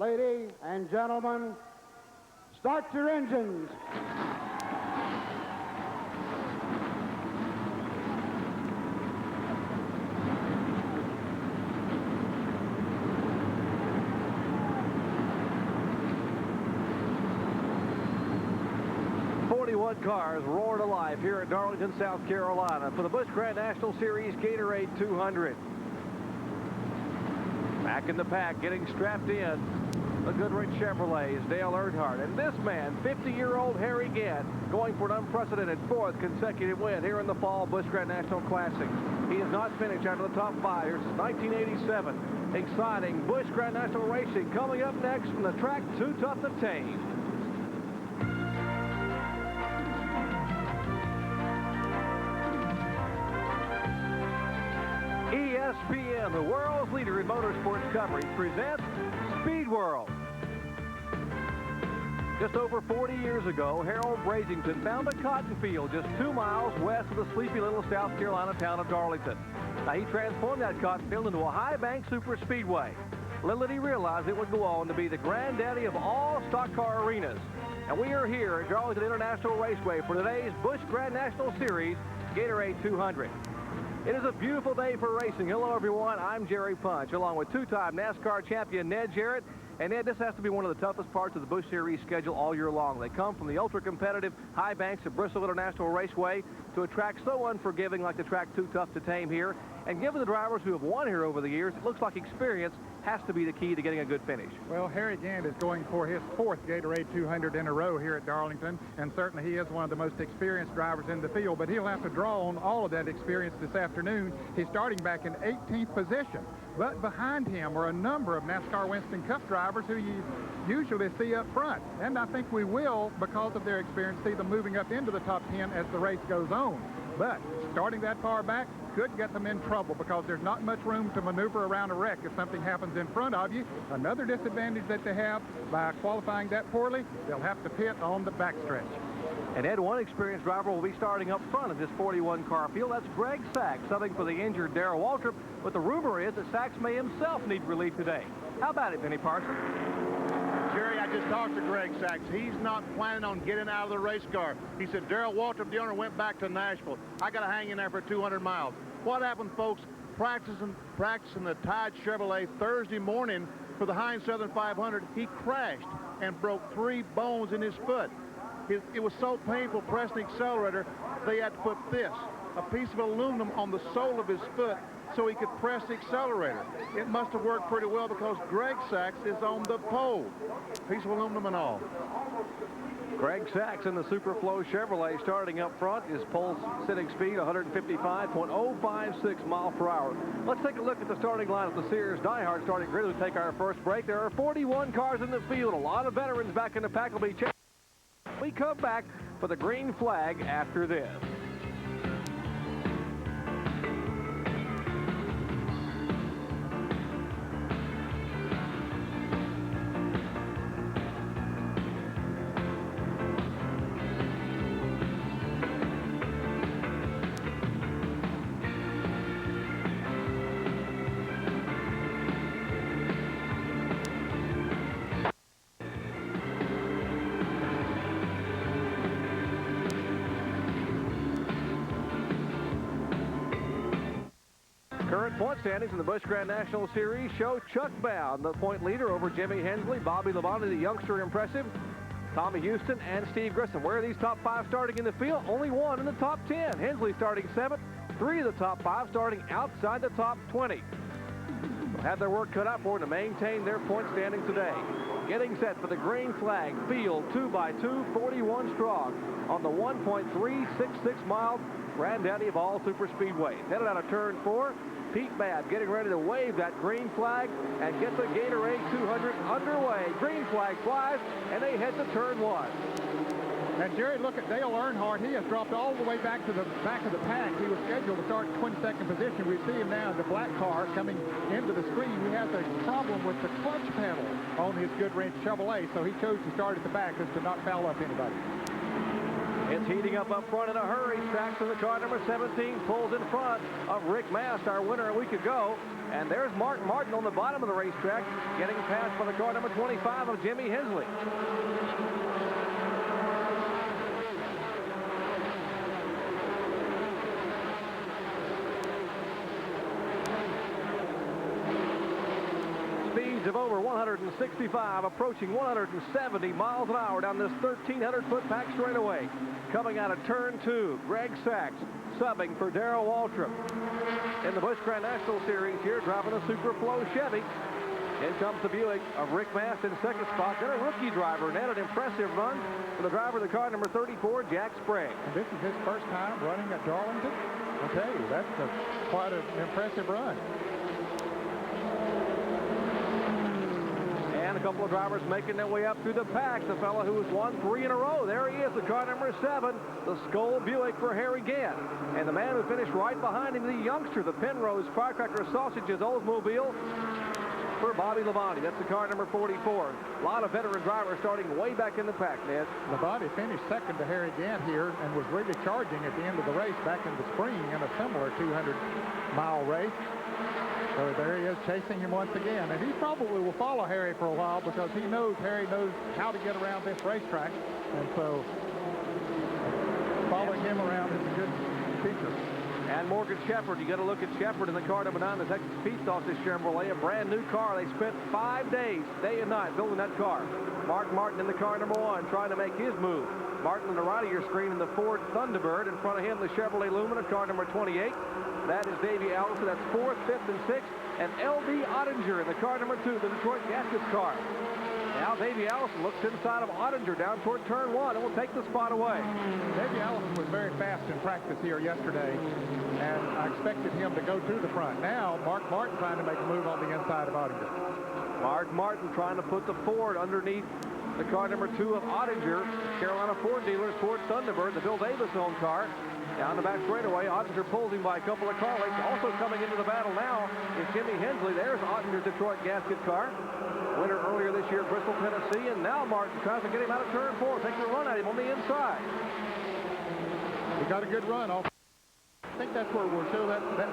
Ladies and gentlemen, start your engines. Cars roar to life here at Darlington, South Carolina for the Busch Grand National Series Gatorade 200. Back in the pack, getting strapped in, the Goodrich Chevrolet's Dale Earnhardt. And this man, 50-year-old Harry Gant, going for an unprecedented 4th consecutive win here in the fall Busch Grand National Classic. He has not finished out of the top 5 here since 1987. Exciting Busch Grand National Racing coming up next from the track Too Tough to Tame. ESPN, the world's leader in motorsports coverage, presents Speed World. Just over 40 years ago, Harold Brazington found a cotton field just 2 miles west of the sleepy little South Carolina town of Darlington. Now, he transformed that cotton field into a high-bank super speedway. Little did he realize it would go on to be the granddaddy of all stock car arenas. And we are here at Darlington International Raceway for today's Busch Grand National Series Gatorade 200. It is a beautiful day for racing. Hello, everyone. I'm Jerry Punch, along with two-time NASCAR champion Ned Jarrett. And Ned, this has to be one of the toughest parts of the Busch Series schedule all year long. They come from the ultra-competitive high banks of Bristol International Raceway to a track so unforgiving like the track Too Tough to Tame here. And given the drivers who have won here over the years, it looks like experience has to be the key to getting a good finish. Well, Harry Gant is going for his 4th Gatorade 200 in a row here at Darlington, and certainly he is one of the most experienced drivers in the field, but he'll have to draw on all of that experience this afternoon. He's starting back in 18th position, but behind him are a number of NASCAR Winston Cup drivers who you usually see up front, and I think we will, because of their experience, see them moving up into the top 10 as the race goes on. But starting that far back could get them in trouble because there's not much room to maneuver around a wreck if something happens in front of you. Another disadvantage that they have by qualifying that poorly, they'll have to pit on the backstretch. And Ed, one experienced driver will be starting up front of this 41-car field. That's Greg Sachs, subbing for the injured Darrell Waltrip. But the rumor is that Sachs may himself need relief today. How about it, Benny Parsons? Jerry, I just talked to Greg Sachs. He's not planning on getting out of the race car. He said Darrell Waltrip, the owner, went back to Nashville. I got to hang in there for 200 miles. What happened, folks? Practicing the Tide Chevrolet Thursday morning for the Heinz Southern 500, he crashed and broke 3 bones in his foot. It was so painful pressing the accelerator, they had to put this, a piece of aluminum on the sole of his foot so he could press the accelerator. It must have worked pretty well because Greg Sachs is on the pole. Piece of aluminum and all. Greg Sachs in the Superflow Chevrolet starting up front. His pole sitting speed 155.056 miles per hour. Let's take a look at the starting line of the Sears Diehard starting grid. We'll take our first break. There are 41 cars in the field. A lot of veterans back in the pack will be chasing. We come back for the green flag after this. Current point standings in the Busch Grand National Series show Chuck Bound, the point leader over Jimmy Hensley, Bobby Labonte, the youngster impressive, Tommy Houston, and Steve Grissom. Where are these top 5 starting in the field? Only one in the top 10. Hensley starting 7th, 3 of the top 5 starting outside the top 20. They'll have their work cut out for them to maintain their point standing today. Getting set for the green flag, field 2x2, 41 strong on the 1.366 mile granddaddy of all super speedways. Headed out of turn 4. Pete Babb getting ready to wave that green flag and get the Gatorade 200 underway. Green flag flies, and they head to turn 1. And Jerry, look at Dale Earnhardt. He has dropped all the way back to the back of the pack. He was scheduled to start 22nd position. We see him now in the black car coming into the screen. He has a problem with the clutch pedal on his Goodrich Chevrolet, so he chose to start at the back just to not foul up anybody. It's heating up front in a hurry. Sacks in the car number 17, pulls in front of Rick Mast, our winner a week ago. And there's Mark Martin on the bottom of the racetrack, getting passed by the car number 25 of Jimmy Hensley. Of over 165, approaching 170 miles an hour down this 1,300-foot pack straightaway. Coming out of turn 2, Greg Sachs subbing for Darrell Waltrip. In the Busch Grand National Series here, driving a Super Flow Chevy. In comes the Buick of Rick Mast in second spot. Then a rookie driver, and had an impressive run for the driver of the car number 34, Jack Sprague. And this is his first time running at Darlington. I'll tell you, that's quite an impressive run. A couple of drivers making their way up through the pack. The fellow who has won 3 in a row. There he is, the car number 7, the Skoll Buick for Harry Gant. And the man who finished right behind him, the youngster, the Penrose Firecracker Sausages Oldsmobile for Bobby Labonte. That's the car number 44. A lot of veteran drivers starting way back in the pack, Ned. Labonte finished second to Harry Gant here and was really charging at the end of the race back in the spring in a similar 200-mile race. So there he is, chasing him once again. And he probably will follow Harry for a while because he knows Harry knows how to get around this racetrack. And so following him around is a good feature. And Morgan Shepherd, you got to look at Shepherd in the car number 9, the Texas Pete Sauces Chevrolet, a brand new car. They spent 5 days, day and night, building that car. Mark Martin in the car number 1, trying to make his move. Martin on the right of your screen in the Ford Thunderbird. In front of him, the Chevrolet Lumina, car number 28. That is Davey Allison. That's 4th, 5th, and 6th. And L.D. Ottinger in the car number 2, the Detroit Gaskets car. Now Davey Allison looks inside of Ottinger down toward turn 1 and will take the spot away. Davey Allison was very fast in practice here yesterday, and I expected him to go to the front. Now Mark Martin trying to make a move on the inside of Ottinger. Mark Martin trying to put the Ford underneath the car number 2 of Ottinger, Carolina Ford dealers, Ford Thunderbird, the Bill Davis-owned car. Down the back straightaway, Ottinger pulls him by a couple of car lengths. Also coming into the battle now is Jimmy Hensley. There's Ottinger's Detroit Gasket car. Winner earlier this year, Bristol, Tennessee. And now Martin tries to get him out of turn 4. Takes a run at him on the inside. He got a good run off. I think that's where we'll show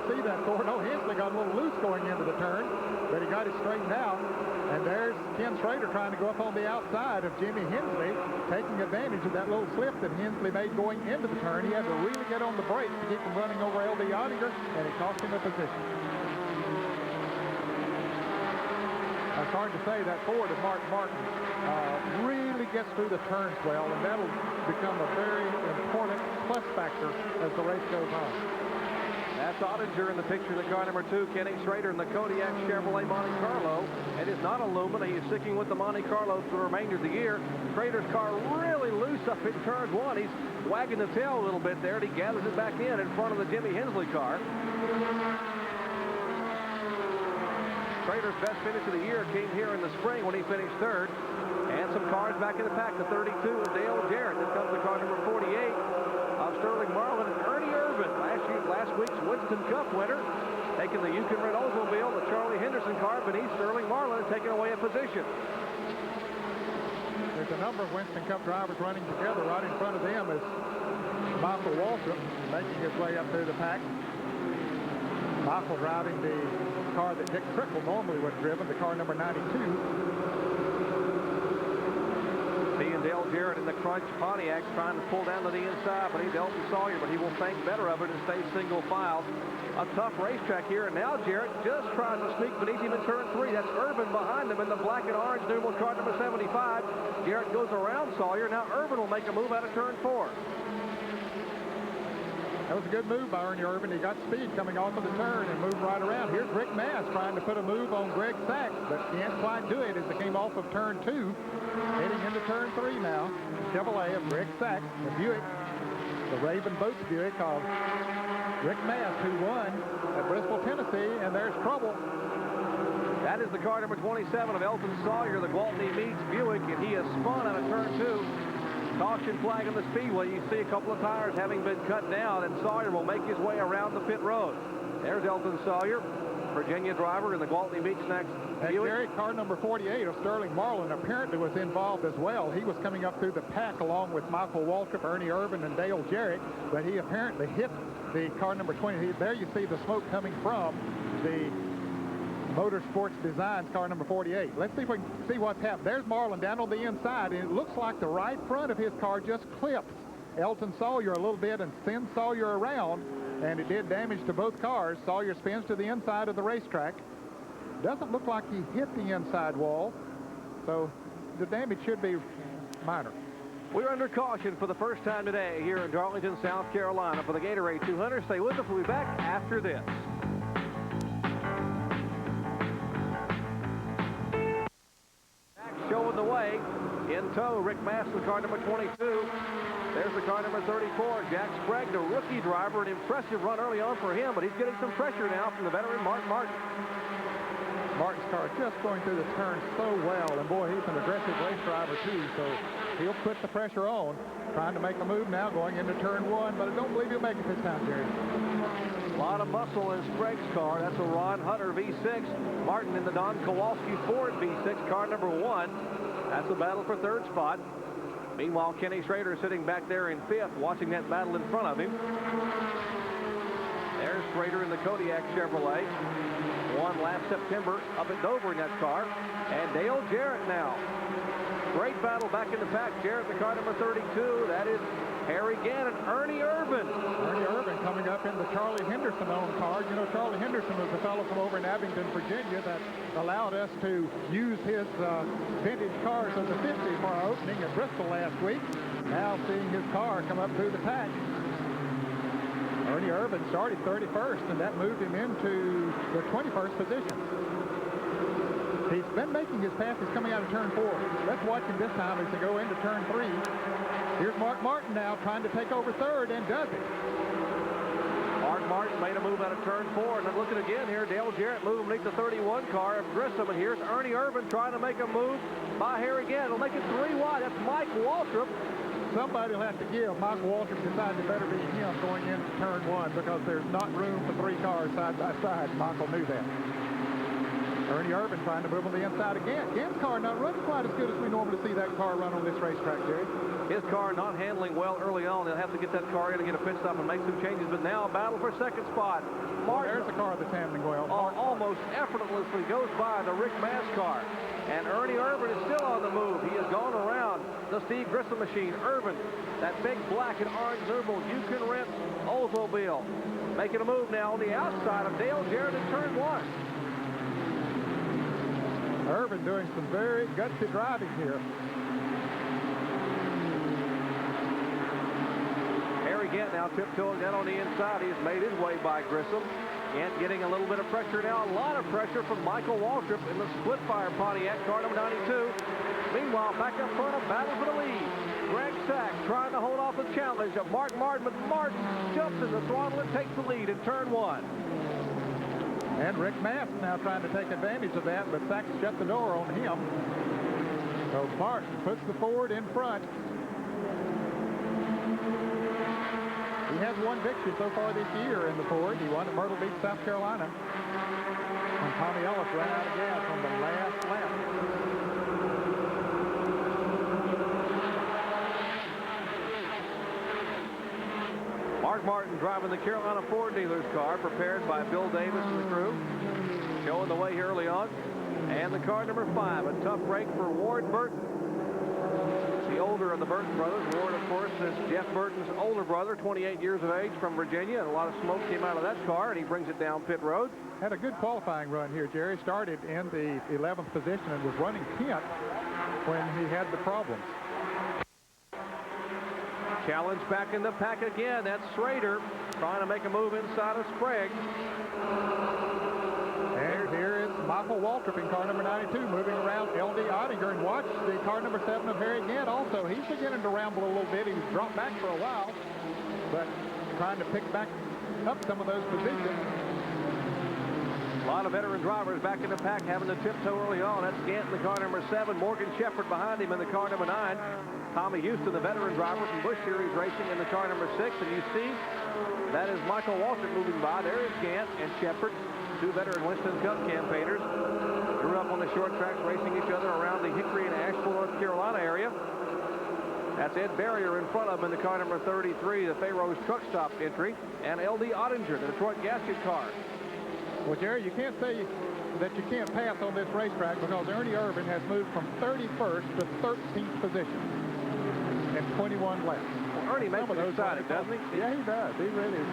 see that Ford. Oh, Hensley got a little loose going into the turn, but he got it straightened out. And there's Ken Schrader trying to go up on the outside of Jimmy Hensley, taking advantage of that little slip that Hensley made going into the turn. He had to really get on the brakes to keep from running over L.D. Ottinger, and it cost him a position. It's hard to say that Ford of Mark Martin really gets through the turns well, and that'll become a very important plus factor as the race goes on. That's Ottinger in the picture, the car number 2, Kenny Schrader in the Kodiak Chevrolet Monte Carlo. It is not a Lumina. He is sticking with the Monte Carlo for the remainder of the year. Schrader's car really loose up in turn 1. He's wagging the tail a little bit there, and he gathers it back in front of the Jimmy Hensley car. Schrader's best finish of the year came here in the spring when he finished 3rd. And some cars back in the pack. The 32 of Dale Jarrett. Then comes the car number 48 of Sterling Marlin and Ernie Irvin. Last week's Winston Cup winner. Taking the Yukon Red Oldsmobile, the Charlie Henderson car beneath Sterling Marlin, and taking away a position. There's a number of Winston Cup drivers running together. Right in front of them is Michael Waltrip making his way up through the pack. Michael driving the car that Dick Trickle normally would have driven, the car number 92. He and Dale Jarrett in the Crunch Pontiacs trying to pull down to the inside, but he's Elton Sawyer, but he will think better of it and stay single file. A tough racetrack here, and now Jarrett just tries to sneak beneath him in turn 3. That's Irvin behind him in the black and orange numeral car number 75. Jarrett goes around Sawyer. Now Irvin will make a move out of turn 4. That was a good move by Ernie Irvin. He got speed coming off of the turn and moved right around. Here's Rick Mast trying to put a move on Greg Sachs, but can't quite do it as it came off of turn 2. Heading into turn 3 now. Chevrolet of Greg Sachs, the Buick, the Raven Boats Buick of Rick Mast, who won at Bristol, Tennessee, and there's trouble. That is the car number 27 of Elton Sawyer, the Gwaltney Meats Buick, and he has spun out of turn 2. Caution flag on the speedway. You see a couple of tires having been cut down, and Sawyer will make his way around the pit road. There's Elton Sawyer. Virginia driver in the Gwaltney Beach Snacks. And Jerry, car number 48 of Sterling Marlin apparently was involved as well. He was coming up through the pack along with Michael Waltrip, Ernie Irvin, and Dale Jarrett, but he apparently hit the car number 20. There you see the smoke coming from the Motorsports Designs car number 48. Let's see if we can see what's happened. There's Marlin down on the inside, and it looks like the right front of his car just clips Elton Sawyer a little bit and sends Sawyer around, and it did damage to both cars. Sawyer spins to the inside of the racetrack. Doesn't look like he hit the inside wall, so the damage should be minor. We're under caution for the first time today here in Darlington, South Carolina for the Gatorade 200. Stay with us. We'll be back after this. Showing the way in tow, Rick Massey, car number 22. There's the car number 34, Jack Sprague, the rookie driver. An impressive run early on for him, but he's getting some pressure now from the veteran Martin. Martin's car just going through the turn so well, and boy, he's an aggressive race driver too, so he'll put the pressure on. Trying to make the move now, going into turn 1, but I don't believe he'll make it this time, Jerry. A lot of muscle in Sprague's car. That's a Ron Hunter V6. Martin in the Don Kowalski Ford V6, car number 1. That's a battle for third spot. Meanwhile, Kenny Schrader sitting back there in 5th, watching that battle in front of him. There's Schrader in the Kodiak Chevrolet. Won last September up at Dover in that car. And Dale Jarrett now. Great battle back in the pack. Jarrett, the car number 32. That is Harry Gannon, Ernie Irvin. Ernie Irvin coming up in the Charlie Henderson-owned car. You know, Charlie Henderson was a fellow from over in Abingdon, Virginia, that allowed us to use his vintage cars of the 50s for our opening at Bristol last week. Now seeing his car come up through the pack. Ernie Irvin started 31st, and that moved him into the 21st position. He's been making his passes coming out of turn 4. Let's watch him this time as they go into turn 3. Here's Mark Martin now trying to take over third, and does it. Mark Martin made a move out of turn 4, and I'm looking again here. Dale Jarrett moving beneath the 31 car of Grissom, and here's Ernie Irvin trying to make a move by Harry Gannon. It'll make it 3 wide. That's Mike Waltrip. Somebody will have to give. Mike Waltrip decided it better be him going into turn 1 because there's not room for 3 cars side by side. Michael knew that. Ernie Irvin trying to move on the inside again. Gann's car not running quite as good as we normally see that car run on this racetrack, Jerry. His car not handling well early on. They'll have to get that car in and get a pit stop and make some changes. But now a battle for second spot. Martin, there's a car that's handling well. Almost effortlessly goes by the Rick Mass car. And Ernie Irvin is still on the move. He has gone around the Steve Grissom machine. Irvin, that big black and orange Zerble you can rent Oldsmobile. Making a move now on the outside of Dale Jarrett in turn 1. Irvin doing some very gutsy driving here. Harry Gant now tiptoeing down on the inside. He's made his way by Grissom. Gant getting a little bit of pressure now. A lot of pressure from Michael Waltrip in the split-fire Pontiac, car number 92. Meanwhile, back up front, a battle for the lead. Greg Sack trying to hold off the challenge of Mark Martin, but Martin jumps in the throttle and takes the lead in turn 1. And Rick Mass now trying to take advantage of that, but Sack shut the door on him. So Martin puts the Ford in front. He has one victory so far this year in the Ford. He won at Myrtle Beach, South Carolina. And Tommy Ellis ran out of gas on the last lap. Mark Martin driving the Carolina Ford dealer's car, prepared by Bill Davis and the crew. Showing the way here early on. And the car number 5, a tough break for Ward Burton. The older of the Burton brothers. Ward, of course, is Jeff Burton's older brother, 28 years of age, from Virginia. And a lot of smoke came out of that car, and he brings it down pit road. Had a good qualifying run here, Jerry. Started in the 11th position and was running 10th when he had the problems. Challenge back in the pack again. That's Schrader trying to make a move inside of Sprague. And here is Michael Waltrip in car number 92 moving around L.D. Ottinger, and watch the car number 7 of Harry Gant also. He's beginning to ramble a little bit. He was dropped back for a while, but trying to pick back up some of those positions. A lot of veteran drivers back in the pack having to tiptoe early on. That's Gant in the car number 7. Morgan Shepherd behind him in the car number 9. Tommy Houston, the veteran driver from Busch Series Racing, in the car number 6. And you see, that is Michael Waltrip moving by. There is Gant and Shepherd. two veteran Winston Cup campaigners. Grew up on the short tracks racing each other around the Hickory and Asheville, North Carolina area. That's Ed Barrier in front of him in the car number 33, the Pharaoh's Truck Stop entry, and L.D. Ottinger, the Detroit gasket car. Well, Jerry, you can't say that you can't pass on this racetrack because Ernie Irvin has moved from 31st to 13th position in 21 laps. Well, Ernie makes it exciting, doesn't he? Yeah, he does. He really is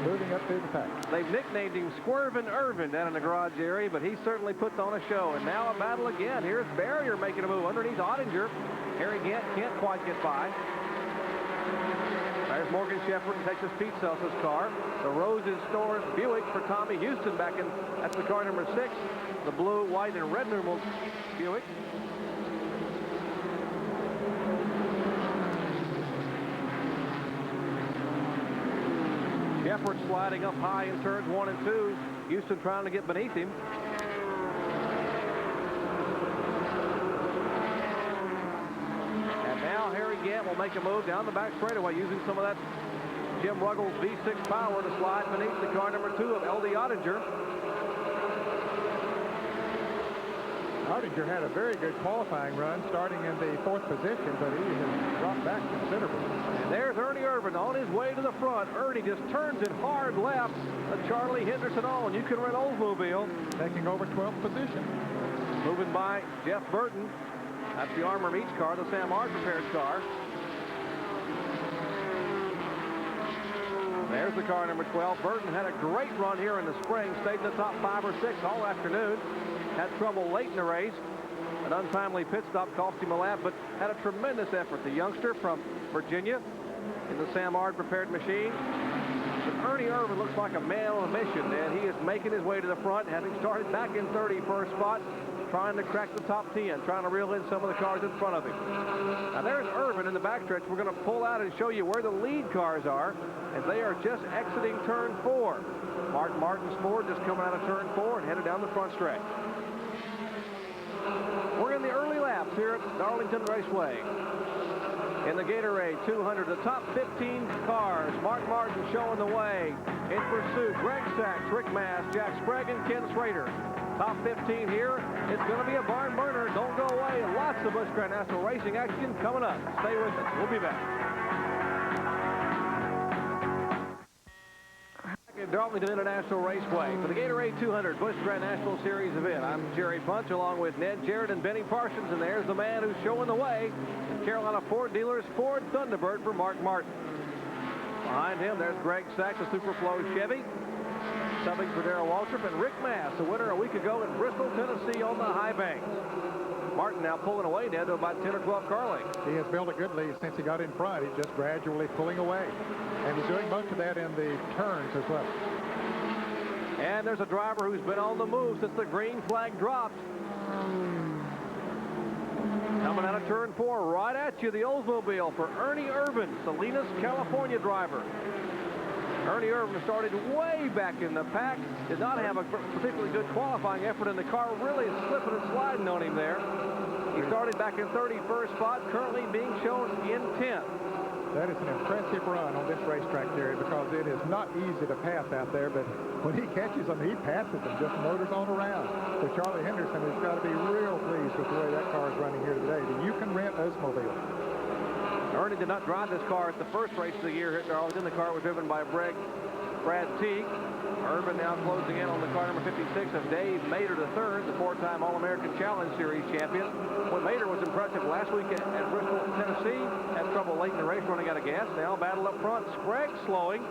moving up through the pack. They've nicknamed him Swervin' Irvin down in the garage area, but he certainly puts on a show. And now a battle again. Here's Barrier making a move underneath Ottinger. Harry Gant can't quite get by. There's Morgan Shepherd and Texas Pete Selsa's car. The Roses Stores Buick for Tommy Houston back in, that's the car number 6. The blue, white, and red numeral Buick. Shepherd sliding up high in turns 1 and 2. Houston trying to get beneath him. Harry Gant will make a move down the back straightaway using some of that Jim Ruggles V6 power to slide beneath the car number 2 of L.D. Ottinger. Ottinger had a very good qualifying run starting in the 4th position, but he has dropped back considerably. And there's Ernie Irvin on his way to the front. Ernie just turns it hard left. Charlie Henderson on. You can rent Oldsmobile. Taking over 12th position. Moving by Jeff Burton. That's the Armor Meats car, the Sam Ard prepared car. There's the car number 12. Burton had a great run here in the spring. Stayed in the top 5 or 6 all afternoon. Had trouble late in the race. An untimely pit stop cost him a lap, but had a tremendous effort. The youngster from Virginia in the Sam Ard prepared machine. But Ernie Irvin looks like a man on a mission, and he is making his way to the front, having started back in 31st spot. Trying to crack the top 10, trying to reel in some of the cars in front of him. Now there's Irvin in the backstretch. We're going to pull out and show you where the lead cars are as they are just exiting turn 4. Martin's Ford just coming out of turn 4 and headed down the front stretch. We're in the early laps here at Darlington Raceway. In the Gatorade 200, the top 15 cars. Mark Martin showing the way. In pursuit, Greg Sachs, Rick Mass, Jack Sprague, and Ken Schrader. Top 15 here. It's going to be a barn burner. Don't go away. Lots of Busch National Racing action coming up. Stay with us. We'll be back. At Darlington International Raceway for the Gatorade 200 Busch Grand National Series event. I'm Jerry Punch along with Ned Jarrett and Benny Parsons, and there's the man who's showing the way. Carolina Ford dealers Ford Thunderbird for Mark Martin. Behind him, there's Greg Sachs, a Superflow Chevy. Subbing for Darrell Waltrip, and Rick Mass, the winner a week ago in Bristol, Tennessee on the high banks. Martin now pulling away, Ned, to about 10 or 12 car lengths. He has built a good lead since he got in front. He's just gradually pulling away. And he's doing most of that in the turns as well. And there's a driver who's been on the move since the green flag dropped. Coming out of turn 4, right at you, the Oldsmobile for Ernie Irvin, Salinas, California driver. Ernie Irvin started way back in the pack. Did not have a particularly good qualifying effort, and the car really is slipping and sliding on him there. He started back in 31st spot, currently being shown in 10th. That is an impressive run on this racetrack, Jerry, because it is not easy to pass out there, but when he catches them, he passes them, just motors on around. So Charlie Henderson has got to be real pleased with the way that car is running here today. You can rent Oldsmobile. Ernie did not drive this car at the first race of the year here at Darlington. The car was driven by Brad Teague. Irvin now closing in on the car number 56 of Dave Mader III, the 4-time All-American Challenge Series champion. When Mader was impressive last week at Bristol, Tennessee, had trouble late in the race running out of gas. Now battle up front. Sprague slowing.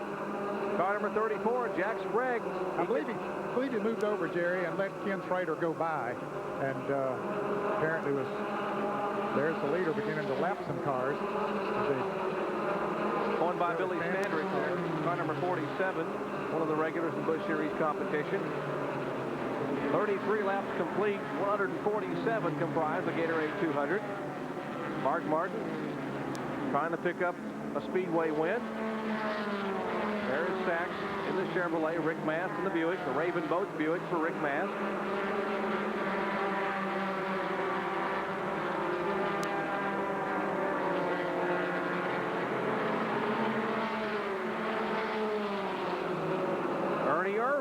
Car number 34, Jack Sprague. I believe he moved over, Jerry, and let Ken Schrader go by. And apparently there's the leader beginning to lap some cars. Going by Billy Standrick there. Car number 47, one of the regulars in Busch Series competition. 33 laps complete, 147 comprise the Gatorade 200. Mark Martin trying to pick up a speedway win. There's Sachs in the Chevrolet, Rick Mass in the Buick, the Raven Boats Buick for Rick Mass.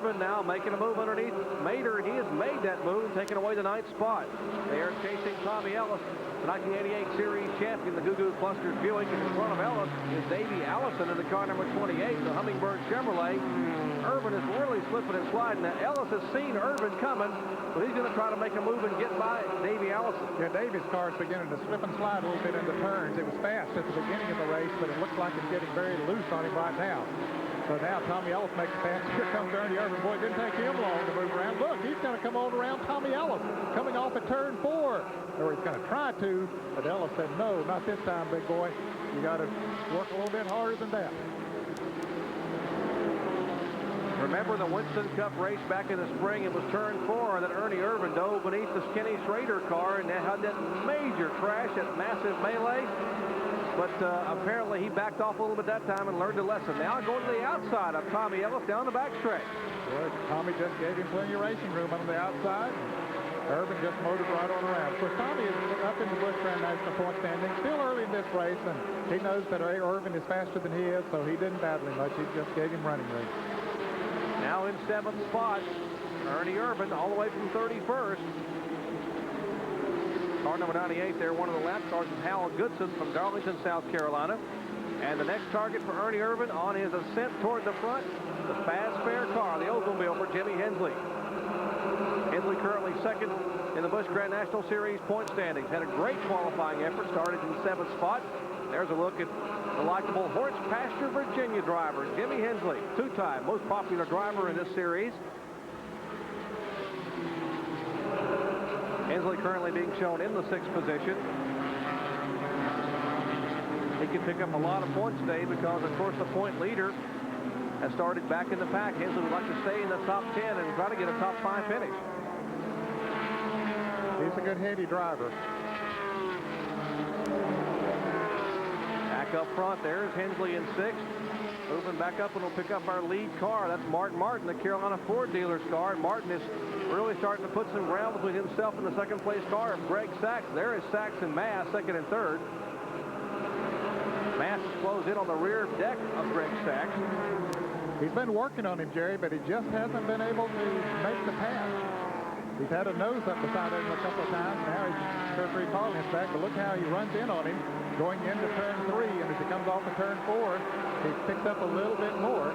Irvin now making a move underneath Mater. He has made that move and taken away the 9th spot. They are chasing Tommy Ellis, the 1988 Series champion, the Goo Goo Cluster Buick. And in front of Ellis is Davey Allison in the car number 28, the Hummingbird Chevrolet. Irvin is really slipping and sliding. Now, Ellis has seen Irvin coming, but he's going to try to make a move and get by Davey Allison. Yeah, Davey's car is beginning to slip and slide a little bit in the turns. It was fast at the beginning of the race, but it looks like it's getting very loose on him right now. So now Tommy Ellis makes a pass. Here comes Ernie Irvin. Boy, it didn't take him long to move around. Look, he's going to come on around Tommy Ellis, coming off at turn 4. Or he's going to try to, but Ellis said, no, not this time, big boy. You got to work a little bit harder than that. Remember the Winston Cup race back in the spring? It was turn 4 that Ernie Irvin dove beneath the Kenny Schrader car and they had that major crash, that massive melee. But apparently he backed off a little bit that time and learned a lesson. Now going to the outside of Tommy Ellis down the backstretch. Well, Tommy just gave him plenty of racing room on the outside. Irvin just motored right on around. Of course, Tommy is up in the Busch Grand National point standing, still early in this race, and he knows that Irvin is faster than he is, so he didn't battle him much. He just gave him running room. Now in 7th spot, Ernie Irvin all the way from 31st. Car number 98 there, one of the lap cars is Hal Goodson from Darlington, South Carolina. And the next target for Ernie Irvin on his ascent toward the front, the fast spare car, the Oldsmobile for Jimmy Hensley. Hensley currently second in the Busch Grand National Series point standings. Had a great qualifying effort, started in 7th spot. There's a look at the likable Horse Pasture, Virginia driver, Jimmy Hensley, two-time most popular driver in this series. Hensley currently being shown in the 6th position. He can pick up a lot of points today because, of course, the point leader has started back in the pack. Hensley would like to stay in the top 10 and try to get a top 5 finish. He's a good heady driver. Back up front, there's Hensley in 6th. Moving back up and we'll pick up our lead car. That's Martin, the Carolina Ford dealer's car. And Martin is really starting to put some ground between himself and the 2nd place car of Greg Sachs. There is Sachs and Mass, 2nd and 3rd. Mass closed in on the rear deck of Greg Sachs. He's been working on him, Jerry, but he just hasn't been able to make the pass. He's had a nose up beside him a couple of times. Now he's 2 or 3 car lengths back, but look how he runs in on him going into turn 3, and as he comes off of turn 4, he picks up a little bit more.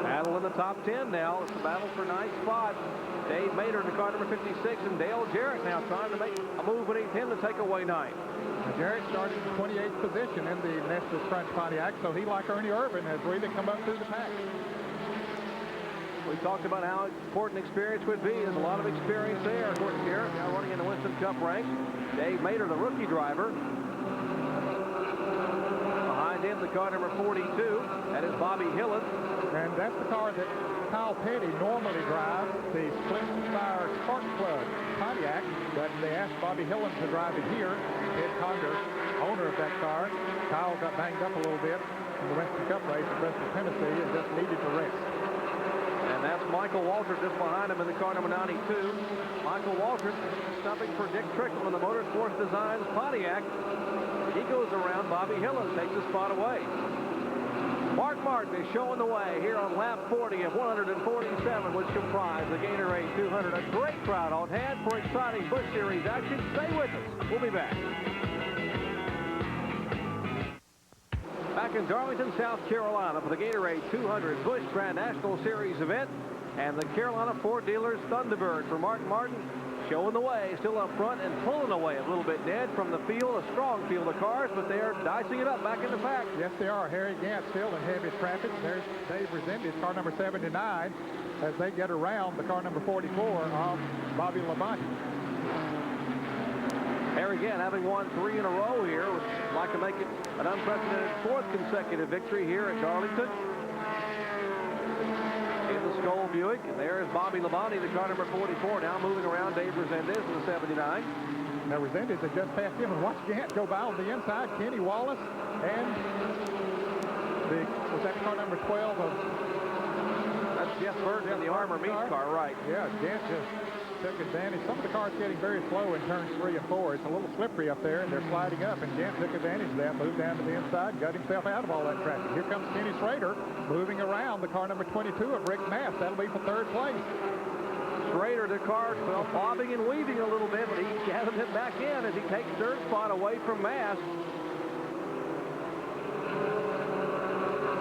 Battle in the top 10 now. It's the battle for 9th spot. Dave Mater in the car number 56, and Dale Jarrett now trying to make a move beneath him to take away 9th. Jarrett started in 28th position in the Nestor Crunch Pontiac, so he, like Ernie Irvin, has really come up through the pack. We talked about how important experience would be. There's a lot of experience there. Of course, Jarrett now running in the Winston Cup ranks. Dave Mater, the rookie driver. Behind him, the car number 42. That is Bobby Hillen. And that's the car that Kyle Petty normally drives, the SplitFire Spark Plug Pontiac, but they asked Bobby Hillen to drive it here. Ed Conger, owner of that car. Kyle got banged up a little bit in the Winston Cup race in Bristol, Tennessee, and just needed to rest. And that's Michael Walter just behind him in the car number 92. Michael Walter stopping for Dick Trickle in the Motorsports Designs Pontiac. He goes around. Bobby Hillen takes the spot away. Mark Martin is showing the way here on lap 40 of 147, which comprise the Gatorade 200. A great crowd on hand for exciting Busch Series action. Stay with us. We'll be back. Back in Darlington, South Carolina for the Gatorade 200 Busch Grand National Series event. And the Carolina Ford dealers Thunderbird for Mark Martin showing the way, still up front and pulling away a little bit, Ned, from the field, a strong field of cars, but they are dicing it up back in the pack. Yes, they are. Harry Gant still in heavy traffic. There's Dave Resendez, car number 79, as they get around the car number 44 of Bobby Labonte. Harry Gant having won 3 in a row here, would like to make it an unprecedented 4th consecutive victory here at Darlington. In the Skoll Buick, and there is Bobby Labonte, the car number 44, now moving around Dave Resendez in the 79. Now Resendez had just passed him, and watch Gant go by on the inside. Kenny Wallace and was that car number 12 of... That's Jeff Burton in the Armor Meats car, right. Yeah, Gant just took advantage. Some of the cars getting very slow in turns 3 and 4. It's a little slippery up there, and they're sliding up, and Gent took advantage of that, moved down to the inside, got himself out of all that traffic. Here comes Kenny Schrader moving around the car number 22 of Rick Mass. That'll be for 3rd place. Schrader, the car, well, bobbing and weaving a little bit, but he gathered it back in as he takes 3rd spot away from Mass.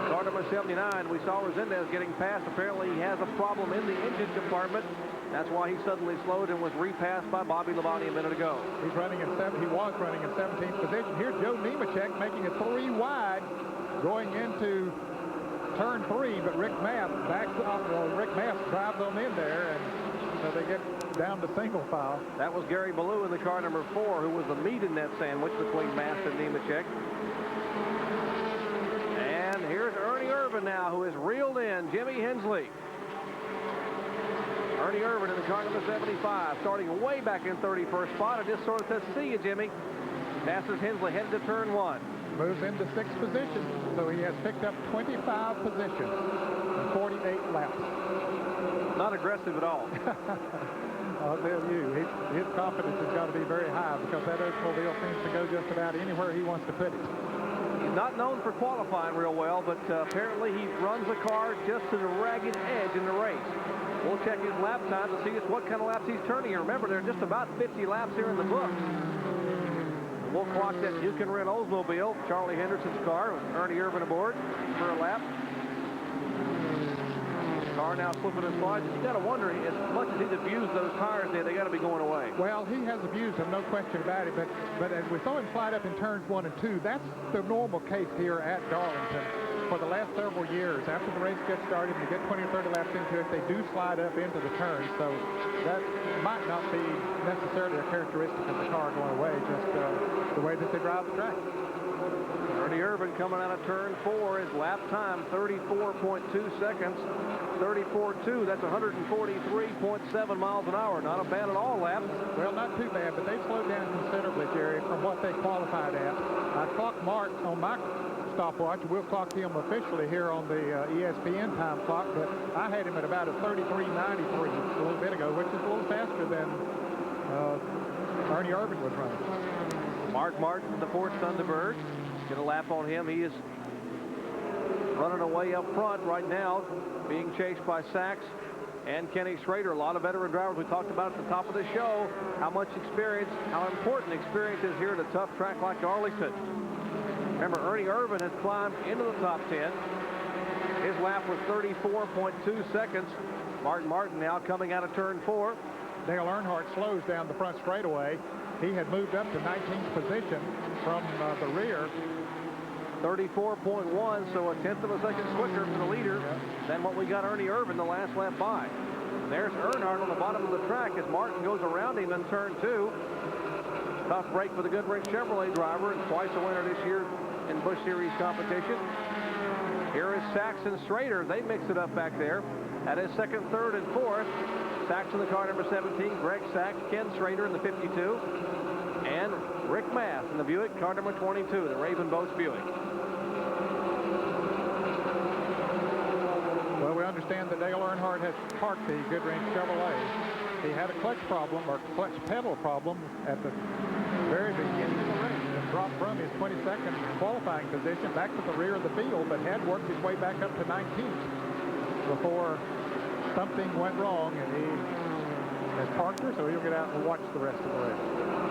Car number 79, we saw Resendez getting past. Apparently he has a problem in the engine compartment. That's why he suddenly slowed and was repassed by Bobby Labonte a minute ago. He was running in 17th position. Here's Joe Nemechek making it 3 wide going into turn 3, but Rick Mass backs up. Well, Rick Mass drives on in there, and so they get down to single file. That was Gary Ballou in the car number 4, who was the meat in that sandwich between Mass and Nemechek. And here's Ernie Irvin now, who is reeled in Jimmy Hensley. Ernie Irvin in the car number 75, starting way back in 31st spot. It just sort of says, see you, Jimmy. Passes Hensley, headed to turn 1. Moves into 6th position, so he has picked up 25 positions in 48 laps. Not aggressive at all. I'll tell you, his confidence has got to be very high, because that Oldsmobile seems to go just about anywhere he wants to put it. He's not known for qualifying real well, but apparently he runs the car just to the ragged edge in the race. We'll check his lap time to see just what kind of laps he's turning here. Remember, there are just about 50 laps here in the book. We'll clock that You Can Rent Oldsmobile, Charlie Henderson's car, with Ernie Irvin aboard for a lap. Car now slipping and sliding. You got to wonder, as much as he's abused those tires there, they got to be going away. Well, he has abused them, no question about it. But as we saw him slide up in turns 1 and 2, that's the normal case here at Darlington. For the last several years, after the race gets started and they get 20 or 30 laps into it, they do slide up into the turns. So that might not be necessarily a characteristic of the car going away, just the way that they drive the track. Ernie Irvin coming out of turn 4. His lap time, 34.2 seconds. 34.2, that's 143.7 miles an hour. Not a bad at all lap. Well, not too bad, but they slowed down considerably, Jerry, from what they qualified at. I clocked Mark on my stopwatch. We'll clock him officially here on the ESPN time clock, but I had him at about a 33.93 a little bit ago, which is a little faster than Ernie Irvin was running. Mark Martin in the Ford Thunderbird. Get a lap on him. He is running away up front right now, being chased by Sachs and Kenny Schrader. A lot of veteran drivers. We talked about at the top of the show how much experience, how important experience is here at a tough track like Darlington. Remember, Ernie Irvin has climbed into the top 10. His lap was 34.2 seconds. Martin now coming out of turn 4. Dale Earnhardt slows down the front straightaway. He had moved up to 19th position from the rear. 34.1, so a 1/10 of a second quicker for the leader than what we got Ernie Irvin the last lap by. And there's Earnhardt on the bottom of the track as Martin goes around him in turn 2. Tough break for the Goodwrench Chevrolet driver, and twice a winner this year in Busch Series competition. Here is Sachs and Schrader. They mix it up back there. At his 2nd, 3rd, and 4th. Sachs in the car number 17, Greg Sachs, Ken Schrader in the 52, and Rick Mass in the Buick, car number 22, the Raven Boats Buick. Well, we understand that Dale Earnhardt has parked the Goodwrench Chevrolet. He had a clutch problem, or clutch pedal problem, at the very beginning of the race, and dropped from his 22nd qualifying position back to the rear of the field, but had worked his way back up to 19th before something went wrong, and he has parked her, so he'll get out and watch the rest of the race.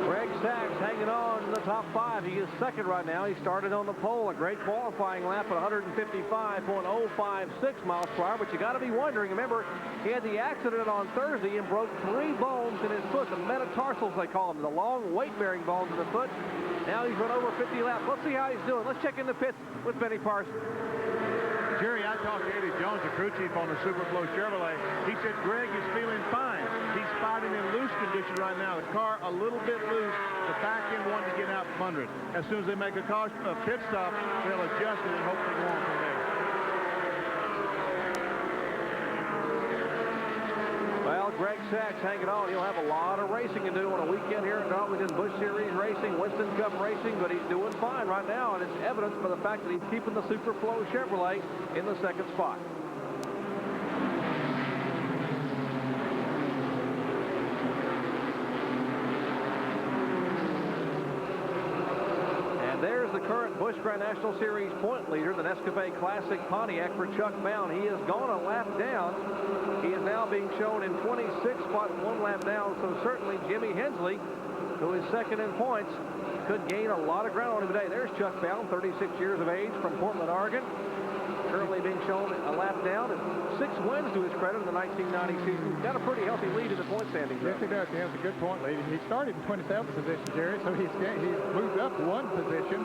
Greg Sachs hanging on in the top 5. He is 2nd right now. He started on the pole. A great qualifying lap at 155.056 miles per hour. But you got to be wondering, remember, he had the accident on Thursday and broke 3 bones in his foot, the metatarsals they call them, the long weight-bearing bones in the foot. Now he's run over 50 laps. Let's see how he's doing. Let's check in the pits with Benny Parsons. Jerry, I talked to Eddie Jones, the crew chief on the Superflow Chevrolet. He said Greg is feeling fine. He's fighting in loose condition right now. The car a little bit loose. The back end wanting to get out from under it. As soon as they make a pit stop, they'll adjust it and hopefully go on from there. Well, Greg Sachs hanging on. He'll have a lot of racing to do on a weekend here at Darlington. Busch Series racing, Winston Cup racing, but he's doing fine right now, and it's evidenced by the fact that he's keeping the Superflow Chevrolet in the 2nd spot. the current Busch Grand National Series point leader, the Nescafe Classic Pontiac for Chuck Bound. He has gone a lap down. He is now being shown in 26.1 lap down, so certainly Jimmy Hensley, who is second in points, could gain a lot of ground on him today. There's Chuck Bound, 36 years of age, from Portland, Oregon. Currently being shown a lap down, and 6 wins to his credit in the 1990 season. Got a pretty healthy lead in the point standings. Yes, he does. He has a good point lead. He started in 27th position, Jerry, so he's moved up 1 position.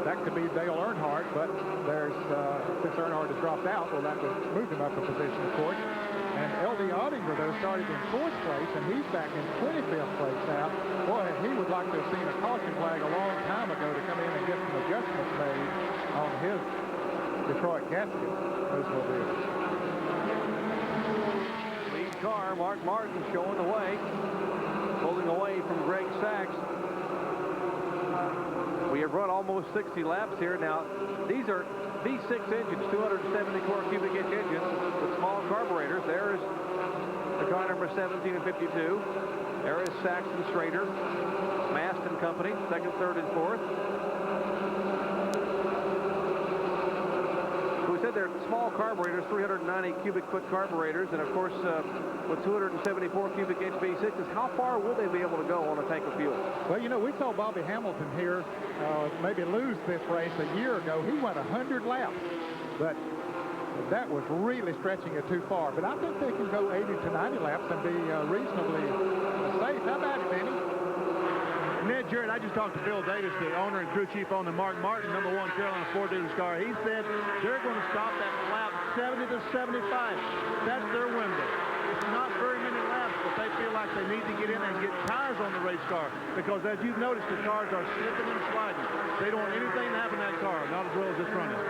That could be Dale Earnhardt, but since Earnhardt has dropped out, well, that would move him up a position, of course. And L.D. Ottinger, though, started in 4th place, and he's back in 25th place now. Boy, he would like to have seen a caution flag a long time ago to come in and get some adjustments made on his Detroit gasket. Those will be. Lead car, Mark Martin showing the way, pulling away from Greg Sachs. We have run almost 60 laps here. Now, these are V6 engines, 274 cubic inch engines with small carburetors. There is the car number 17 and 52. There is Sachs and Schrader, Mast and Company, 2nd, 3rd, and 4th. We said they're small carburetors, 390 cubic foot carburetors, and of course with 274 cubic inch V6s, how far will they be able to go on a tank of fuel? Well, you know, we saw Bobby Hamilton here maybe lose this race a year ago. He went 100 laps, but that was really stretching it too far. But I think they can go 80 to 90 laps and be reasonably safe. How about it, Benny? Ned, Jared, I just talked to Bill Davis, the owner and crew chief on the Mark Martin #1 Carolina Ford dealer's car. He said they're going to stop that lap 70 to 75. That's their window. It's not very many laps, but they feel like they need to get in and get tires on the race car, because as you've noticed, the cars are slipping and sliding. They don't want anything to happen to that car, not as well as it's running.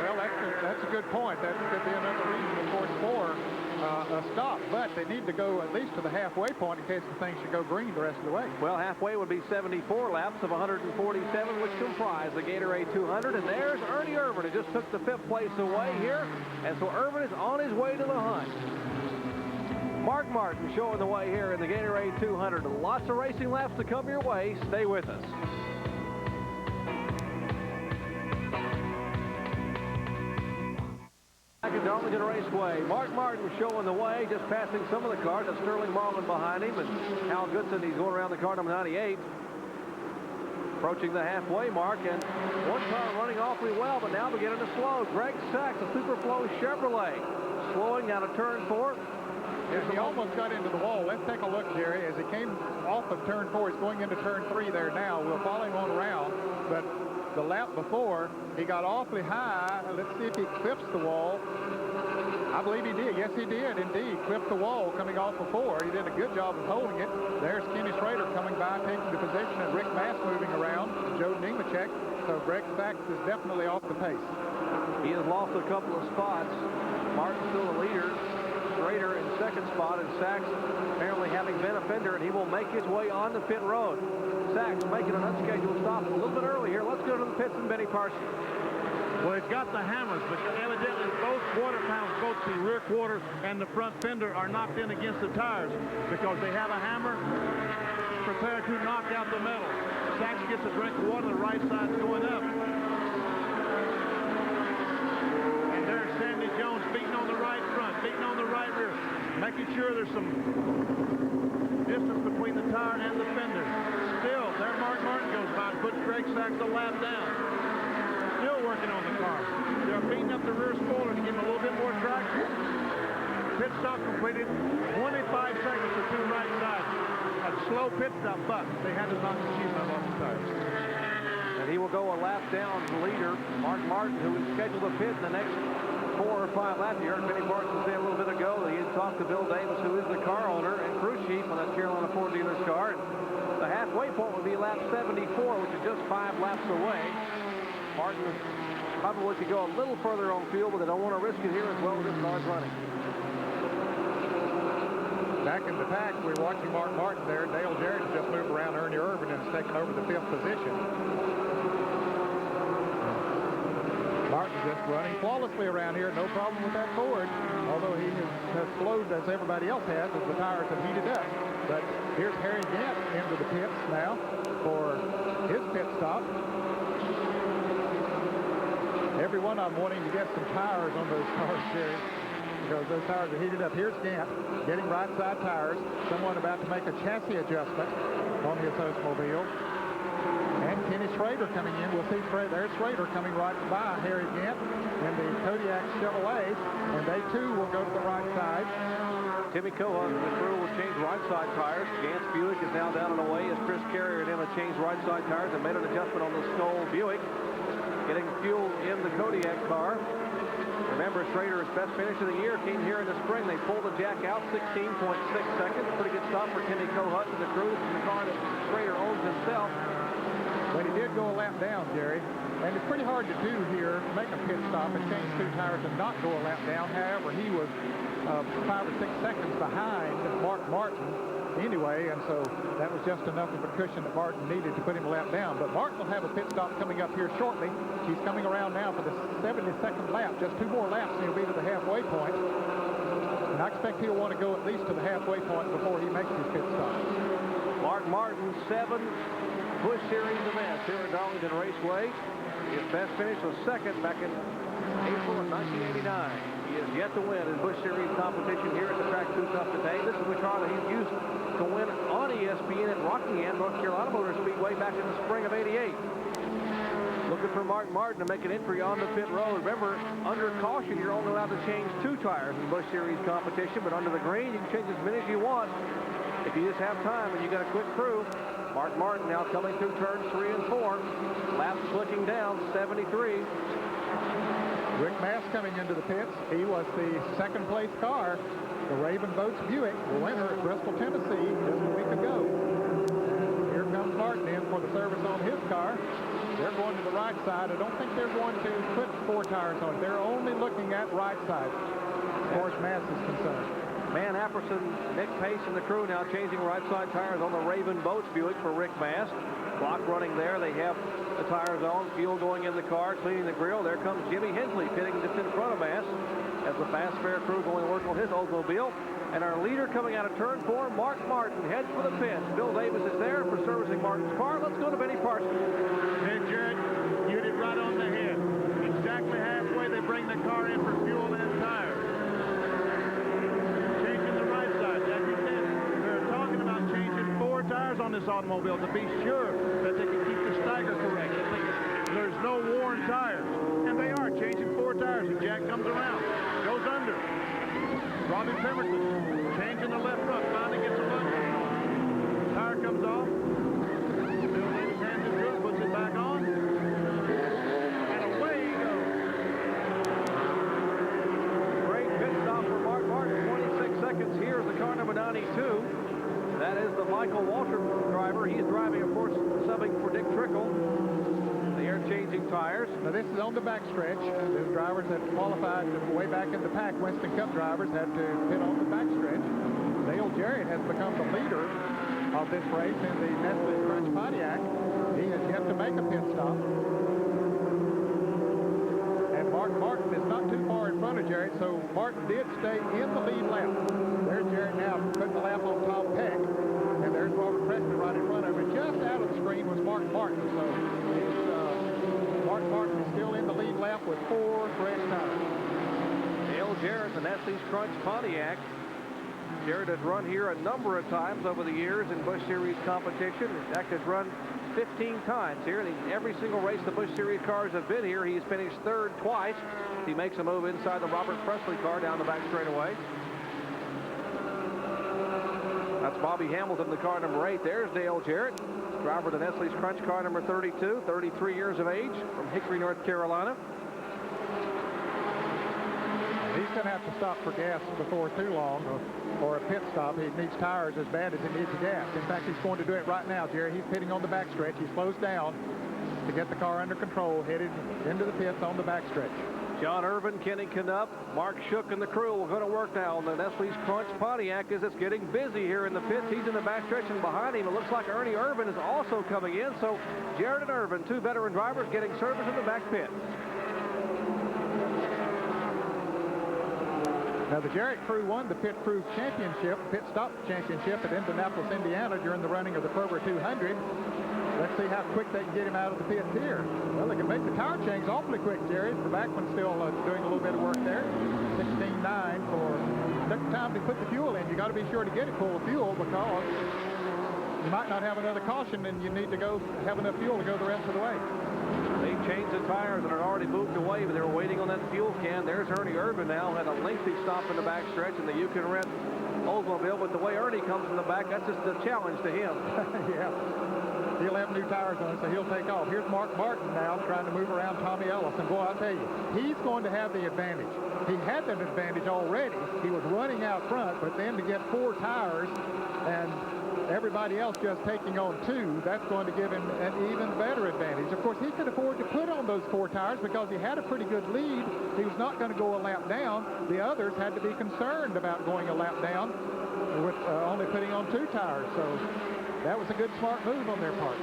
Well, that's a good point. That could be another reason, of course, for a stop, but they need to go at least to the halfway point in case the thing should go green the rest of the way. Well, halfway would be 74 laps of 147, which comprise the Gatorade 200, and there's Ernie Irvan, who just took the 5th place away here, and so Irvan is on his way to the hunt. Mark Martin showing the way here in the Gatorade 200. Lots of racing laps to come your way. Stay with us. Back at Darlington Raceway, Mark Martin showing the way, just passing some of the cars. That's Sterling Marlin behind him, and Hal Goodson, he's going around the car number 98. Approaching the halfway mark, and one car running awfully well, but now beginning to slow. Greg Sachs, a Superflow Chevrolet, slowing down to turn 4. Yeah, he almost got into the wall. Let's take a look, Jerry. As he came off of turn 4, he's going into turn 3 there now. We'll follow him on around, but the lap before, he got awfully high. Let's see if he clips the wall. I believe he did. Yes, he did, indeed. Clipped the wall coming off before. He did a good job of holding it. There's Kenny Schrader coming by, taking the position, and Rick Mast moving around, Joe Nemechek. So Greg Sachs is definitely off the pace. He has lost a couple of spots. Martin's still the leader. Schrader in 2nd spot, and Sachs apparently having been a fender, and he will make his way on the pit road. Sachs making an unscheduled stop a little bit early here. Let's go to the pits and Benny Parsons. Well, he's got the hammers, but evidently both quarter pounds, both the rear quarter and the front fender, are knocked in against the tires because they have a hammer prepared to knock out the metal. Sachs gets a drink of water, the right side's going up. And there's Sandy Jones beating on the right front, beating on the right rear, making sure there's some distance between the tire and the fender. Still, there Mark Martin goes by to put Greg Sachs a lap down. Still working on the car. They're beating up the rear spoiler to give him a little bit more traction. Pit stop completed. 25 seconds to 2 right sides. A slow pit stop, but they had to knock the cheese out off the tires. And he will go a lap down the leader, Mark Martin, who is scheduled to pit in the next 4 or 5 laps. You heard Benny Parsons say a little bit ago that he had talked to Bill Davis, who is the car owner and crew chief on that Carolina Ford dealer's car. And the halfway point would be lap 74, which is just 5 laps away. Martin probably could go a little further on field, but they don't want to risk it here as well as this car's running. Back in the pack, we're watching Mark Martin there. Dale Jarrett has just moved around Ernie Irvan and has taken over the 5th position. Martin just running flawlessly around here. No problem with that Ford, although he has slowed as everybody else has as the tires have heated up. But Here's Harry Gant into the pits now for his pit stop. Every one of them wanting to get some tires on those cars, Jerry, because those tires are heated up. Here's Gant getting right side tires. Someone about to make a chassis adjustment on his Oldsmobile. And Kenny Schrader coming in. We'll see there's Schrader coming right by Harry Gant in the Kodiak Chevrolet, and they too will go to the right side. Timmy Cohen and the crew will change right side tires. Gant's Buick is now down and away as Chris Carrier and Emma changed right side tires and made an adjustment on the Skoll Buick. Getting fuel in the Kodiak car. Remember, Schrader's best finish of the year came here in the spring. They pulled the jack out 16.6 seconds. Pretty good stop for Timmy Cohut and the crew. This is the car that Schrader owns himself. But he did go a lap down, Jerry. And it's pretty hard to do here, make a pit stop and change two tires and not go a lap down. However, he was 5 or 6 seconds behind Mark Martin anyway, and so that was just enough of a cushion that Martin needed to put him a lap down. But Martin will have a pit stop coming up here shortly. He's coming around now for the 72nd lap. Just 2 more laps and he'll be to the halfway point. And I expect he'll want to go at least to the halfway point before he makes his pit stop. Mark Martin, 7 Busch Series events here at Darlington Raceway. His best finish was second back in April of 1989. He has yet to win in Busch Series competition here at the track Too Tough today. This is the car that he's used to win on ESPN at Rockingham, North Carolina Motor Speedway back in the spring of '88. Looking for Mark Martin to make an entry on the pit road. Remember, under caution, you're only allowed to change 2 tires in Busch Series competition, but under the green, you can change as many as you want if you just have time and you got a quick crew. Mark Martin now coming through turns 3 and 4. Laps clicking down, 73. Rick Mass coming into the pits. He was the second place car, the Raven Boats Buick, the winner at Bristol, Tennessee, just a week ago. And here comes Martin in for the service on his car. They're going to the right side. I don't think they're going to put 4 tires on it. They're only looking at right side, as far as Mass is concerned. Man Apperson, Nick Pace, and the crew now changing right side tires on the Raven Boats Buick for Rick Mass. Clock running there. They have the tires on, fuel going in the car, cleaning the grill. There comes Jimmy Hensley pitting just in front of Mass as the Fast Fair crew going to work on his Oldsmobile. And our leader coming out of turn 4, Mark Martin, heads for the pits. Bill Davis is there for servicing Martin's car. Let's go to Benny Parsons. Hey, Jared, you hit it right on the head. Exactly halfway, they bring the car in for fuel and tires. Changing the right side. As you said, they're talking about changing 4 tires on this automobile to be sure that they can keep the stagger correct. There's no worn tires. And they are changing 4 tires. And Jack comes around, goes under. Robbie Pemberton changing the left front, finally gets a look. Tire comes off. Bill Davis hands it to him, puts it back on. And away he goes. Great pit stop for Mark Martin. 26 seconds here is the car number 92. That is the Michael Waltrip driver. He's driving, of course, subbing for Dick Trickle. They are changing tires. Now this is on the backstretch. The drivers that qualified way back in the pack, Winston Cup drivers, had to pit on the backstretch. Dale Jarrett has become the leader of this race in the Nestle Crunch Pontiac. He has yet to make a pit stop. And Mark Martin is not too far in front of Jarrett, so Martin did stay in the lead lap. There's Jarrett now putting the lap on Tom Peck. And there's Robert Preston right in front of him. Just out of the screen was Mark Martin. So Mark Martin is still in the lead lap with 4 fresh tires. Dale Jarrett, the Nestle's Crunch Pontiac. Jarrett has run here a number of times over the years in Busch Series competition. In fact, has run 15 times here. And in every single race the Busch Series cars have been here, he's finished 3rd twice. He makes a move inside the Robert Presley car down the back straightaway. That's Bobby Hamilton, the car number 8. There's Dale Jarrett, driver of the Nestle's Crunch car number 32, 33 years of age, from Hickory, North Carolina. He's going to have to stop for gas before too long, or a pit stop. He needs tires as bad as he needs gas. In fact, he's going to do it right now, Jerry. He's pitting on the backstretch. He slows down to get the car under control, headed into the pits on the backstretch. John Irvin, Kenny Knupp, Mark Shook, and the crew are going to work now on the Nestle's Crunch Pontiac as it's getting busy here in the pits. He's in the backstretch, and behind him it looks like Ernie Irvin is also coming in. So Jarrett and Irvin, 2 veteran drivers, getting service in the back pit. Now Now, the Zerex crew won the pit stop championship at Indianapolis, Indiana during the running of the Kroger 200. Let's see how quick they can get him out of the pit here. Well, they can make the tire change awfully quick, Jerry. The backman's still doing a little bit of work there. 16.9 for took time to put the fuel in. You got to be sure to get it full of fuel because you might not have another caution and you need to go have enough fuel to go the rest of the way. They've changed the tires and are already moved away, but they were waiting on that fuel can. There's Ernie Irvin now, had a lengthy stop in the backstretch in the Yukon Red Oldsmobile, but the way Ernie comes in the back, that's just a challenge to him. Yeah. He'll have new tires on, so he'll take off. Here's Mark Martin now trying to move around Tommy Ellis. And boy, I'll tell you, he's going to have the advantage. He had that advantage already. He was running out front, but then to get 4 tires and everybody else just taking on 2, that's going to give him an even better advantage. Of course, he could afford to put on those 4 tires because he had a pretty good lead. He was not going to go a lap down. The others had to be concerned about going a lap down with only putting on 2 tires. So that was a good, smart move on their part.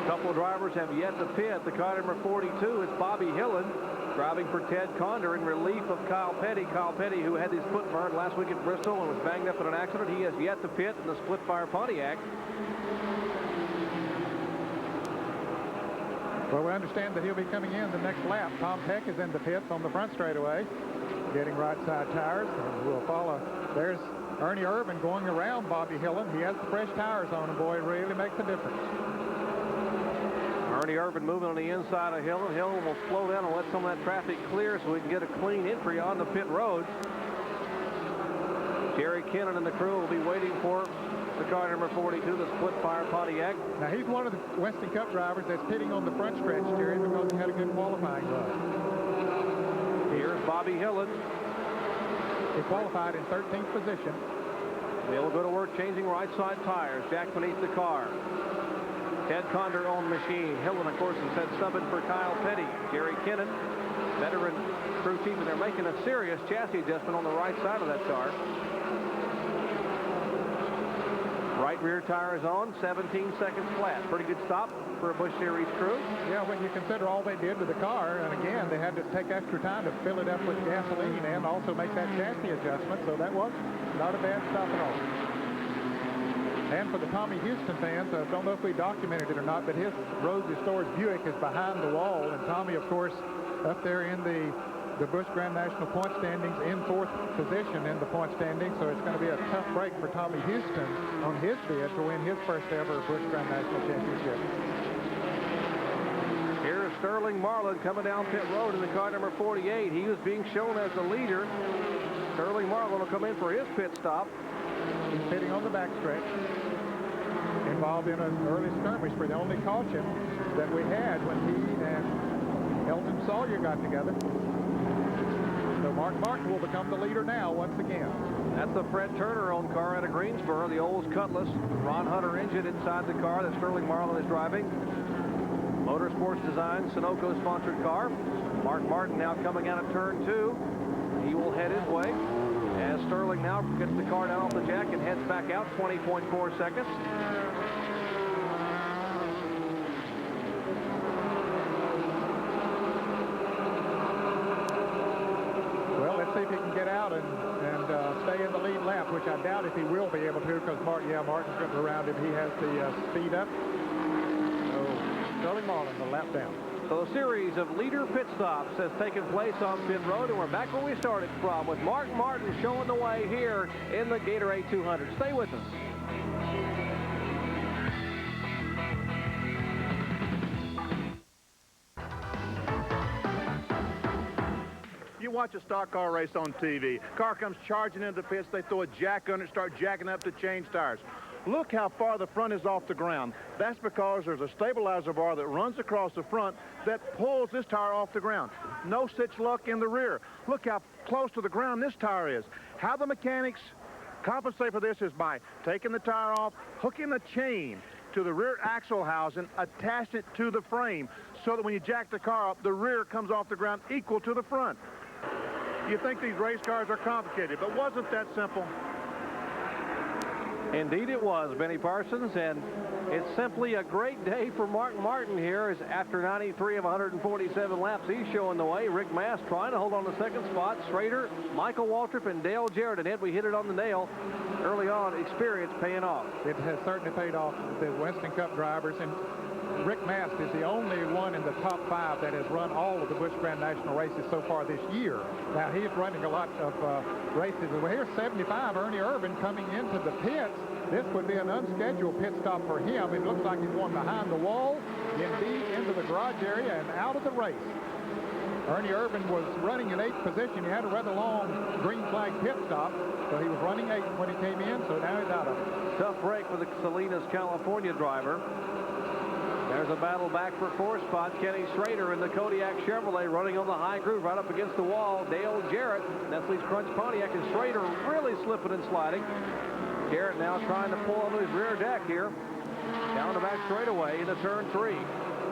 A couple of drivers have yet to pit. The car number 42 is Bobby Hillen, driving for Ted Conder in relief of Kyle Petty. Kyle Petty, who had his foot burned last week at Bristol and was banged up in an accident, he has yet to pit in the SplitFire Pontiac. Well, we understand that he'll be coming in the next lap. Tom Peck is in the pits on the front straightaway, getting right side tires. And we'll follow. There's Ernie Irvin going around Bobby Hillen. He has the fresh tires on him, boy. It really makes a difference. Ernie Irvin moving on the inside of Hillen. Hillen will slow down and let some of that traffic clear so we can get a clean entry on the pit road. Jerry Kennan and the crew will be waiting for the car number 42, the SplitFire Pontiac. Now, he's one of the Weston Cup drivers that's pitting on the front stretch, Jerry, because he had a good qualifying run. Here's Bobby Hillen. He qualified in 13th position. They'll go to work changing right side tires. Jack beneath the car. Ted Conder on the machine. Hillen, of course, has had subbing for Kyle Petty. Jerry Kennan, veteran crew chief, and they're making a serious chassis adjustment on the right side of that car. Right rear tire is on, 17 seconds flat. Pretty good stop for a Busch Series crew. Yeah, when you consider all they did with the car, and again, they had to take extra time to fill it up with gasoline and also make that chassis adjustment, so that was not a bad stop at all. And for the Tommy Houston fans, I don't know if we documented it or not, but his Rose Restored Buick is behind the wall, and Tommy, of course, up there in the Busch Grand National point standings in 4th position in the point standings, so it's going to be a tough break for Tommy Houston on his bid to win his first ever Busch Grand National Championship. Here's Sterling Marlin coming down pit road in the car number 48. He was being shown as the leader. Sterling Marlin will come in for his pit stop. He's pitting on the backstretch, involved in an early skirmish for the only caution that we had when he and Elton Sawyer got together. So Mark Martin will become the leader now once again. That's the Fred Turner-owned car out of Greensboro, the Olds Cutlass. Ron Hunter engine inside the car that Sterling Marlin is driving. Motorsports Design, Sunoco-sponsored car. Mark Martin now coming out of turn 2. He will head his way as Sterling now gets the car down off the jack and heads back out, 20.4 seconds. Well, let's see if he can get out and stay in the lead lap, which I doubt if he will be able to, because Martin's getting around him. He has the speed up. So Sterling Marlin, the lap down. So a series of leader pit stops has taken place on pit road, and we're back where we started from with Mark Martin showing the way here in the Gatorade 200. Stay with us. You watch a stock car race on TV. Car comes charging into pits. They throw a jack under it, start jacking up to change tires. Look how far the front is off the ground. That's because there's a stabilizer bar that runs across the front that pulls this tire off the ground. No such luck in the rear. Look how close to the ground this tire is. How the mechanics compensate for this is by taking the tire off, hooking the chain to the rear axle housing, attach it to the frame so that when you jack the car up, the rear comes off the ground equal to the front. You think these race cars are complicated, but wasn't that simple? Indeed it was, Benny Parsons, and it's simply a great day for Mark Martin here as after 93 of 147 laps, he's showing the way. Rick Mast trying to hold on the second spot. Schrader, Michael Waltrip, and Dale Jarrett. And Ed, we hit it on the nail early on. Experience paying off. It has certainly paid off. The Winston Cup drivers, and Rick Mast is the only one in the top 5 that has run all of the Busch Grand National races so far this year. Now, he's running a lot of races. Well, here's 75, Ernie Irvan coming into the pits. This would be an unscheduled pit stop for him. It looks like he's going behind the wall, indeed into the garage area and out of the race. Ernie Irvan was running in 8th position. He had a rather long green flag pit stop, so he was running 8th when he came in, so now he's out of it. Tough break for the Salinas, California driver. There's a battle back for 4th spot. Kenny Schrader in the Kodiak Chevrolet running on the high groove right up against the wall. Dale Jarrett, Nestle's Crunch Pontiac, and Schrader really slipping and sliding. Jarrett now trying to pull onto his rear deck here. Down the back straightaway into turn 3.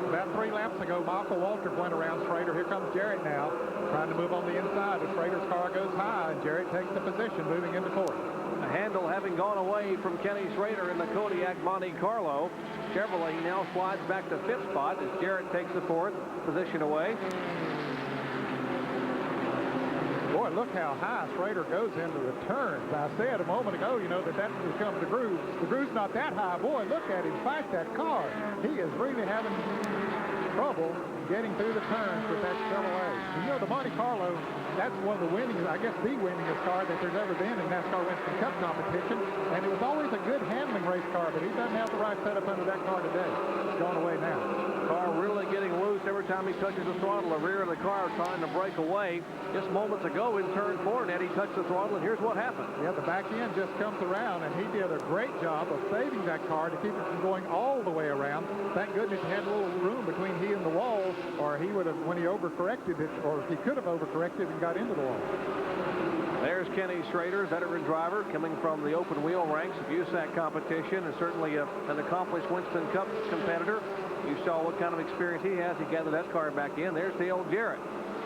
About 3 laps ago, Michael Waltrip went around Schrader. Here comes Jarrett now, trying to move on the inside. As Schrader's car goes high, and Jarrett takes the position, moving into 4th. The handle having gone away from Kenny Schrader in the Kodiak Monte Carlo Chevrolet, he now slides back to 5th spot as Jarrett takes the 4th position away. Boy, look how high Schrader goes into the turns. I said a moment ago, you know, that becomes the groove. The groove's not that high. Boy, look at him fight that car. He is really having trouble getting through the turns with that Chevrolet. You know, the Monte Carlo, that's one of the winningest, I guess the winningest car that there's ever been in NASCAR Winston Cup competition. And it was always a good handling race car, but he doesn't have the right setup under that car today. It's gone away now. Car really getting loose every time he touches the throttle. The rear of the car trying to break away. Just moments ago in turn 4, Ned, he touched the throttle, and here's what happened. Yeah, the back end just comes around, and he did a great job of saving that car to keep it from going all the way around. Thank goodness he had a little room between he and the wall, or he would have, when he overcorrected it, or he could have overcorrected and got into the wall. There's Kenny Schrader, veteran driver, coming from the open wheel ranks of USAC competition, and certainly an accomplished Winston Cup competitor. You saw what kind of experience he has. He gathered that car back in. There's Dale Jarrett.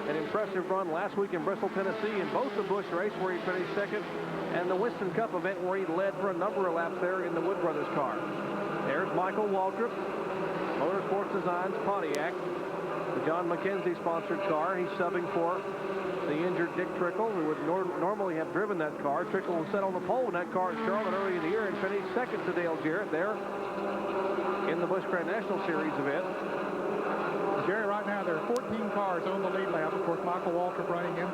An impressive run last week in Bristol, Tennessee, in both the Busch race where he finished 2nd and the Winston Cup event where he led for a number of laps there in the Wood Brothers car. There's Michael Waltrip, Motorsports Designs Pontiac, the John McKenzie sponsored car. He's subbing for the injured Dick Trickle, who would normally have driven that car. Trickle was set on the pole in that car at Charlotte early in the year and finished 2nd to Dale Jarrett there in the Busch Grand National Series event. Jerry, right now there are 14 cars on the lead lap. Of course, Michael Waltrip running in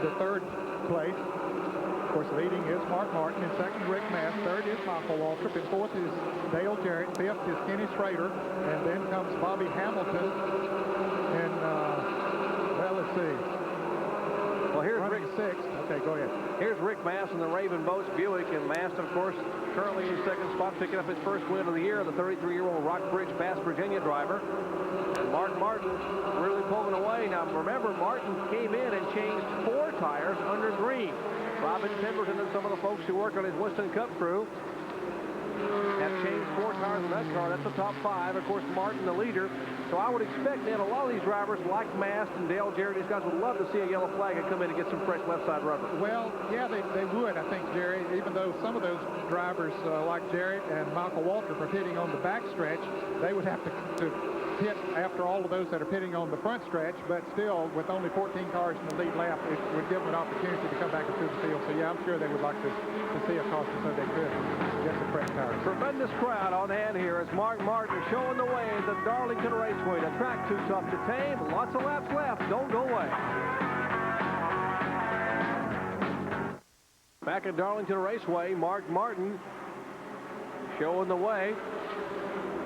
the 3rd place. Of course, leading is Mark Martin. In 2nd, Rick Mast. 3rd is Michael Waltrip. In 4th is Dale Jarrett. 5th is Kenny Schrader. And then comes Bobby Hamilton. And, well, let's see. Well, here's running Rick. 6th. Okay, go ahead. Here's Rick Mast in the Raven Boats Buick, and Mast, of course, currently in 2nd spot, picking up his first win of the year, the 33-year-old Rockbridge, Bass, Virginia driver. And Mark Martin really pulling away. Now, remember, Martin came in and changed 4 tires under green. Robin Pemberton and some of the folks who work on his Winston Cup crew have changed 4 tires in that car. That's the top 5. Of course, Martin, the leader. So I would expect that a lot of these drivers, like Mast and Dale Jarrett, these guys would love to see a yellow flag and come in and get some fresh left side rubber. Well, yeah, they would, I think, Jerry, even though some of those drivers like Jarrett and Michael Waltrip are pitting on the back stretch, they would have to pit after all of those that are pitting on the front stretch, but still, with only 14 cars in the lead lap, it would give them an opportunity to come back into the field. So, yeah, I'm sure they would like to see a caution so they could get some fresh tires. Tremendous crowd on hand here as Mark Martin showing the way at the Darlington Raceway. The track too tough to tame. Lots of laps left. Don't go away. Back at Darlington Raceway, Mark Martin showing the way.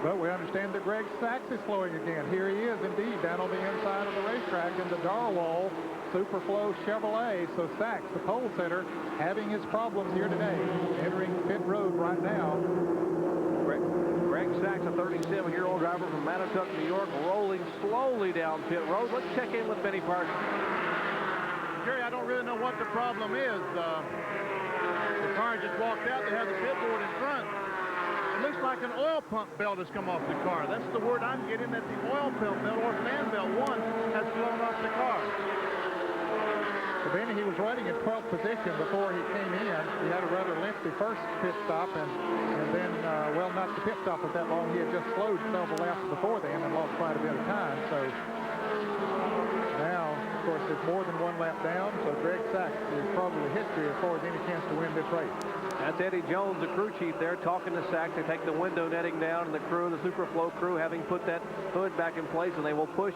But we understand that Greg Sachs is flowing again. Here he is, indeed, down on the inside of the racetrack in the Darwall Superflow Chevrolet. So Sachs, the pole sitter, having his problems here today. Entering pit road right now. Greg Sachs, a 37-year-old driver from Mattituck, New York, rolling slowly down pit road. Let's check in with Benny Parsons. Jerry, I don't really know what the problem is. The car just walked out. They have the pit board in front. It looks like an oil pump belt has come off the car. That's the word I'm getting, that the oil pump belt or fan belt, one, has blown off the car. Benny, he was running in 12th position before he came in. He had a rather lengthy first pit stop, and then, well, not the pit stop was that long. He had just slowed several laps before then and lost quite a bit of time. So now, of course, it's more than one lap down, so Greg Sachs is probably history as far as any chance to win this race. That's Eddie Jones, the crew chief there, talking to Sachs. They take the window netting down, and the crew, the Superflow crew, having put that hood back in place, and they will push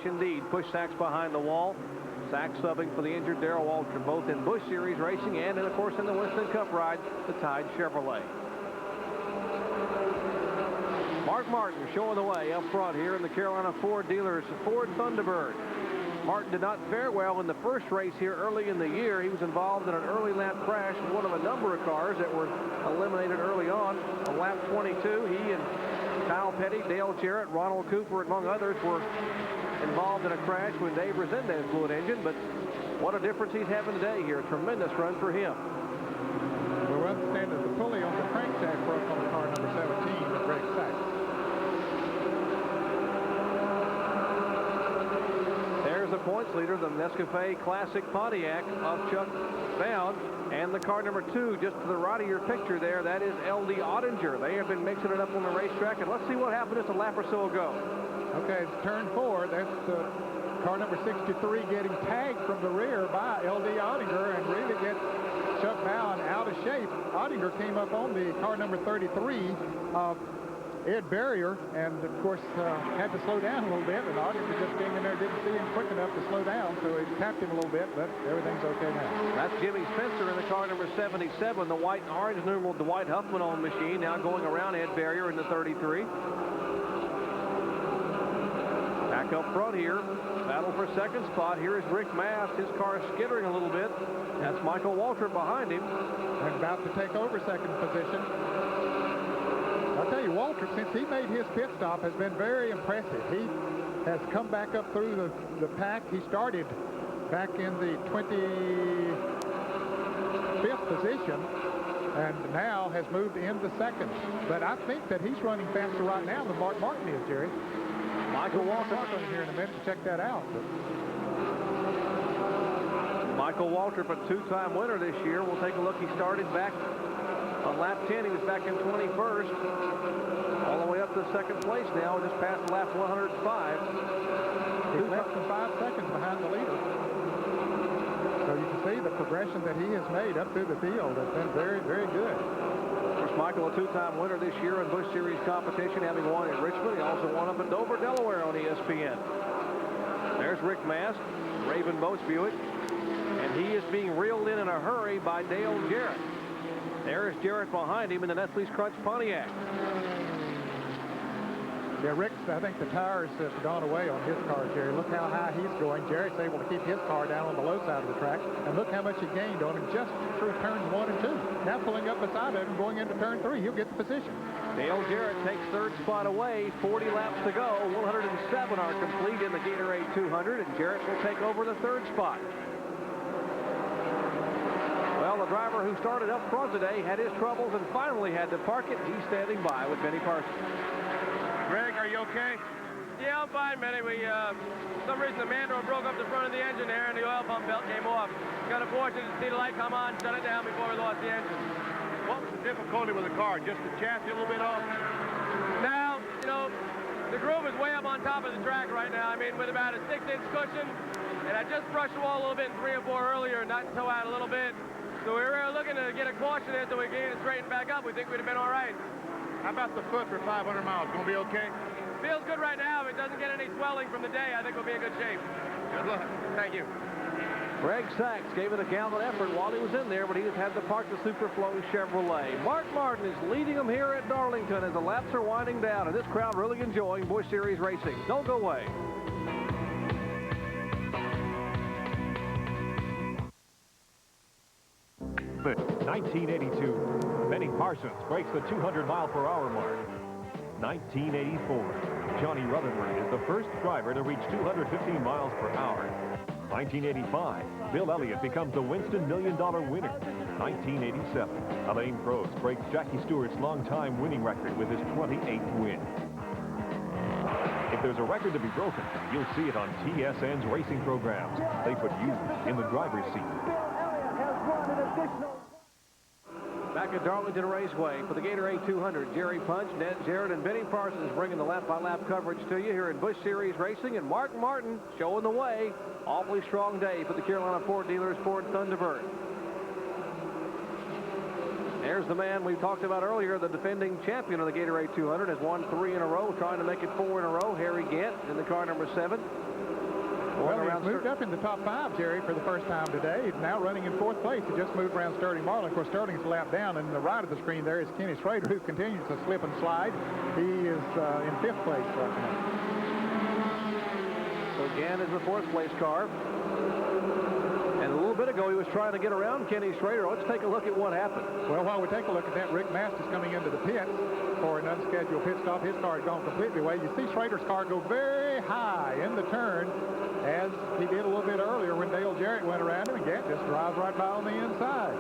Sachs behind the wall. Sachs subbing for the injured Darrell Waltrip, both in Busch Series racing and, of course, in the Winston Cup ride, the Tide Chevrolet. Mark Martin showing the way up front here in the Carolina Ford dealers Ford Thunderbird. Martin did not fare well in the first race here early in the year. He was involved in an early lap crash with one of a number of cars that were eliminated early on. On lap 22, he and Kyle Petty, Dale Jarrett, Ronald Cooper, among others, were involved in a crash when Dave Resendez blew an engine, but what a difference he's having today here. A tremendous run for him. We understand that the pulley on the crankshaft broke on car number 17 at Greg Sachs. There's the points leader, the Nescafe Classic Pontiac of Chuck Bound, and the car number 2 just to the right of your picture there, that is L.D. Ottinger. They have been mixing it up on the racetrack, and let's see what happened just a lap or so ago. Okay, it's turn 4. That's car number 63 getting tagged from the rear by L.D. Ottinger and really gets Chuck Bound out of shape. Ottinger came up on the car number 33 of Ed Barrier, and of course had to slow down a little bit, and Ottinger just being in there didn't see him quick enough to slow down, so he tapped him a little bit, but everything's okay now. That's Jimmy Spencer in the car number 77, the white and orange numeral Dwight Huffman on machine, now going around Ed Barrier in the 33. Back up front here, battle for second spot. Here is Rick Mast. His car is skittering a little bit. That's Michael Waltrip behind him. And about to take over second position. I'll tell you, Waltrip, since he made his pit stop, has been very impressive. He has come back up through the pack. He started back in the 25th position and now has moved into second. But I think that he's running faster right now than Mark Martin is, Jerry. Michael Waltrip here in a minute to check that out. Michael Waltrip, a two-time winner this year. We'll take a look. He started back on lap 10. He was back in 21st. All the way up to second place now, just past lap 105. He's less than 5 seconds behind the leader. So you can see the progression that he has made up through the field has been very, very good. Michael, a two-time winner this year in Busch Series competition, having won at Richmond. He also won up in Dover, Delaware on ESPN. There's Rick Mast, Raven Boats Buick, and he is being reeled in a hurry by Dale Jarrett. There's Jarrett behind him in the Nestle's Crunch Pontiac. Yeah, Rick's, I think the tires have gone away on his car, Jerry. Look how high he's going. Jarrett's able to keep his car down on the low side of the track. And look how much he gained on him just through turns 1 and 2. Now pulling up beside him and going into turn 3, he'll get the position. Dale Jarrett takes third spot away. 40 laps to go. 107 are complete in the Gatorade 200, and Jarrett will take over the third spot. Well, the driver who started up front today had his troubles and finally had to park it. He's standing by with Benny Parsons. Greg, are you okay? Yeah, I'm fine, Benny. For some reason the mandrel broke up the front of the engine there and the oil pump belt came off. Got unfortunate to see the light come on, shut it down before we lost the engine. What was the difficulty with the car? Just the chassis a little bit off? Now, you know, the groove is way up on top of the track right now. I mean, with about a 6-inch cushion, and I just brushed the wall a little bit in 3 or 4 earlier, not toe out a little bit. So we were looking to get a caution in so we can get it straightened back up. We think we'd have been all right. How about the foot for 500 miles? Going to be okay? Feels good right now. If it doesn't get any swelling from the day, I think we'll be in good shape. Good luck. Thank you. Greg Sachs gave it a gallant effort while he was in there, but he just had to park the Superflow Chevrolet. Mark Martin is leading them here at Darlington as the laps are winding down, and this crowd really enjoying Busch Series racing. Don't go away. The 1982, Benny Parsons breaks the 200-mile-per-hour mark. 1984, Johnny Rutherford is the first driver to reach 215 miles per hour. 1985, Bill Elliott becomes the Winston $1 Million winner. 1987, Alain Prost breaks Jackie Stewart's longtime winning record with his 28th win. If there's a record to be broken, you'll see it on TSN's racing programs. They put you in the driver's seat. Back at Darlington Raceway for the Gatorade 200, Jerry Punch, Ned Jarrett, and Benny Parsons bringing the lap-by-lap coverage to you here in Busch Series Racing, and Mark Martin showing the way. Awfully strong day for the Carolina Ford dealers, Ford Thunderbird. There's the man we talked about earlier, the defending champion of the Gatorade 200, has won 3 in a row, trying to make it 4 in a row. Harry Gant in the car number 7. Well, he's moved up in the top 5, Jerry, for the first time today. He's now running in 4th place. He just moved around Sterling Marlin. Of course, Sterling's a lap down, and the right of the screen there is Kenny Schrader, who continues to slip and slide. He is in 5th place right now. So Gant is the 4th place car. And a little bit ago, he was trying to get around Kenny Schrader. Let's take a look at what happened. Well, while we take a look at that, Rick Mast is coming into the pits for an unscheduled pit stop. His car has gone completely away. You see Schrader's car go very high in the turn, as he did a little bit earlier when Dale Jarrett went around him, and Gant just drives right by on the inside.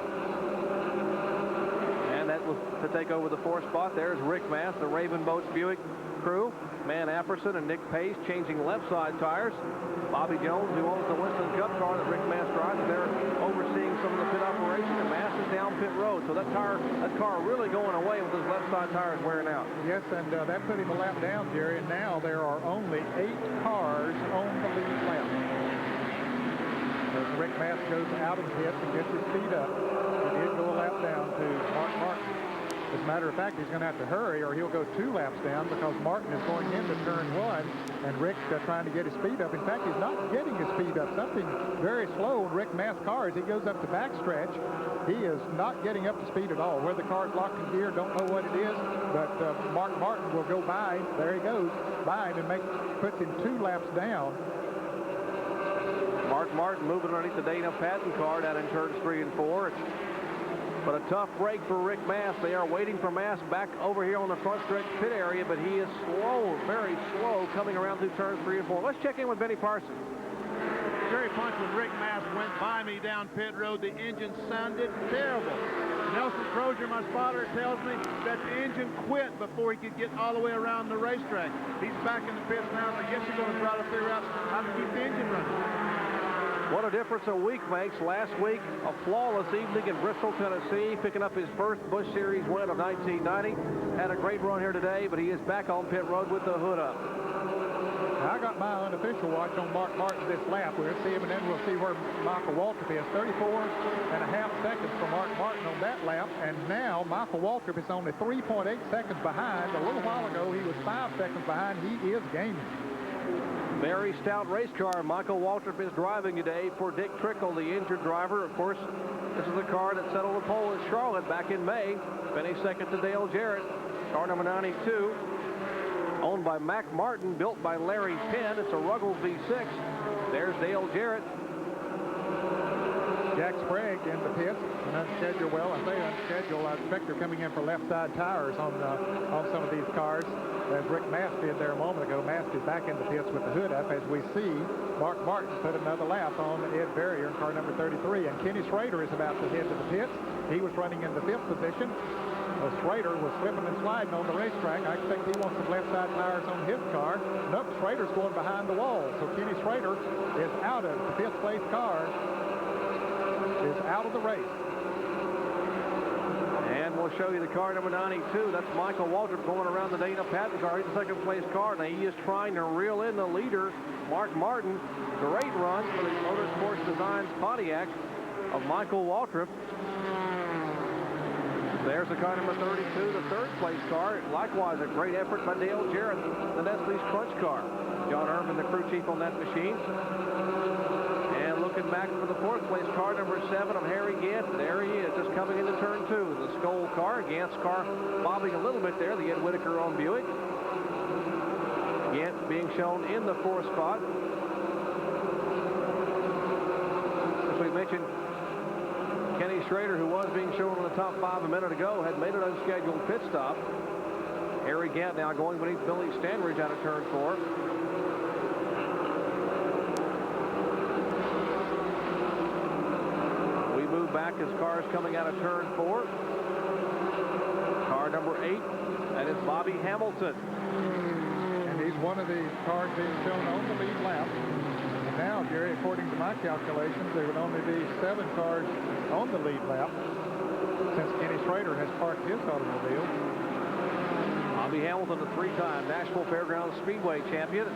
And that was to take over the 4th spot. There's Rick Mast, the Raven Boats Buick crew. Man Apperson and Nick Pace changing left side tires. Bobby Jones, who owns the Winston Cup car that Rick Mast drives, they're overseeing some of the pit operation, and Mast is down pit road. So that car really going away with those left side tires wearing out. Yes, and that put him a lap down, Jerry, and now there are only 8 cars on the lead lap. As Rick Mast goes out of the pits and gets his speed up, he did go a lap down to Mark Martin. As a matter of fact, he's going to have to hurry, or he'll go 2 laps down, because Martin is going into turn 1, and Rick's trying to get his speed up. In fact, he's not getting his speed up. Something very slow in Rick Mast's car as he goes up the backstretch. He is not getting up to speed at all. Where the car's locked in gear, don't know what it is, but Mark Martin will go by. There he goes, by him, and puts him 2 laps down. Mark Martin moving underneath the Dana Patton car down in turns 3 and 4. But a tough break for Rick Mast. They are waiting for Mast back over here on the front stretch pit area, but he is slow, very slow, coming around through turns 3 and 4. Let's check in with Benny Parsons. Jerry Punch, when Rick Mast went by me down pit road, the engine sounded terrible. Nelson Crozier, my spotter, tells me that the engine quit before he could get all the way around the racetrack. He's back in the pits now, and I guess he's going to try to figure out how to keep the engine running. What a difference a week makes. Last week, a flawless evening in Bristol, Tennessee, picking up his first Busch Series win of 1990. Had a great run here today, but he is back on pit road with the hood up. I got my unofficial watch on Mark Martin this lap. We'll see him, and then we'll see where Michael Waltrip is. 34.5 seconds for Mark Martin on that lap, and now Michael Waltrip is only 3.8 seconds behind. A little while ago, he was 5 seconds behind. He is gaining. Very stout race car Michael Waltrip is driving today for Dick Trickle, the injured driver. Of course, this is the car that settled the pole in Charlotte back in May. Finished second to Dale Jarrett. Car number 92, owned by Mac Martin, built by Larry Penn. It's a Ruggles V6. There's Dale Jarrett. Jack Sprague in the pits, an unscheduled, well, I say unscheduled. I expect they're coming in for left side tires on some of these cars, as Rick Mast did there a moment ago. Mast is back in the pits with the hood up, as we see Mark Martin put another lap on Ed Barrier in car number 33, and Kenny Schrader is about to head to the pits. He was running in the 5th position. Schrader was slipping and sliding on the racetrack. I expect he wants some left side tires on his car. Nope, Schrader's going behind the wall, so Kenny Schrader is out of the 5th place car. Is out of the race. And we'll show you the car number 92. That's Michael Waltrip going around the Dana Patton car. He's the 2nd place car. Now he is trying to reel in the leader, Mark Martin. Great run for the Motorsports Designs Pontiac of Michael Waltrip. There's the car number 32, the 3rd place car. Likewise, a great effort by Dale Jarrett, the Nestle's Crunch car. John Irvin, the crew chief on that machine. Looking back for the 4th place car, number 7 of Harry Gant. There he is, just coming into turn 2. The Skoll car, Gant's car bobbing a little bit there. The Ed Whitaker on Buick. Gant being shown in the 4th spot. As we mentioned, Kenny Schrader, who was being shown in the top 5 a minute ago, had made an unscheduled pit stop. Harry Gant now going beneath Billy Stanridge out of turn 4. Back as cars coming out of turn 4. Car number 8, that is Bobby Hamilton. And he's one of the cars being shown on the lead lap. And now, Jerry, according to my calculations, there would only be 7 cars on the lead lap since Kenny Schrader has parked his automobile. Bobby Hamilton, a 3-time Nashville Fairgrounds Speedway champion.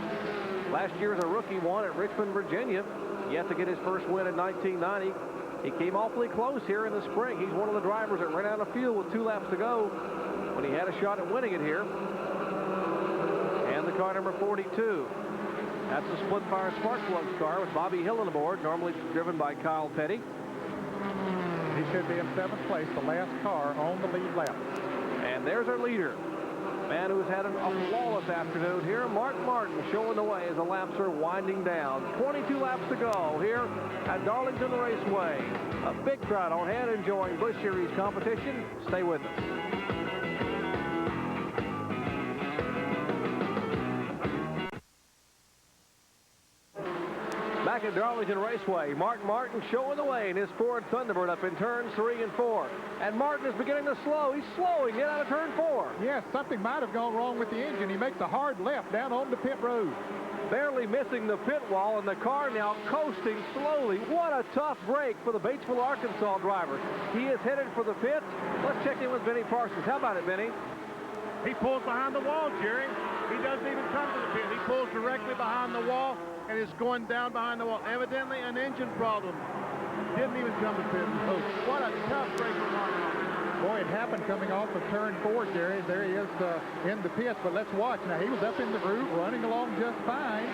Last year as a rookie won at Richmond, Virginia. Yet to get his first win in 1990. He came awfully close here in the spring. He's one of the drivers that ran out of fuel with 2 laps to go when he had a shot at winning it here. And the car number 42. That's the SplitFire Spark Plugs car with Bobby Hill on the board, normally driven by Kyle Petty. He should be in 7th place, the last car on the lead lap. And there's our leader. Man who's had a flawless afternoon here, Mark Martin, showing the way as the laps are winding down. 22 laps to go here at Darlington Raceway. A big crowd on hand enjoying Busch Series competition. Stay with us. Back at Darlington Raceway, Mark Martin showing the way in his Ford Thunderbird up in turns 3 and 4. And Martin is beginning to slow. He's slowing in out of turn 4. Yes, something might have gone wrong with the engine. He makes a hard left down on the pit road. Barely missing the pit wall, and the car now coasting slowly. What a tough break for the Batesville, Arkansas driver. He is headed for the pits. Let's check in with Benny Parsons. How about it, Benny? He pulls behind the wall, Jerry. He doesn't even come to the pit. He pulls directly behind the wall and is going down behind the wall. Evidently an engine problem. Didn't even come to pit. Oh, what a tough break for Mark. Boy, it happened coming off of turn 4, Jerry. There he is in the pits, but let's watch. Now, he was up in the groove, running along just fine.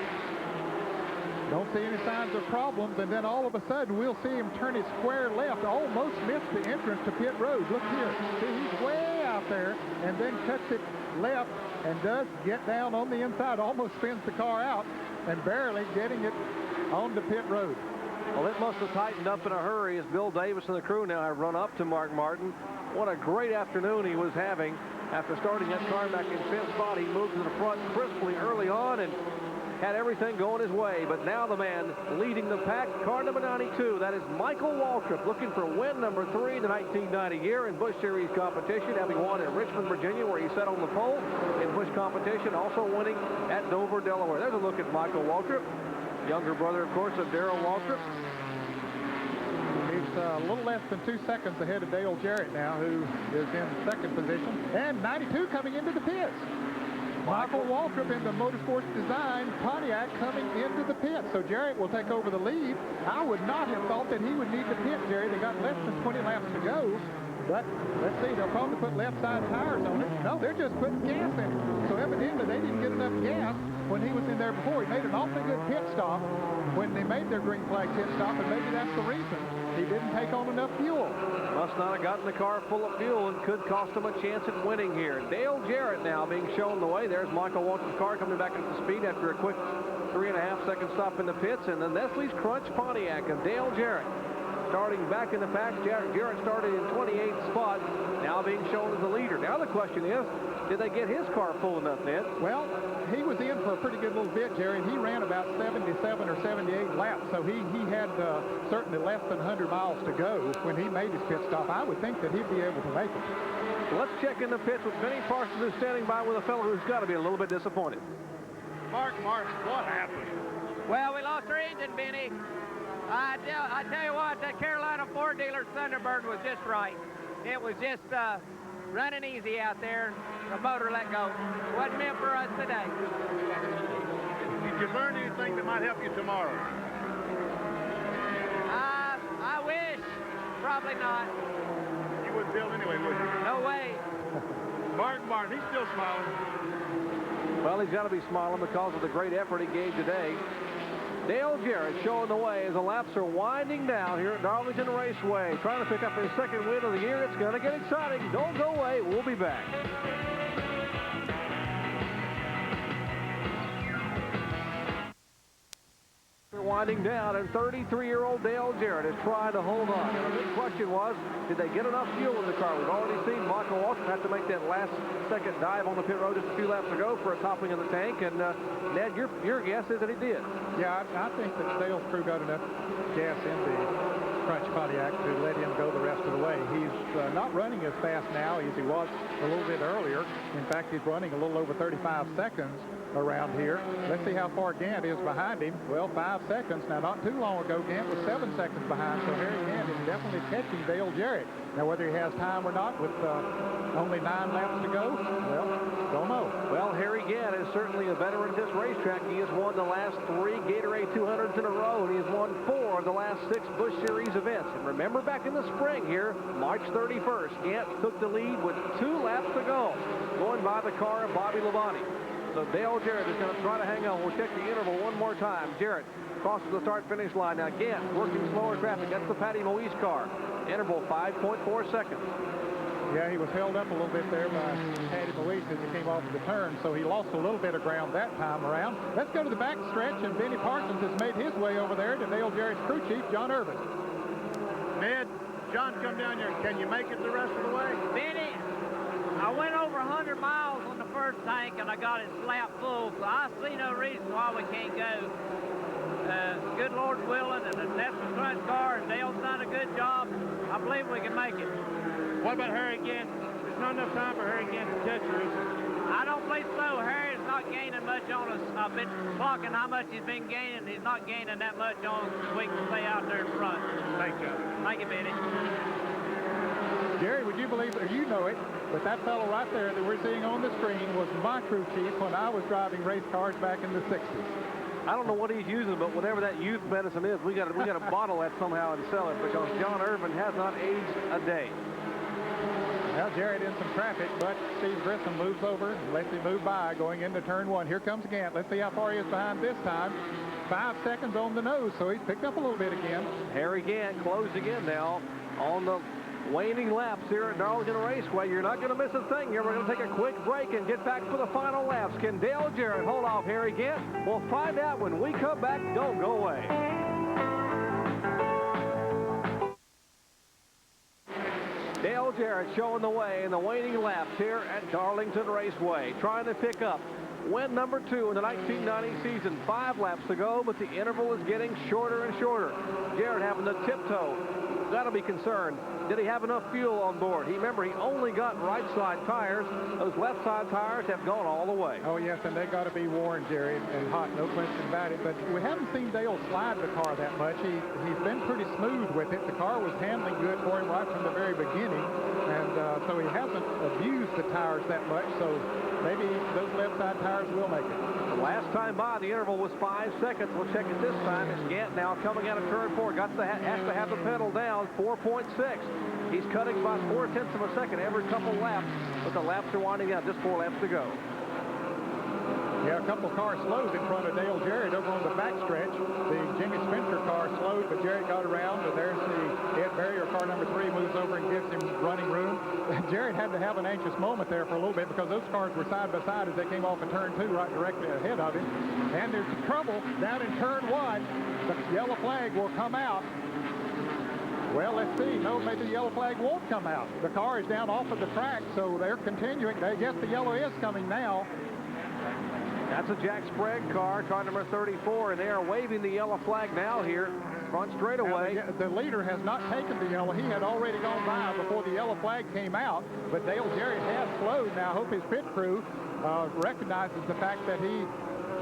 Don't see any signs of problems, and then all of a sudden, we'll see him turn his square left, almost missed the entrance to pit road. Look here. See, he's way out there, and then cuts it left, and does get down on the inside, almost spins the car out, and barely getting it on the pit road. Well, it must have tightened up in a hurry as Bill Davis and the crew now have run up to Mark Martin. What a great afternoon he was having. After starting that car back in 5th spot, he moved to the front crisply early on and had everything going his way. But now the man leading the pack, car number 92, that is Michael Waltrip, looking for win number 3 in the 1990 year in Busch Series competition, having won at Richmond, Virginia, where he sat on the pole in Busch competition, also winning at Dover, Delaware. There's a look at Michael Waltrip, younger brother, of course, of Darrell Waltrip. He's a little less than 2 seconds ahead of Dale Jarrett now, who is in 2nd position. And 92 coming into the pits. Michael Waltrip in the Motorsports Design Pontiac coming into the pit. So Jarrett will take over the lead. I would not have thought that he would need to pit, Jerry. They got less than 20 laps to go. But let's see, they'll probably put left side tires on it. No, they're just putting gas in it. So evidently they didn't get enough gas when he was in there before. He made an awfully good pit stop when they made their green flag pit stop, and maybe that's the reason. He didn't take on enough fuel. Must not have gotten the car full of fuel and could cost him a chance at winning here. Dale Jarrett now being shown the way. There's Michael Waltrip's car coming back up to speed after a quick 3.5-second stop in the pits. And the Nestle's Crunch Pontiac of Dale Jarrett starting back in the pack. Jarrett started in 28th spot, now being shown as the leader. Now the question is, did they get his car full enough, Ned? Well, he was in for a pretty good little bit, Jerry, and he ran about 77 or 78 laps, so he had certainly less than 100 miles to go when he made his pit stop. I would think that he'd be able to make it. Well, let's check in the pits with Benny Parsons, who's standing by with a fellow who's got to be a little bit disappointed. Mark, what happened? Well, we lost our engine, Benny. I tell you what, that Carolina Ford dealer's Thunderbird was just right. It was just running easy out there. The motor let go. Wasn't meant for us today. Did you learn anything that might help you tomorrow? I wish. Probably not. You wouldn't build anyway, would you? No way. Martin, he's still smiling. Well, he's got to be smiling because of the great effort he gave today. Dale Jarrett showing the way as the laps are winding down here at Darlington Raceway. Trying to pick up his 2nd win of the year. It's going to get exciting. Don't go away. We'll be back. They're winding down, and 33-year-old Dale Jarrett is trying to hold on. And the big question was, did they get enough fuel in the car? We've already seen Michael Waltrip have to make that last-second dive on the pit road just a few laps ago for a toppling of the tank. And, Ned, your guess is that he did. Yeah, I think that Dale's crew got enough gas in the Crunch Pontiac to let him go the rest of the way. He's not running as fast now as he was a little bit earlier. In fact, he's running a little over 35 seconds around here. Let's see how far Gant is behind him. Well, 5 seconds. Now, not too long ago, Gant was 7 seconds behind, so Harry Gant is definitely catching Dale Jarrett. Now, whether he has time or not with only 9 laps to go, well, don't know. Well, Harry Gant is certainly a veteran at this racetrack. He has won the last 3 Gatorade 200s in a row, and he has won 4 of the last 6 Busch Series events. And remember back in the spring here, March 31st, Gant took the lead with 2 laps to go, going by the car of Bobby Labonte. So Dale Jarrett is going to try to hang on. We'll check the interval one more time. Jarrett crosses the start-finish line. Now Gant working slower traffic. That's the Patty Moise car. Interval 5.4 seconds. Yeah, he was held up a little bit there by Patty Moise as he came off the turn, so he lost a little bit of ground that time around. Let's go to the back stretch, and Benny Parsons has made his way over there to Dale Jarrett's crew chief, John Irvin. Ned, John, come down here. Can you make it the rest of the way? Benny, I went over 100 miles on the first tank, and I got it slap full, so I see no reason why we can't go. Good Lord's willing, and that's the front car, and Dale's done a good job. I believe we can make it. What about Harry Gant? There's not enough time for Harry Gant to catch you. I don't believe so. Harry's not gaining much on us. I've been clocking how much he's been gaining. He's not gaining that much on us so we can stay out there in front. Thank you. Thank you, Benny. Jerry, would you believe, or you know it, but that fellow right there that we're seeing on the screen was my crew chief when I was driving race cars back in the 60s. I don't know what he's using, but whatever that youth medicine is, we got to bottle that somehow and sell it, because John Irvin has not aged a day. Well, Jarrett in some traffic, but Steve Grissom moves over and lets him move by going into turn 1. Here comes Gant. Let's see how far he is behind this time. 5 seconds on the nose, so he's picked up a little bit again. Harry Gant closing in now on the waning laps here at Darlington Raceway. You're not going to miss a thing here. We're going to take a quick break and get back for the final laps. Can Dale Jarrett hold off Harry Gant? We'll find out when we come back. Don't go away. Dale Jarrett showing the way in the waning laps here at Darlington Raceway, trying to pick up win number 2 in the 1990 season. 5 laps to go, but the interval is getting shorter and shorter. Jarrett having to tiptoe. Got to be concerned. Did he have enough fuel on board? Remember, he only got right side tires. Those left side tires have gone all the way. Oh, yes, and they got to be worn, Jerry, and hot, no question about it. But we haven't seen Dale slide the car that much. He's been pretty smooth with it. The car was handling good for him right from the very beginning, and so he hasn't abused the tires that much. So maybe those left side tires will make it. The last time by, the interval was 5 seconds. We'll check it this time. It's Gant now coming out of turn 4. Has to have the pedal down, 4.6. He's cutting by 0.4 of a second every couple laps, but the laps are winding down. Just 4 laps to go. Yeah, a couple cars slowed in front of Dale Jarrett over on the backstretch. The Jimmy Spencer car slowed, but Jarrett got around, and there's the Ed Barrier car number 3 moves over and gives him running room. Jarrett had to have an anxious moment there for a little bit because those cars were side by side as they came off of turn 2 right directly ahead of him. And there's trouble down in turn 1. The yellow flag will come out. Well, let's see. No, maybe the yellow flag won't come out. The car is down off of the track, so they're continuing. I guess the yellow is coming now. That's a Jack Sprague car number 34, and they are waving the yellow flag now here, front straightaway. The leader has not taken the yellow. He had already gone by before the yellow flag came out, but Dale Jarrett has slowed. Now, I hope his pit crew recognizes the fact that he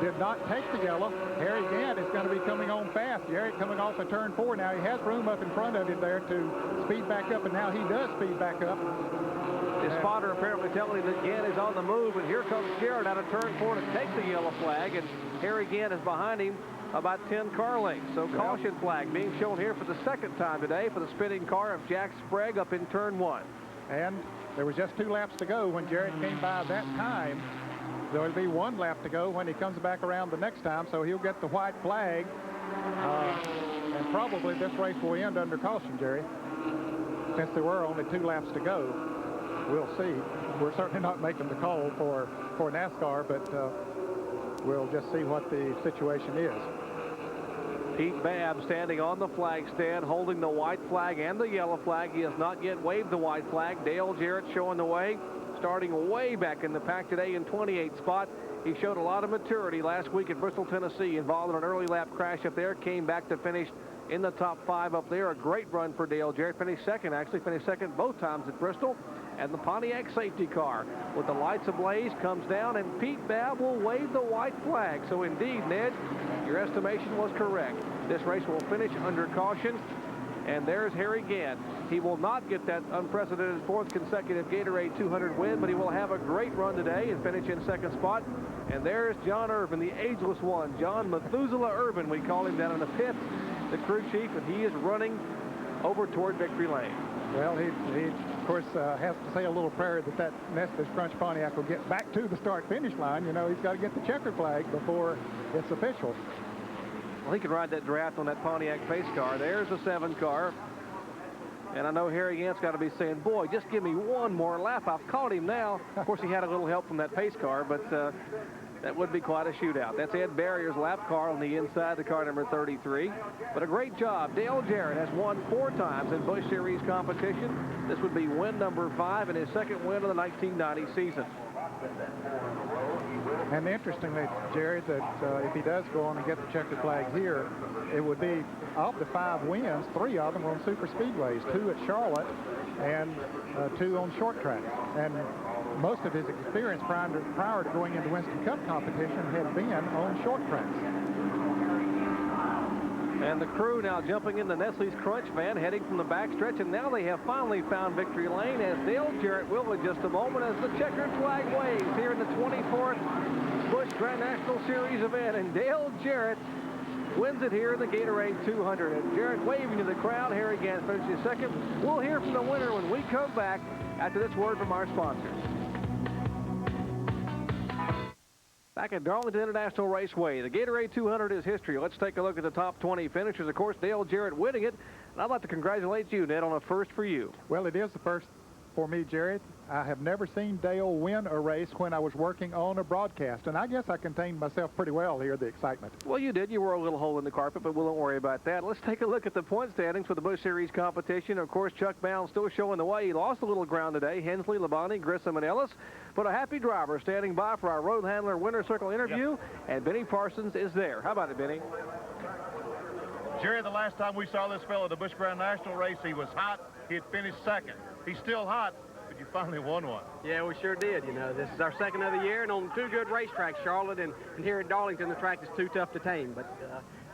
did not take the yellow. Harry Gant is going to be coming on fast. Jarrett coming off of turn 4. Now, he has room up in front of him there to speed back up, and now he does speed back up. His spotter apparently telling him that Gant is on the move, and here comes Jarrett out of turn 4 to take the yellow flag, and Harry Gant is behind him about 10 car lengths. So caution flag being shown here for the second time today for the spinning car of Jack Sprague up in turn 1. And there was just 2 laps to go when Jarrett came by that time. There will be 1 lap to go when he comes back around the next time, so he'll get the white flag. And probably this race will end under caution, Jerry, since there were only 2 laps to go. We'll see. We're certainly not making the call for NASCAR, but we'll just see what the situation is. Pete Babb standing on the flag stand, holding the white flag and the yellow flag. He has not yet waved the white flag. Dale Jarrett showing the way, starting way back in the pack today in 28th spot. He showed a lot of maturity last week at Bristol, Tennessee, involved in an early lap crash up there, came back to finish in the top 5 up there. A great run for Dale Jarrett. Finished second both times at Bristol. And the Pontiac safety car with the lights ablaze comes down, and Pete Babb will wave the white flag. So indeed, Ned, your estimation was correct. This race will finish under caution. And there's Harry Gant. He will not get that unprecedented 4th consecutive Gatorade 200 win, but he will have a great run today and finish in 2nd spot. And there's John Irvin, the ageless one. John Methuselah Irvin, we call him down in the pit, the crew chief, and he is running over toward victory lane. Well, he of course, has to say a little prayer that Nestle's Crunch Pontiac will get back to the start-finish line. You know, he's got to get the checkered flag before it's official. Well, he can ride that draft on that Pontiac pace car. There's the 7 car. And I know Harry Gant's got to be saying, boy, just give me one more lap. I've caught him now. Of course, he had a little help from that pace car, but that would be quite a shootout. That's Ed Barrier's lap car on the inside, the car number 33. But a great job. Dale Jarrett has won 4 times in Busch Series competition. This would be win number 5 and his 2nd win of the 1990 season. And interestingly, Jared, that if he does go on and get the checkered flag here, it would be of the 5 wins, 3 of them were on super speedways, 2 at Charlotte and 2 on short tracks. And most of his experience prior to going into Winston Cup competition had been on short tracks. And the crew now jumping into Nestle's Crunch van, heading from the backstretch, and now they have finally found victory lane, as Dale Jarrett will in just a moment as the checkered flag waves here in the 24th Busch Grand National Series event. And Dale Jarrett wins it here in the Gatorade 200. And Jarrett waving to the crowd. Harry Gant finishes 2nd. We'll hear from the winner when we come back after this word from our sponsors. Back at Darlington International Raceway, the Gatorade 200 is history. Let's take a look at the top 20 finishers. Of course, Dale Jarrett winning it. And I'd like to congratulate you, Ned, on a first for you. Well, it is the first for me, Jared. I have never seen Dale win a race when I was working on a broadcast, and I guess I contained myself pretty well here, the excitement. Well, you did. You wore a little hole in the carpet, but we won't worry about that. Let's take a look at the point standings for the Busch Series competition. Of course, Chuck Bound still showing the way. He lost a little ground today. Hensley, Labonte, Grissom, and Ellis. But a happy driver standing by for our road handler winner circle interview, and Benny Parsons is there. How about it, Benny? Jerry, the last time we saw this fellow at the Busch Grand National race, he was hot. He had finished 2nd. He's still hot, but you finally won one. Yeah, we sure did. You know, this is our 2nd of the year, and on 2 good racetracks, Charlotte and here at Darlington, the track is too tough to tame. But,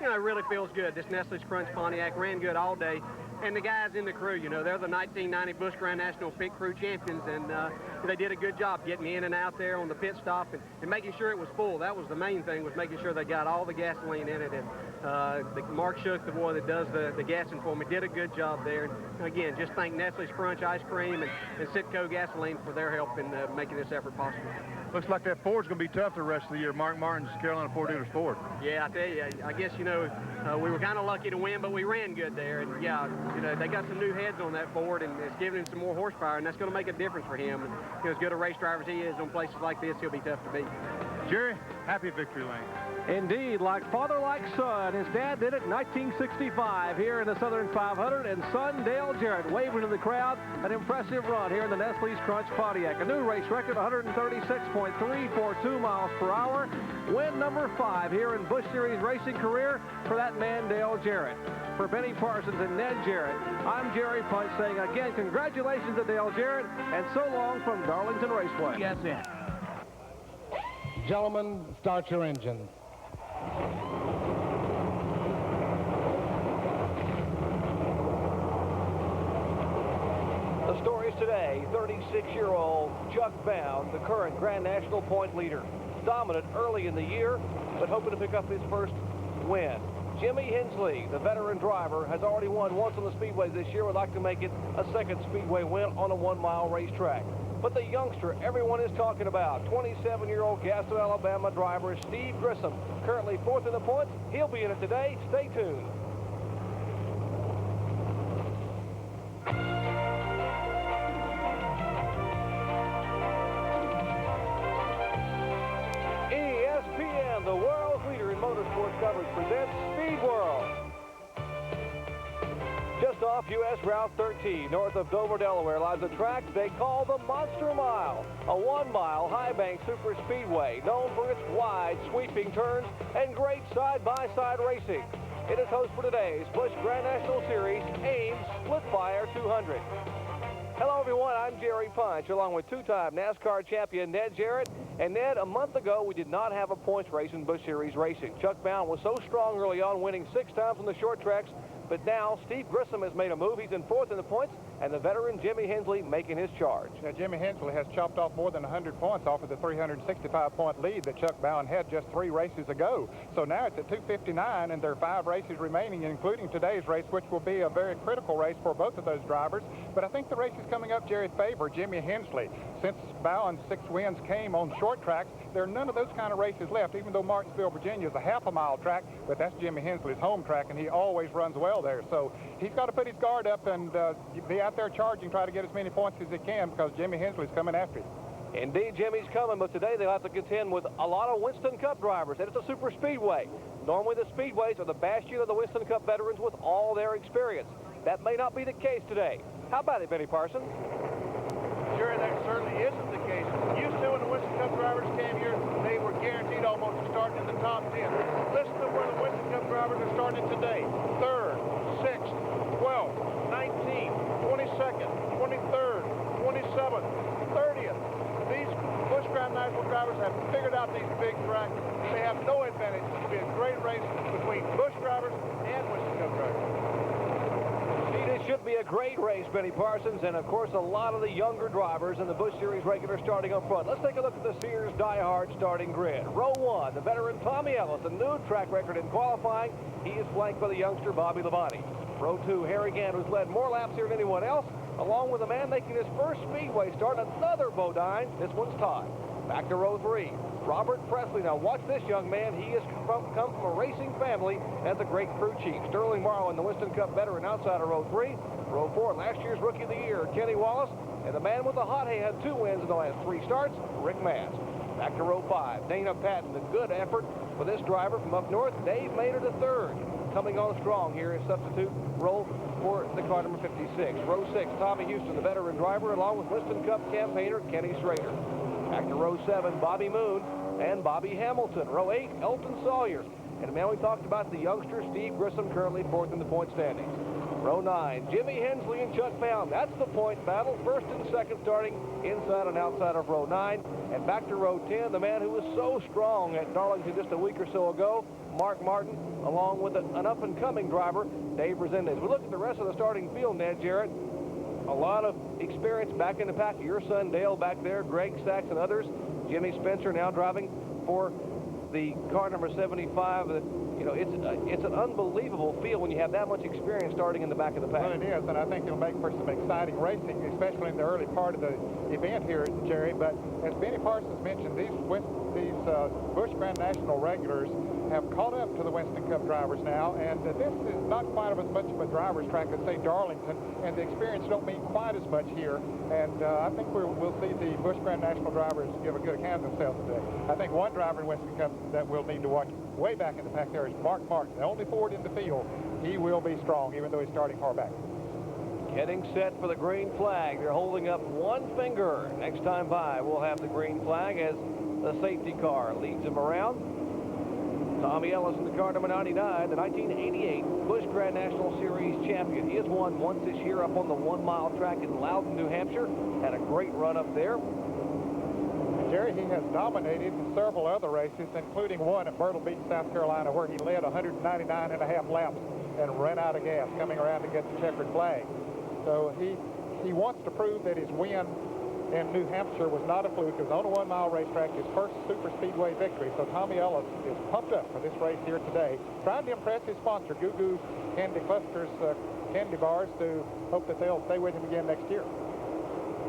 you know, it really feels good. This Nestle's Crunch Pontiac ran good all day. And the guys in the crew, you know, they're the 1990 Busch Grand National Pit Crew champions, and they did a good job getting in and out there on the pit stop and making sure it was full. That was the main thing, was making sure they got all the gasoline in it. And Mark Shook, the boy that does the gassing for me, did a good job there. And again, just thank Nestle's Crunch Ice Cream and Citco Gasoline for their help in making this effort possible. Looks like that Ford's going to be tough the rest of the year. Mark Martin's Carolina Ford Dealers Ford. Yeah, I tell you, I guess, you know, we were kind of lucky to win, but we ran good there. And, yeah, you know, they got some new heads on that Ford, and it's giving him some more horsepower, and that's going to make a difference for him. And, you know, as good a race driver as he is on places like this, he'll be tough to beat. Jerry, happy victory lane. Indeed, like father, like son. His dad did it in 1965 here in the Southern 500, and son Dale Jarrett waving to the crowd. An impressive run here in the Nestle's Crunch Pontiac. A new race record, 136.342 miles per hour. Win number 5 here in Busch Series racing career for that man, Dale Jarrett. For Benny Parsons and Ned Jarrett, I'm Jerry Punch saying again, congratulations to Dale Jarrett, and so long from Darlington Raceway. Yes, sir. Gentlemen, start your engines. The stories today, 36-year-old Chuck Bound, the current Grand National point leader. Dominant early in the year, but hoping to pick up his first win. Jimmy Hensley, the veteran driver, has already won once on the Speedway this year. Would like to make it a 2nd Speedway win on a 1-mile racetrack. But the youngster everyone is talking about, 27-year-old Gaston, Alabama driver Steve Grissom, currently 4th in the points. He'll be in it today. Stay tuned. ESPN, the world's leader in motorsports coverage, presents Speed World. Just off U.S. Route 13, north of Dover, Delaware, lies a track they call the Monster Mile, a 1-mile high-bank super speedway known for its wide, sweeping turns and great side-by-side racing. It is host for today's Busch Grand National Series AmesSplitFire 200. Hello, everyone. I'm Jerry Punch, along with two-time NASCAR champion Ned Jarrett. And Ned, a month ago, we did not have a points race in Busch Series racing. Chuck Bound was so strong early on, winning 6 times on the short tracks. But now Steve Grissom has made a move. He's in 4th in the points, and the veteran Jimmy Hensley making his charge. Now, Jimmy Hensley has chopped off more than 100 points off of the 365-point lead that Chuck Bound had just 3 races ago. So now it's at 259, and there are 5 races remaining, including today's race, which will be a very critical race for both of those drivers. But I think the race is coming up Jerry's favor, Jimmy Hensley. Since Bound's 6 wins came on short tracks, there are none of those kind of races left, even though Martinsville, Virginia is a half-a-mile track, but that's Jimmy Hensley's home track, and he always runs well there. So he's got to put his guard up and be out there charging, try to get as many points as he can, because Jimmy Hensley's coming after him. Indeed, Jimmy's coming, but today they'll have to contend with a lot of Winston Cup drivers, and it's a super speedway. Normally the speedways are the bastion of the Winston Cup veterans with all their experience. That may not be the case today. How about it, Benny Parsons? Sure, that certainly isn't the case. Used to when the Winston Cup drivers came here, they were guaranteed almost to start in the top 10. Listen to where the Winston Cup drivers are starting today. 3rd, 6th, 12th, 19th, 22nd, 23rd, 27th, 30th. These Busch Grand National drivers have figured out these big tracks. They have no advantage. It's going to be a great race between Busch drivers and Winston Cup drivers. It should be a great race, Benny Parsons, and of course a lot of the younger drivers in the Busch Series regular starting up front. Let's take a look at the Sears Die-Hard starting grid. Row 1, the veteran Tommy Ellis, a new track record in qualifying. He is flanked by the youngster Bobby Labonte. Row 2, Harry Gant, who's led more laps here than anyone else, along with a man making his first speedway start, another Bodine. This one's Todd. Back to row 3. Robert Presley. Now watch this young man. He has come from a racing family as a great crew chief. Sterling Marlin, the Winston Cup veteran, outside of row 3. Row 4, last year's Rookie of the Year, Kenny Wallace. And the man with the hot hand had 2 wins in the last 3 starts, Rick Mast. Back to row 5. Dana Patton, a good effort for this driver from up north. Dave Maynard, the 3rd. Coming on strong here is substitute role for the car number 56. Row 6, Tommy Houston, the veteran driver, along with Winston Cup campaigner Kenny Schrader. Back to row 7, Bobby Moon and Bobby Hamilton. Row 8, Elton Sawyer. And the man we talked about, the youngster Steve Grissom, currently 4th in the point standings. Row 9, Jimmy Hensley and Chuck Bound. That's the point battle. 1st and 2nd starting inside and outside of row 9. And back to row 10, the man who was so strong at Darlington just a week or so ago, Mark Martin, along with an up-and-coming driver, Dave Resendez. We look at the rest of the starting field, Ned Jarrett. A lot of experience back in the pack. Your son Dale back there, Greg Sachs and others. Jimmy Spencer now driving for the car number 75. You know, it's an unbelievable field when you have that much experience starting in the back of the pack. Well, it is, and I think it'll make for some exciting racing, especially in the early part of the event here, Jerry. But as Benny Parsons mentioned, these Busch Grand National regulars have caught up to the Winston Cup drivers now, and this is not quite as much of a driver's track as, say, Darlington, and the experience don't mean quite as much here. And I think we'll see the Busch Grand National drivers give a good account of themselves today. I think one driver in Winston Cup that we'll need to watch way back in the pack there is Mark Martin, the only Ford in the field. He will be strong, even though he's starting far back. Getting set for the green flag. They're holding up one finger. Next time by, we'll have the green flag as the safety car leads them around. Tommy Ellis in the car number 99, the 1988 Busch Grand National Series champion. He has won once this year up on the 1-mile track in Loudon, New Hampshire. Had a great run up there. Jerry, he has dominated in several other races, including one at Myrtle Beach, South Carolina, where he led 199.5 laps and ran out of gas coming around to get the checkered flag. So he wants to prove that his win in New Hampshire was not a fluke. It was on a 1-mile racetrack, his first super speedway victory. So Tommy Ellis is pumped up for this race here today, trying to impress his sponsor, Goo Goo Candy Clusters Candy Bars, to hope that they'll stay with him again next year.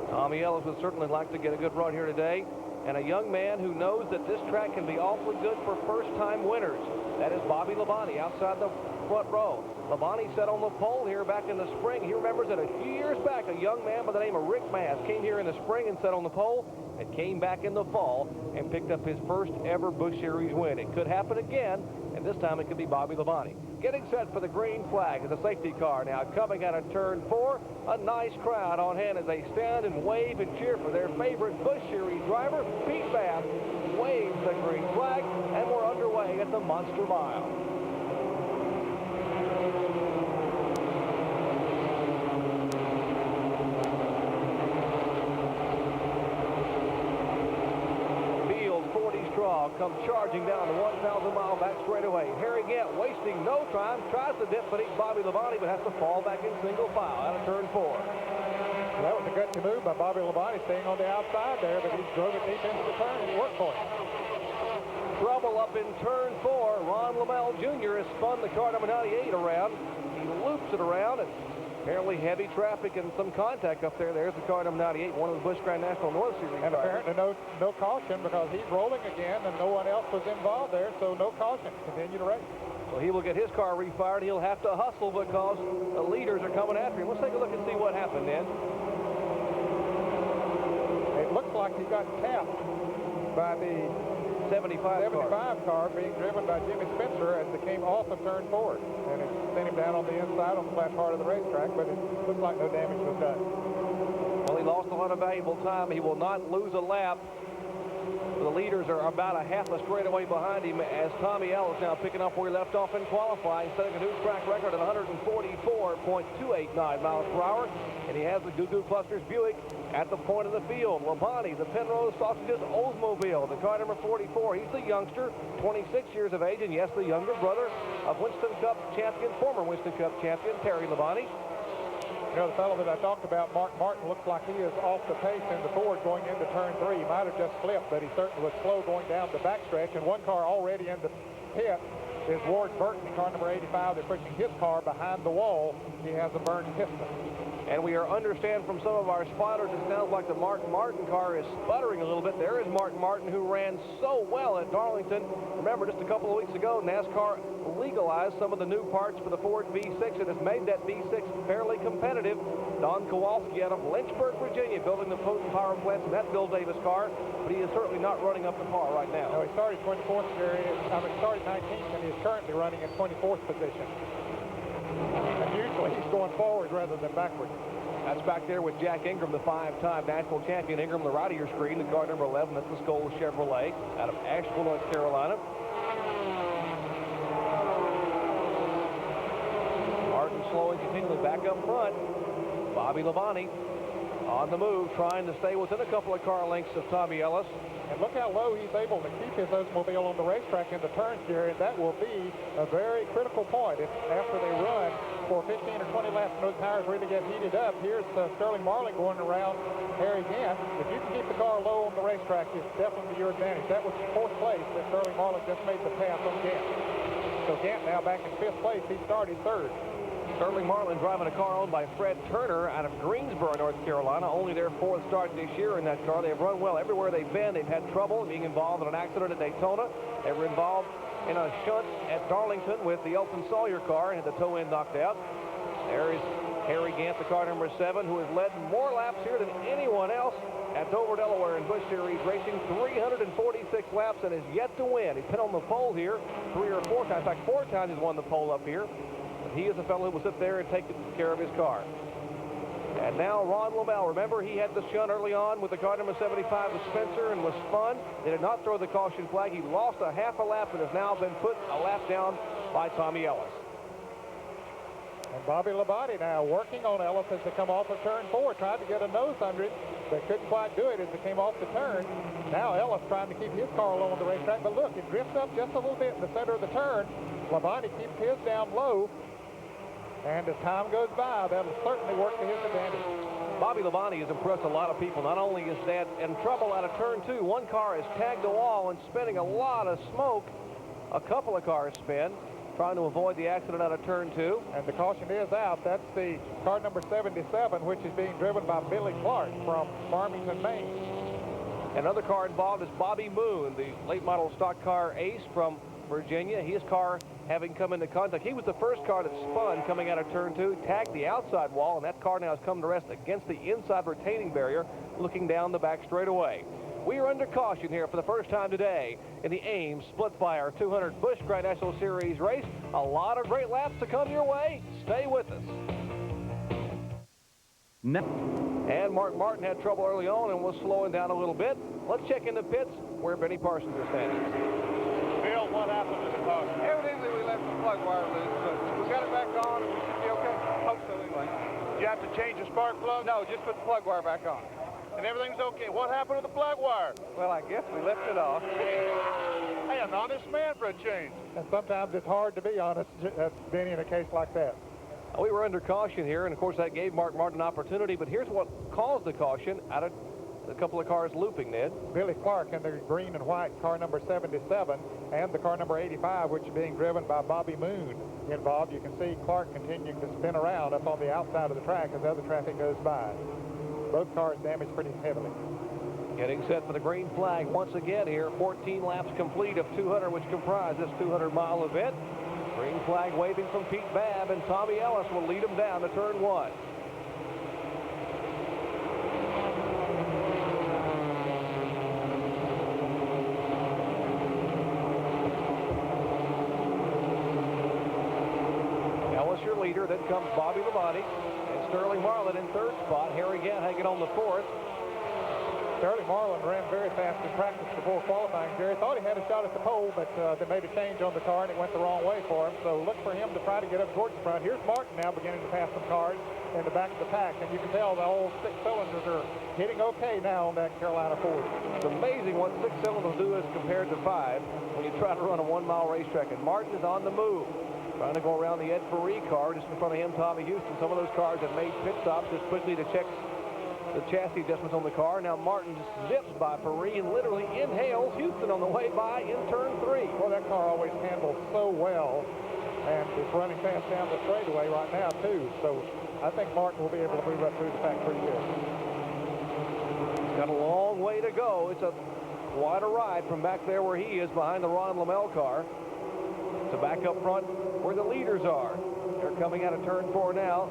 Tommy Ellis would certainly like to get a good run here today, and a young man who knows that this track can be awfully good for first-time winners. That is Bobby Labonte outside the front row. Labonte sat on the pole here back in the spring. He remembers that a few years back, a young man by the name of Rick Mast came here in the spring and sat on the pole, and came back in the fall and picked up his first ever Busch Series win. It could happen again, and this time it could be Bobby Labonte. Getting set for the green flag as a safety car now coming out of turn 4. A nice crowd on hand as they stand and wave and cheer for their favorite Busch Series driver. Pete Bass waves the green flag, and we're underway at the Monster Mile. now comes charging down the 1,000-mile back straightaway. Harry Gant wasting no time, tries to dip beneath Bobby Labonte, but has to fall back in single file out of turn 4. Well, that was a gutsy move by Bobby Labonte, staying on the outside there, but he drove it deep into the turn and it worked for him. Trouble up in turn 4. Ron Lamell Jr. has spun the car number 98 around. He loops it around, and apparently heavy traffic and some contact up there. There's the car number 98, one of the Busch Grand National North Series And drivers. apparently no caution because he's rolling again and no one else was involved there, so no caution. Continue to race. Well, he will get his car refired. He'll have to hustle because the leaders are coming after him. Let's take a look and see what happened then. It looks like he got tapped by the 75 car being driven by Jimmy Spencer as it came off of turn 4. And it sent him down on the inside on the flat part of the racetrack, but it looks like no damage was done. Well, he lost a lot of valuable time. He will not lose a lap. The leaders are about a half a straightaway behind him as Tommy Ellis now picking up where he left off in qualifying, setting a new track record at 144.289 miles per hour. And he has the Goo Clusters Buick at the point of the field. Labonte, the Penrose Sausages Oldsmobile, the car number 44. He's the youngster, 26 years of age, and yes, the younger brother of Winston Cup champion, former Winston Cup champion, Terry Labonte. You know, the fellow that I talked about, Mark Martin, looks like he is off the pace in the Ford going into turn 3. He might have just slipped, but he certainly was slow going down the backstretch. And one car already in the pit is Ward Burton, car number 85. They're pushing his car behind the wall. He has a burned piston. And we understand from some of our spotters, it sounds like the Mark Martin car is sputtering a little bit. There is Mark Martin, who ran so well at Darlington. Remember, just a couple of weeks ago, NASCAR legalized some of the new parts for the Ford V6 and has made that V6 fairly competitive. Don Kowalski out of Lynchburg, Virginia, building the potent power plants in that Bill Davis car, but he is certainly not running up the par right now. No, he started 24th there. Started 19th, and he is currently running in 24th position. And usually he's going forward rather than backward. That's back there with Jack Ingram, the 5-time national champion. Ingram, the right of your screen, the car number 11, that's the Skoll Chevrolet out of Asheville, North Carolina. Martin slowing continually back up front. Bobby Labonte on the move, trying to stay within a couple of car lengths of Tommy Ellis. And look how low he's able to keep his Oldsmobile on the racetrack in the turns here, and that will be a very critical point. If after they run for 15 or 20 laps and those tires really get heated up, here's Sterling Marlin going around Harry Gant. If you can keep the car low on the racetrack, it's definitely your advantage. That was 4th place that Sterling Marlin just made the pass on Gant. So Gant now back in 5th place. He started 3rd. Sterling Marlin driving a car owned by Fred Turner out of Greensboro, North Carolina. Only their 4th start this year in that car. They've run well everywhere they've been. They've had trouble being involved in an accident at Daytona. They were involved in a shunt at Darlington with the Elton Sawyer car and had the toe end knocked out. There is Harry Gant, the car number 7, who has led more laps here than anyone else at Dover, Delaware in Busch Series racing, 346 laps, and is yet to win. He's been on the pole here 3 or 4 times. In fact, 4 times he's won the pole up here. He is a fellow who will sit there and take care of his car. And now Ron Lamell. Remember, he had the shunt early on with the car number 75 with Spencer and was spun. They did not throw the caution flag. He lost a half a lap and has now been put a lap down by Tommy Ellis. And Bobby Labonte now working on Ellis as they come off of turn 4, tried to get a nose under it, but couldn't quite do it as they came off the turn. Now Ellis trying to keep his car low on the racetrack, but look, it drifts up just a little bit in the center of the turn. Labonte keeps his down low. And as time goes by, that'll certainly work to his advantage. Bobby Labonte has impressed a lot of people. Not only is that in trouble out of turn 2, one car has tagged the wall and spinning a lot of smoke. A couple of cars spin, trying to avoid the accident out of turn 2. And the caution is out. That's the car number 77, which is being driven by Billy Clark from Farmington, Maine. Another car involved is Bobby Moon, the late model stock car ace from Virginia. His car having come into contact. He was the first car that spun coming out of turn 2, tagged the outside wall, and that car now has come to rest against the inside retaining barrier, looking down the back straightaway. We are under caution here for the first time today in the AmesSplitFire 200 Busch Grand National Series race. A lot of great laps to come your way. Stay with us. And Mark Martin had trouble early on and was slowing down a little bit. Let's check in the pits where Benny Parsons is standing. Bill, what happened to the car? Evidently, we left the plug wire loose, but we got it back on, and we should be okay. Hope so, anyway. You have to change the spark plug? No, just put the plug wire back on. And everything's okay. What happened to the plug wire? Well, I guess we left it off. honest man for a change. And sometimes it's hard to be honest, Benny, in a case like that. We were under caution here, and of course that gave Mark Martin an opportunity, but here's what caused the caution out of a couple of cars looping, Ned. Billy Clark in the green and white car number 77 and the car number 85, which is being driven by Bobby Moon involved. You can see Clark continuing to spin around up on the outside of the track as other traffic goes by. Both cars damaged pretty heavily. Getting set for the green flag once again here. 14 laps complete of 200, which comprise this 200-mile event. Green flag waving from Pete Babb, and Tommy Ellis will lead him down to turn 1. Ellis your leader, then comes Bobby Labonte, and Sterling Marlin in third spot. Harry Gant hanging on the fourth. Sterling Marlin ran very fast in practice before qualifying. Jerry thought he had a shot at the pole, but they made a change on the car, and it went the wrong way for him. So look for him to try to get up towards the front. Here's Martin now beginning to pass some cars in the back of the pack, and you can tell the old 6 cylinders are hitting okay now on that Carolina Ford. It's amazing what 6 cylinders do as compared to 5 when you try to run a 1-mile racetrack. And Martin is on the move, trying to go around the Ed Ferree car. Just in front of him, Tommy Houston. Some of those cars have made pit stops just quickly to check the chassis adjustments on the car. Now Martin just zips by Ferree and literally inhales Houston on the way by in turn 3. Well, that car always handles so well, and it's running fast down the straightaway right now, too. So I think Martin will be able to move up through the pack pretty good. He's got a long way to go. It's quite a ride from back there where he is behind the Ron Lamel car to back up front where the leaders are. They're coming out of turn 4 now.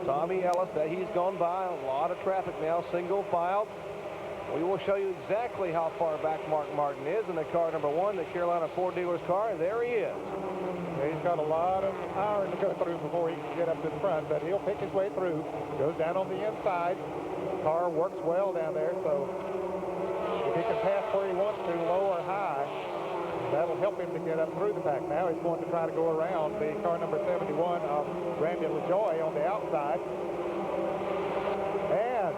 Tommy Ellis, he's gone by. A lot of traffic now, single file. We will show you exactly how far back Mark Martin is in the car number 1, the Carolina Ford dealer's car, and there he is. Yeah, he's got a lot of iron to go through before he can get up to the front, but he'll pick his way through. Goes down on the inside. The car works well down there, so if he can pass where he wants to, low or high, that'll help him to get up through the pack. Now he's going to try to go around the car number 71 of Randy LaJoy on the outside. And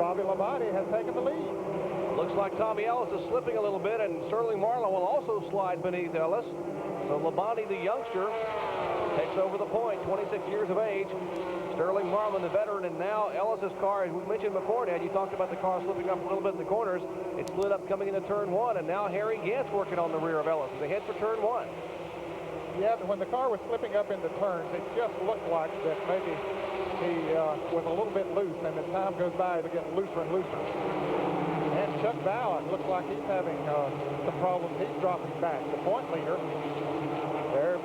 Bobby Labonte has taken the lead. Looks like Tommy Ellis is slipping a little bit, and Sterling Marlin will also slide beneath Ellis. So Labonte, the youngster, takes over the point, 26 years of age. Sterling Marlin, the veteran, and now Ellis's car, as we mentioned before, Dad, you talked about the car slipping up a little bit in the corners. It split up coming into turn 1, and now Harry Gant's working on the rear of Ellis as they head for turn 1. Yeah, but when the car was slipping up into turns, it just looked like that maybe he was a little bit loose, and as time goes by, it'll get looser and looser. And Chuck Bowen looks like he's having some problems. He's dropping back. The point leader, there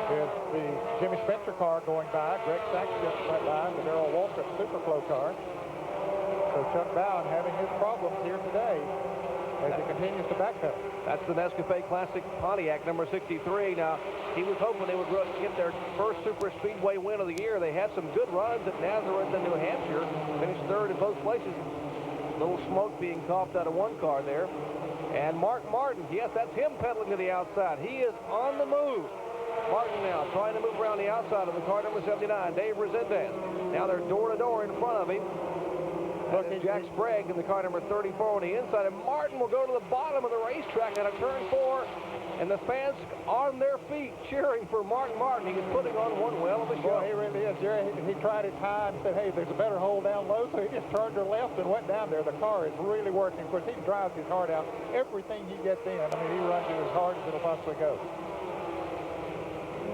is the Jimmy Spencer car going by. Greg Sachs just went by, the Darrell Waltrip Superflow car. So Chuck Bowen having his problems here today as he continues to backpedal. That's the Nescafe Classic Pontiac number 63. Now, he was hoping they would get their first super speedway win of the year. They had some good runs at Nazareth and New Hampshire. Finished third in both places. Little smoke being coughed out of one car there. And Mark Martin, yes, that's him pedaling to the outside. He is on the move. Martin now trying to move around the outside of the car number 79, Dave Resendez. Now they're door-to-door in front of him. Look at Jack Sprague in the car number 34 on the inside, and Martin will go to the bottom of the racetrack out of turn 4, and the fans on their feet cheering for Mark Martin. He is putting on one well of a show. Well, he really is, Jerry. He tried it high and said, hey, there's a better hole down low, so he just turned to the left and went down there. The car is really working. Of course, he drives his heart out. Everything he gets in, I mean, he runs it as hard as it'll possibly go.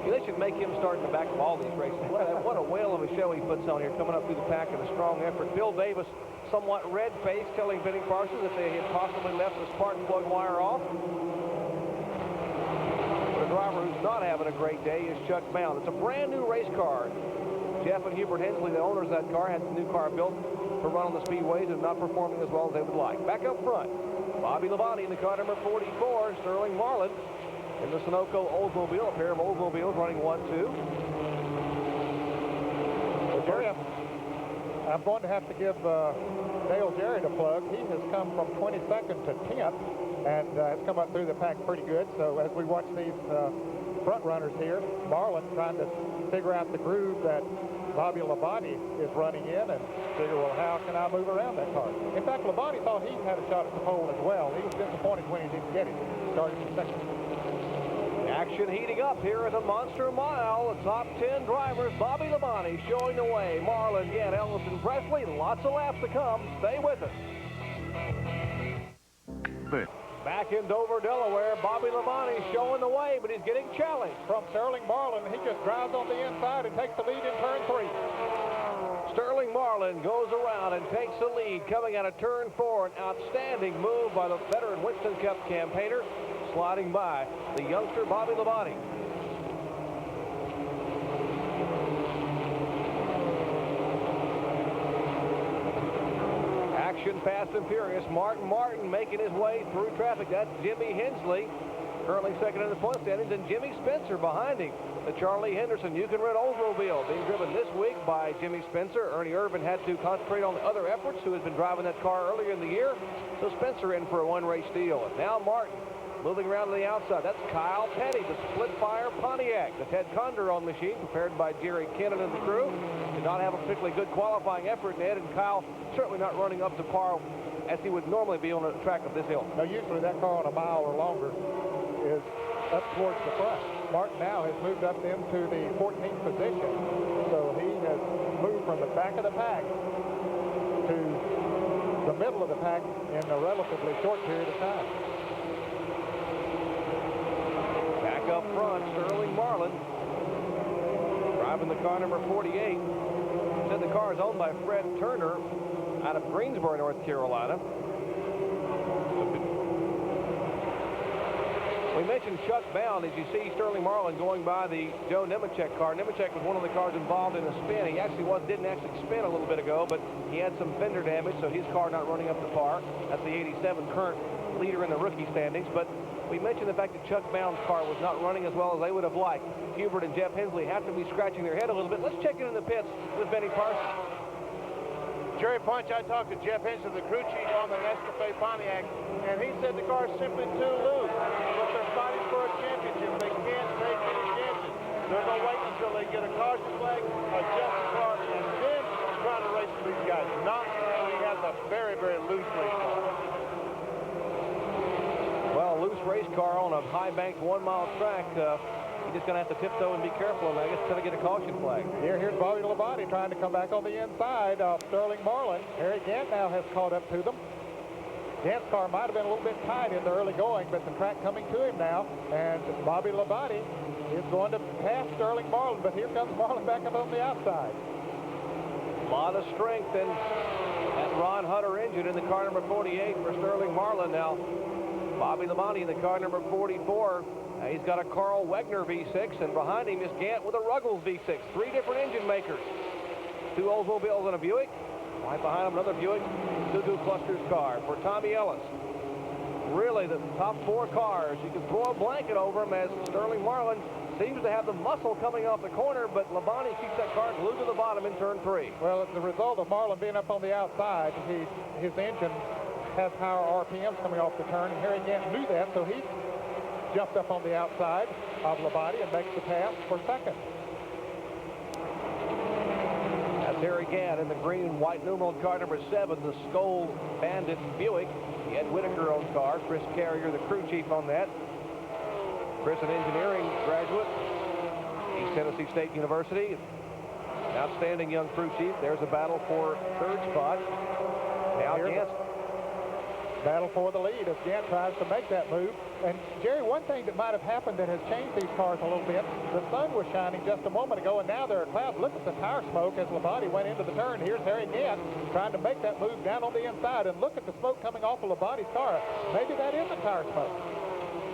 They should make him start in the back of all these races. What a whale of a show he puts on here, coming up through the pack in a strong effort. Bill Davis, somewhat red-faced, telling Benny Parsons that they had possibly left the spark plug wire off. But a driver who's not having a great day is Chuck Bound. It's a brand-new race car. Jeff and Hubert Hensley, the owners of that car, had the new car built for run on the speedways and not performing as well as they would like. Back up front, Bobby Labonte in the car number 44, Sterling Marlin in the Sunoco Oldsmobile, a pair of Oldsmobiles running 1-2. Well, Jerry, I'm going to have to give Dale Jarrett a plug. He has come from 22nd to 10th and has come up through the pack pretty good. So as we watch these front runners here. Marlin trying to figure out the groove that Bobby Labonte is running in and figure, well, how can I move around that car? In fact, Labonte thought he had a shot at the pole as well. He was disappointed when he didn't get it. Started in second. Action heating up here at the Monster Mile. The top 10 drivers, Bobby Labonte showing the way. Marlin, Gant, Ellison, Presley, lots of laps to come. Stay with us. Back in Dover, Delaware, Bobby Labonte showing the way, but he's getting challenged. From Sterling Marlin, he just drives on the inside and takes the lead in turn 3. Sterling Marlin goes around and takes the lead coming out of turn 4. An outstanding move by the veteran Winston Cup campaigner, sliding by the youngster Bobby Labonte. Action fast and furious. Martin making his way through traffic. That's Jimmy Hensley, currently second in the point standings, and Jimmy Spencer behind him. The Charlie Henderson You Can Rent Oldsmobile being driven this week by Jimmy Spencer. Ernie Irvin had to concentrate on the other efforts, who has been driving that car earlier in the year. So Spencer in for a one-race deal. And now Martin moving around to the outside. That's Kyle Petty, the SplitFire Pontiac, the Ted Condron machine prepared by Jerry Kennan and the crew. Did not have a particularly good qualifying effort, Ned, and Kyle certainly not running up to par as he would normally be on a track of this hill. Now, usually that car on a mile or longer is up towards the front. Martin now has moved up into the 14th position, so he has moved from the back of the pack to the middle of the pack in a relatively short period of time. Back up front, Sterling Marlin driving the car number 48. Said the car is owned by Fred Turner out of Greensboro, North Carolina. We mentioned Chuck Bound. As you see Sterling Marlin going by the Joe Nemechek car. Nemechek was one of the cars involved in a spin. He actually didn't actually spin a little bit ago, but he had some fender damage, so his car not running up to par. That's the 87 current leader in the rookie standings. But we mentioned the fact that Chuck Bound's car was not running as well as they would have liked. Hubert and Jeff Hensley have to be scratching their head a little bit. Let's check in the pits with Benny Parsons. Jerry Punch, I talked to Jeff Henson, the crew chief on the Nescafe Pontiac, and he said the car's simply too loose. But they're fighting for a championship. They can't take any chances. They're going to wait until they get a caution flag, adjust the car, and then try to race with these guys. Not until he has a very, very loose race car. Well, loose race car on a high-banked one-mile track. He's just going to have to tiptoe and be careful, and I guess until they get a caution flag. Here's Bobby Labonte trying to come back on the inside of Sterling Marlin. Harry Gant now has caught up to them. Gant's car might have been a little bit tight in the early going, but the track coming to him now, and Bobby Labonte is going to pass Sterling Marlin, but here comes Marlin back up on the outside. A lot of strength in that Ron Hutter engine in the car number 48 for Sterling Marlin. Now, Bobby Labonte in the car number 44. He's got a Carl Wegner V6, and behind him is Gant with a Ruggles V6. Three different engine makers. Two Oldsmobiles and a Buick. Right behind him, another Buick Suzu Clusters car for Tommy Ellis. Really, the top four cars. You can throw a blanket over them as Sterling Marlin seems to have the muscle coming off the corner, but Labonte keeps that car glued to the bottom in turn 3. Well, as a result of Marlin being up on the outside, his engine has higher RPMs coming off the turn, and Harry Gant knew that, so he jumped up on the outside of Labonte and makes the pass for second. That's Harry Gant in the green and white numeral car number 7, the Skoll Bandit Buick. The Ed Whitaker owned car. Chris Carrier, the crew chief on that. Chris, an engineering graduate, East Tennessee State University. Outstanding young crew chief. There's a battle for third spot. Now Gant. Battle for the lead as Gant tries to make that move. And Jerry, one thing that might have happened that has changed these cars a little bit, the sun was shining just a moment ago, and now there are clouds. Look at the tire smoke as Labonte went into the turn. Here's Harry Gant trying to make that move down on the inside, and look at the smoke coming off of Labonte's car. Maybe that is the tire smoke.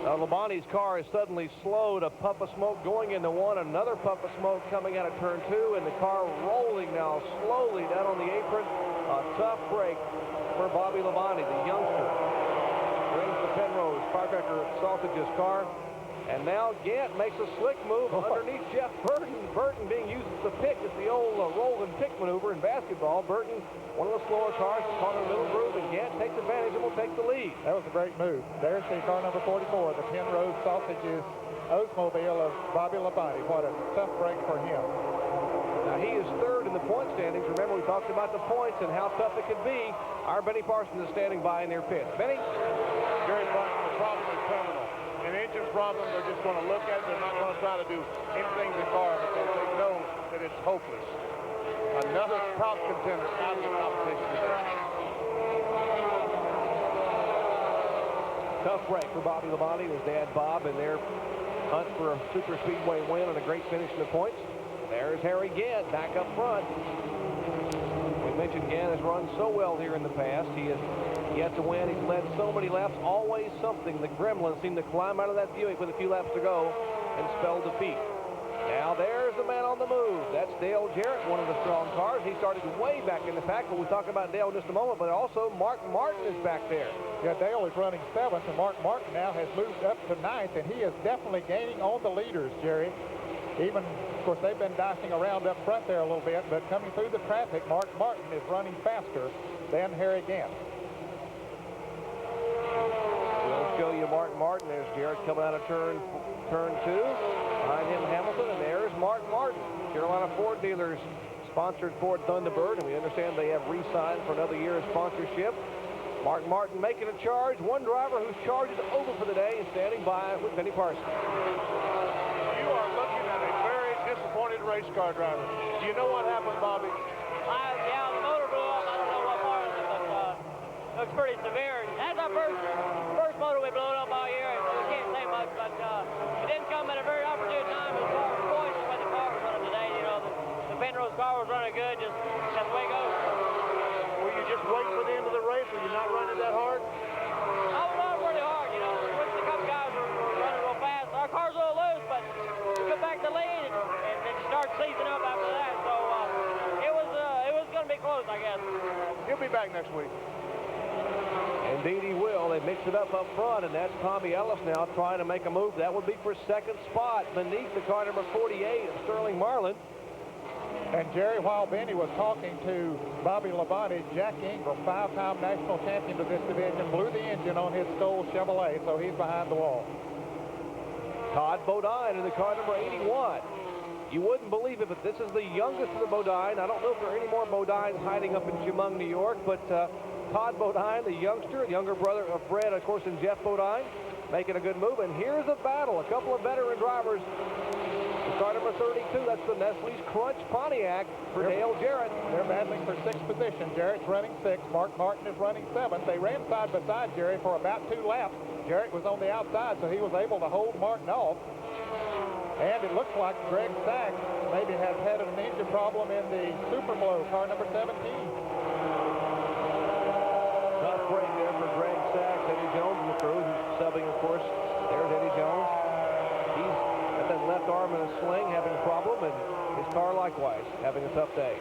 Labonte's car is suddenly slowed. A puff of smoke going into one, another puff of smoke coming out of turn 2, and the car rolling now slowly down on the apron. A tough break for Bobby Labonte, the youngster. Brings the Penrose Firecracker Sausages car And now Gant makes a slick move underneath Jeff Burton. Burton being used as a pick. It's the old roll and pick maneuver in basketball. Burton, one of the slower cars, caught in the middle groove, and Gant takes advantage and will take the lead. That was a great move. There's the car number 44, the Penrose Sausages Oldsmobile of Bobby Labonte. What a tough break for him. Now he is third in the point standings. Remember, we talked about the points and how tough it could be. Our Benny Parsons is standing by in their pit. Benny? Jerry Parsons, the problem is terminal. An engine problem, they're just going to look at it. They're not going to try to do anything to the car because they know that it's hopeless. Another top contender out of the competition today. Tough break for Bobby Labonte, his dad Bob, in their hunt for a super speedway win and a great finish in the points. There's Harry Gant back up front. We mentioned Gant has run so well here in the past. He has yet to win. He's led so many laps, always something. The Gremlin seemed to climb out of that Buick with a few laps to go and spell defeat. Now there's the man on the move. That's Dale Jarrett, one of the strong cars. He started way back in the pack, but we'll talk about Dale in just a moment. But also Mark Martin is back there. Yeah, Dale is running 7th, and Mark Martin now has moved up to 9th, and he is definitely gaining on the leaders, Jerry. Even, of course, they've been dicing around up front there a little bit, but coming through the traffic, Mark Martin is running faster than Harry Gant. We'll show you Mark Martin. There's Jarrett coming out of turn 2. Behind him, Hamilton, and there's Mark Martin. Carolina Ford dealers sponsored Ford Thunderbird, and we understand they have re-signed for another year of sponsorship. Mark Martin making a charge. One driver whose charge is over for the day and standing by with Benny Parsons. You are looking at a very disappointed race car driver. Do you know what happened, Bobby? Yeah, the motor blew up. I don't know what part of it, but looks pretty severe. That's our first motor we blew up all year, so we can't say much, but it didn't come at a very opportune time as far as points when the car was running today. You know, the Penrose car was running good, just that's the way it goes. Were you just waiting for the end of the race? Were you not running that hard? I was running pretty hard, you know. The couple guys were running real fast. Our car's a little loose, but we got back to lead and then start seizing up after that. So it was going to be close, I guess. He'll be back next week. Indeed he will. They mix it up front, and that's Tommy Ellis now trying to make a move. That would be for second spot beneath the car number 48 of Sterling Marlin. And Jerry, while Benny was talking to Bobby Labonte, Jack Ingram, 5-time national champion of this division, blew the engine on his Stoll Chevrolet, so he's behind the wall. Todd Bodine in the car number 81. You wouldn't believe it, but this is the youngest of the Bodine. I don't know if there are any more Bodines hiding up in Chemung, New York, but Todd Bodine, the youngster, younger brother of Fred, of course, and Jeff Bodine, making a good move. And here's a battle. A couple of veteran drivers. The car number 32, that's the Nestle's Crunch Pontiac for Dale Jarrett. They're battling for 6th position. Jarrett's running 6th. Mark Martin is running 7th. They ran side by side, Jerry, for about 2 laps. Jarrett was on the outside, so he was able to hold Martin off. And it looks like Greg Sachs maybe has had an engine problem in the Superflow, car number 17. Tough break there for Greg Sachs. Eddie Jones in the crew, who's subbing, of course. There's Eddie Jones. He's got that left arm in a sling, having a problem, and his car likewise having a tough day.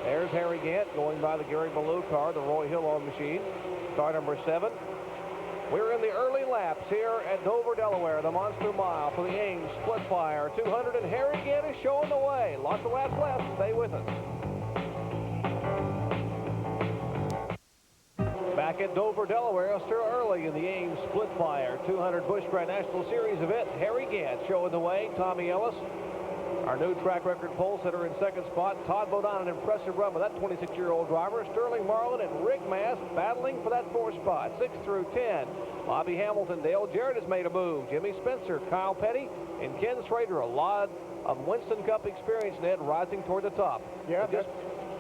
There's Harry Gant going by the Gary Ballou car, the Roy Hill on machine. Car number 7. We're in the early laps here at Dover, Delaware, the Monster Mile for the AmesSplitFire 200, and Harry Gant is showing the way. Lots of laps left. Stay with us. Back at Dover, Delaware, still early in the AmesSplitFire 200 Busch Grand National Series event. Harry Gant showing the way. Tommy Ellis, our new track record pole sitter in second spot. Todd Bodine, an impressive run with that 26-year-old driver. Sterling Marlin and Rick Mast battling for that 4th spot, 6 through 10. Bobby Hamilton, Dale Jarrett has made a move. Jimmy Spencer, Kyle Petty, and Ken Schrader. A lot of Winston Cup experience, Ned, rising toward the top. Yeah, just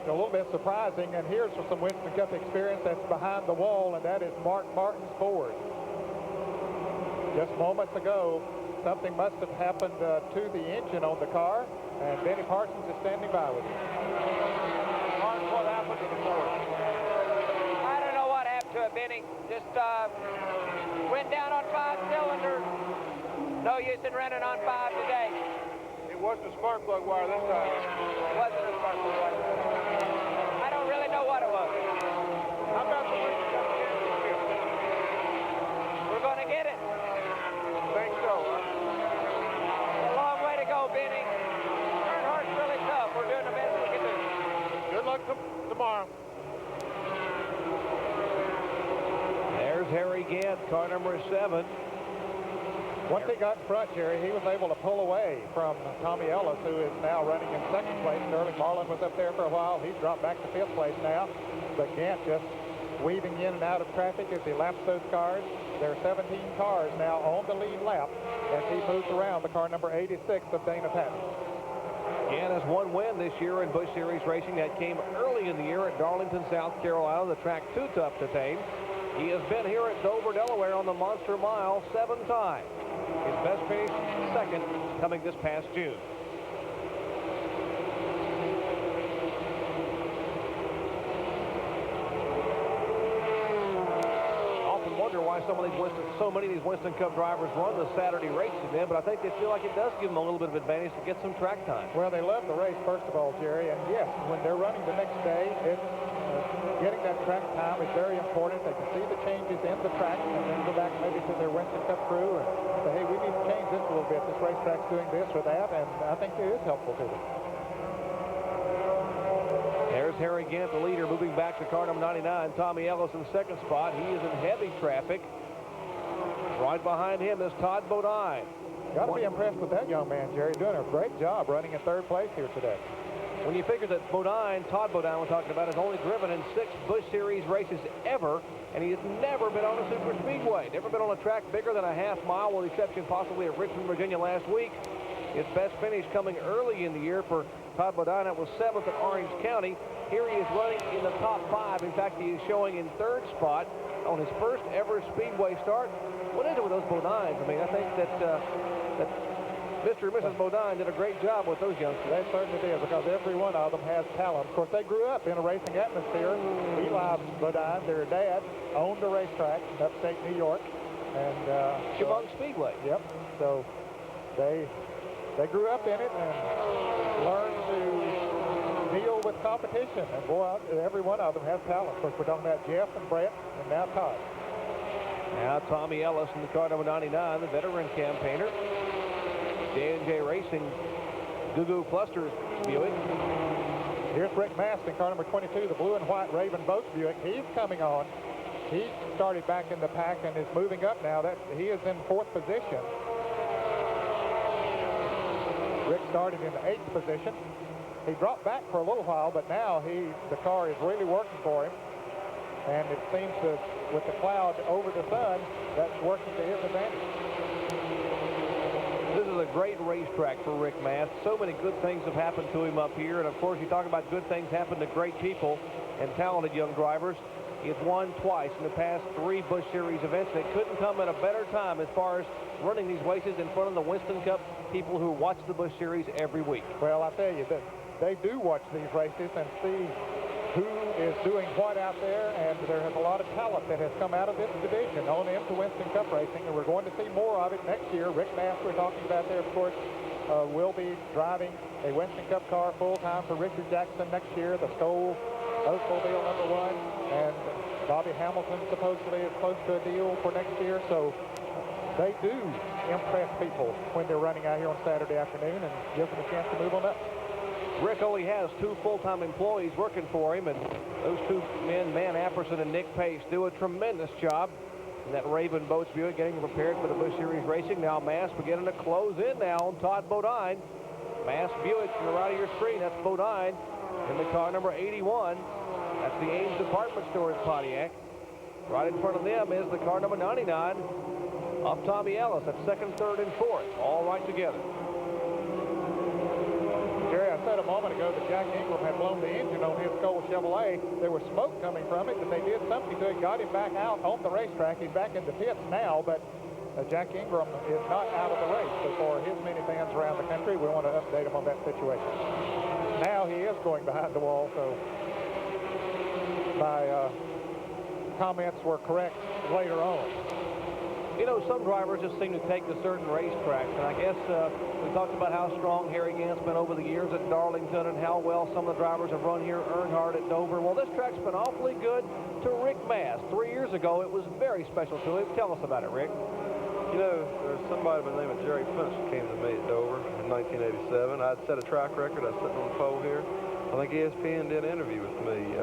a little bit surprising. And here's some Winston Cup experience that's behind the wall, and that is Mark Martin's Ford. Just moments ago, something must have happened to the engine on the car, and Benny Parsons is standing by with you. Mark, what happened to the Ford? I don't know what happened to it, Benny. Just went down on 5 cylinders. No use in running on 5 today. It wasn't a spark plug wire this time. It wasn't a spark plug wire. I don't really know what it was. How about the Winston Cup championship? We're going to get it. Think so, huh? car number 7. Once he got in front, Jerry, he was able to pull away from Tommy Ellis, who is now running in 2nd place. Sterling Marlin was up there for a while. He's dropped back to 5th place now. But Gant just weaving in and out of traffic as he laps those cars. There are 17 cars now on the lead lap as he moves around the car number 86 of Dana Patton. Gant has one win this year in Busch Series racing. That came early in the year at Darlington, South Carolina. The track too tough to tame. He has been here at Dover, Delaware on the Monster Mile 7 times. His best finish, 2nd, coming this past June. Often wonder why so many of these Winston Cup drivers run the Saturday races then, but I think they feel like it does give them a little bit of advantage to get some track time. Well, they love the race, first of all, Jerry, and yes, when they're running the next day, it's getting that track time is very important. They can see the changes in the track and then go back maybe to their Winston Cup crew and say, hey, we need to change this a little bit. This racetrack's doing this or that, and I think it is helpful to them. There's Harry Gant, the leader, moving back to car number 99. Tommy Ellis in 2nd spot. He is in heavy traffic. Right behind him is Todd Bodine. Got to be impressed with that young man, Jerry, doing a great job running in 3rd place here today. When you figure that Todd Bodine we're talking about, has only driven in 6 Busch Series races ever, and he has never been on a super speedway. Never been on a track bigger than a half mile, with the exception possibly of Richmond, Virginia last week. His best finish coming early in the year for Todd Bodine. That was 7th at Orange County. Here he is running in the top 5. In fact, he is showing in 3rd spot on his first ever speedway start. What is it with those Bodines? I mean, I think that Mr. and Mrs. Bodine did a great job with those youngsters. They certainly did, because every one of them has talent. Of course, they grew up in a racing atmosphere. Eli Bodine, their dad, owned a racetrack in upstate New York. And Chemung Speedway. Yep. So they grew up in it and learned to deal with competition. And boy, every one of them has talent. Of course, we're talking about Jeff and Brett and now Todd. Now Tommy Ellis in the car number 99, the veteran campaigner. J&J Racing, Goo Clusters Buick. Here's Rick Mast in car number 22, the blue and white Raven Boats Buick. He's coming on. He started back in the pack and is moving up now. He is in 4th position. Rick started in the 8th position. He dropped back for a little while, but now the car is really working for him. And it seems to, with the cloud over the sun, that's working to his advantage. This is a great racetrack for Rick Mast. So many good things have happened to him up here. And, of course, you talk about good things happen to great people and talented young drivers. He has won twice in the past 3 Busch Series events. And it couldn't come at a better time as far as running these races in front of the Winston Cup people who watch the Busch Series every week. Well, I tell you, they do watch these races and see who is doing what out there, and there is a lot of talent that has come out of this division on into Winston Cup racing, and we're going to see more of it next year. Rick Mast, we're talking about there, of course, will be driving a Winston Cup car full-time for Richard Jackson next year, the Skoll Oldsmobile number 1, and Bobby Hamilton supposedly is close to a deal for next year, so they do impress people when they're running out here on Saturday afternoon and gives them a chance to move on up. Rick only has 2 full-time employees working for him, and those 2 men, Man Apperson and Nick Pace, do a tremendous job in that Raven Boats Buick getting prepared for the Busch Series racing. Now Mast beginning to close in now on Todd Bodine. Mast Buick to the right of your screen, that's Bodine in the car number 81. That's the Ames department store in Pontiac. Right in front of them is the car number 99 of Tommy Ellis. That's 2nd, 3rd, and 4th, all right together. Jerry, I said a moment ago that Jack Ingram had blown the engine on his Skoll Chevrolet. There was smoke coming from it, but they did something to it, got him back out on the racetrack. He's back in the pits now, but Jack Ingram is not out of the race. So for his many fans around the country, we want to update him on that situation. Now he is going behind the wall, so my comments were correct later on. You know, some drivers just seem to take to certain racetracks, and I guess we talked about how strong Harry Gant's been over the years at Darlington and how well some of the drivers have run here, Earnhardt at Dover. Well, this track's been awfully good to Rick Mast. 3 years ago, it was very special to him. Tell us about it, Rick. You know, there's somebody by the name of Jerry Finch that came to me at Dover in 1987. I'd set a track record. I was sitting on the pole here. I think ESPN did an interview with me.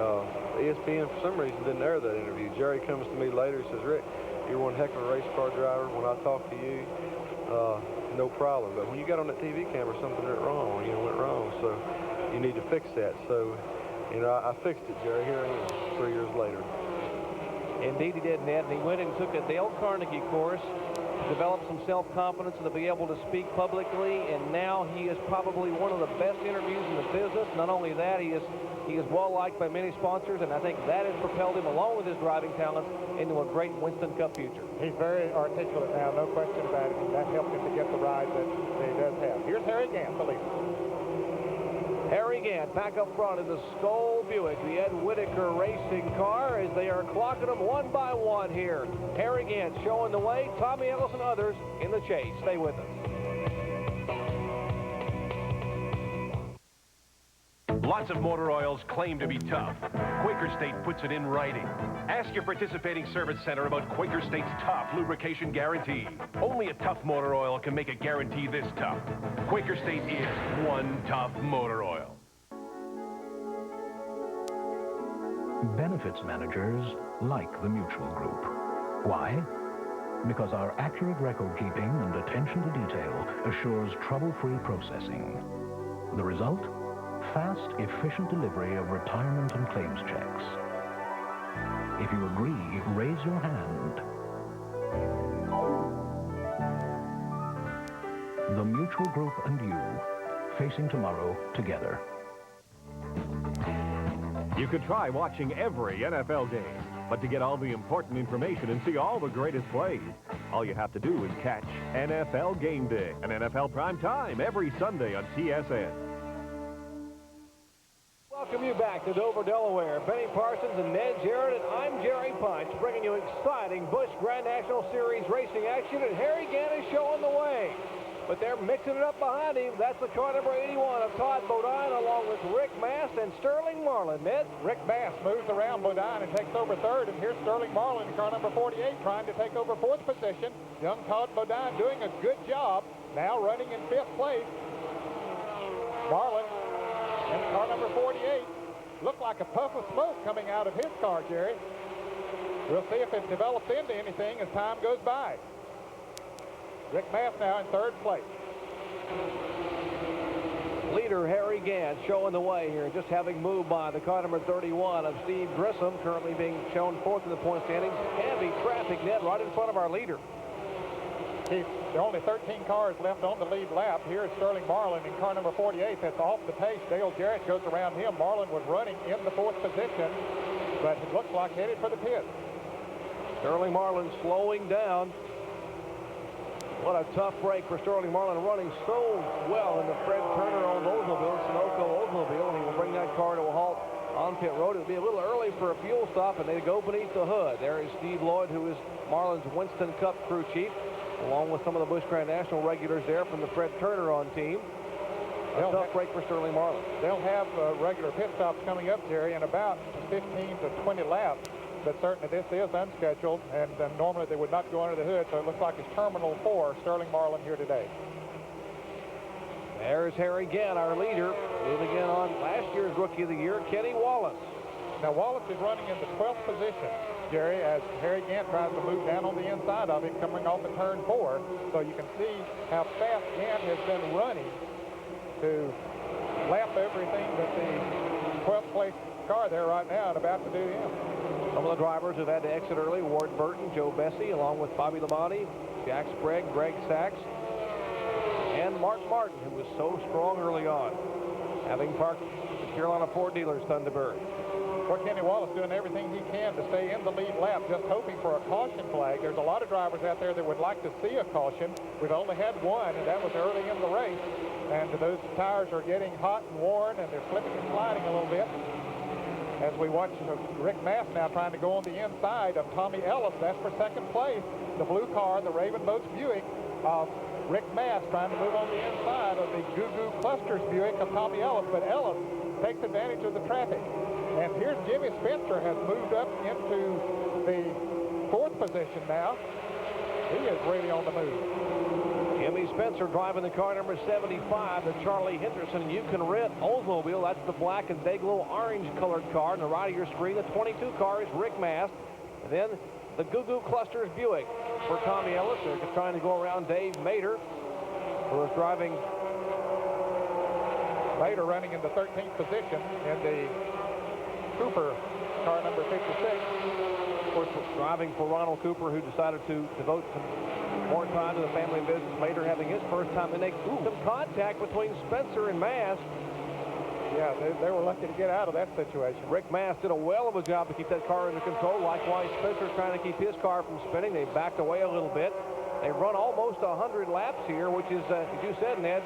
ESPN, for some reason, didn't air that interview. Jerry comes to me later. He says, Rick, you're one heck of a race car driver. When I talk to you, no problem. But when you got on that TV camera, something went wrong. So you need to fix that. So, I fixed it, Jerry. Here I am 3 years later. Indeed, he did, Ned. And he went and took a Dale Carnegie course, developed some self-confidence to be able to speak publicly, and now he is probably one of the best interviews in the business. Not only that, he is well-liked by many sponsors, and I think that has propelled him, along with his driving talents, into a great Winston Cup future. He's very articulate now, no question about it, and that helped him to get the ride that he does have. Here's Harry Gant, the leader. Harry Gant back up front in the Skoll Buick, the Ed Whitaker racing car, as they are clocking them one by one here. Harry Gant showing the way, Tommy Ellis and others in the chase. Stay with us. Lots of motor oils claim to be tough. Quaker State puts it in writing. Ask your participating service center about Quaker State's tough lubrication guarantee. Only a tough motor oil can make a guarantee this tough. Quaker State is one tough motor oil. Benefits managers like the Mutual Group. Why? Because our accurate record keeping and attention to detail assures trouble-free processing. The result? Fast, efficient delivery of retirement and claims checks. If you agree, raise your hand. The Mutual Group and you, facing tomorrow together. You could try watching every NFL game, but to get all the important information and see all the greatest plays, all you have to do is catch NFL Game Day and NFL Prime Time every Sunday on TSN. Welcome you back to Dover, Delaware. Benny Parsons and Ned Jarrett, and I'm Jerry Punch, bringing you exciting Busch Grand National Series racing action, and Harry Gant is showing the way. But they're mixing it up behind him. That's the car number 81 of Todd Bodine, along with Rick Mast and Sterling Marlin. Ned? Rick Mast moves around Bodine and takes over third, and here's Sterling Marlin in car number 48 trying to take over fourth position. Young Todd Bodine doing a good job, now running in fifth place. Marlin in car number 48. Looked like a puff of smoke coming out of his car, Jerry. We'll see if it develops into anything as time goes by. Rick Mast now in third place. Leader Harry Gant showing the way here, just having moved by the car number 31 of Steve Grissom, currently being shown fourth in the point standings. Heavy traffic, Ned, right in front of our leader. There are only 13 cars left on the lead lap. Here is Sterling Marlin in car number 48. That's off the pace. Dale Jarrett goes around him. Marlin was running in the fourth position, but it looks like headed for the pit. Sterling Marlin slowing down. What a tough break for Sterling Marlin, running so well in the Fred Turner owned Oldsmobile, Sunoco Oldsmobile, and he will bring that car to a halt on pit road. It will be a little early for a fuel stop, and they go beneath the hood. There is Steve Lloyd, who is Marlin's Winston Cup crew chief, along with some of the Busch Grand National regulars there from the Fred Turner on team. A tough break for Sterling Marlin. They'll have regular pit stops coming up, Jerry, in about 15 to 20 laps. But certainly this is unscheduled, and normally they would not go under the hood, so it looks like it's Terminal 4, Sterling Marlin here today. There's Harry Gant, our leader, moving in on last year's Rookie of the Year, Kenny Wallace. Now, Wallace is running in the 12th position, Jerry, as Harry Gant tries to move down on the inside of him, coming off of turn 4. So you can see how fast Gant has been running to lap everything that the 12th place car there right now and about to do him. Some of the drivers have had to exit early: Ward Burton, Joe Bessie, along with Bobby Labonte, Jack Sprague, Greg Sachs, and Mark Martin, who was so strong early on, having parked the Carolina Ford dealers Thunderbird. Poor Kenny Wallace doing everything he can to stay in the lead lap, just hoping for a caution flag. There's a lot of drivers out there that would like to see a caution. We've only had one, and that was early in the race. And those tires are getting hot and worn, and they're slipping and sliding a little bit. As we watch Rick Mast now trying to go on the inside of Tommy Ellis. That's for second place. The blue car, the Raven Boats Buick of Rick Mast, trying to move on the inside of the Goo Goo Clusters Buick of Tommy Ellis. But Ellis takes advantage of the traffic. And here's Jimmy Spencer has moved up into the fourth position now. He is really on the move. Jimmy Spencer driving the car number 75, the Charlie Henderson Yukon Red Oldsmobile. That's the black and day-glow orange colored car. On the right of your screen, the 22 car is Rick Mast. And then the Goo Goo Clusters Buick for Tommy Ellis. They're trying to go around Dave Mater, who is driving. Mater running in the 13th position in the Cooper car number 56. Of course, driving for Ronald Cooper, who decided to devote some more time to the family business. Mater having his first time, and they some contact between Spencer and Mass. Yeah, they were lucky to get out of that situation. Rick Mass did a well of a job to keep that car under control. Likewise, Spencer trying to keep his car from spinning. They backed away a little bit. They run almost 100 laps here, which is, as you said, Ned,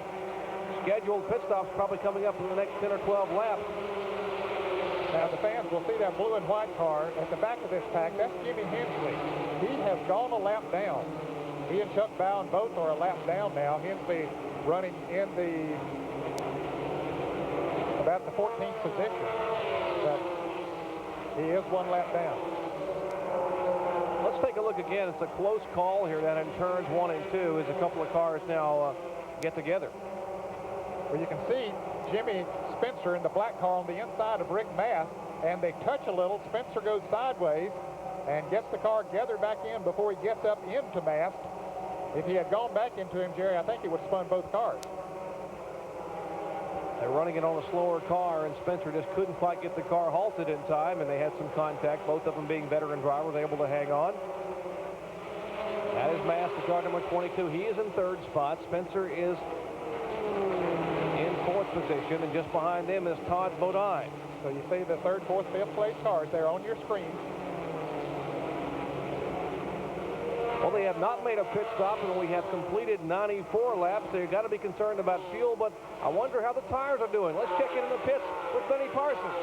scheduled pit stops probably coming up in the next 10 or 12 laps. Now, the fans will see that blue and white car at the back of this pack. That's Jimmy Hensley. He has gone a lap down. He and Chuck Bowen both are a lap down now. Hensley running in about the 14th position. But he is one lap down. Let's take a look again. It's a close call here then in turns 1 and 2 as a couple of cars now get together. Well, you can see Jimmy Spencer in the black car on the inside of Rick Mass, and they touch a little. Spencer goes sideways and gets the car gathered back in before he gets up into Mass. If he had gone back into him, Jerry, I think he would have spun both cars. They're running it on a slower car, and Spencer just couldn't quite get the car halted in time, and they had some contact, both of them being veteran drivers, able to hang on. That is Mass, the car number 22. He is in third spot. Spencer is in fourth position, and just behind them is Todd Bodine. So you see the third, fourth, fifth place cars there on your screen. Well, they have not made a pit stop, and we have completed 94 laps. They've got to be concerned about fuel, but I wonder how the tires are doing. Let's check in the pits with Benny Parsons.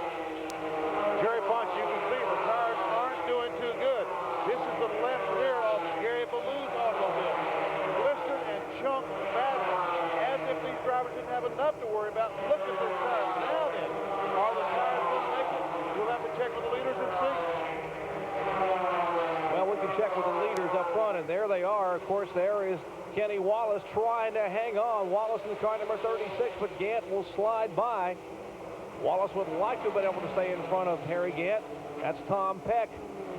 Jerry Punch, you can see the tires aren't doing too good. This is the left rear of Gary Ballou's automobile. Blistered and chunked badly, as if these drivers didn't have enough to worry about. Look at those tires. Now then, are the tires going to make it? We'll have to check with the leaders and see. Well, we can check with the leaders up front, and there they are. Of course, there is Kenny Wallace trying to hang on. Wallace in the car number 36, but Gant will slide by. Wallace would like to have been able to stay in front of Harry Gant. That's Tom Peck,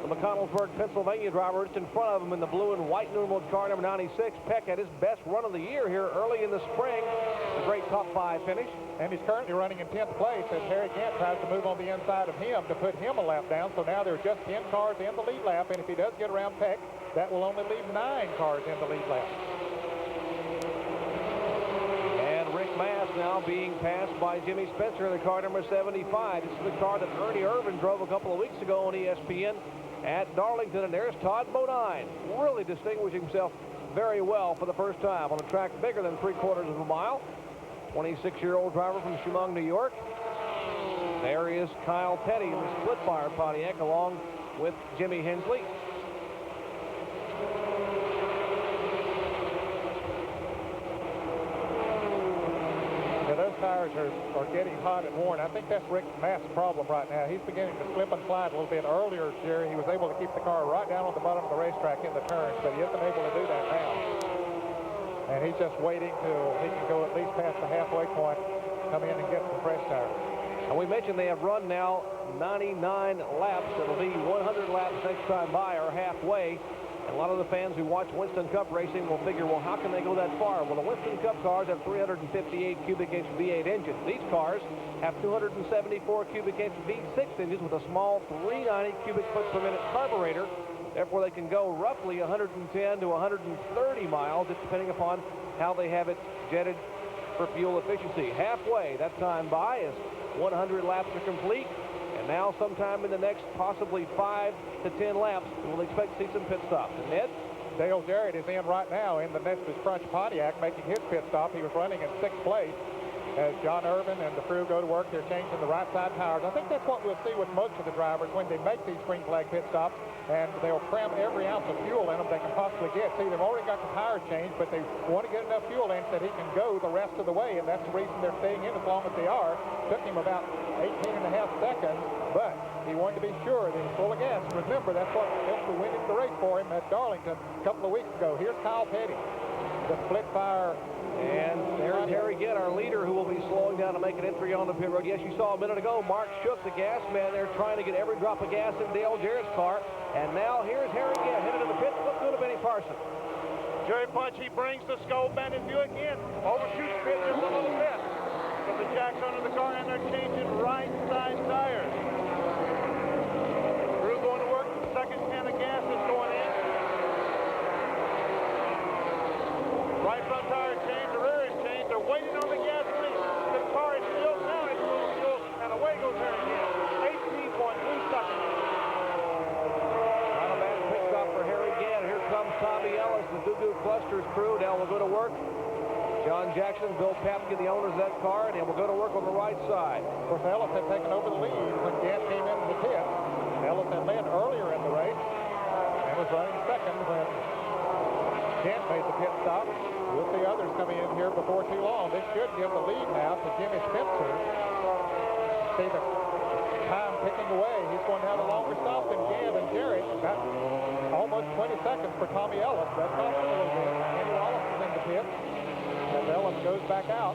the McConnellsburg, Pennsylvania driver, just in front of him in the blue and white numerals car number 96. Peck had his best run of the year here early in the spring. A great top 5 finish. And he's currently running in 10th place as Harry Gant tries to move on the inside of him to put him a lap down. So now there are just 10 cars in the lead lap, and if he does get around Peck, that will only leave 9 cars in the lead lap. And Rick Mass now being passed by Jimmy Spencer in the car number 75. This is the car that Ernie Irvin drove a couple of weeks ago on ESPN at Darlington, and there's Todd Bodine, really distinguished himself very well for the first time on a track bigger than 3/4 of a mile. 26-year-old driver from Chemung, New York. There is Kyle Petty in the SplitFire Pontiac along with Jimmy Hensley. Yeah, those tires are getting hot and worn. I think that's Rick Mass' problem right now. He's beginning to slip and slide a little bit. Earlier, Jerry, he was able to keep the car right down on the bottom of the racetrack in the turns, but he isn't able to do that now. And he's just waiting till he can go at least past the halfway point, come in and get some fresh tires. And we mentioned they have run now 99 laps. It'll be 100 laps next time by, or halfway. And a lot of the fans who watch Winston Cup racing will figure, well, how can they go that far? Well, the Winston Cup cars have 358 cubic inch V8 engines. These cars have 274 cubic inch V6 engines with a small 390 cubic foot per minute carburetor. Therefore, they can go roughly 110 to 130 miles, just depending upon how they have it jetted for fuel efficiency. Halfway, that time by, is 100 laps are complete. And now sometime in the next possibly 5 to 10 laps, we'll expect to see some pit stops. And Ned? Dale Jarrett is in right now in the Nesbitt Crunch Pontiac making his pit stop. He was running in 6th place. As John Irvin and the crew go to work, they're changing the right side tires. I think that's what we'll see with most of the drivers when they make these green flag pit stops, and they'll cram every ounce of fuel in them they can possibly get. See, they've already got the tires changed, but they want to get enough fuel in so that he can go the rest of the way, and that's the reason they're staying in as long as they are. Took him about 18.5 seconds, but he wanted to be sure that he's full of gas. Remember, that's what helped to win the race for him at Darlington a couple of weeks ago. Here's Kyle Petty. the SplitFire. And there's Harry again, our leader, who will be slowing down to make an entry on the pit road. Yes, you saw a minute ago, Mark shook the gas man there, trying to get every drop of gas in Dale Jarrett's car. And now here's Harry again, headed to the pit. Look good of Benny Parson. Jerry Punch, he brings the Skull Bandit Buick in, overshoots pit just a little bit. But the jack's under the car, and they're changing right side tires. Crew going to work. The second can of gas is going in. Right front tire change, the rear is changed. They're waiting on the gasoline. The car is still now. It's full of fuel, and away goes Harry again. 18.2 seconds. Not a bad pit stop for Harry again. Here comes Tommy Ellis, the Goo Goo Clusters crew. Now we'll go to work. John Jackson, Bill Papke, the owners of that car, and we'll go to work on the right side. Of course, Ellis had taken over the lead when Gant came into the pit. Ellis had led earlier in the race and was running second when Gant made the pit stop. We'll see others coming in here before too long. This should give the lead now to Jimmy Spencer. See the time ticking away. He's going to have a longer stop than Gant and Jarrett. That's almost 20 seconds for Tommy Ellis. That cost him a little bit. Kenny Wallace is in the pit. As Ellis goes back out.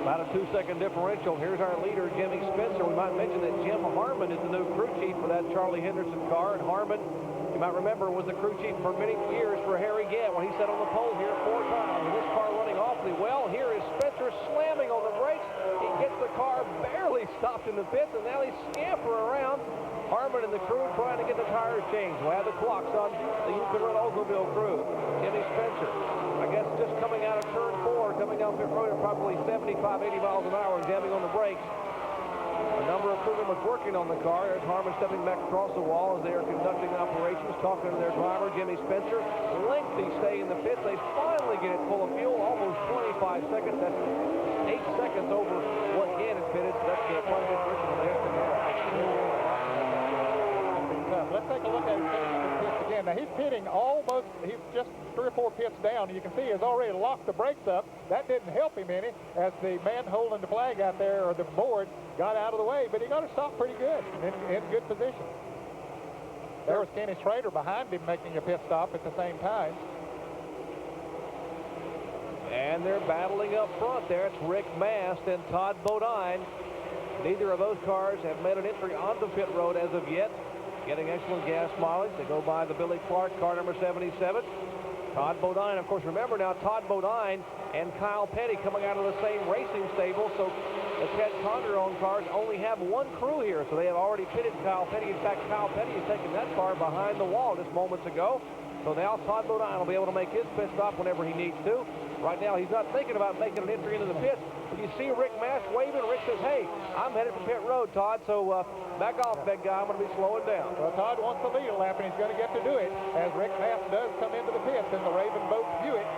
About a 2-second differential. Here's our leader, Jimmy Spencer. We might mention that Jim Harmon is the new crew chief for that Charlie Henderson car. And Harmon, you might remember, was the crew chief for many years for Harry Gant when he sat on the pole here 4 times. And this car running awfully well. Here is Spencer slamming on the brakes. He gets the car barely stopped in the pits, and now they scamper around. Harmon and the crew trying to get the tires changed. We'll have the clocks on the You Can Run Oldsmobile crew. Jimmy Spencer, I guess just coming out of turn 4, coming down pit road at probably 75, 80 miles an hour and jamming on the brakes. A number of crewmen was working on the car. There's Harmon stepping back across the wall as they are conducting operations, talking to their driver, Jimmy Spencer. Lengthy stay in the pits. They finally get it full of fuel, almost 25 seconds. That's 8 seconds over what Gant had pitted. That's the front differential there. Let's take a look at his pits again. Now, he's pitting almost, he's just 3 or 4 pits down, and you can see he's already locked the brakes up. That didn't help him any as the man holding the flag out there, or the board, got out of the way, but he got to stop pretty good, in good position. There was Kenny Schrader behind him making a pit stop at the same time. And they're battling up front there. It's Rick Mast and Todd Bodine. Neither of those cars have made an entry onto pit road as of yet. Getting excellent gas mileage. They go by the Billy Clark car number 77. Todd Bodine, of course, remember now, Todd Bodine and Kyle Petty coming out of the same racing stable. So the Ted Condor-owned cars only have 1 crew here. So they have already pitted Kyle Petty. In fact, Kyle Petty has taken that car behind the wall just moments ago. So now Todd Bodine will be able to make his pit stop whenever he needs to. Right now, he's not thinking about making an entry into the pits. But you see Rick Mast waving. Rick says, hey, I'm headed for pit road, Todd. So back off, big guy. I'm going to be slowing down. Well, Todd wants the lead lap, and he's going to get to do it as Rick Mast does come into the pits in the Raven Boat Buick.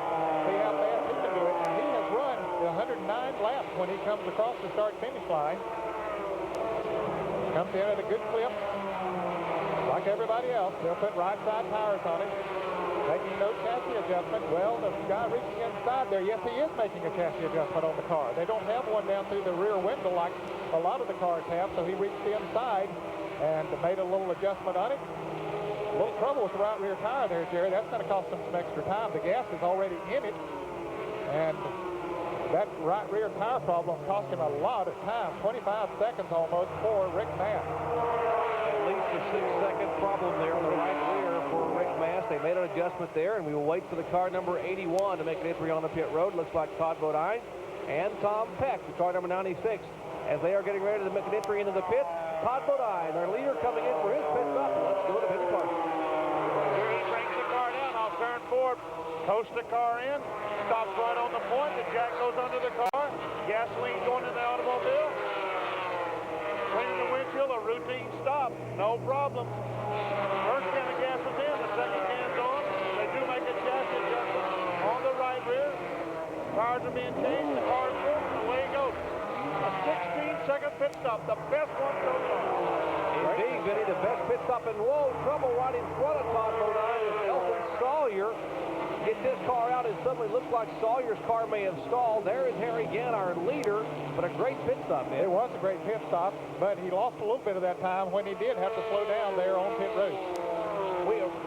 See how fast he can do it. And he has run 109 laps when he comes across the start-finish line. Comes in at a good clip. Like everybody else, they'll put right side tires on it. Making no chassis adjustment. Well, the guy reaching inside there, yes, he is making a chassis adjustment on the car. They don't have one down through the rear window like a lot of the cars have, so he reached inside and made a little adjustment on it. A little trouble with the right rear tire there, Jerry. That's going to cost him some extra time. The gas is already in it, and that right rear tire problem cost him a lot of time, 25 seconds almost for Rick Mast. At least a 6-second problem there on the right rear for Rick Mast. They made an adjustment there, and we will wait for the car number 81 to make an entry on the pit road. Looks like Todd Bodine and Tom Peck, the car number 96, as they are getting ready to make an entry into the pit. Todd Bodine, our leader, coming in for his pit stop. Let's go to Benny Parson. Here he brings the car down off turn 4, coasts the car in, stops right on the point. The jack goes under the car. Gasoline going in the automobile. Cleaning the windshield, a routine stop, no problem. First can of gas is in, the second can's on. They do make a chassis adjustment on the right rear. Tires are being changed, the car's moving, and away it goes. A 16-second pit stop, the best one so far. Indeed, Vinny, the best pit stop, and whoa, trouble right in front of Todd Bodine is Elton Sawyer. Gets his car out, and suddenly looks like Sawyer's car may have stalled. There is Harry Gant, our leader, but a great pit stop, man. It was a great pit stop, but he lost a little bit of that time when he did have to slow down there on pit road.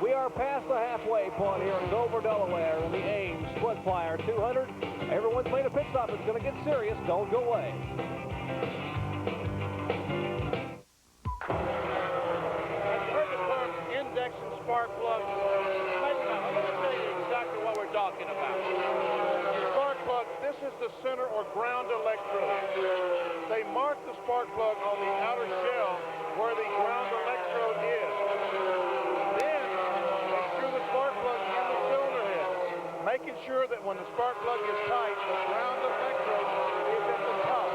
We are past the halfway point here in Dover, Delaware in the AmesSplitFire 200. Everyone's made a pit stop. It's going to get serious. Don't go away. Heard the term index and spark plug. Let me tell you exactly what we're talking about. The spark plug, this is the center or ground electrode. They mark the spark plug on the outer shell where the ground electrode is. Then they screw the spark plug in the cylinder head, making sure that when the spark plug is tight, the ground electrode is at the top.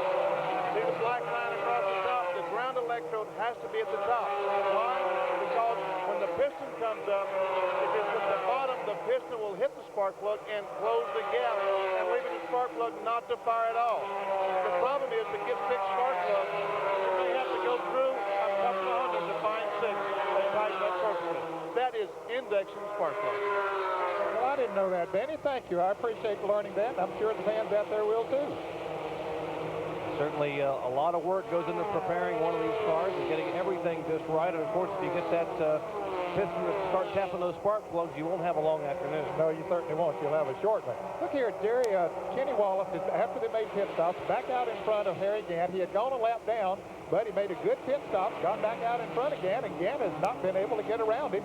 See the black line across the top? The ground electrode has to be at the top. Why? Because when the piston comes up, if it's at the bottom, the piston will hit the spark plug and close the gap, and leaving the spark plug not to fire at all. The problem is to get 6 spark plugs, you may have to go through a couple of hundred to find 6 that tighten up perfectly. That is indexing spark plugs. Well, I didn't know that, Benny. Thank you. I appreciate learning that. I'm sure the fans out there will too. Certainly a lot of work goes into preparing one of these cars and getting everything just right. And of course, if you get that piston to start tapping those spark plugs, you won't have a long afternoon. No, you certainly won't. You'll have a short one. Look here, Jerry. Kenny Wallace, after they made pit stops, back out in front of Harry Gant. He had gone a lap down, but he made a good pit stop, got back out in front of Gant, and Gant has not been able to get around him.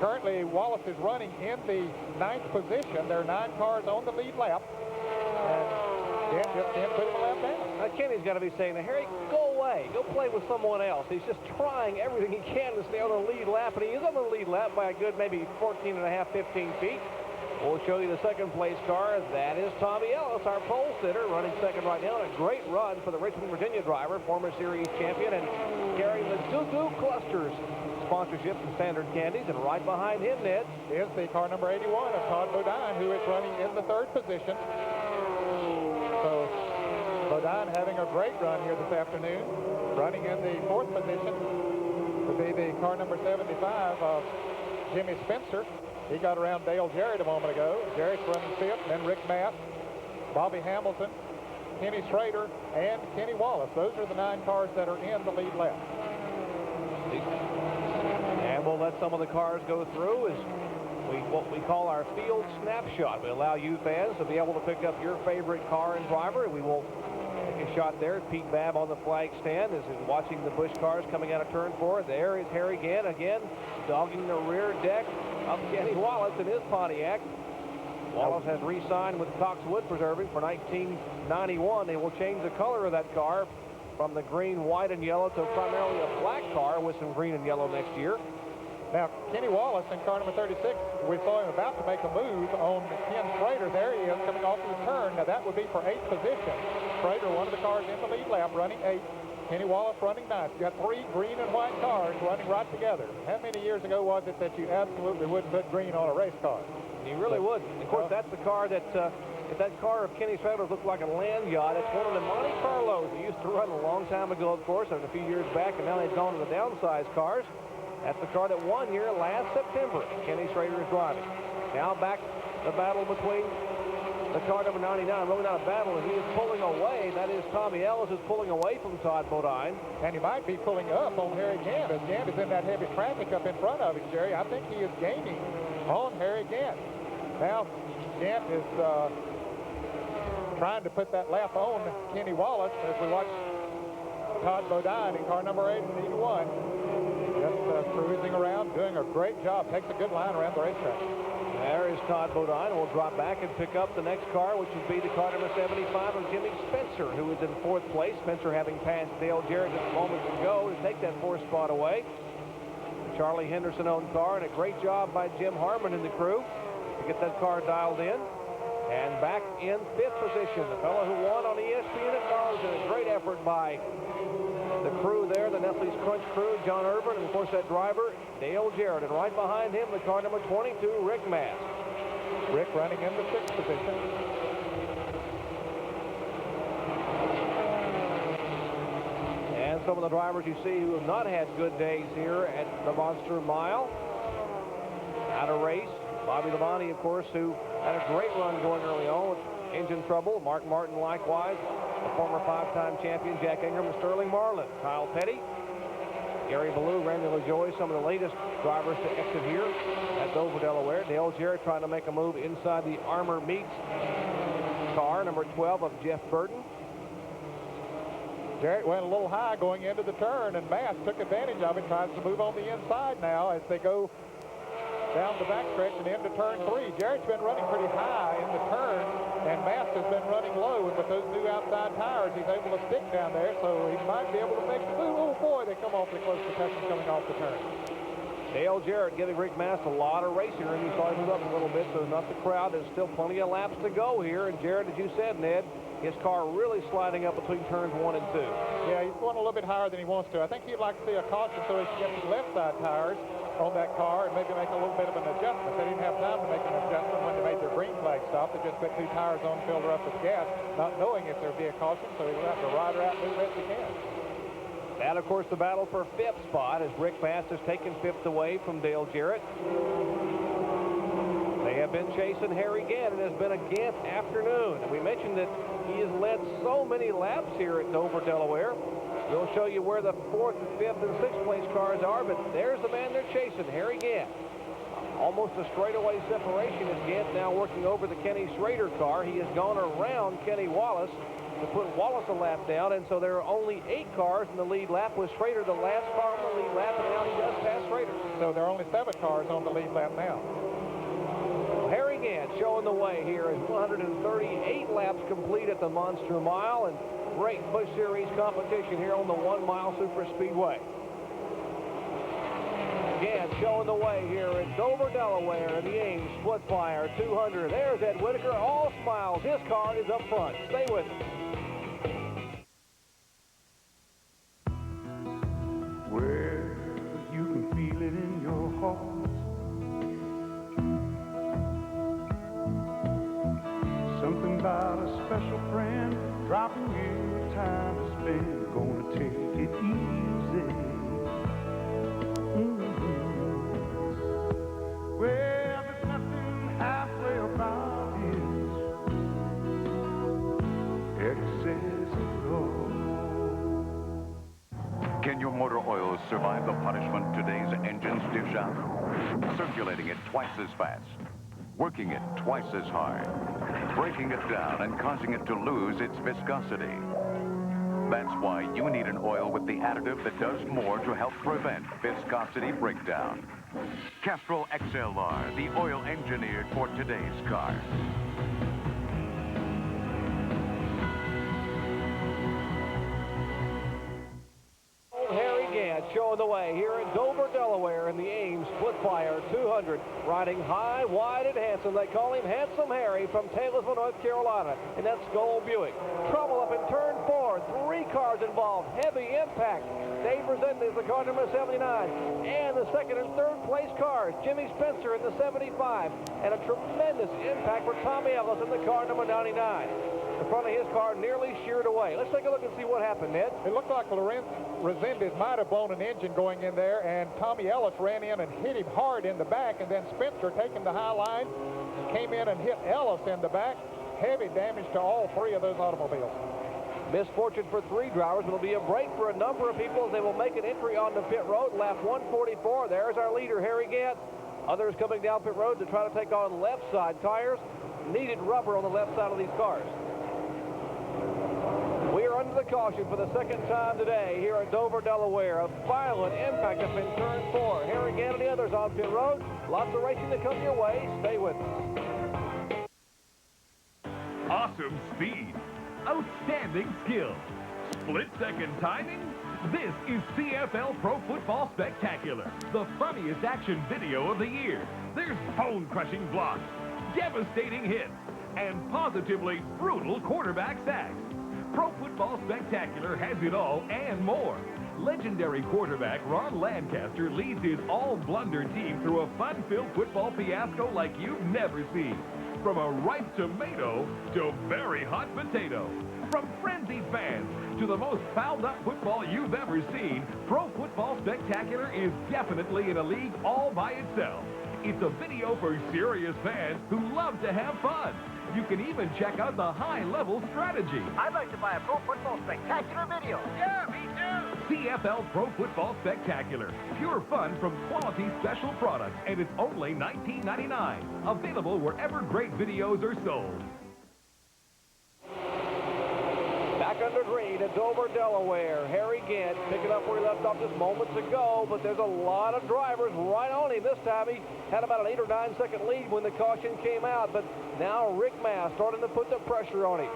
Currently, Wallace is running in the 9th position. There are 9 cars on the lead lap, and Gant just can't put him a lap down. Kenny's got to be saying, Harry, go away. Go play with someone else. He's just trying everything he can to stay on the lead lap, and he is on the lead lap by a good maybe 14 and a half, 15 feet. We'll show you the second place car. That is Tommy Ellis, our pole sitter, running second right now. And a great run for the Richmond, Virginia driver, former series champion, and carrying the Zuzu Clusters sponsorship and standard candies. And right behind him, Ned, is the car number 81 of Todd Bodine, who is running in the 3rd position. So Bodine having a great run here this afternoon. Running in the 4th position would be the car number 75 of Jimmy Spencer. He got around Dale Jarrett a moment ago. Jarrett's running 5th, and then Rick Matt, Bobby Hamilton, Kenny Schrader, and Kenny Wallace. Those are the 9 cars that are in the lead lap. And we'll let some of the cars go through as what we call our field snapshot. We allow you fans to be able to pick up your favorite car and driver. We will take a shot there. Pete Babb on the flag stand as he's watching the Busch cars coming out of turn 4. There is Harry Gant again, dogging the rear deck of Kenny Wallace in his Pontiac. Wallace has re-signed with Cox Wood Preserving for 1991. They will change the color of that car from the green, white, and yellow to primarily a black car with some green and yellow next year. Now, Kenny Wallace in car number 36, we saw him about to make a move on Ken Schrader. There he is coming off his turn. Now, that would be for 8th position. Schrader, one of the cars in the lead lap, running 8th. Kenny Wallace running 9th. You got 3 green and white cars running right together. How many years ago was it that you absolutely wouldn't put green on a race car? You really wouldn't. Of course, that's the car that, if that car of Kenny Schrader's looked like a land yacht, it's one of the Monte Carlos that used to run a long time ago, of course, and a few years back, and now they've gone to the downsized cars. That's the car that won here last September. Kenny Schrader is driving. Now back the battle between the car number 99. Really not a battle, and he is pulling away. That is Tommy Ellis is pulling away from Todd Bodine. And he might be pulling up on Harry Gant as Gant is in that heavy traffic up in front of him, Jerry. I think he is gaining on Harry Gant. Now, Gant is trying to put that lap on Kenny Wallace as we watch Todd Bodine in car number 81. Just cruising around, doing a great job. Takes a good line around the racetrack. There is Todd Bodine. We'll drop back and pick up the next car, which would be the car number 75 of Jimmy Spencer, who is in 4th place. Spencer having passed Dale Jarrett just moments ago to take that 4th spot away. The Charlie Henderson-owned car, and a great job by Jim Harmon and the crew to get that car dialed in. And back in 5th position, the fellow who won on ESPN at Darlington. A great effort by the crew there, the Nestle's Crunch crew, John Urban, and of course that driver, Dale Jarrett. And right behind him, the car number 22, Rick Mast. Rick running in the 6th position. And some of the drivers you see who have not had good days here at the Monster Mile. Out of race, Bobby Labonte, of course, who had a great run going early on with engine trouble. Mark Martin likewise. The former 5-time champion Jack Ingram and Sterling Marlin. Kyle Petty Gary Ballou, Randy LaJoie, some of the latest drivers to exit here at Dover, Delaware. Dale Jarrett trying to make a move inside the Armor Meats car, number 12 of Jeff Burton. Jarrett went a little high going into the turn, and Bass took advantage of it, tries to move on the inside now as they go down the backstretch and into turn 3. Jarrett's been running pretty high in the turn, and Bass has been running low, and with those new outside tires, he's able to stick down there, so he might be able to make the move. Oh boy, they come awfully close to touching coming off the turn. Dale Jarrett giving Rick Mast a lot of racing room. You saw him move up a little bit, so not the crowd. There's still plenty of laps to go here, and Jarrett, as you said, Ned, his car really sliding up between turns 1 and 2. Yeah, he's going a little bit higher than he wants to. I think he'd like to see a caution so he can get the left side tires on that car and maybe make a little bit of an adjustment. They didn't have time to make an adjustment when they made their green flag stop. They just put 2 tires on, filled her up with gas, not knowing if there'd be a caution, so he'll have to ride her out and do the best he can. And, of course, the battle for 5th spot as Rick Mast has taken 5th away from Dale Jarrett. They have been chasing Harry Gant. It has been a Gant afternoon. And we mentioned that he has led so many laps here at Dover, Delaware. We'll show you where the 4th, 5th, and 6th place cars are, but there's the man they're chasing, Harry Gant. Almost a straightaway separation as Gant now working over the Kenny Schrader car. He has gone around Kenny Wallace to put Wallace a lap down, and so there are only 8 cars in the lead lap with Schrader the last car on the lead lap, and now he does pass Schrader. So there are only 7 cars on the lead lap now. Harry Gant showing the way here as 138 laps complete at the Monster Mile, and great Busch Series competition here on the 1 Mile Super Speedway. Gant showing the way here in Dover, Delaware in the AmesSplitFire 200. There's Ed Whitaker, all smiles. His car is up front. Stay with us. Where you can feel it in your heart. Something about a special friend dropping you time to spend. Gonna take it easy. Well, there's nothing halfway about this. It says it all. Can your motor oil survive the punishment today's engines dish out? Circulating it twice as fast, working it twice as hard, breaking it down and causing it to lose its viscosity. That's why you need an oil with the additive that does more to help prevent viscosity breakdown. Castrol XLR, the oil engineered for today's car. Harry Gant showing the way here in Dover, Delaware in the AmesSplitFire 200. Riding high, wide, and handsome. They call him Handsome Harry from Taylorsville, North Carolina. And that's Skull Buick. Trouble up in turn 4. 3 cars involved. Heavy impact. Dave Resendez, the car number 79. And the 2nd and 3rd place cars. Jimmy Spencer in the 75. And a tremendous impact for Tommy Ellis in the car number 99. The front of his car nearly sheared away. Let's take a look and see what happened, Ned. It looked like Resendez might have blown an engine going in there, and Tommy Ellis ran in and hit him hard in the back, and then Spencer, taking the high line, came in and hit Ellis in the back. Heavy damage to all 3 of those automobiles. Misfortune for 3 drivers. It'll be a break for a number of people as they will make an entry on the pit road. Lap 144. There's our leader, Harry Gant. Others coming down pit road to try to take on left side tires. Needed rubber on the left side of these cars. We are under the caution for the 2nd time today here at Dover, Delaware. A violent impact up in turn 4. Harry Gant and the others on pit road. Lots of racing to come your way. Stay with us. Awesome speed. Outstanding skill. Split-second timing. This is CFL Pro Football Spectacular, the funniest action video of the year. There's bone-crushing blocks, devastating hits, and positively brutal quarterback sacks. Pro Football Spectacular has it all and more. Legendary quarterback Ron Lancaster leads his all-blunder team through a fun-filled football fiasco like you've never seen. From a ripe tomato to very hot potato. From frenzied fans to the most fouled-up football you've ever seen, Pro Football Spectacular is definitely in a league all by itself. It's a video for serious fans who love to have fun. You can even check out the high-level strategy. I'd like to buy a Pro Football Spectacular video. Yeah, me too. CFL Pro Football Spectacular. Pure fun from quality special products, and it's only $19.99. Available wherever great videos are sold. Back under green at Dover, Delaware. Harry Gant picking up where he left off just moments ago, but there's a lot of drivers right on him. This time he had about an 8 or 9 second lead when the caution came out, but now Rick Mast starting to put the pressure on him.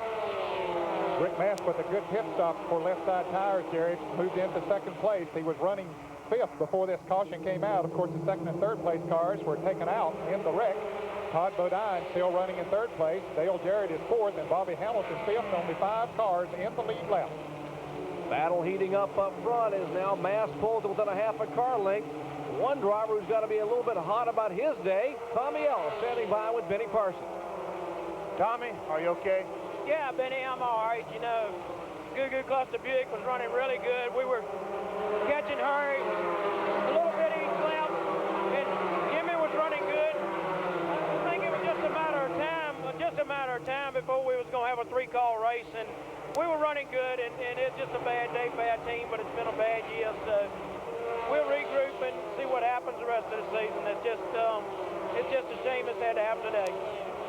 Rick Mast with a good pit stop for left side tires, Jerry. Moved into second place. He was running 5th before this caution came out. Of course, the 2nd and 3rd place cars were taken out in the wreck. Todd Bodine still running in 3rd place. Dale Jarrett is 4th, and Bobby Hamilton 5th. Only 5 cars in the lead lap. Battle heating up front as now Mast pulls within a half a car length. One driver who's got to be a little bit hot about his day, Tommy Ellis, standing by with Benny Parsons. Tommy, are you okay? Yeah, Benny, I'm all right. You know, Goo Goo Cluster Buick was running really good. We were catching Harry a little bit each lap, and Jimmy was running good. I think it was just a matter of time before we was going to have a 3-call race, and we were running good, and it's just a bad day, bad team, but it's been a bad year, so we'll regroup and see what happens the rest of the season. It's just a shame it's had to happen today.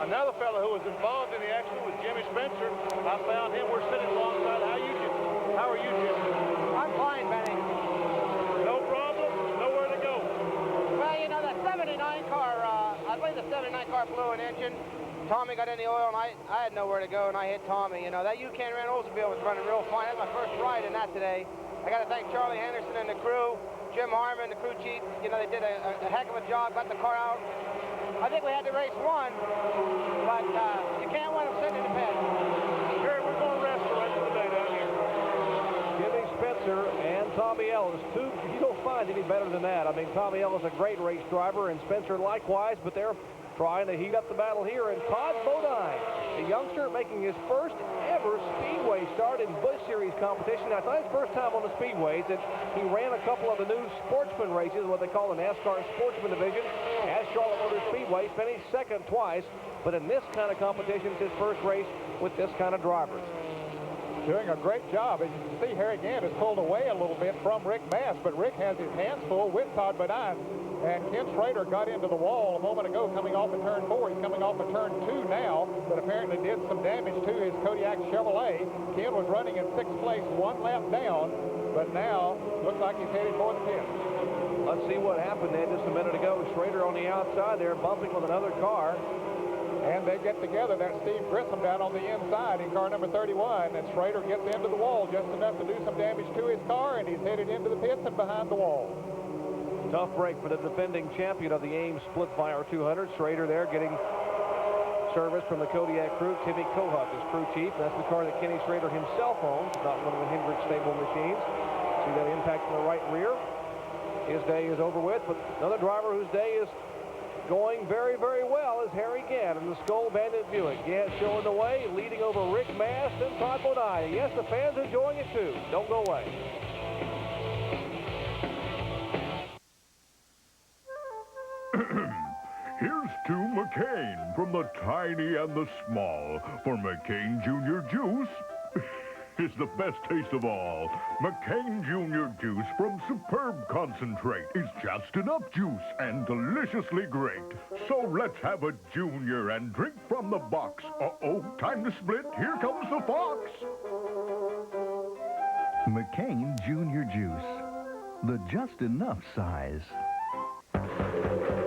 Another fellow who was involved in the accident was Jimmy Spencer. I found him. We're sitting alongside. How are you, Jim? I'm fine, Benny. No problem. Nowhere to go. Well, you know, that 79 car, I believe the 79 car blew an engine. Tommy got in the oil, and I had nowhere to go, and I hit Tommy. You know, that UCAN Ran Oldsmobile was running real fine. That was my first ride in that today. I got to thank Charlie Henderson and the crew, Jim Harmon, the crew chief. You know, they did a heck of a job, got the car out. I think we had to race one, but you can't win them sitting in the pit. Jerry, we're going to rest the rest of the day down here. Jimmy Spencer and Tommy Ellis, you don't find any better than that. I mean, Tommy Ellis, a great race driver, and Spencer likewise, but they're trying to heat up the battle here. And Todd Bodine, a youngster making his first ever Speedway start in Busch Series competition. I thought his first time on the Speedways, and he ran a couple of the new sportsman races, what they call the NASCAR Sportsman Division, at Charlotte Motor Speedway, finished 2nd twice. But in this kind of competition, it's his first race with this kind of drivers. Doing a great job. As you can see, Harry Gant has pulled away a little bit from Rick Mast, but Rick has his hands full with Todd Bodine. And Ken Schrader got into the wall a moment ago coming off of turn 4. He's coming off of turn 2 now, but apparently did some damage to his Kodiak Chevrolet. Ken was running in 6th place, 1 lap down, but now looks like he's headed for the pit. Let's see what happened then just a minute ago. Schrader on the outside there, bumping with another car. And they get together. That's Steve Grissom down on the inside in car number 31. And Schrader gets into the wall just enough to do some damage to his car, and he's headed into the pits and behind the wall. Tough break for the defending champion of the AmesSplitFire 200. Schrader there getting service from the Kodiak crew. Timmy Kohut is crew chief. That's the car that Kenny Schrader himself owns, not one of the Hendrick stable machines. See that impact in the right rear. His day is over with, but another driver whose day is going very, very well is Harry Gant in the Skull Bandit Buick. Gant showing the way, leading over Rick Mast and Todd Bodine. Yes, the fans are enjoying it too. Don't go away. Here's to McCain from the tiny and the small. For McCain Junior Juice is the best taste of all. McCain Junior Juice from Superb Concentrate is just enough juice and deliciously great. So let's have a Junior and drink from the box. Uh-oh, time to split. Here comes the fox. McCain Junior Juice, the just enough size.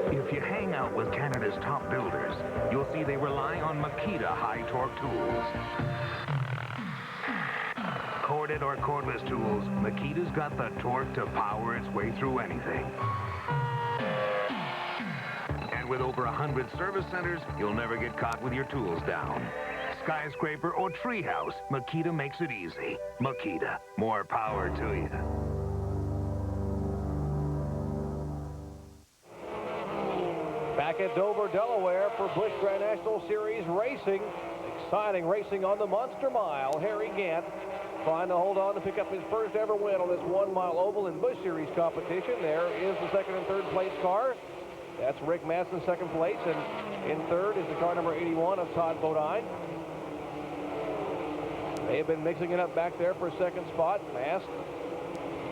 If you hang out with Canada's top builders, you'll see they rely on Makita high-torque tools. Corded or cordless tools, Makita's got the torque to power its way through anything. And with over 100 service centers, you'll never get caught with your tools down. Skyscraper or treehouse, Makita makes it easy. Makita, more power to you. Back at Dover, Delaware for Busch Grand National Series racing. Exciting racing on the Monster Mile. Harry Gant trying to hold on to pick up his first ever win on this 1 mile oval in Busch Series competition. There is the 2nd and 3rd place car. That's Rick Mast in 2nd place, and in 3rd is the car number 81 of Todd Bodine. They have been mixing it up back there for a 2nd spot. Mast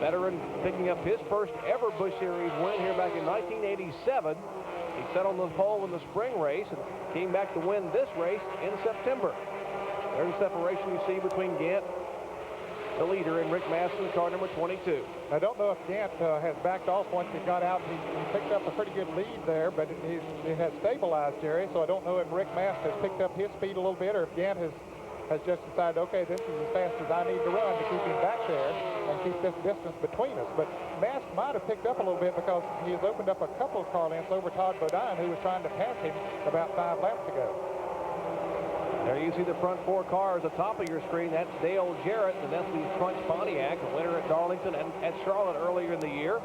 Veteran picking up his first ever Busch Series win here back in 1987. He set on the pole in the spring race and came back to win this race in September. There's the separation you see between Gant, the leader, and Rick Maston, car number 22. I don't know if Gant has backed off once he got out. He picked up a pretty good lead there, but it has stabilized, Jerry, so I don't know if Rick Maston has picked up his speed a little bit or if Gant has just decided, okay, this is as fast as I need to run to keep him back there and keep this distance between us. But Mast might have picked up a little bit because he has opened up a couple of car lengths over Todd Bodine, who was trying to pass him about 5 laps ago. There you see the front 4 cars at the top of your screen. That's Dale Jarrett, the Nestle's Crunch Pontiac, the winner at Darlington and at Charlotte earlier in the year.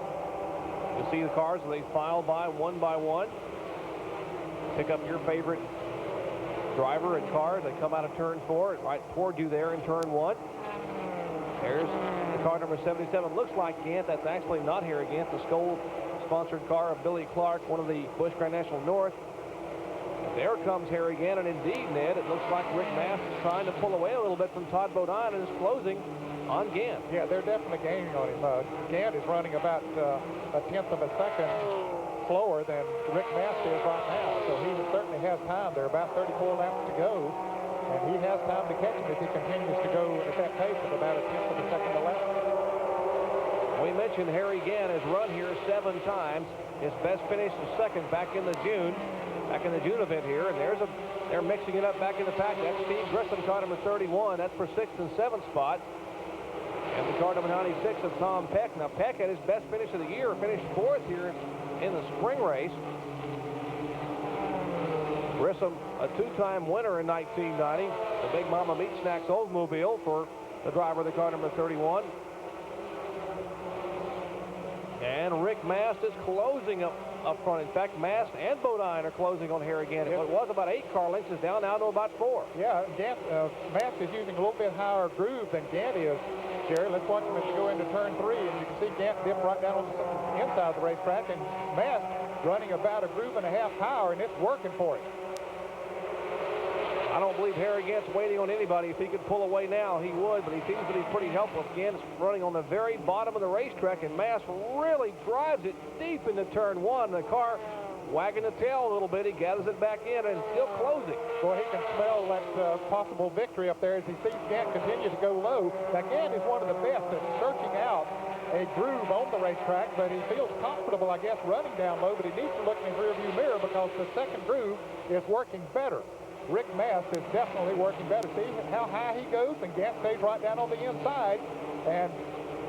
You see the cars as they file by one. Pick up your favorite driver and car. They come out of turn 4 right toward you there in turn 1. There's the car number 77. Looks like Gant. That's actually not Harry Gant, the Skoll-sponsored car of Billy Clark, one of the Busch Grand National North. There comes Harry Gant, and indeed, Ned, it looks like Rick Mast is trying to pull away a little bit from Todd Bodine and is closing on Gant. Yeah, they're definitely gaining on him. Gant is running about a tenth of a second slower than Rick Mast is right now, so he certainly has time. There are about 34 laps to go, and he has time to catch him if he continues to go at that pace of about a tenth of a second a lap. We mentioned Harry Gant has run here 7 times. His best finish is second back in the June event here, and they're mixing it up back in the pack. That's Steve Grissom, car number 31. That's for 6th and 7th spot. And the car number 96 of Tom Peck. Now, Peck had his best finish of the year, finished 4th here in the spring race. Grissom, a 2-time winner in 1990. The Big Mama Meat Snacks Oldsmobile for the driver of the car number 31. And Rick Mast is closing up front. In fact, Mast and Bodine are closing on Harry Gant. It was about 8 car lengths. Is down now to about 4. Yeah, Mast is using a little bit higher groove than Gant is, Jerry. Let's watch him as we go into turn 3, and you can see Gant dip right down on the inside of the racetrack, and Mast running about a groove and a half higher, and it's working for him. I don't believe Harry Gant's waiting on anybody. If he could pull away now, he would, but he seems to be pretty helpless. Gant's running on the very bottom of the racetrack, and Mast really drives it deep into turn 1. The car wagging the tail a little bit. He gathers it back in and still closing. Boy, he can smell that possible victory up there as he sees Gant continue to go low. Now, Gant is one of the best at searching out a groove on the racetrack, but he feels comfortable, I guess, running down low, but he needs to look in his rearview mirror because the second groove is working better. Rick Mast is definitely working better. See how high he goes, and Gant stays right down on the inside, and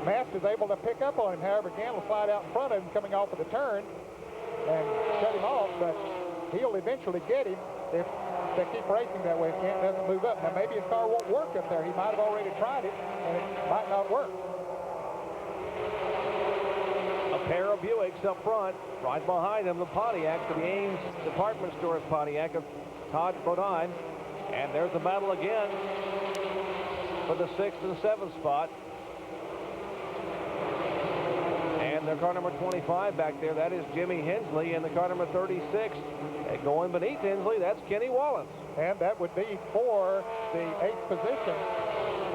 Mast is able to pick up on him. However, Gant will slide out in front of him coming off of the turn and shut him off, but he'll eventually get him if they keep racing that way. If Gant doesn't move up. Now, maybe his car won't work up there. He might have already tried it, and it might not work. A pair of Buicks up front. Right behind them, the Pontiac, the Ames Department Store's Pontiac of Todd Bodine. And there's the battle again for the 6th and 7th spot. And their car number 25 back there, that is Jimmy Hensley, and the car number 36 going beneath Hensley, that's Kenny Wallace. And that would be for the 8th position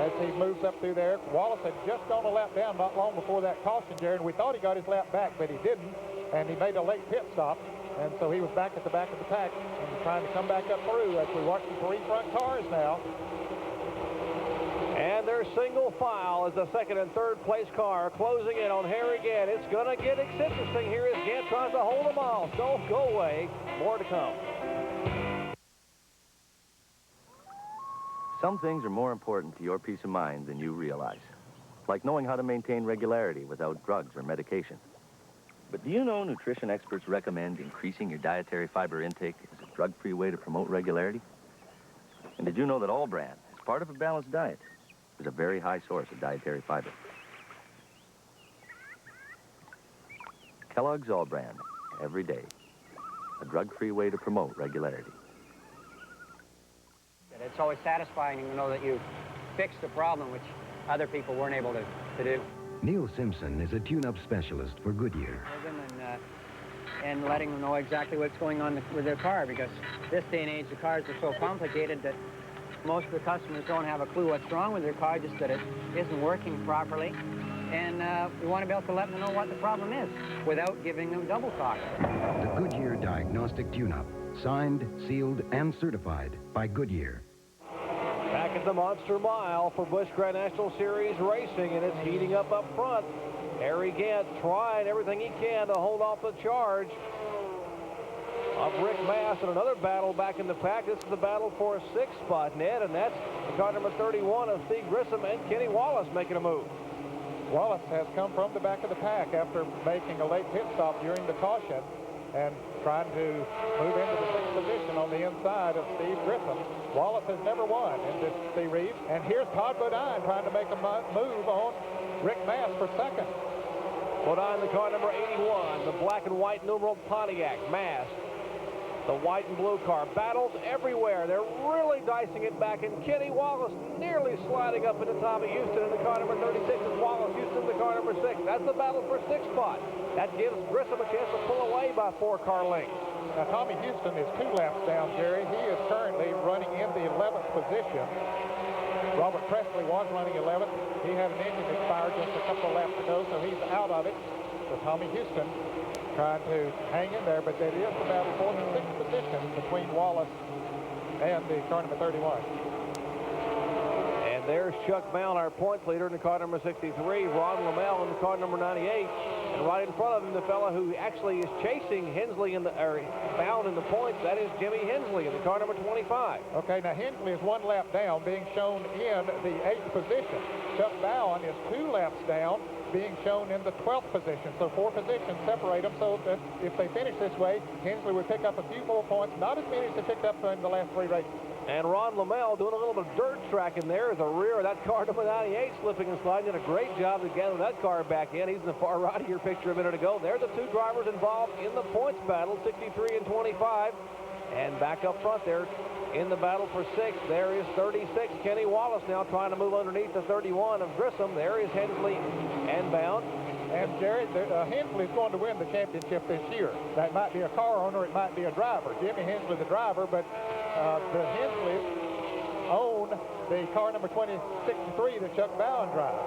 as he moves up through there. Wallace had just gone a lap down not long before that caution, Jared, and we thought he got his lap back, but he didn't, and he made a late pit stop. And so he was back at the back of the pack and trying to come back up through as we watch the 3 front cars now. And their single file is the 2nd and 3rd place car closing in on Harry Gant. It's going to get interesting here as Gant tries to hold them off. Don't go away. More to come. Some things are more important to your peace of mind than you realize, like knowing how to maintain regularity without drugs or medication. But do you know nutrition experts recommend increasing your dietary fiber intake as a drug-free way to promote regularity? And did you know that All Bran, as part of a balanced diet, is a very high source of dietary fiber? Kellogg's All Bran, every day, a drug-free way to promote regularity. It's always satisfying to know that you fixed a problem which other people weren't able to do. Neil Simpson is a tune-up specialist for Goodyear. And letting them know exactly what's going on with their car, because this day and age the cars are so complicated that most of the customers don't have a clue what's wrong with their car, just that it isn't working properly. And we want to be able to let them know what the problem is without giving them double talk. The Goodyear Diagnostic Tune-Up. Signed, sealed, and certified by Goodyear. Back at the Monster Mile for Busch Grand National Series Racing, and it's heating up front. Harry Gant trying everything he can to hold off the charge of Rick Mass in another battle back in the pack. This is the battle for a 6th spot, Ned, and that's the car number 31 of Steve Grissom and Kenny Wallace making a move. Wallace has come from the back of the pack after making a late pit stop during the caution and trying to move into the 6th position on the inside of Steve Grissom. Wallace has never won in this series, and here's Todd Bodine trying to make a move on Rick Mass for 2nd. Bodine, the car number 81, the black and white numeral Pontiac. Mass, the white and blue car. Battles everywhere. They're really dicing it back, and Kenny Wallace nearly sliding up into Tommy Houston in the car number 36 is Wallace. Houston, the car number 6. That's the battle for 6th spot. That gives Grissom a chance to pull away by 4-car lengths. Now, Tommy Houston is 2 laps down, Jerry. He is currently running in the 11th position. Robert Presley was running 11th. He had an engine expired just a couple of laps ago, so he's out of it. So Tommy Houston trying to hang in there, but it is the battle for the 6th position between Wallace and the car number 31. And there's Chuck Bound, our points leader, in the car number 63. Ron Lamell in the car number 98. And right in front of him, the fella who actually is chasing Hensley Bound in the points, that is Jimmy Hensley in the car number 25. Okay, now Hensley is 1 lap down, being shown in the 8th position. Chuck Bound is 2 laps down, being shown in the 12th position. So 4 positions separate them, so that if they finish this way, Hensley would pick up a few more points, not as many as they picked up in the last 3 races. And Ron Lamell doing a little bit of dirt track in there as the rear of that car number 98 slipping and sliding. Did a great job to gather that car back in. He's in the far right of your picture a minute ago. They're the 2 drivers involved in the points battle, 63 and 25. And back up front there in the battle for 6th, there is 36, Kenny Wallace now trying to move underneath the 31 of Grissom. There is Hensley and Bound. And Jerry, Hensley is going to win the championship this year. That might be a car owner, it might be a driver. Jimmy Hensley, the driver, but the Hensleys own the car number 63 that Chuck Bowen drives.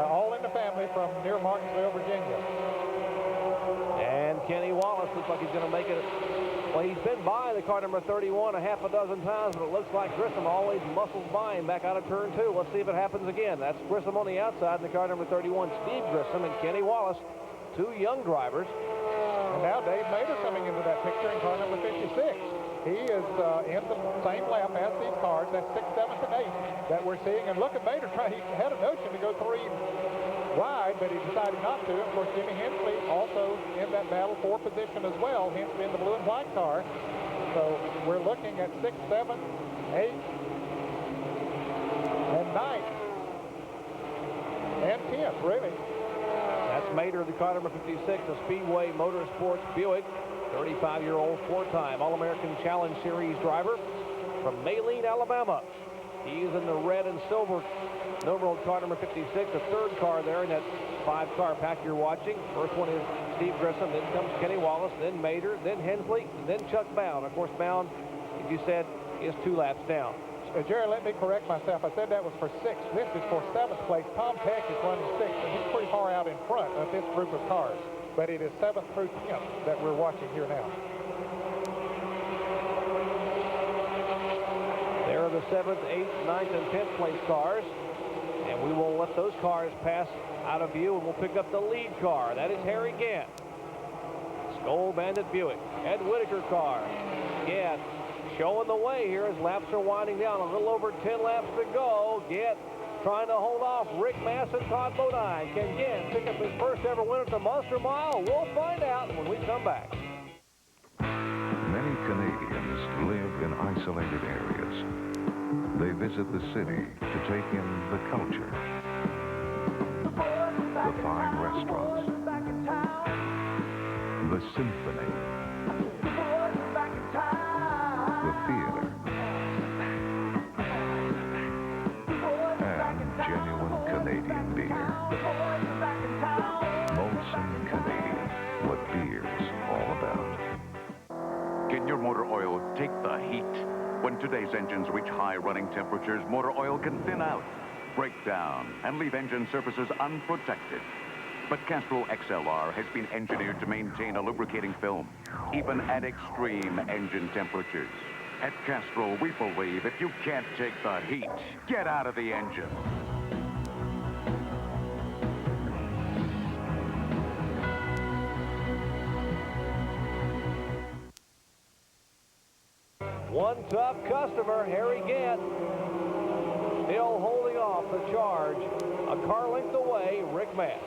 All in the family from near Martinsville, Virginia. And Kenny Wallace looks like he's going to make it. Well, he's been by the car number 31 a half a dozen times, but it looks like Grissom always muscles by him back out of turn 2. Let's see if it happens again. That's Grissom on the outside in the car number 31, Steve Grissom and Kenny Wallace, 2 young drivers. And now Dave Mader coming into that picture in car number 56. He is in the same lap as these cars. That's 6th, 7th, and 8th that we're seeing. And look at Mader trying. He had a notion to go 3 wide, but he decided not to. Of course, Jimmy Hensley also in that battle for position as well. Hensley in the blue and white car. So we're looking at 6th, 7th, 8th, and 9th, and 10th, really. That's Mader, the car number 56, the Speedway Motorsports Buick, 35-year-old 4-time All-American Challenge Series driver from Maline, Alabama. He's in the red and silver numeral car number 56, the 3rd car there in that 5-car pack you're watching. First one is Steve Grissom, then comes Kenny Wallace, then Mader, then Hensley, and then Chuck Bound. Of course, Bound, as you said, is 2 laps down. Jerry, let me correct myself. I said that was for 6th. This is for 7th place. Tom Peck is running 6th, and he's pretty far out in front of this group of cars. But it is 7th through 10th that we're watching here now. There are the 7th, 8th, 9th, and 10th place cars. And we will let those cars pass out of view, and we'll pick up the lead car. That is Harry Gant. Skull Bandit Buick. Ed Whitaker car. Gant showing the way here as laps are winding down. A little over 10 laps to go. Gant trying to hold off Rick Mass and Todd Bodine. Can Gant pick up his first ever win at the Monster Mile? We'll find out when we come back. Many Canadians live in isolated areas. They visit the city to take in the culture, the fine restaurants, the symphony, the theater, and genuine Canadian beer. Molson Canadian, what beer's all about. Can your motor oil take the heat? When today's engines reach high running temperatures, motor oil can thin out. break down, and leave engine surfaces unprotected. But Castrol XLR has been engineered to maintain a lubricating film, even at extreme engine temperatures. At Castrol, we believe if you can't take the heat, get out of the engine. One tough customer, Harry Gant, still holding off the charge. A car length away, Rick Mass.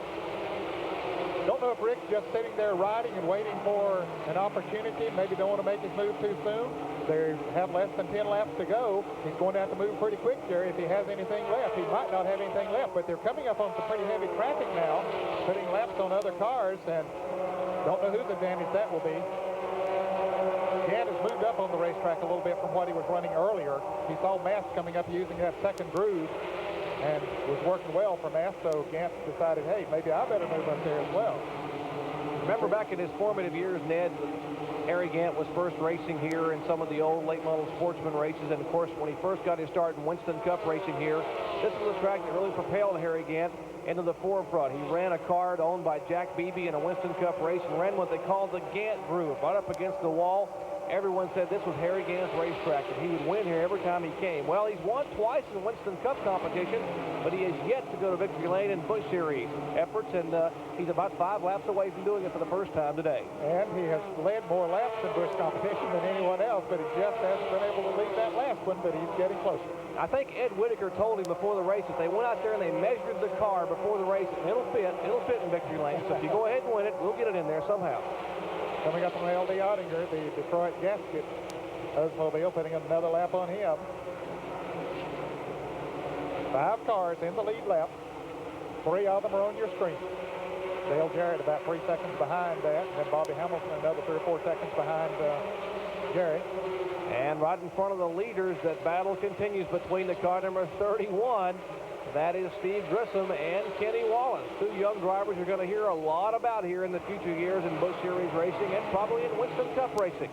Don't know if Rick's just sitting there riding and waiting for an opportunity. Maybe don't want to make his move too soon. They have less than 10 laps to go. He's going to have to move pretty quick, Jerry, if he has anything left. He might not have anything left, but they're coming up on some pretty heavy traffic now, putting laps on other cars, and don't know whose advantage that will be. Gant has moved up on the racetrack a little bit from what he was running earlier. He saw Mass coming up using that second groove and was working well for Mass, so Gant decided, hey, maybe I better move up there as well. Remember back in his formative years, Ned, Harry Gant was first racing here in some of the old late model sportsman races, and of course when he first got his start in Winston Cup racing here, this was a track that really propelled Harry Gant into the forefront. He ran a car owned by Jack Beebe in a Winston Cup race and ran what they called the Gant groove, right up against the wall. Everyone said this was Harry Gant's racetrack, and he would win here every time he came. Well, he's won twice in Winston Cup competition, but he has yet to go to victory lane in Busch Series efforts, and he's about 5 laps away from doing it for the first time today. And he has led more laps in Busch competition than anyone else, but he just hasn't been able to lead that last one, but he's getting closer. I think Ed Whitaker told him before the race that they went out there and they measured the car before the race, and it'll fit in victory lane. So if you go ahead and win it, we'll get it in there somehow. Coming up from L.D. Ottinger, the Detroit Gasket Oldsmobile, putting another lap on him. 5 cars in the lead lap. 3 of them are on your screen. Dale Jarrett about 3 seconds behind that, and then Bobby Hamilton another 3 or 4 seconds behind Jarrett. And right in front of the leaders, that battle continues between the car number 31. That is Steve Grissom and Kenny Wallace. 2 young drivers you're going to hear a lot about here in the future years in Busch Series racing and probably in Winston Cup racing.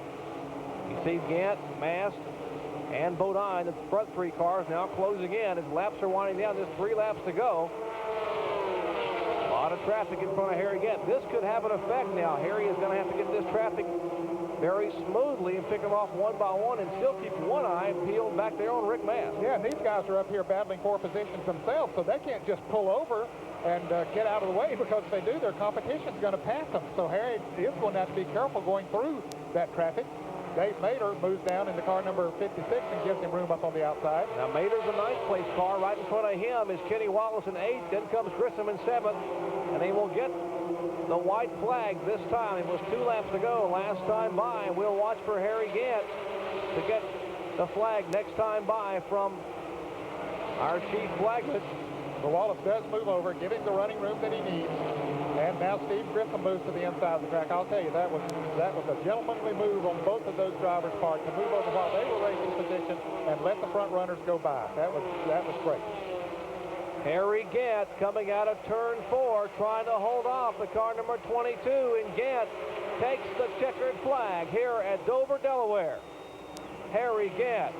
You see Gant, Mast, and Bodine, the front 3 cars now closing in as laps are winding down. There's 3 laps to go. A lot of traffic in front of Harry Gant. This could have an effect now. Harry is going to have to get this traffic very smoothly and pick them off one by one and still keep one eye peeled back there on Rick Mass. Yeah, and these guys are up here battling for positions themselves, so they can't just pull over and get out of the way, because if they do, their competition's going to pass them. So Harry is going to have to be careful going through that traffic. Dave Mader moves down into car number 56 and gives him room up on the outside. Now Mader's a 9th place car. Right in front of him is Kenny Wallace in 8th. Then comes Grissom in 7th. And they will get the white flag this time. It was 2 laps to go last time by. And we'll watch for Harry Gant to get the flag next time by from our chief flagman. The Wallace does move over, giving the running room that he needs. And now Steve Grissom moves to the inside of the track. I'll tell you, that was a gentlemanly move on both of those drivers' part to move over while they were racing position and let the front runners go by. That was great. Harry Gant coming out of turn 4, trying to hold off the car number 22, and Gant takes the checkered flag here at Dover, Delaware. Harry Gant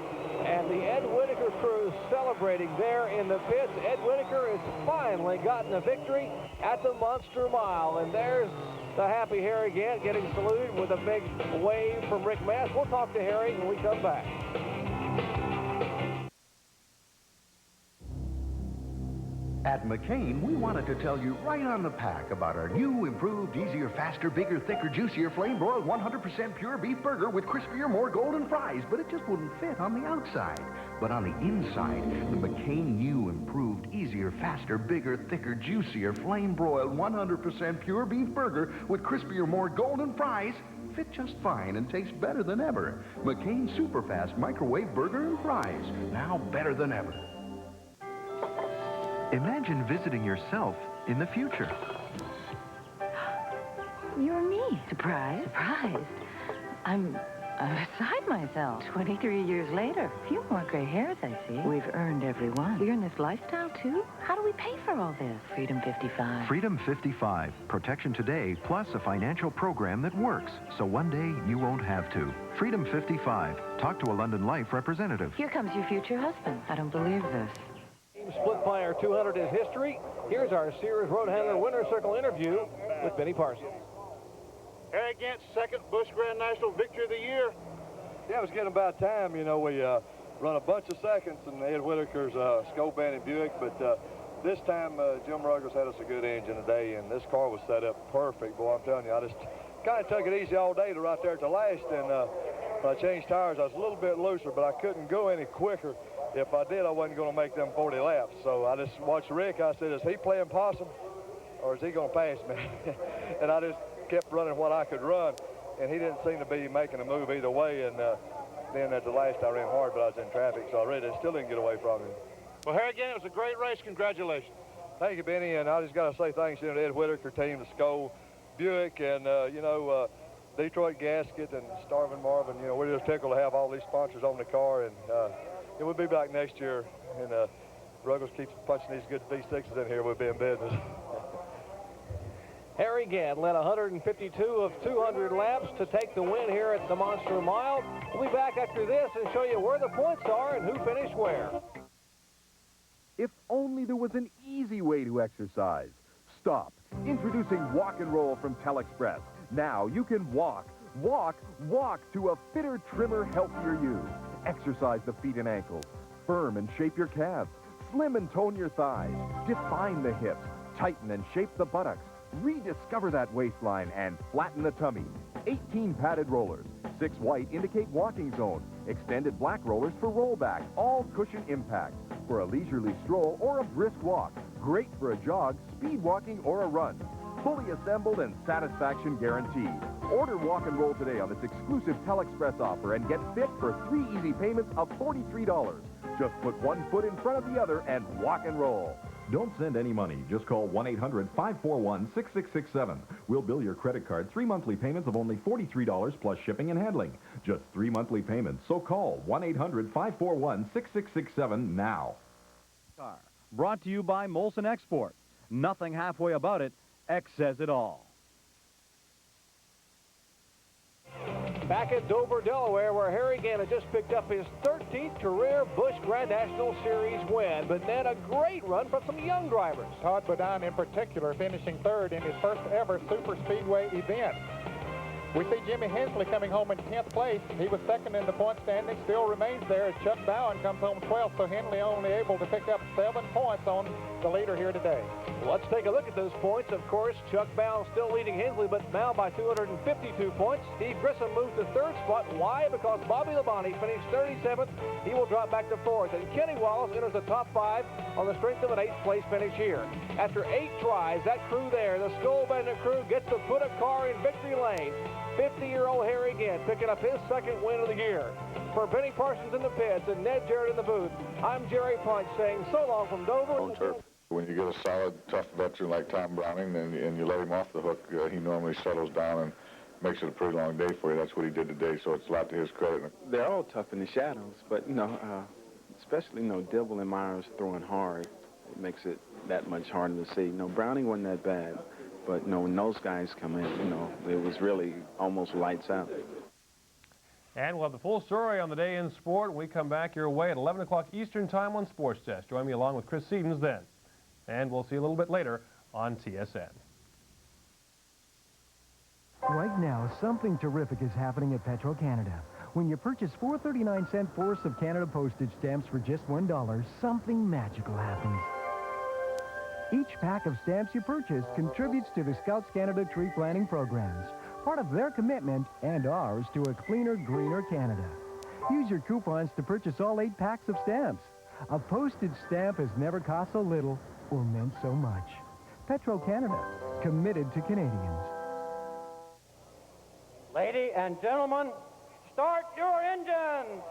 and the Ed Whitaker crew celebrating there in the pits. Ed Whitaker has finally gotten a victory at the Monster Mile, and there's the happy Harry Gant getting saluted with a big wave from Rick Mass. We'll talk to Harry when we come back. At McCain, we wanted to tell you right on the pack about our new, improved, easier, faster, bigger, thicker, juicier, flame-broiled 100% pure beef burger with crispier, more golden fries, but it just wouldn't fit on the outside. But on the inside, the McCain new, improved, easier, faster, bigger, thicker, juicier, flame-broiled 100% pure beef burger with crispier, more golden fries fit just fine and tastes better than ever. McCain Superfast Microwave Burger and Fries, now better than ever. Imagine visiting yourself in the future. You're me. Surprised? Surprised. I'm beside myself. 23 years later. Few more gray hairs, I see. We've earned every one. We earn this lifestyle, too? How do we pay for all this? Freedom 55. Freedom 55. Protection today, plus a financial program that works. So one day, you won't have to. Freedom 55. Talk to a London Life representative. Here comes your future husband. I don't believe this. AmesSplitFire 200 is history. Here's our Sears Road Handler Winner's Circle interview with Benny Parsons. Harry Gant's second Busch Grand National Victory of the Year. Yeah, it was getting about time. You know, we run a bunch of seconds in Ed Whitaker's Scope Bandit Buick, but this time Jim Ruggles had us a good engine today, and this car was set up perfect. Boy, I'm telling you, I just kind of took it easy all day to right there at the last, and when I changed tires, I was a little bit looser, but I couldn't go any quicker. If I did, I wasn't going to make them 40 laps. So I just watched Rick. I said, is he playing possum, or is he going to pass me? And I just kept running what I could run, and he didn't seem to be making a move either way. And then at the last, I ran hard, but I was in traffic, so I really still didn't get away from him. Well, Harry Gant, it was a great race. Congratulations. Thank you, Benny, and I just got to say thanks to the Ed Whitaker team, the Skoll Buick, and, Detroit Gasket and Starvin Marvin. You know, we're just tickled to have all these sponsors on the car, and we'll be back next year, and Ruggles keeps punching these good V6s in here. We'll be in business. Harry Gant led 152 of 200 laps to take the win here at the Monster Mile. We'll be back after this and show you where the points are and who finished where. If only there was an easy way to exercise. Stop. Introducing Walk and Roll from Telexpress. Now you can walk to a fitter, trimmer, healthier you. Exercise the feet and ankles. Firm and shape your calves. Slim and tone your thighs. Define the hips. Tighten and shape the buttocks. Rediscover that waistline and flatten the tummy. 18 padded rollers. 6 white indicate walking zone. Extended black rollers for rollback. All cushion impact. For a leisurely stroll or a brisk walk. Great for a jog, speed walking, or a run. Fully assembled and satisfaction guaranteed. Order Walk and Roll today on this exclusive Telexpress offer and get fit for 3 easy payments of $43. Just put one foot in front of the other and walk and roll. Don't send any money. Just call 1-800-541-6667. We'll bill your credit card 3 monthly payments of only $43 plus shipping and handling. Just 3 monthly payments. So call 1-800-541-6667 now. Brought to you by Molson Export. Nothing halfway about it. X says it all. Back at Dover, Delaware, where Harry Gant had just picked up his 13th career Busch Grand National Series win, but then a great run from some young drivers. Todd Bodine in particular finishing third in his first ever super speedway event. We see Jimmy Hensley coming home in 10th place. He was second in the point standing, still remains there as Chuck Bowen comes home 12th, so Hensley only able to pick up 7 points on the leader here today. Let's take a look at those points. Of course, Chuck Bowen still leading Hensley, but now by 252 points. Steve Grissom moved to 3rd spot. Why? Because Bobby Labonte finished 37th. He will drop back to 4th. And Kenny Wallace enters the top 5 on the strength of an 8th place finish here. After 8 tries, that crew there, the Scoll Bandit crew, gets to put a car in victory lane. 50-year-old Harry Gant picking up his 2nd win of the year. For Benny Parsons in the pits and Ned Jarrett in the booth, I'm Jerry Punch saying so long from Dover. When you get a solid, tough veteran like Tom Browning and you let him off the hook, he normally settles down and makes it a pretty long day for you. That's what he did today, so it's a lot to his credit. They're all tough in the shadows, but, especially, Dibble and Myers throwing hard, it makes it that much harder to see. Browning wasn't that bad. But, when those guys come in, it was really almost lights out. And we'll have the full story on the day in sport when we come back your way at 11 o'clock Eastern Time on Sports Desk. Join me along with Chris Sedens then. And we'll see you a little bit later on TSN. Right now, something terrific is happening at Petro-Canada. When you purchase 4 39-cent Force of Canada postage stamps for just $1, something magical happens. Each pack of stamps you purchase contributes to the Scouts Canada tree planting programs, part of their commitment and ours to a cleaner, greener Canada. Use your coupons to purchase all 8 packs of stamps. A postage stamp has never cost so little or meant so much. Petro-Canada, committed to Canadians. Ladies and gentlemen, start your engines!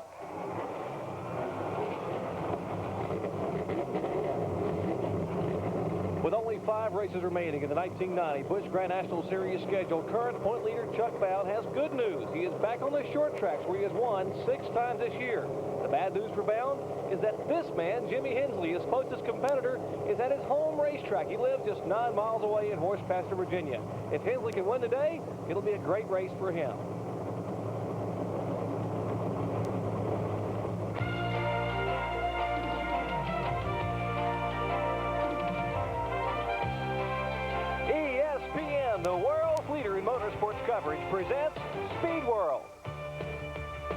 With only 5 races remaining in the 1990 Busch Grand National Series schedule, current point leader Chuck Bowen has good news. He is back on the short tracks where he has won 6 times this year. The bad news for Bowen is that this man, Jimmy Hensley, his closest competitor, is at his home racetrack. He lives just 9 miles away in Horse Pasture, Virginia. If Hensley can win today, it'll be a great race for him. Coverage presents Speed World.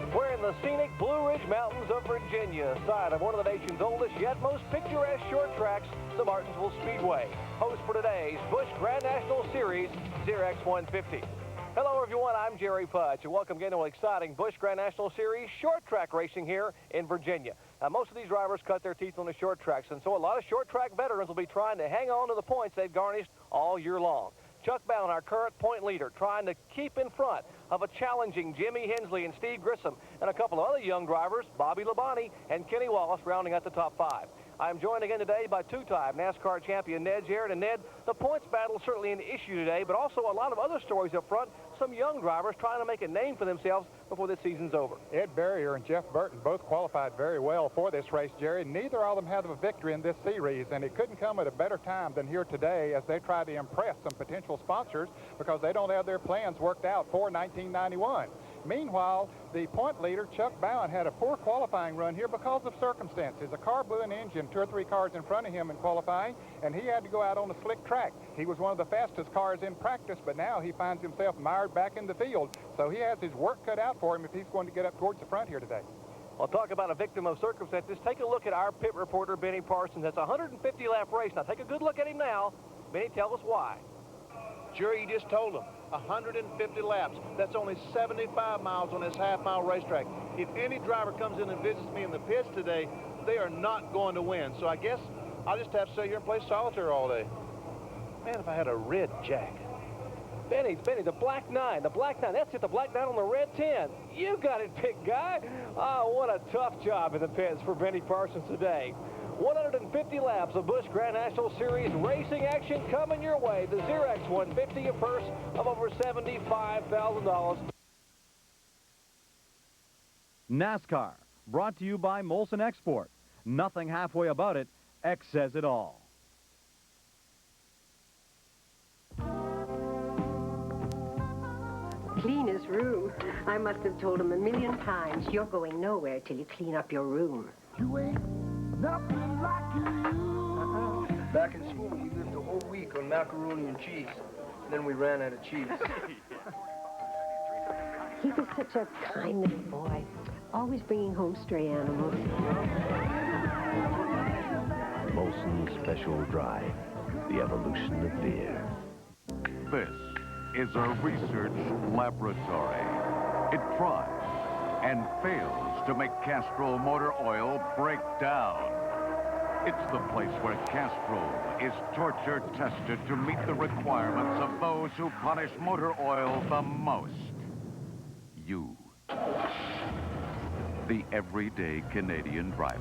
We're in the scenic Blue Ridge Mountains of Virginia, side of one of the nation's oldest yet most picturesque short tracks, the Martinsville Speedway. Host for today's Busch Grand National Series Zerex 150. Hello everyone, I'm Jerry Pudge, and welcome again to an exciting Busch Grand National Series short track racing here in Virginia. Now, most of these drivers cut their teeth on the short tracks, and so a lot of short track veterans will be trying to hang on to the points they've garnished all year long. Chuck Bowen, our current point leader, trying to keep in front of a challenging Jimmy Hensley and Steve Grissom, and a couple of other young drivers, Bobby Labonte and Kenny Wallace, rounding out the top 5. I'm joined again today by two-time NASCAR champion Ned Jarrett. And Ned, the points battle is certainly an issue today, but also a lot of other stories up front. Some young drivers trying to make a name for themselves before this season's over. Ed Barrier and Jeff Burton both qualified very well for this race, Jerry. Neither of them had a victory in this series, and it couldn't come at a better time than here today as they try to impress some potential sponsors because they don't have their plans worked out for 1991. Meanwhile, the point leader, Chuck Bowen, had a poor qualifying run here because of circumstances. A car blew an engine 2 or 3 cars in front of him in qualifying, and he had to go out on a slick track. He was one of the fastest cars in practice, but now he finds himself mired back in the field. So he has his work cut out for him if he's going to get up towards the front here today. Well, talk about a victim of circumstances. Take a look at our pit reporter, Benny Parsons. That's a 150-lap race. Now, take a good look at him now. Benny, tell us why. Jerry, you just told him, 150 laps. That's only 75 miles on this half-mile racetrack. If any driver comes in and visits me in the pits today, they are not going to win. So I guess I'll just have to sit here and play solitaire all day. Man, if I had a red jack. Benny, the black 9, that's it, the black 9 on the red 10. You got it, big guy. Oh, what a tough job in the pits for Benny Parsons today. 150 laps of Busch Grand National Series racing action coming your way. The Zerex 150, a purse of over $75,000. NASCAR, brought to you by Molson Export. Nothing halfway about it. X says it all. Cleanest room. I must have told him a million times, you're going nowhere till you clean up your room. You ain't nothing like you. Back in school, we lived a whole week on macaroni and cheese. Then we ran out of cheese. He was such a kind little boy, always bringing home stray animals. Molson Special Dry, the evolution of beer. This is a research laboratory. It tries and fails to make Castrol motor oil break down. It's the place where Castrol is torture tested to meet the requirements of those who punish motor oil the most. You. The everyday Canadian driver.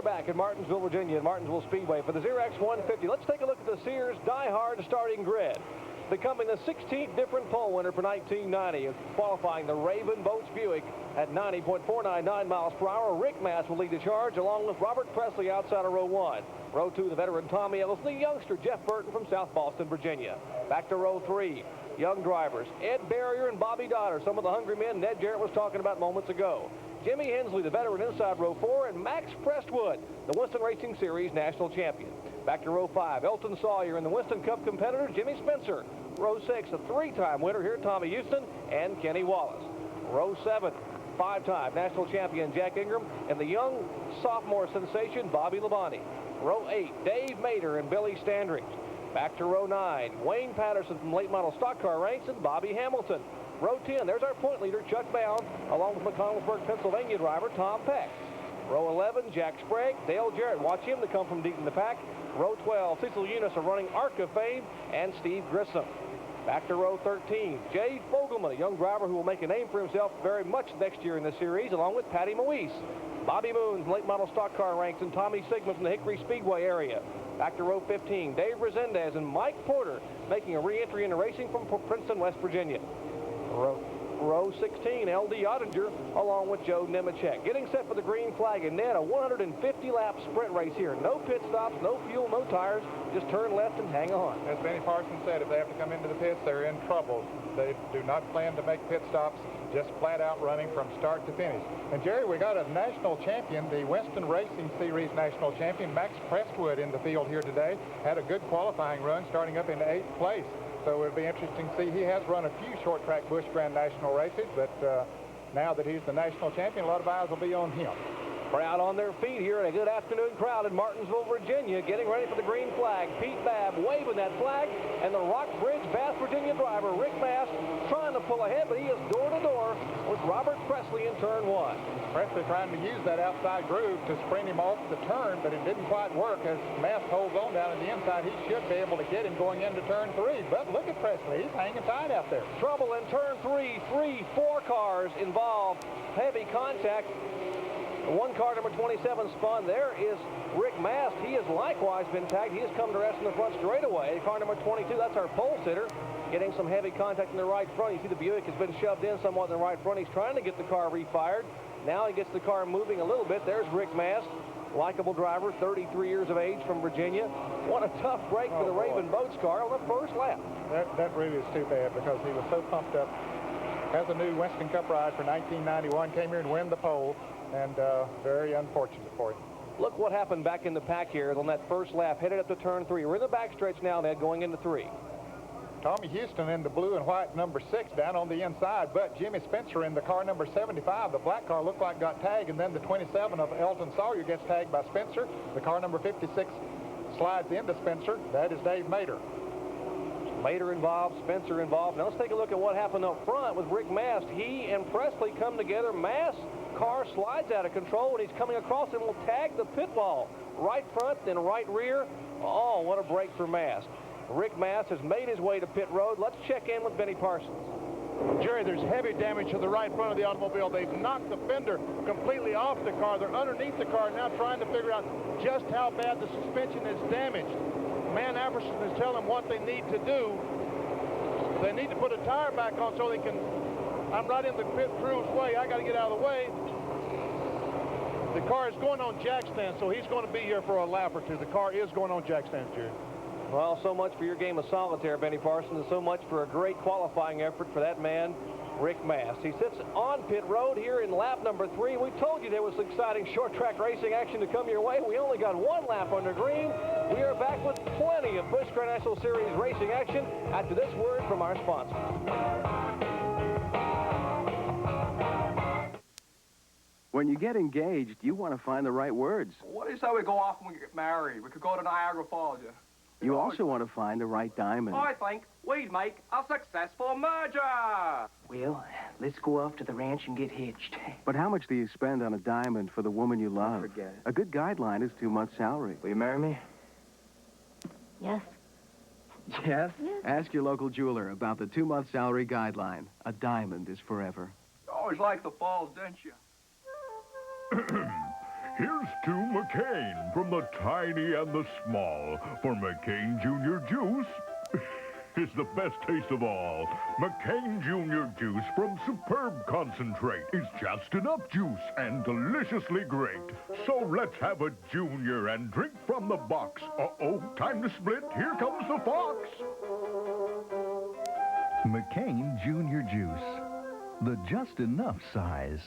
Back in Martinsville, Virginia, at Martinsville Speedway for the Zerex 150. Let's take a look at the Sears Die Hard starting grid. Becoming the 16th different pole winner for 1990, qualifying the Raven Boats Buick at 90.499 miles per hour. Rick Mass will lead the charge along with Robert Presley outside of row 1. Row 2, the veteran Tommy Ellis, the youngster Jeff Burton from South Boston, Virginia. Back to row 3, young drivers Ed Barrier and Bobby Dotter, some of the hungry men Ned Jarrett was talking about moments ago. Jimmy Hensley, the veteran inside row 4, and Max Prestwood, the Winston Racing Series national champion. Back to row 5, Elton Sawyer and the Winston Cup competitor Jimmy Spencer. Row 6, a 3-time winner here, Tommy Houston and Kenny Wallace. Row 7, 5-time national champion Jack Ingram and the young sophomore sensation Bobby Labonte. Row 8, Dave Mader and Billy Standridge. Back to row 9, Wayne Patterson from late model stock car ranks and Bobby Hamilton. Row 10, there's our point leader, Chuck Bowen, along with McConnellsburg, Pennsylvania driver Tom Peck. Row 11, Jack Sprague, Dale Jarrett, watch him to come from deep in the pack. Row 12, Cecil Eunice, a running Arc of Fame, and Steve Grissom. Back to row 13, Jay Fogelman, a young driver who will make a name for himself very much next year in this series, along with Patty Moise. Bobby Moon from late model stock car ranks, and Tommy Sigmund from the Hickory Speedway area. Back to row 15, Dave Resendez and Mike Porter making a re-entry into racing from Princeton, West Virginia. row 16, L.D. Ottinger, along with Joe Nemechek. Getting set for the green flag, and then a 150-lap sprint race here. No pit stops, no fuel, no tires. Just turn left and hang on. As Benny Parsons said, if they have to come into the pits, they're in trouble. They do not plan to make pit stops, just flat out running from start to finish. And Jerry, we got a national champion, the Winston Racing Series national champion, Max Prestwood, in the field here today. Had a good qualifying run, starting up in 8th place. So it'll be interesting to see. He has run a few short track Busch Grand National races, but now that he's the national champion, a lot of eyes will be on him. Crowd on their feet here, and a good afternoon crowd in Martinsville, Virginia, getting ready for the green flag. Pete Babb waving that flag, and the Rockbridge, Bath, Virginia driver, Rick Mast, trying to pull ahead, but he is door-to-door with Robert Presley in turn 1. Presley trying to use that outside groove to sprint him off the turn, but it didn't quite work. As Mast holds on down at the inside, he should be able to get him going into turn 3. But look at Presley, he's hanging tight out there. Trouble in turn 3, 4 cars involved. Heavy contact. One car, number 27, spun. There is Rick Mast. He has likewise been tagged. He has come to rest in the front straightaway. Car number 22, that's our pole sitter, getting some heavy contact in the right front. You see the Buick has been shoved in somewhat in the right front. He's trying to get the car refired. Now he gets the car moving a little bit. There's Rick Mast, likable driver, 33 years of age from Virginia. What a tough break for the Raven Boats car on the first lap. That really is too bad because he was so pumped up. Has a new Winston Cup ride for 1991, came here and win the pole. And very unfortunate for him. Look what happened back in the pack here on that first lap, headed up to turn 3. We're in the backstretch now, Ned, going into 3. Tommy Houston in the blue and white number 6 down on the inside, but Jimmy Spencer in the car number 75. The black car looked like got tagged, and then the 27 of Elton Sawyer gets tagged by Spencer. The car number 56 slides into Spencer. That is Dave Mater. Mater involved, Spencer involved. Now let's take a look at what happened up front with Rick Mast. He and Presley come together. Mast car slides out of control when he's coming across and will tag the pit wall. Right front, then right rear. Oh, what a break for Mast. Rick Mast has made his way to pit road. Let's check in with Benny Parsons. Jerry, there's heavy damage to the right front of the automobile. They've knocked the fender completely off the car. They're underneath the car now trying to figure out just how bad the suspension is damaged. Man Apperson is telling them what they need to do. They need to put a tire back on so they can... I'm right in the pit crew's way. I got to get out of the way. The car is going on jack stands, so he's going to be here for a lap or two. The car is going on jack stands, Jerry. Well, so much for your game of solitaire, Benny Parsons, and so much for a great qualifying effort for that man, Rick Mast. He sits on pit road here in lap number 3. We told you there was exciting short track racing action to come your way. We only got 1 lap under green. We are back with plenty of Busch Grand National Series racing action after this word from our sponsor. When you get engaged, you want to find the right words. What do you say we go off when we get married? We could go to Niagara Falls. You also want to find the right diamond. I think we'd make a successful merger. Well, let's go off to the ranch and get hitched. But how much do you spend on a diamond for the woman you love? Forget it. A good guideline is 2 months' salary. Will you marry me? Yes. Yes? Ask your local jeweler about the 2 month salary guideline. A diamond is forever. You always liked the falls, didn't you? Here's to McCain from the tiny and the small. For McCain Junior Juice is the best taste of all. McCain Junior Juice from Superb Concentrate is just enough juice and deliciously great. So let's have a junior and drink from the box. Uh-oh, time to split. Here comes the fox. McCain Junior Juice. The just enough size.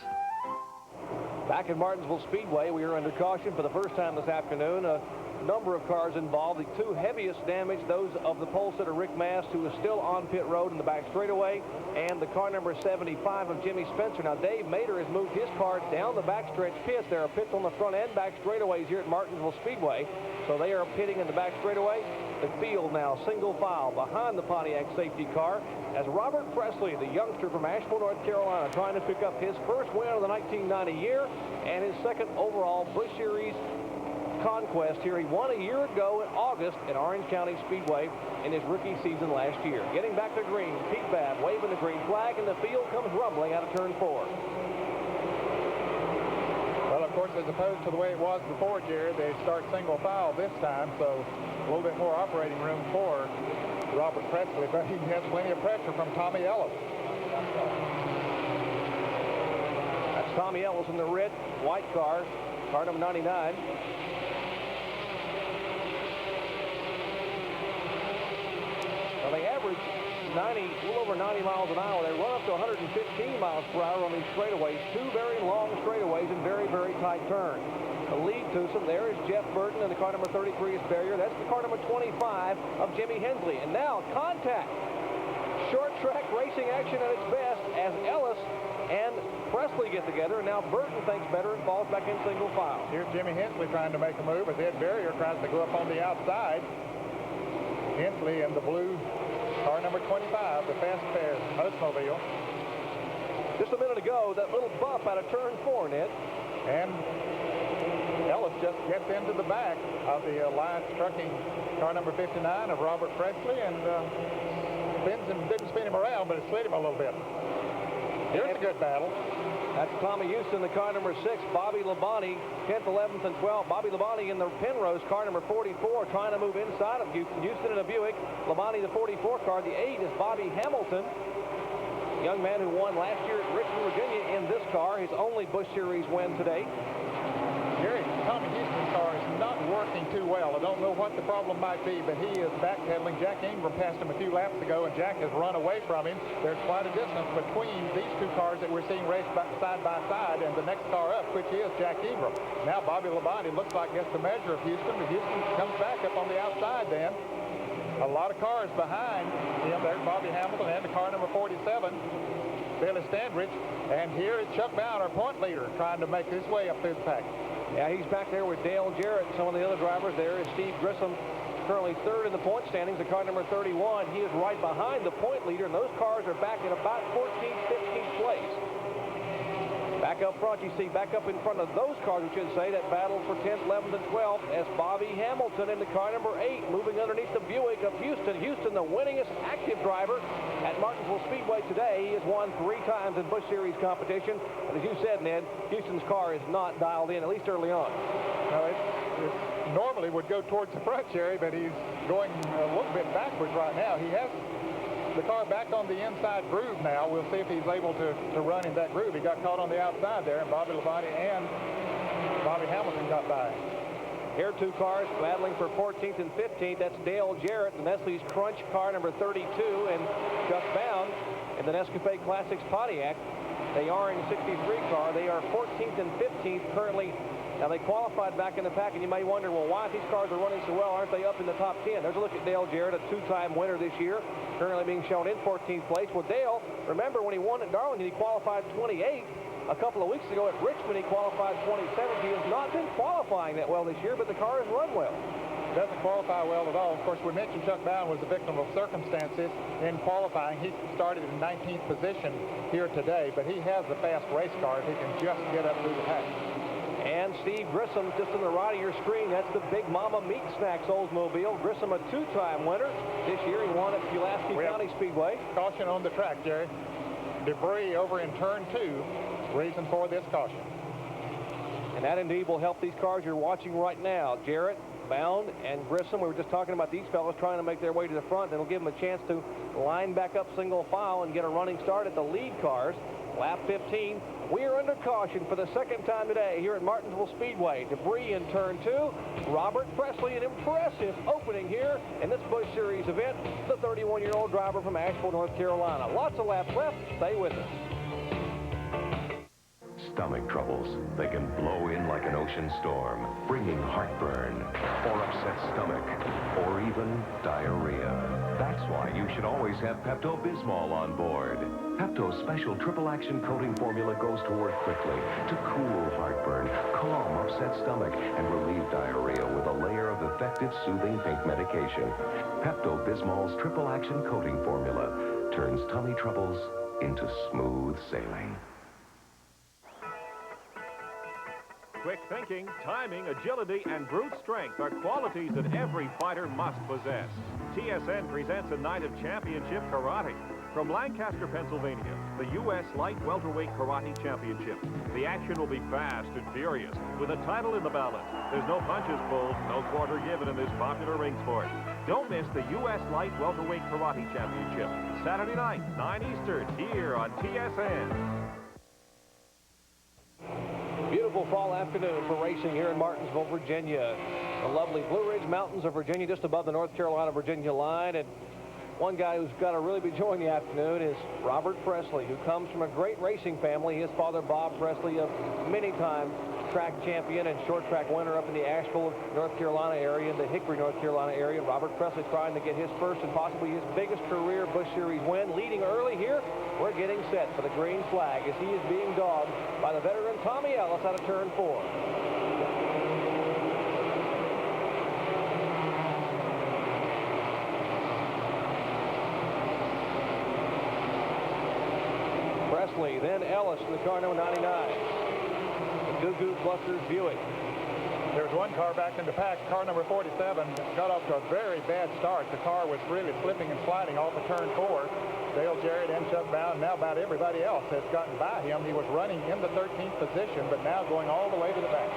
Back at Martinsville Speedway, we are under caution for the first time this afternoon. A number of cars involved. The 2 heaviest damage, those of the pole sitter Rick Mast, who is still on pit road in the back straightaway, and the car number 75 of Jimmy Spencer. Now, Dave Mater has moved his car down the backstretch pits. There are pits on the front and back straightaways here at Martinsville Speedway, so they are pitting in the back straightaway. The field now single file behind the Pontiac safety car as Robert Presley, the youngster from Asheville, North Carolina, trying to pick up his first win of the 1990 year and his second overall Busch Series conquest here. He won a year ago in August at Orange County Speedway in his rookie season last year. Getting back to green, Pete Babb waving the green flag, and the field comes rumbling out of turn 4. Well, of course, as opposed to the way it was before, Jerry, they start single file this time, so a little bit more operating room for Robert Presley, but he has plenty of pressure from Tommy Ellis. Tommy Ellis in the red, white car number 99. Well, they average a little over 90 miles an hour. They run up to 115 miles per hour on these straightaways. Two very long straightaways and very, very tight turns. The lead twosome there is Jeff Burton, and the car number 33 is Barrier. That's the car number 25 of Jimmy Hensley. And now contact. Short track racing action at its best as Ellis and Presley get together, and now Burton thinks better and falls back in single file. Here's Jimmy Hensley trying to make a move as Ed Barrier tries to go up on the outside. Hensley in the blue car number 25, the fast pair Oldsmobile. Just a minute ago, that little bump out of turn 4, Ned. And Ellis just gets into the back of the Alliance Trucking car number 59 of Robert Presley, and didn't spin him around, but it slid him a little bit. Here's a good battle. That's Tommy Houston, the car number 6. Bobby Labonte, 10th, 11th, and 12th. Bobby Labonte in the Penrose car number 44, trying to move inside of Houston. Houston in a Buick. Labonte, the 44 car. The 8 is Bobby Hamilton, young man who won last year at Richmond, Virginia in this car. His only Busch Series win today. Gary, Tommy Houston's car is not working too well. I don't know what the problem might be, but he is backpedaling. Jack Ingram passed him a few laps ago, and Jack has run away from him. There's quite a distance between these two cars that we're seeing raced side by side and the next car up, which is Jack Ingram. Now Bobby Labonte looks like gets the measure of Houston, but Houston comes back up on the outside then. A lot of cars behind him. There's Bobby Hamilton and the car number 47, Billy Standridge. And here is Chuck Bound, our point leader, trying to make his way up through the pack. Yeah, he's back there with Dale Jarrett. Some of the other drivers there is Steve Grissom, currently 3rd in the point standings, the car number 31. He is right behind the point leader, and those cars are back in about 14th, 15th place. Back up front, you see back up in front of those cars, we should say, that battle for 10th, 11th, and 12th as Bobby Hamilton in the car number 8, moving underneath the Buick of Houston. Houston, the winningest active driver at Martinsville Speedway today. He has won 3 times in Busch Series competition. And as you said, Ned, Houston's car is not dialed in, at least early on. No, it normally would go towards the front, Jerry, but he's going a little bit backwards right now. He has the car back on the inside groove now. We'll see if he's able to run in that groove. He got caught on the outside there, and Bobby Labonte and Bobby Hamilton got by. Here are 2 cars battling for 14th and 15th. That's Dale Jarrett, the Nestle's Crunch car number 32, and Chuck Bound in the Nescafe Classics Pontiac. They are in 63 car. They are 14th and 15th currently. Now, they qualified back in the pack, and you may wonder, well, why if these cars are running so well, aren't they up in the top 10? There's a look at Dale Jarrett, a 2-time winner this year, currently being shown in 14th place. Well, Dale, remember when he won at Darlington, he qualified 28th. A couple of weeks ago at Richmond, he qualified 27th. He has not been qualifying that well this year, but the car has run well. Doesn't qualify well at all. Of course, we mentioned Chuck Bound was a victim of circumstances in qualifying. He started in 19th position here today, but he has a fast race car if he can just get up through the pack. And Steve Grissom, just on the right of your screen, that's the Big Mama Meat Snacks Oldsmobile. Grissom, a 2-time winner. This year he won at Pulaski County Speedway. Caution on the track, Jerry. Debris over in turn 2, reason for this caution. And that indeed will help these cars you're watching right now. Jarrett, Bound, and Grissom. We were just talking about these fellows trying to make their way to the front. That'll give them a chance to line back up single file and get a running start at the lead cars. Lap 15. We are under caution for the 2nd time today here at Martinsville Speedway. Debris in turn 2. Robert Presley, an impressive opening here in this Busch Series event. The 31-year-old driver from Asheville, North Carolina. Lots of laps left. Stay with us. Stomach troubles. They can blow in like an ocean storm, bringing heartburn, or upset stomach, or even diarrhea. That's why you should always have Pepto-Bismol on board. Pepto's special triple-action coating formula goes to work quickly to cool heartburn, calm upset stomach, and relieve diarrhea with a layer of effective soothing pink medication. Pepto-Bismol's triple-action coating formula turns tummy troubles into smooth sailing. Quick thinking, timing, agility, and brute strength are qualities that every fighter must possess. TSN presents a night of championship karate. From Lancaster, Pennsylvania, the U.S. Light Welterweight Karate Championship. The action will be fast and furious, with a title in the balance. There's no punches pulled, no quarter given in this popular ring sport. Don't miss the U.S. Light Welterweight Karate Championship. Saturday night, 9 Eastern, here on TSN. beautiful fall afternoon for racing here in Martinsville, Virginia. The lovely Blue Ridge Mountains of Virginia, just above the North Carolina-Virginia line. And one guy who's got to really be enjoying the afternoon is Robert Presley, who comes from a great racing family. His father, Bob Presley, a many-time track champion and short track winner up in the Asheville, North Carolina area, in the Hickory, North Carolina area. Robert Presley trying to get his first and possibly his biggest career Busch Series win. Leading early here, we're getting set for the green flag as he is being dogged by the veteran Tommy Ellis out of turn 4. Presley, then Ellis in the car number 99. Goo Goo Cluster's Buick. There's one car back in the pack. Car number 47 got off to a very bad start. The car was really slipping and sliding off of turn 4. Dale Jarrett and Chuck Bound, now about everybody else has gotten by him. He was running in the 13th position, but now going all the way to the back.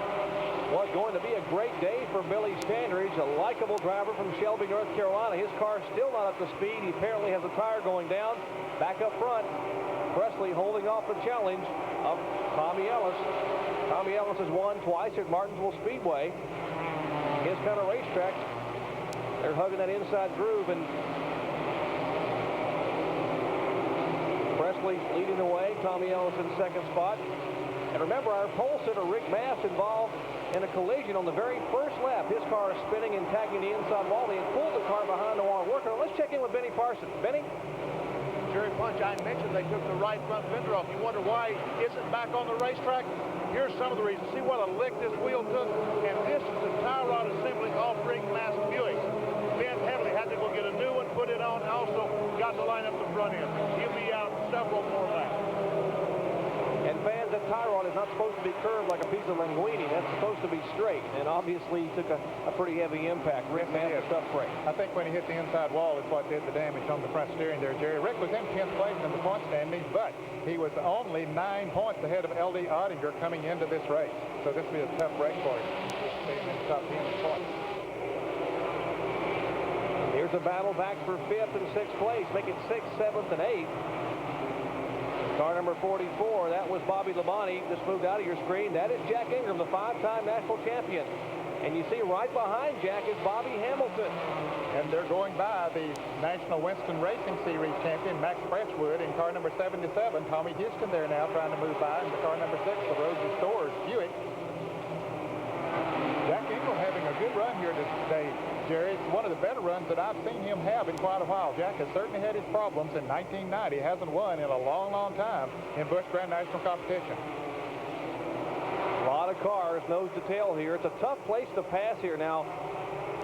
Was going to be a great day for Billy Standridge, a likable driver from Shelby, North Carolina. His car still not up to speed. He apparently has a tire going down. Back up front, Presley holding off the challenge of Tommy Ellis. Tommy Ellis has won twice at Martinsville Speedway. His kind of racetrack, they're hugging that inside groove, and Presley leading the way. Tommy Ellis in second spot. And remember, our pole sitter, Rick Mass, involved in a collision on the very first lap. His car is spinning and tagging the inside wall. He had pulled the car behind the wall working. Let's check in with Benny Parsons. Benny? Jerry Punch, I mentioned they took the right front fender off. You wonder why it isn't back on the racetrack? Here's some of the reasons. See what a lick this wheel took? And this is the tie rod assembly off Rick Mass Buick. Ben Heavily had to go get a new one, put it on, and also got to line up the front end. He'll be out several more laps. And fans, that tie rod is not supposed to be curved like a piece of linguine. That's supposed to be straight. And obviously, he took a pretty heavy impact. Rick Mass was tough break. I think when he hit the inside wall is what did the damage on the front steering there, Jerry. Rick was in 10th place in the point standings, but he was only 9 points ahead of L.D. Ottinger coming into this race. So this will be a tough break for him. Staying in the top 10 points. Here's a battle back for 5th and 6th place, making 6th, 7th, and 8th. Car number 44, that was Bobby Labonte. Just moved out of your screen. That is Jack Ingram, the 5-time national champion. And you see right behind Jack is Bobby Hamilton. And they're going by the National Winston Racing Series champion, Max Freshwood, in car number 77. Tommy Houston there now trying to move by in the car number 6, the Roads and Stores Buick. Jack Ingram having a good run here today, Jerry. It's one of the better runs that I've seen him have in quite a while. Jack has certainly had his problems in 1990. Hasn't won in a long, long time in Busch Grand National competition. A lot of cars, nose to tail here. It's a tough place to pass here now.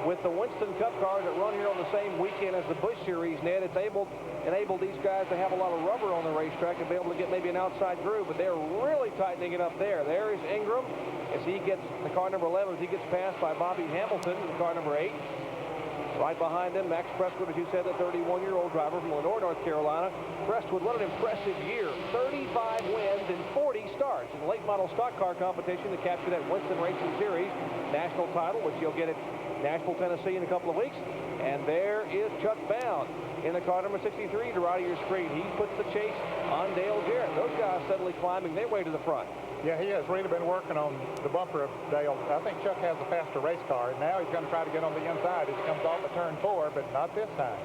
With the Winston Cup cars that run here on the same weekend as the Busch Series, Ned, it's enabled these guys to have a lot of rubber on the racetrack and be able to get maybe an outside groove, but they're really tightening it up there. There is Ingram as he gets the car number 11, as he gets passed by Bobby Hamilton in the car number 8. Right behind them, Max Prestwood, as you said, the 31-year-old driver from Lenore, North Carolina. Prestwood, what an impressive year. 35 wins in 40 starts in the late model stock car competition to capture that Winston Racing Series national title, which you'll get at Nashville, Tennessee in a couple of weeks. And there is Chuck Bound in the car number 63 to right of your screen. He puts the chase on Dale Jarrett. Those guys suddenly climbing their way to the front. Yeah, he has really been working on the bumper of Dale. I think Chuck has a faster race car, and now he's going to try to get on the inside as he comes off of turn 4, but not this time.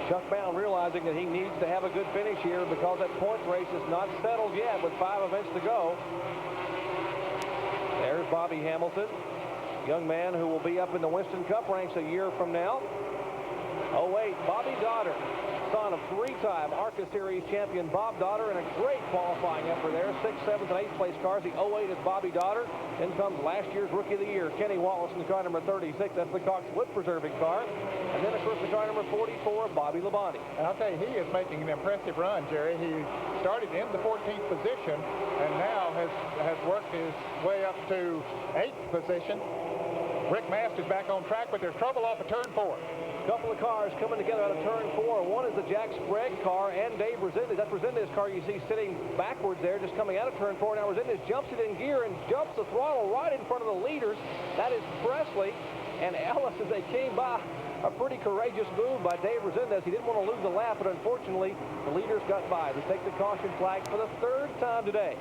Chuck Bound realizing that he needs to have a good finish here because that points race is not settled yet with 5 events to go. There's Bobby Hamilton, young man who will be up in the Winston Cup ranks a year from now. 08, Bobby Dotter, son of 3-time ARCA Series champion Bob Dotter, and a great qualifying effort there. 6th, 7th, and 8th place cars. The 08 is Bobby Dotter. Then comes last year's Rookie of the Year, Kenny Wallace in the car number 36. That's the Cox wood-preserving car. And then, of course, the car number 44, Bobby Labonte. And I'll tell you, he is making an impressive run, Jerry. He started in the 14th position and now has worked his way up to 8th position. Rick Mast is back on track, but there's trouble off of turn 4. Couple of cars coming together out of turn 4. One is the Jack Sprague car and Dave Resendez. That's Resendez car you see sitting backwards there, just coming out of turn 4. Now Resendez jumps it in gear and jumps the throttle right in front of the leaders. That is Presley and Ellis as they came by. A pretty courageous move by Dave Resendez. He didn't want to lose the lap, but unfortunately, the leaders got by. They take the caution flag for the 3rd time today.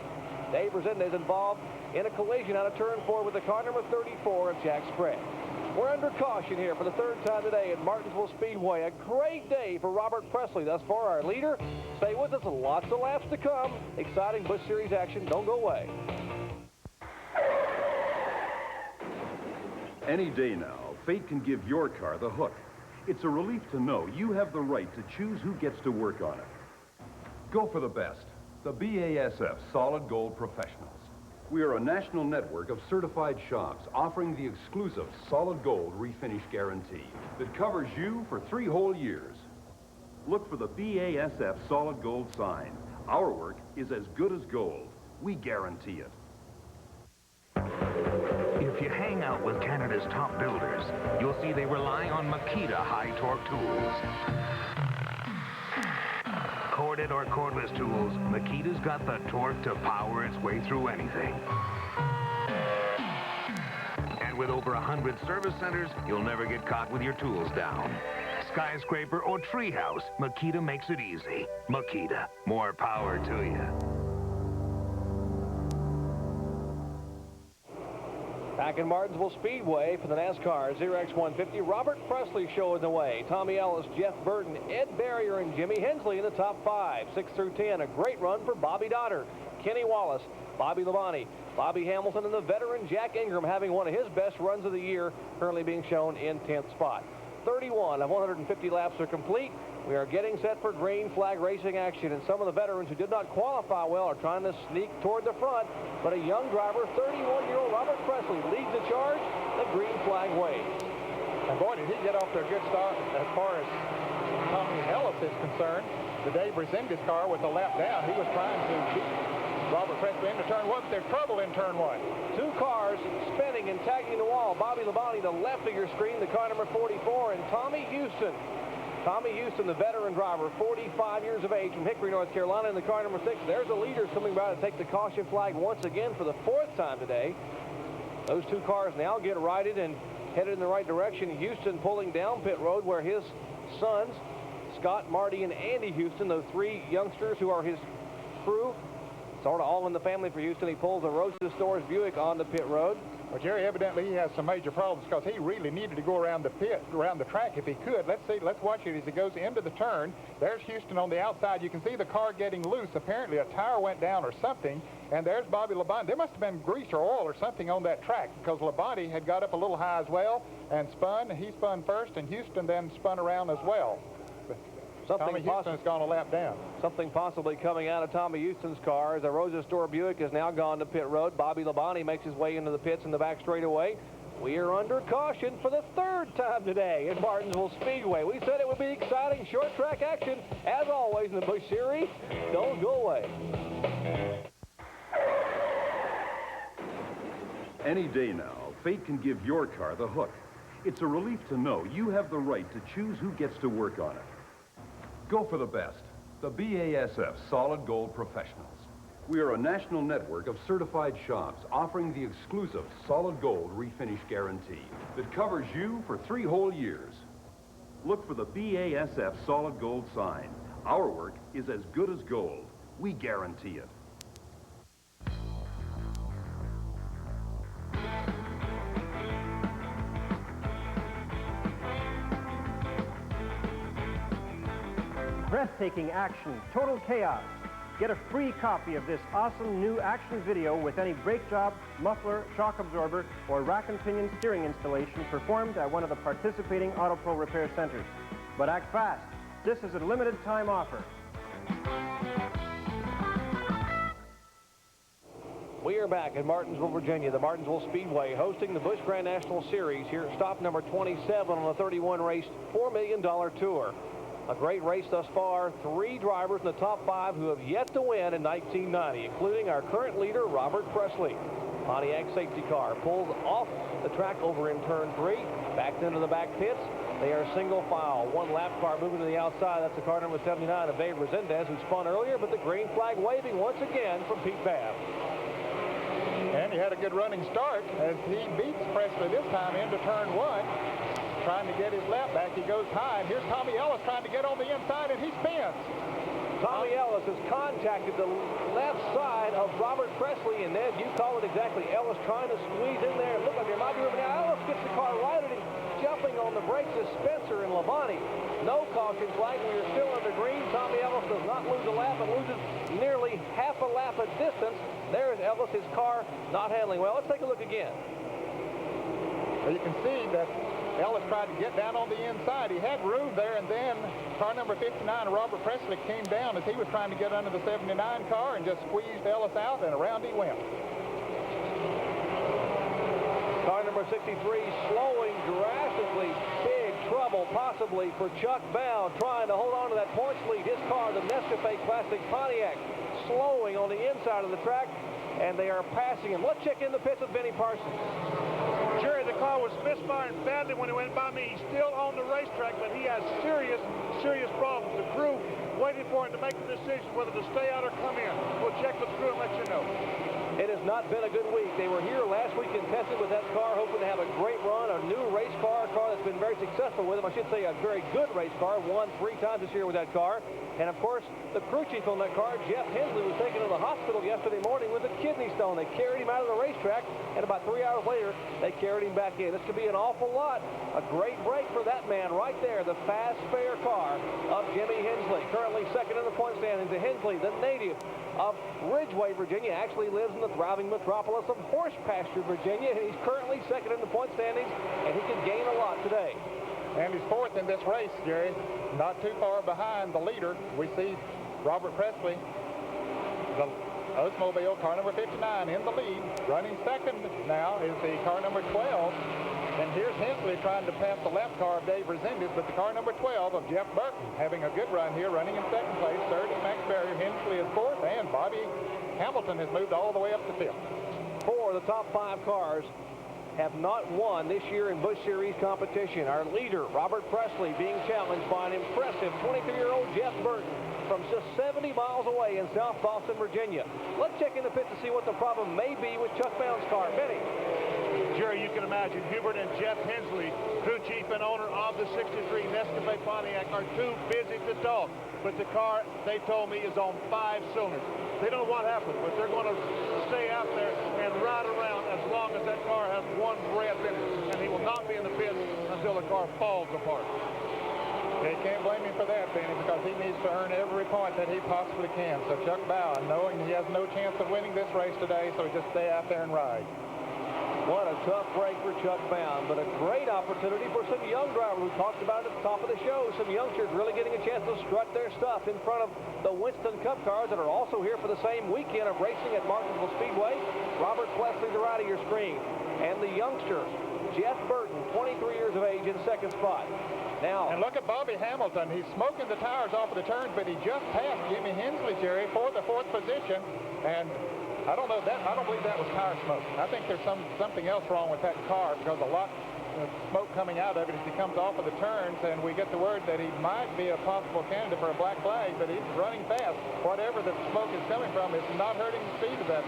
Dave Resendez involved in a collision out of turn 4 with the car number 34 of Jack Sprague. We're under caution here for the third time today at Martinsville Speedway. A great day for Robert Presley thus far, our leader. Stay with us, lots of laps to come. Exciting Busch Series action. Don't go away. Any day now, fate can give your car the hook. It's a relief to know you have the right to choose who gets to work on it. Go for the best. The BASF Solid Gold Professionals. We are a national network of certified shops offering the exclusive Solid Gold refinish guarantee that covers you for 3 whole years. Look for the BASF Solid Gold sign. Our work is as good as gold. We guarantee it. If you hang out with Canada's top builders, you'll see they rely on Makita high-torque tools. Corded or cordless tools, Makita's got the torque to power its way through anything. And with over 100 service centers, you'll never get caught with your tools down. Skyscraper or treehouse, Makita makes it easy. Makita, more power to you. Back in Martinsville Speedway for the NASCAR Zerex 150, Robert Presley showing the way. Tommy Ellis, Jeff Burton, Ed Barrier, and Jimmy Hensley in the top 5. 6 through 10, a great run for Bobby Dotter, Kenny Wallace, Bobby Labonte, Bobby Hamilton, and the veteran Jack Ingram having one of his best runs of the year, currently being shown in 10th spot. 31 of 150 laps are complete. We are getting set for green flag racing action, and some of the veterans who did not qualify well are trying to sneak toward the front, but a young driver, 31-year-old Robert Presley, leads the charge. The green flag waves. And boy, did he get off to a good start as far as Tommy Ellis is concerned. The Dave Resendez car with the lap down, he was trying to beat Robert Presley into turn 1, but there's trouble in turn 1. 2 cars spinning and tagging the wall. Bobby Labonte, the left of your screen, the car number 44, and Tommy Houston. Tommy Houston, the veteran driver, 45 years of age from Hickory, North Carolina, in the car number 6. There's the leaders coming by to take the caution flag once again for the 4th time today. Those 2 cars now get righted and headed in the right direction. Houston pulling down pit road where his sons, Scott, Marty, and Andy Houston, those 3 youngsters who are his crew, sort of all in the family for Houston. He pulls a Rosa Stores Buick on the pit road. Well, Jerry, evidently he has some major problems because he really needed to go around the pit, around the track if he could. Let's watch it as he goes into the turn. There's Houston on the outside. You can see the car getting loose. Apparently a tire went down or something. And there's Bobby Labonte. There must have been grease or oil or something on that track because Labonte had got up a little high as well and spun. He spun first, and Houston then spun around as well. Tommy Houston's gone a lap down. Something possibly coming out of Tommy Houston's car as a Rosa Store Buick has now gone to pit road. Bobby Labonte makes his way into the pits in the back straightaway. We are under caution for the 3rd time today at Martinsville Speedway. We said it would be exciting short track action, as always in the Busch Series. Don't go away. Any day now, fate can give your car the hook. It's a relief to know you have the right to choose who gets to work on it. Go for the best. The BASF Solid Gold Professionals. We are a national network of certified shops offering the exclusive Solid Gold refinish guarantee that covers you for 3 whole years. Look for the BASF Solid Gold sign. Our work is as good as gold. We guarantee it. Breathtaking action, total chaos. Get a free copy of this awesome new action video with any brake job, muffler, shock absorber, or rack and pinion steering installation performed at one of the participating Auto Pro repair centers. But act fast. This is a limited time offer. We are back at Martinsville, Virginia, the Martinsville Speedway, hosting the Busch Grand National Series here at stop number 27 on the 31-race $4 million tour. A great race thus far. 3 drivers in the top 5 who have yet to win in 1990, including our current leader, Robert Presley. Pontiac safety car pulls off the track over in turn 3, backed into the back pits. They are single file. 1 lap car moving to the outside. That's the car number 79 of Dave Resendez, who spun earlier, but the green flag waving once again from Pete Babb. And he had a good running start as he beats Presley this time into turn 1. Trying to get his lap back. He goes high. And here's Tommy Ellis trying to get on the inside, and he spins. Tommy Ellis has contacted the left side of Robert Presley, and Ned, you call it exactly. Ellis trying to squeeze in there. It looked like there might be room. Now Ellis gets the car right at him, jumping on the brakes is Spencer and Labonte. No caution flag. We are still under green. Tommy Ellis does not lose a lap and loses nearly half a lap of distance. There's Ellis, his car not handling well. Let's take a look again. Well, you can see that Ellis tried to get down on the inside. He had room there, and then car number 59, Robert Presley, came down as he was trying to get under the 79 car and just squeezed Ellis out, and around he went. Car number 63 slowing drastically. Big trouble possibly for Chuck Bound trying to hold on to that points lead. His car, the Nescafe Classic Pontiac, slowing on the inside of the track, and they are passing him. Let's check in the pits with Benny Parsons. Jerry, the car was misfiring badly when it went by me. He's still on the racetrack, but he has serious problems. The crew waiting for him to make the decision whether to stay out or come in. We'll check with the crew and let you know. It has not been a good week. They were here last week and tested with that car, hoping to have a great run, a new race car, a car that's been very successful with them. I should say a very good race car, won 3 times this year with that car. And, of course, the crew chief on that car, Jeff Hensley, was taken to the hospital yesterday morning with a kidney stone. They carried him out of the racetrack, and about 3 hours later, they carried him back in. This could be an awful lot. A great break for that man right there, the fast, fair car of Jimmy Hensley. Currently second in the point standings. Hensley, the native of Ridgeway, Virginia, actually lives in the thriving metropolis of Horse Pasture, Virginia, and he's currently second in the point standings, and he could gain a lot today. And he's fourth in this race, Jerry. Not too far behind the leader. We see Robert Presley, the Oldsmobile, car number 59, in the lead. Running second now is the car number 12. And here's Hensley trying to pass the lap car of Dave Resendez, but the car number 12 of Jeff Burton having a good run here, running in second place. Third is Max Barrier. Hensley is fourth, and Bobby Hamilton has moved all the way up to fifth. 4 of the top 5 cars have not won this year in Busch Series competition. Our leader, Robert Presley, being challenged by an impressive 23-year-old Jeff Burton from just 70 miles away in South Boston, Virginia. Let's check in the pit to see what the problem may be with Chuck Bound's car. Benny. Jerry, you can imagine Hubert and Jeff Hensley, crew chief and owner of the 63 Nescafe Pontiac, are too busy to talk. But the car, they told me, is on 5 cylinders. They don't know what happened, but they're going to stay out there and ride around as long as that car has one breath in it. And he will not be in the pit until the car falls apart. You can't blame him for that, Benny, because he needs to earn every point that he possibly can. So Chuck Bound, knowing he has no chance of winning this race today, so he just stay out there and ride. What a tough break for Chuck Bound, but a great opportunity for some young drivers. We talked about it at the top of the show. Some youngsters really getting a chance to strut their stuff in front of the Winston Cup cars that are also here for the same weekend of racing at Martinsville Speedway. Robert Presley, the right of your screen. And the youngster, Jeff Burton, 23 years of age, in second spot. Now, and look at Bobby Hamilton. He's smoking the tires off of the turns, but he just passed Jimmy Hensley, Jerry, for the 4th position. And I don't believe that was tire smoke. I think there's something else wrong with that car, because a lot of smoke coming out of it as he comes off of the turns, and we get the word that he might be a possible candidate for a black flag, but he's running fast. Whatever the smoke is coming from is not hurting the speed of that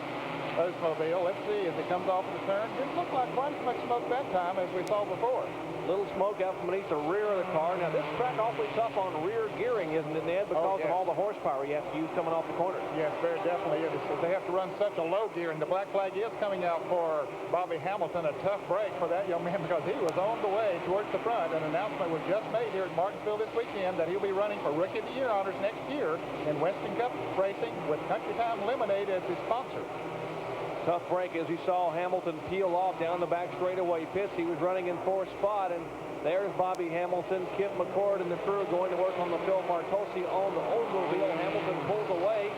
Oldsmobile. Let's see as he comes off of the turn. Didn't look like quite as much smoke that time as we saw before. Little smoke out from beneath the rear of the car. Now, this track awfully tough on rear gearing, isn't it, Ned? Because of all the horsepower you have to use coming off the corner. Yes, very definitely. They have to run such a low gear, and the black flag is coming out for Bobby Hamilton. A tough break for that young man, because he was on the way towards the front. An announcement was just made here at Martinsville this weekend that he'll be running for Rookie of the Year honors next year in Western Cup racing with Country Time Lemonade as his sponsor. Tough break as you saw Hamilton peel off down the back straightaway pits. He was running in 4th spot, and there's Bobby Hamilton, Kip McCord, and the crew going to work on the Phil Martosi on the Oldsmobile. Hamilton pulls away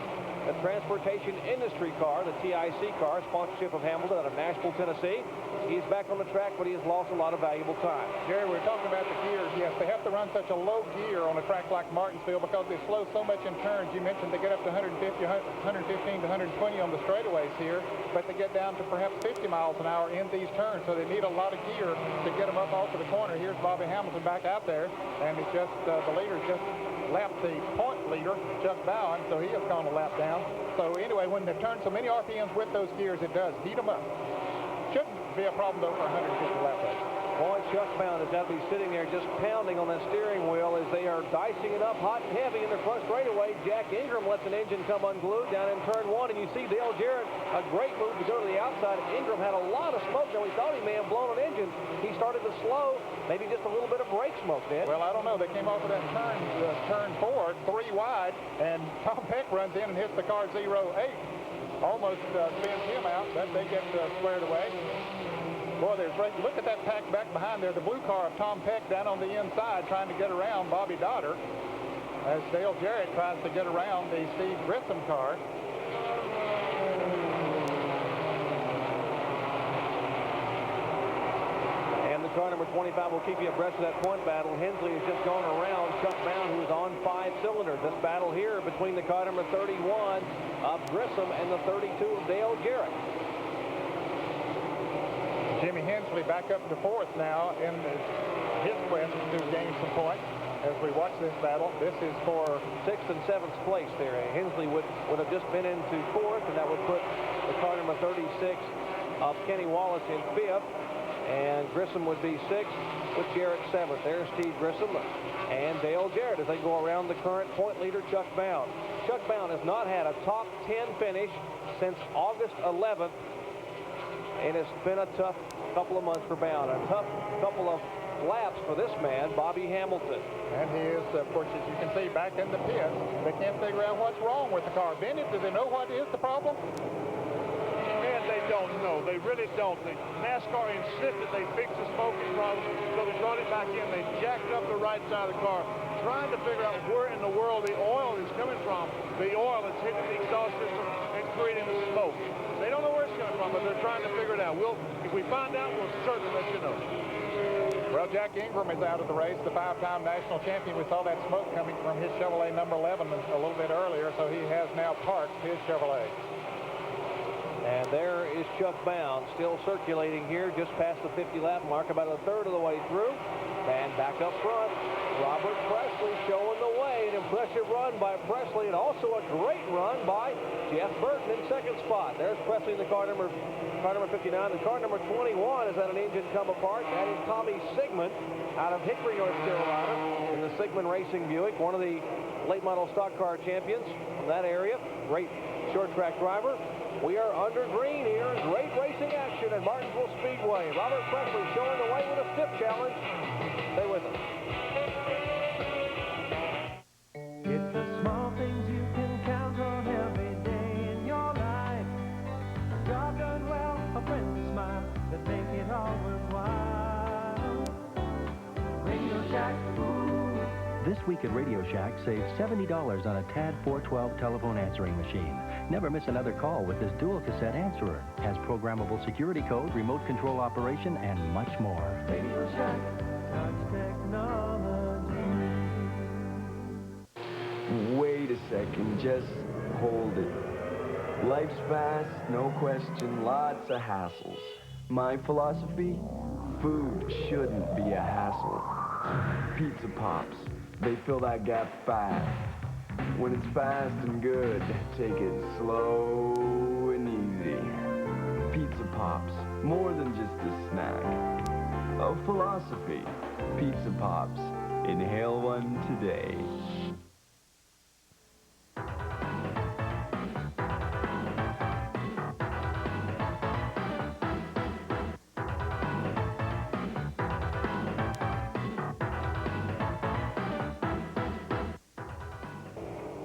the Transportation Industry car, the TIC car, sponsorship of Hamilton out of Nashville, Tennessee. He's back on the track, but he has lost a lot of valuable time. Jerry, we're talking about the gears. Yes, they have to run such a low gear on a track like Martinsville because they slow so much in turns. You mentioned they get up to 115 to 120 on the straightaways here, but they get down to perhaps 50 miles an hour in these turns, so they need a lot of gear to get them up off of the corner. Here's Bobby Hamilton back out there, and it's just the leader's just lapped the point leader, Chuck Bowen, so he has gone a lap down. So anyway, when they turn so many RPMs with those gears, it does heat them up. Shouldn't be a problem, though, for 150 lap race. Boy, Chuck Bound has got to be sitting there just pounding on that steering wheel as they are dicing it up hot and heavy in their front straightaway. Jack Ingram lets an engine come unglued down in turn 1, and you see Dale Jarrett, a great move to go to the outside. Ingram had a lot of smoke there. We thought he may have blown an engine. He started to slow, maybe just a little bit of brake smoke, Dad. Well, I don't know. They came off of that turn 4, 3 wide, and Tom Peck runs in and hits the car 08. Almost spins him out, but they get squared away. Boy, look at that pack back behind there. The blue car of Tom Peck down on the inside trying to get around Bobby Dotter as Dale Jarrett tries to get around the Steve Grissom car. And the car number 25 will keep you abreast of that point battle. Hensley has just gone around Chuck Bound, who is on 5 cylinders. This battle here between the car number 31 of Grissom and the 32 of Dale Jarrett. Jimmy Hensley back up to 4th now in his quest to gain some points as we watch this battle. This is for 6th and 7th place there. Hensley would have just been into 4th, and that would put the car number 36 of Kenny Wallace in 5th, and Grissom would be 6th with Jarrett 7th. There's Steve Grissom and Dale Jarrett as they go around the current point leader, Chuck Bound. Chuck Bound has not had a top 10 finish since August 11th. And it's been a tough couple of months for Bound. A tough couple of laps for this man, Bobby Hamilton. And he is, of course, as you can see, back in the pit. They can't figure out what's wrong with the car. Bennett, do they know what is the problem? And they don't know. They really don't. NASCAR insisted they fix the smoking problem, so they brought it back in. They jacked up the right side of the car, trying to figure out where in the world the oil is coming from. The oil that's hitting the exhaust system and creating the smoke. They don't know where it's coming from, but they're trying to figure it out. If we find out, we'll certainly let you know. Well, Jack Ingram is out of the race, the 5-time national champion. We saw that smoke coming from his Chevrolet number 11 a little bit earlier, so he has now parked his Chevrolet. And there is Chuck Bound still circulating here just past the 50-lap mark, about a third of the way through. And back up front, Robert Presley showing the way. An impressive run by Presley, and also a great run by Jeff Burton in 2nd spot. There's Presley in the car number 59. The car number 21 has had an engine come apart. That is Tommy Sigmund out of Hickory, North Carolina, in the Sigmund Racing Buick, one of the late model stock car champions from that area. Great short track driver. We are under green here. Great racing action at Martinsville Speedway. Robert Presley showing the way with a stiff challenge. Stay with us. It's the small things you can count on every day in your life. A job done well, a friend's smile that make it all worthwhile. Radio Shack. This week at Radio Shack, save $70 on a TAD 412 telephone answering machine. Never miss another call with this dual cassette answerer. Has programmable security code, remote control operation, and much more. Radio Shack, touch technology. Wait a second, just hold it. Life's fast, no question, lots of hassles. My philosophy? Food shouldn't be a hassle. Pizza Pops. They fill that gap fast. When it's fast and good, take it slow and easy. Pizza Pops, more than just a snack. A philosophy. Pizza Pops. Inhale one today.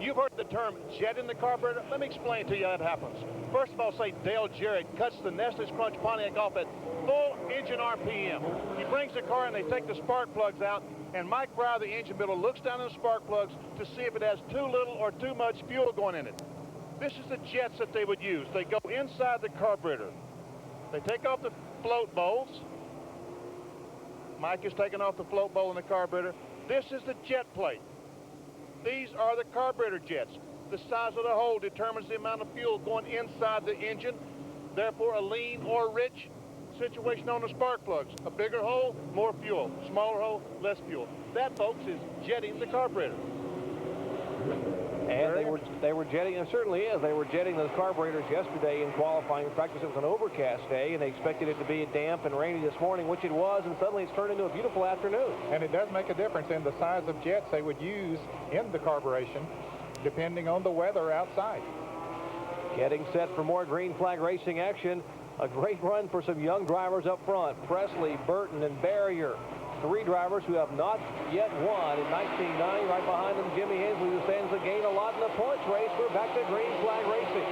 You've heard the term jet in the carburetor. Let me explain to you how that happens. First of all, say Dale Jarrett cuts the Nestle's Crunch Pontiac off at full engine RPM. He brings the car and they take the spark plugs out, and Mike Brower, the engine builder, looks down at the spark plugs to see if it has too little or too much fuel going in it. This is the jets that they would use. They go inside the carburetor. They take off the float bowls. Mike is taking off the float bowl in the carburetor. This is the jet plate. These are the carburetor jets. The size of the hole determines the amount of fuel going inside the engine. Therefore, a lean or rich situation on the spark plugs. A bigger hole, more fuel. Smaller hole, less fuel. That, folks, is jetting the carburetor. And they were jetting, it certainly is, they were jetting those carburetors yesterday in qualifying practice. It was an overcast day, and they expected it to be damp and rainy this morning, which it was, and suddenly it's turned into a beautiful afternoon. And it does make a difference in the size of jets they would use in the carburation, depending on the weather outside. Getting set for more green flag racing action. A great run for some young drivers up front. Presley, Burton, and Barrier. 3 drivers who have not yet won in 1990. Right behind them, Jimmy Hensley, who stands to gain a lot in the points race. We're back to green flag racing.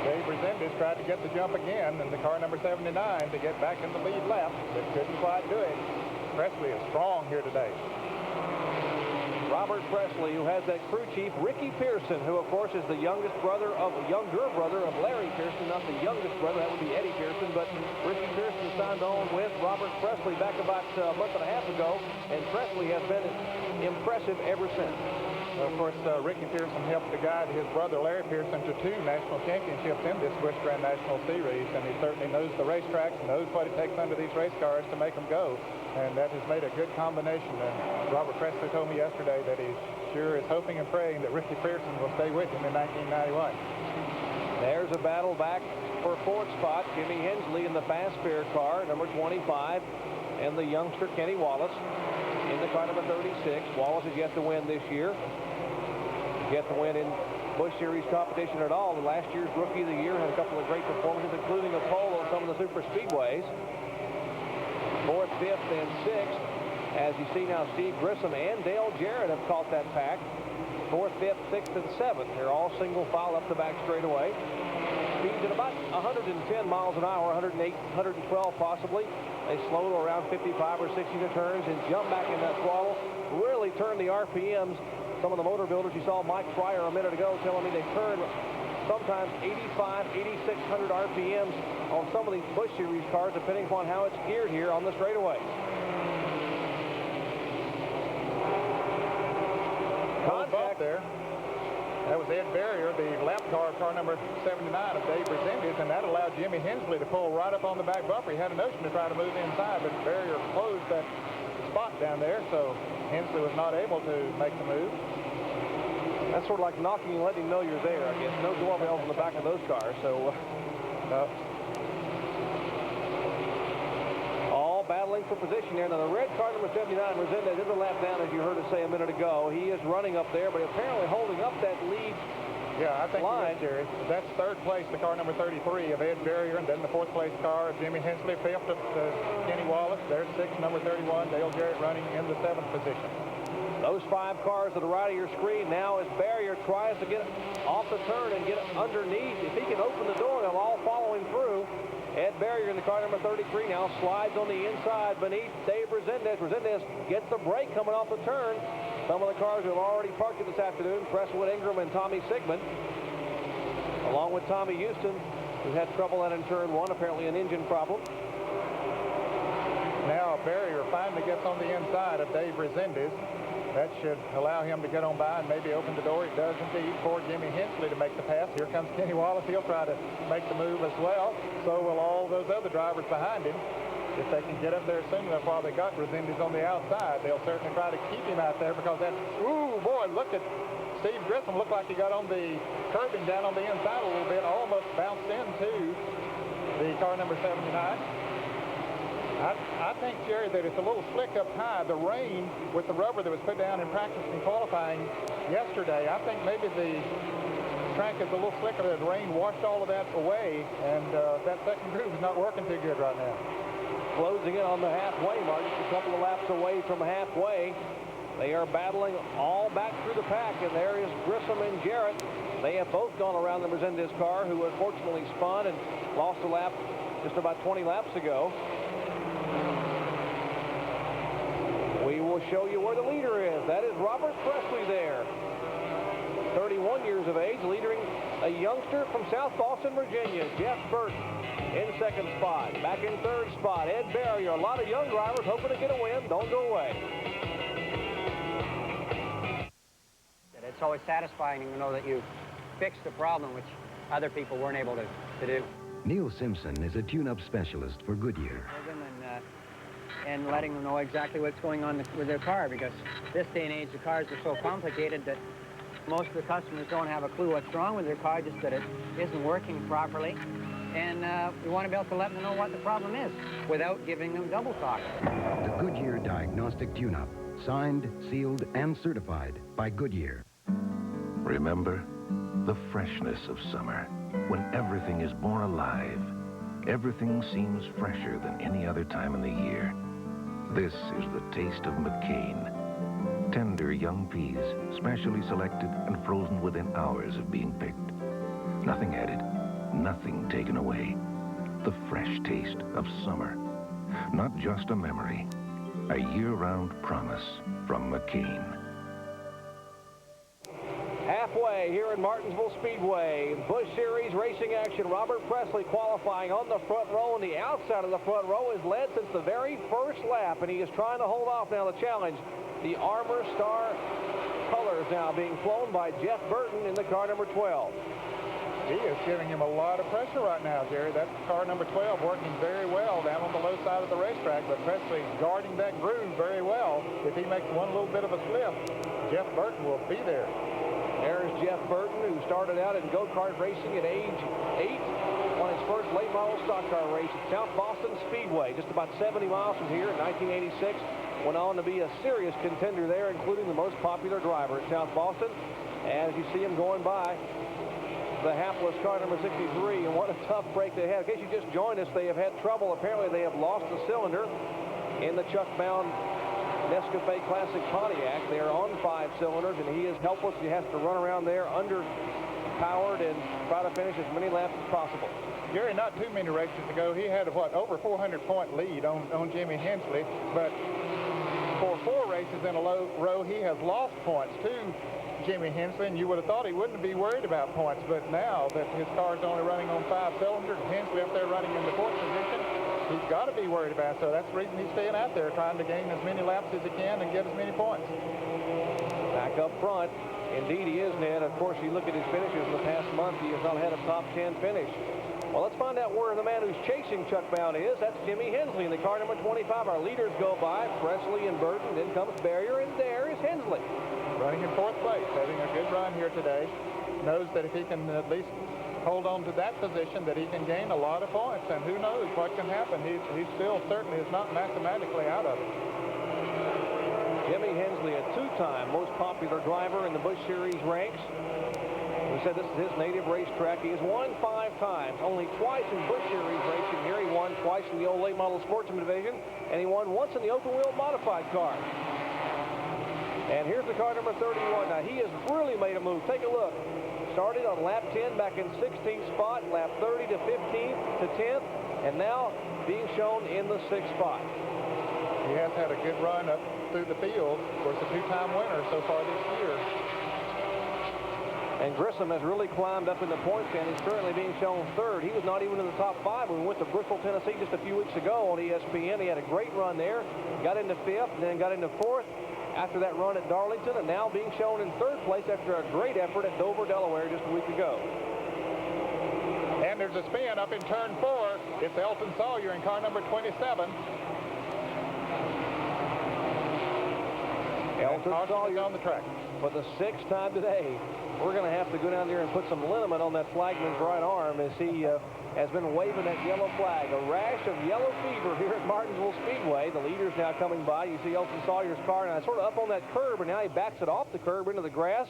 Dave Resendez tried to get the jump again in the car number 79 to get back in the lead lap, but couldn't quite do it. Presley is strong here today. Robert Presley, who has that crew chief, Ricky Pearson, who, of course, is the younger brother of Larry Pearson, not the youngest brother. That would be Eddie Pearson, but Ricky Pearson signed on with Robert Presley back about a month and a half ago, and Presley has been impressive ever since. Of course, Ricky Pearson helped to guide his brother Larry Pearson to 2 national championships in this Busch Grand National Series, and he certainly knows the racetracks, knows what it takes under these race cars to make them go, and that has made a good combination. And Robert Presley told me yesterday that he sure is hoping and praying that Ricky Pearson will stay with him in 1991. There's a battle back for 4th spot. Jimmy Hensley in the fast fair car, number 25, and the youngster Kenny Wallace in the car number 36. Wallace has yet to win this year. Yet to win in Busch Series competition at all. The last year's Rookie of the Year had a couple of great performances, including a pole on some of the super speedways. 4th, 5th, and 6th. As you see now, Steve Grissom and Dale Jarrett have caught that pack. 4th, 5th, 6th, and 7th. They're all single file up the back straightaway. Speeds at about 110 miles an hour, 108, 112 possibly. They slow to around 55 or 60 to turns and jump back in that throttle. Really turn the RPMs. Some of the motor builders, you saw Mike Fryer a minute ago telling me they turn sometimes 85, 8,600 RPMs on some of these Busch Series cars, depending upon how it's geared here on the straightaway. Contact there. That was Ed Barrier, the lap car, car number 79 of Dave Resendez, and that allowed Jimmy Hensley to pull right up on the back bumper. He had a notion to try to move inside, but Barrier closed that spot down there, so Hensley was not able to make the move. That's sort of like knocking and letting him know you're there, I guess. No doorbells in the back of those cars, so... all battling for position here. Now, the red car number 79, Resendez, is a lap down, as you heard us say a minute ago. He is running up there, but apparently holding up that lead. Yeah, I think he is, Jerry. That's 3rd place, the car number 33 of Ed Barrier, and then the 4th place car of Jimmy Hensley, 5th of Kenny Wallace. There's 6th, number 31, Dale Jarrett running in the 7th position. Those 5 cars to the right of your screen now as Barrier tries to get off the turn and get underneath. If he can open the door, they'll all follow him through. Ed Barrier in the car number 33 now slides on the inside beneath Dave Resendez. Resendez gets the brake coming off the turn. Some of the cars who have already parked it this afternoon, Presswood Ingram and Tommy Sigmund, along with Tommy Houston, who had trouble out in turn 1, apparently an engine problem. Now Barrier finally gets on the inside of Dave Resendez. That should allow him to get on by and maybe open the door. It does indeed for Jimmy Hensley to make the pass. Here comes Kenny Wallace. He'll try to make the move as well. So will all those other drivers behind him. If they can get up there soon enough while they got Resendez on the outside, they'll certainly try to keep him out there because that, ooh, boy, look at Steve Grissom. Looked like he got on the curbing down on the inside a little bit, almost bounced into the car number 79. I think, Jerry, that it's a little slick up high. The rain with the rubber that was put down in practice and qualifying yesterday, I think maybe the track is a little slicker. The rain washed all of that away, and that second groove is not working too good right now. Closing in on the halfway mark, just a couple of laps away from halfway. They are battling all back through the pack, and there is Grissom and Jarrett. They have both gone around the Resendez car, who unfortunately spun and lost a lap just about 20 laps ago. We will show you where the leader is. That is Robert Presley there. 31 years of age, leading a youngster from South Boston, Virginia, Jeff Burton, in 2nd spot. Back in 3rd spot, Ed Barrier. A lot of young drivers hoping to get a win. Don't go away. It's always satisfying to know that you fixed the problem, which other people weren't able to do. Neil Simpson is a tune-up specialist for Goodyear. and letting them know exactly what's going on with their car, because this day and age the cars are so complicated that most of the customers don't have a clue what's wrong with their car, just that it isn't working properly. And we want to be able to let them know what the problem is without giving them double talk. The Goodyear Diagnostic Tune-Up. Signed, sealed, and certified by Goodyear. Remember the freshness of summer, when everything is more alive. Everything seems fresher than any other time in the year. This is the taste of McCain. Tender young peas, specially selected and frozen within hours of being picked. Nothing added, nothing taken away. The fresh taste of summer. Not just a memory, a year-round promise from McCain. Halfway here in Martinsville Speedway, Busch Series racing action. Robert Presley qualifying on the front row, and the outside of the front row is led since the very first lap, and he is trying to hold off now the challenge. The Armor Star colors now being flown by Jeff Burton in the car number 12. He is giving him a lot of pressure right now, Jerry. That's car number 12 working very well down on the low side of the racetrack, but Presley guarding that groove very well. If he makes one little bit of a slip, Jeff Burton will be there. There's Jeff Burton, who started out in go-kart racing at age 8 on his first late model stock car race at South Boston Speedway, just about 70 miles from here in 1986. Went on to be a serious contender there, including the most popular driver at South Boston. As you see him going by, the hapless car number 63, and what a tough break they had. In case you just joined us, they have had trouble. Apparently, they have lost the cylinder in the chuck-bound Nescafe Classic Pontiac. They are on 5 cylinders, and he is helpless. He has to run around there underpowered and try to finish as many laps as possible. Gary, not too many races ago, he had a, over 400-point lead on Jimmy Hensley, but for 4 races in a row, he has lost points to Jimmy Hensley, and you would have thought he wouldn't be worried about points, but now that his car's only running on 5 cylinders, and Hensley up there running in the 4th position, he's got to be worried about it. So that's the reason he's staying out there, trying to gain as many laps as he can and get as many points. Back up front, indeed he is, Ned. Of course, you look at his finishes in the past month, he has not had a top 10 finish. Well, let's find out where the man who's chasing Chuck Bound is. That's Jimmy Hensley in the car number 25. Our leaders go by, Presley and Burton. Then comes Barrier, and there is Hensley. Running in 4th place, having a good run here today. Knows that if he can at least hold on to that position, that he can gain a lot of points. And who knows what can happen. He still certainly is not mathematically out of it. Jimmy Hensley, a 2-time most popular driver in the Busch Series ranks. We said this is his native racetrack. He has won 5 times, only twice in Busch Series racing here. He won twice in the old late model sportsman division, and he won once in the open wheel modified car. And here's the car number 31. Now, he has really made a move. Take a look. Started on lap 10 back in 16th spot, lap 30 to 15th to 10th, and now being shown in the 6th spot. He has had a good run up through the field. Of course, a 2-time winner so far this year. And Grissom has really climbed up in the points stand. He's currently being shown 3rd. He was not even in the top 5 when we went to Bristol, Tennessee just a few weeks ago on ESPN. He had a great run there, got into 5th, and then got into 4th after that run at Darlington, and now being shown in 3rd place after a great effort at Dover, Delaware just a week ago. And there's a spin up in turn 4. It's Elton Sawyer in car number 27. Elton Sawyer on the track for the 6th time today. We're going to have to go down there and put some liniment on that flagman's right arm as he has been waving that yellow flag. A rash of yellow fever here at Martinsville Speedway. The leaders now coming by. You see Elton Sawyer's car now sort of up on that curb, and now he backs it off the curb into the grass,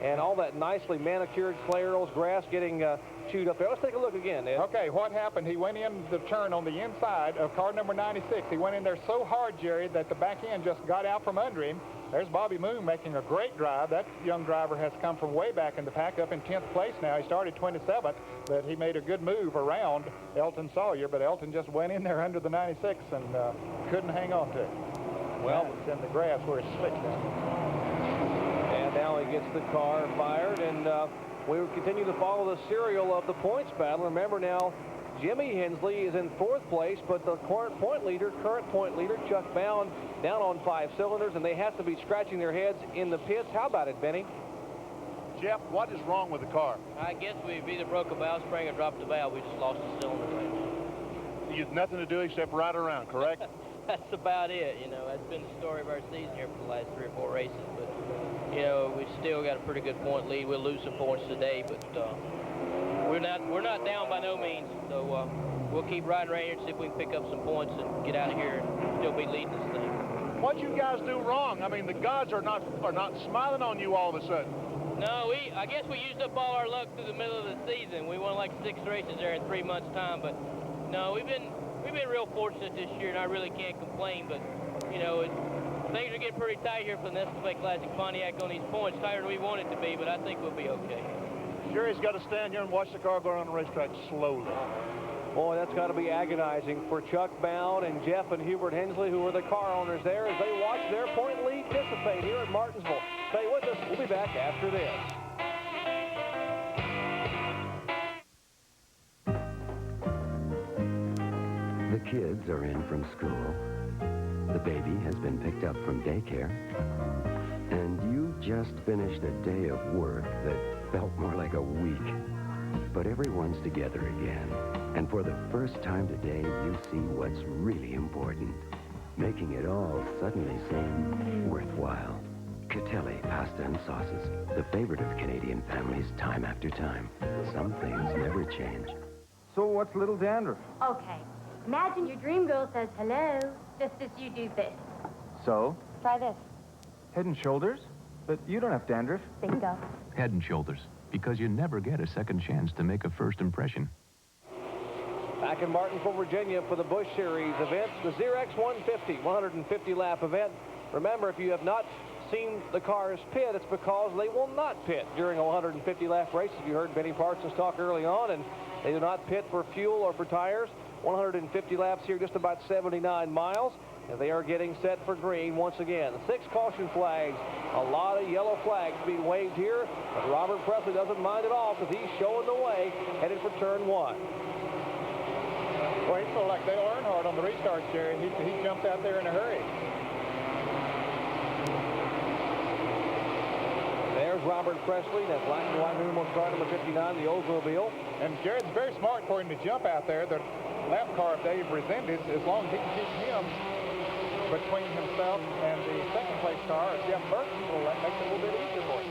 and all that nicely manicured Clay Earls grass getting chewed up there. Let's take a look again, Ed. Okay, what happened? He went in the turn on the inside of car number 96. He went in there so hard, Jerry, that the back end just got out from under him. There's Bobby Moon making a great drive. That young driver has come from way back in the pack, up in 10th place now. He started 27th, but he made a good move around Elton Sawyer, but Elton just went in there under the 96 and couldn't hang on to it. Well, it's in the grass where it's slick now. And now he gets the car fired, and we will continue to follow the serial of the points battle. Remember now, Jimmy Hensley is in 4th place, but the current point leader, Chuck Bound, down on 5 cylinders, and they have to be scratching their heads in the pits. How about it, Benny? Jeff, what is wrong with the car? I guess we've either broke a valve spring or dropped the valve. We just lost the cylinder. You have nothing to do except ride around, correct? that's about it. You know, that's been the story of our season here for the last 3 or 4 races. But, you know, we've still got a pretty good point lead. We'll lose some points today, but we're not down by no means. So we'll keep riding around here and see if we can pick up some points and get out of here and still be leading this thing. What'd you guys do wrong? I mean, the gods are not smiling on you all of a sudden. No, I guess we used up all our luck through the middle of the season. We won like 6 races there in 3 months' time, but no, we've been real fortunate this year, and I really can't complain. But you know, things are getting pretty tight here for the Nestle Classic Pontiac on these points, tighter than we want it to be, but I think we'll be okay. Jerry's got to stand here and watch the car go around the racetrack slowly. Boy, that's got to be agonizing for Chuck Bound and Jeff and Hubert Hensley, who are the car owners there, as they watch their point lead dissipate here at Martinsville. Stay with us. We'll be back after this. The kids are in from school. The baby has been picked up from daycare. And you just finished a day of work that felt more like a week. But everyone's together again. And for the first time today, you see what's really important, making it all suddenly seem worthwhile. Catelli pasta and sauces, the favorite of Canadian families time after time. Some things never change. So what's little dandruff? Okay. Imagine your dream girl says hello, just as you do this. So? Try this. Head and shoulders? But you don't have dandruff. Bingo. Head and Shoulders, because you never get a second chance to make a first impression. Back in Martinsville, Virginia for the Busch Series event, the Zerex 150, 150-lap event. Remember, if you have not seen the cars pit, it's because they will not pit during a 150-lap race. As you heard Benny Parsons talk early on, and they do not pit for fuel or for tires. 150 laps here, just about 79 miles. And they are getting set for green once again. 6 caution flags, a lot of yellow flags being waved here, but Robert Presley doesn't mind at all because he's showing the way, headed for turn 1. Well, he felt like Dale Earnhardt on the restart, Jerry. He jumped out there in a hurry. There's Robert Presley, that black and white numeral car number 59, the Oldsmobile. And Jerry, it's very smart for him to jump out there. The lap car of Dave Resendez, as long as he can keep him between himself and the second place car, Jeff Burton, well, that makes it a little bit easier for him.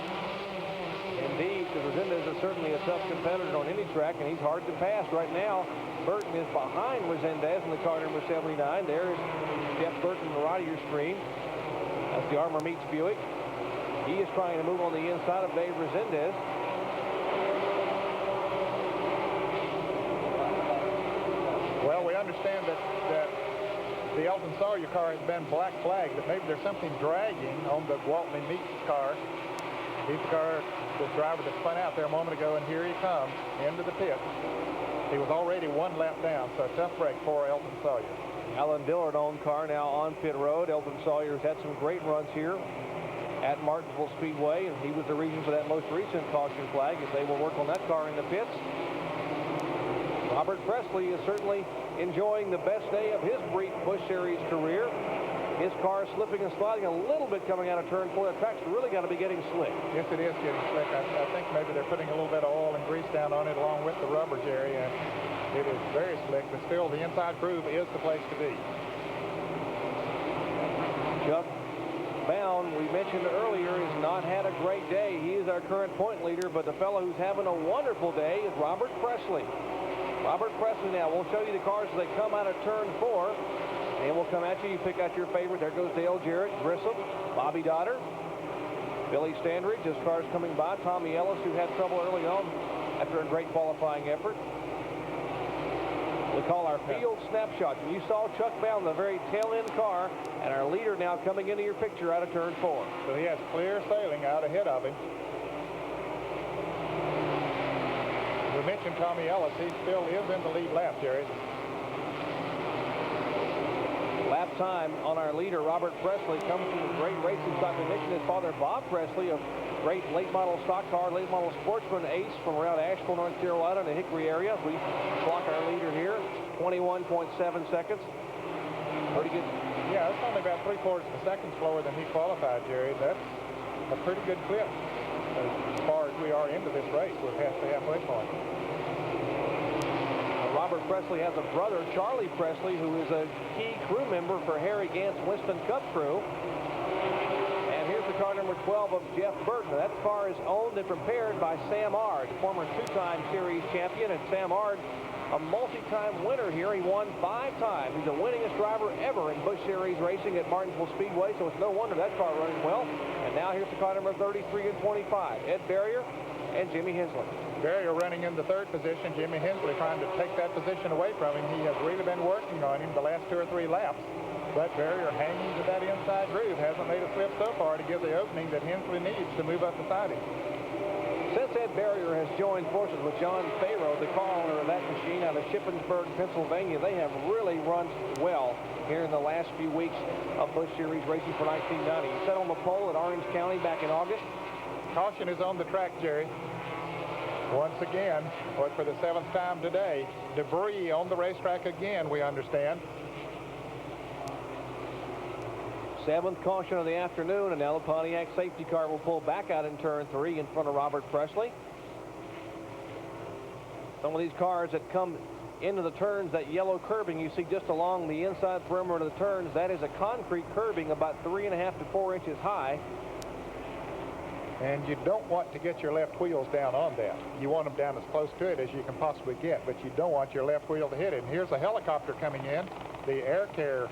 Indeed, because Resendez is certainly a tough competitor on any track, and he's hard to pass right now. Burton is behind Resendez in the car number 79. There is Jeff Burton on the right of your screen. That's the Armor Meats Buick. He is trying to move on the inside of Dave Resendez. Well, we understand that the Elton Sawyer car has been black flagged, but maybe there's something dragging on the Walton Meats car. He's the car, the driver that spun out there a moment ago, and here he comes into the pit. He was already 1 lap down, so a tough break for Elton Sawyer. Alan Dillard owned car now on pit road. Elton Sawyer's had some great runs here at Martinsville Speedway, and he was the reason for that most recent caution flag, as they will work on that car in the pits. Robert Presley is certainly enjoying the best day of his brief Busch Series career. His car slipping and sliding a little bit coming out of turn 4. The track's really got to be getting slick. Yes, it is getting slick. I think maybe they're putting a little bit of oil and grease down on it along with the rubber, Jerry, and it is very slick, but still the inside groove is the place to be. Chuck Bound, we mentioned earlier, has not had a great day. He is our current point leader, but the fellow who's having a wonderful day is Robert Presley. Robert Presley now, we'll show you the cars as they come out of turn 4. And we'll come at you. You pick out your favorite. There goes Dale Jarrett, Grissom, Bobby Dotter, Billy Standridge. His car's coming by. Tommy Ellis, who had trouble early on after a great qualifying effort. We call our field snapshot. And you saw Chuck Bound, the very tail-end car, and our leader now coming into your picture out of turn 4. So he has clear sailing out ahead of him. We mentioned Tommy Ellis. He still is in the lead lap, Jerry. Lap time on our leader, Robert Presley, comes from a great racing stock. We mentioned his father, Bob Presley, a great late model stock car, late model sportsman ace from around Asheville, North Carolina, in the Hickory area. We clock our leader here, 21.7 seconds. Pretty good. Yeah, it's only about 3/4 of a second slower than he qualified, Jerry. That's a pretty good clip as far as we are into this race. We're past the halfway point. Robert Presley has a brother, Charlie Presley, who is a key crew member for Harry Gant's Winston Cup crew. And here's the car number 12 of Jeff Burton. That car is owned and prepared by Sam Ard, former two-time series champion. And Sam Ard, a multi-time winner here. He won 5 times. He's the winningest driver ever in Busch Series racing at Martinsville Speedway, so it's no wonder that car running well. And now here's the car number 33 and 25, Ed Barrier and Jimmy Hensley. Barrier running in the 3rd position. Jimmy Hensley trying to take that position away from him. He has really been working on him the last 2 or 3 laps. But Barrier hanging to that inside groove, hasn't made a slip so far to give the opening that Hensley needs to move up beside him. Since Ed Barrier has joined forces with John Farrow, the car owner of that machine out of Shippensburg, Pennsylvania, they have really run well here in the last few weeks of Busch Series racing for 1990. He set on the pole at Orange County back in August. Caution is on the track, Jerry. Once again, but for the 7th time today, debris on the racetrack again, we understand. 7th caution of the afternoon, and now the Pontiac safety car will pull back out in turn 3 in front of Robert Presley. Some of these cars that come into the turns, that yellow curbing you see just along the inside perimeter of the turns, that is a concrete curbing about 3.5 to 4 inches high. And you don't want to get your left wheels down on that. You want them down as close to it as you can possibly get, but you don't want your left wheel to hit it. And here's a helicopter coming in, the Air Care.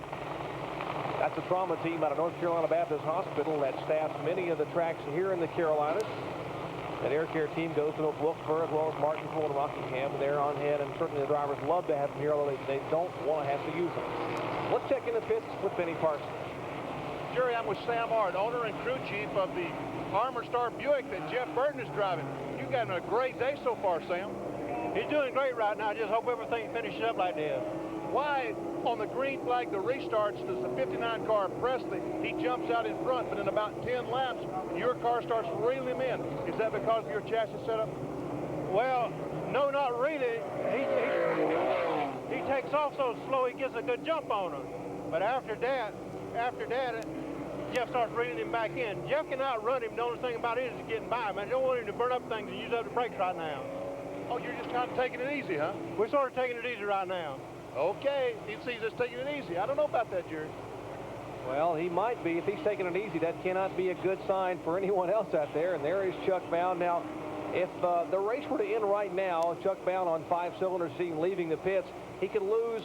That's a trauma team out of North Carolina Baptist Hospital that staffs many of the tracks here in the Carolinas. That Air Care team goes to Wilkesboro as well as Martinsville and Rockingham. They're on hand, and certainly the drivers love to have them here, although they don't want to have to use them. Let's check in the pits with Benny Parsons. Jerry, I'm with Sam Ard, owner and crew chief of the Armor Star Buick that Jeff Burton is driving. You've got a great day so far, Sam. He's doing great right now. I just hope everything finishes up like this. Why, on the green flag, the restarts, does the 59 car Presley, he jumps out in front, but in about 10 laps, your car starts reeling him in. Is that because of your chassis setup? Well, no, not really. He takes off so slow he gets a good jump on him. But after that, Jeff starts reeling him back in. Jeff can outrun him. The only thing about it is getting by him. I don't want him to burn up things and use up the brakes right now. Oh, you're just kind of taking it easy, huh? We're sort of taking it easy right now. Okay, he sees us taking it easy. I don't know about that, Jerry. Well, he might be. If he's taking it easy, that cannot be a good sign for anyone else out there. And there is Chuck Bound. Now, if the race were to end right now, Chuck Bound on 5-cylinder seat leaving the pits, he could lose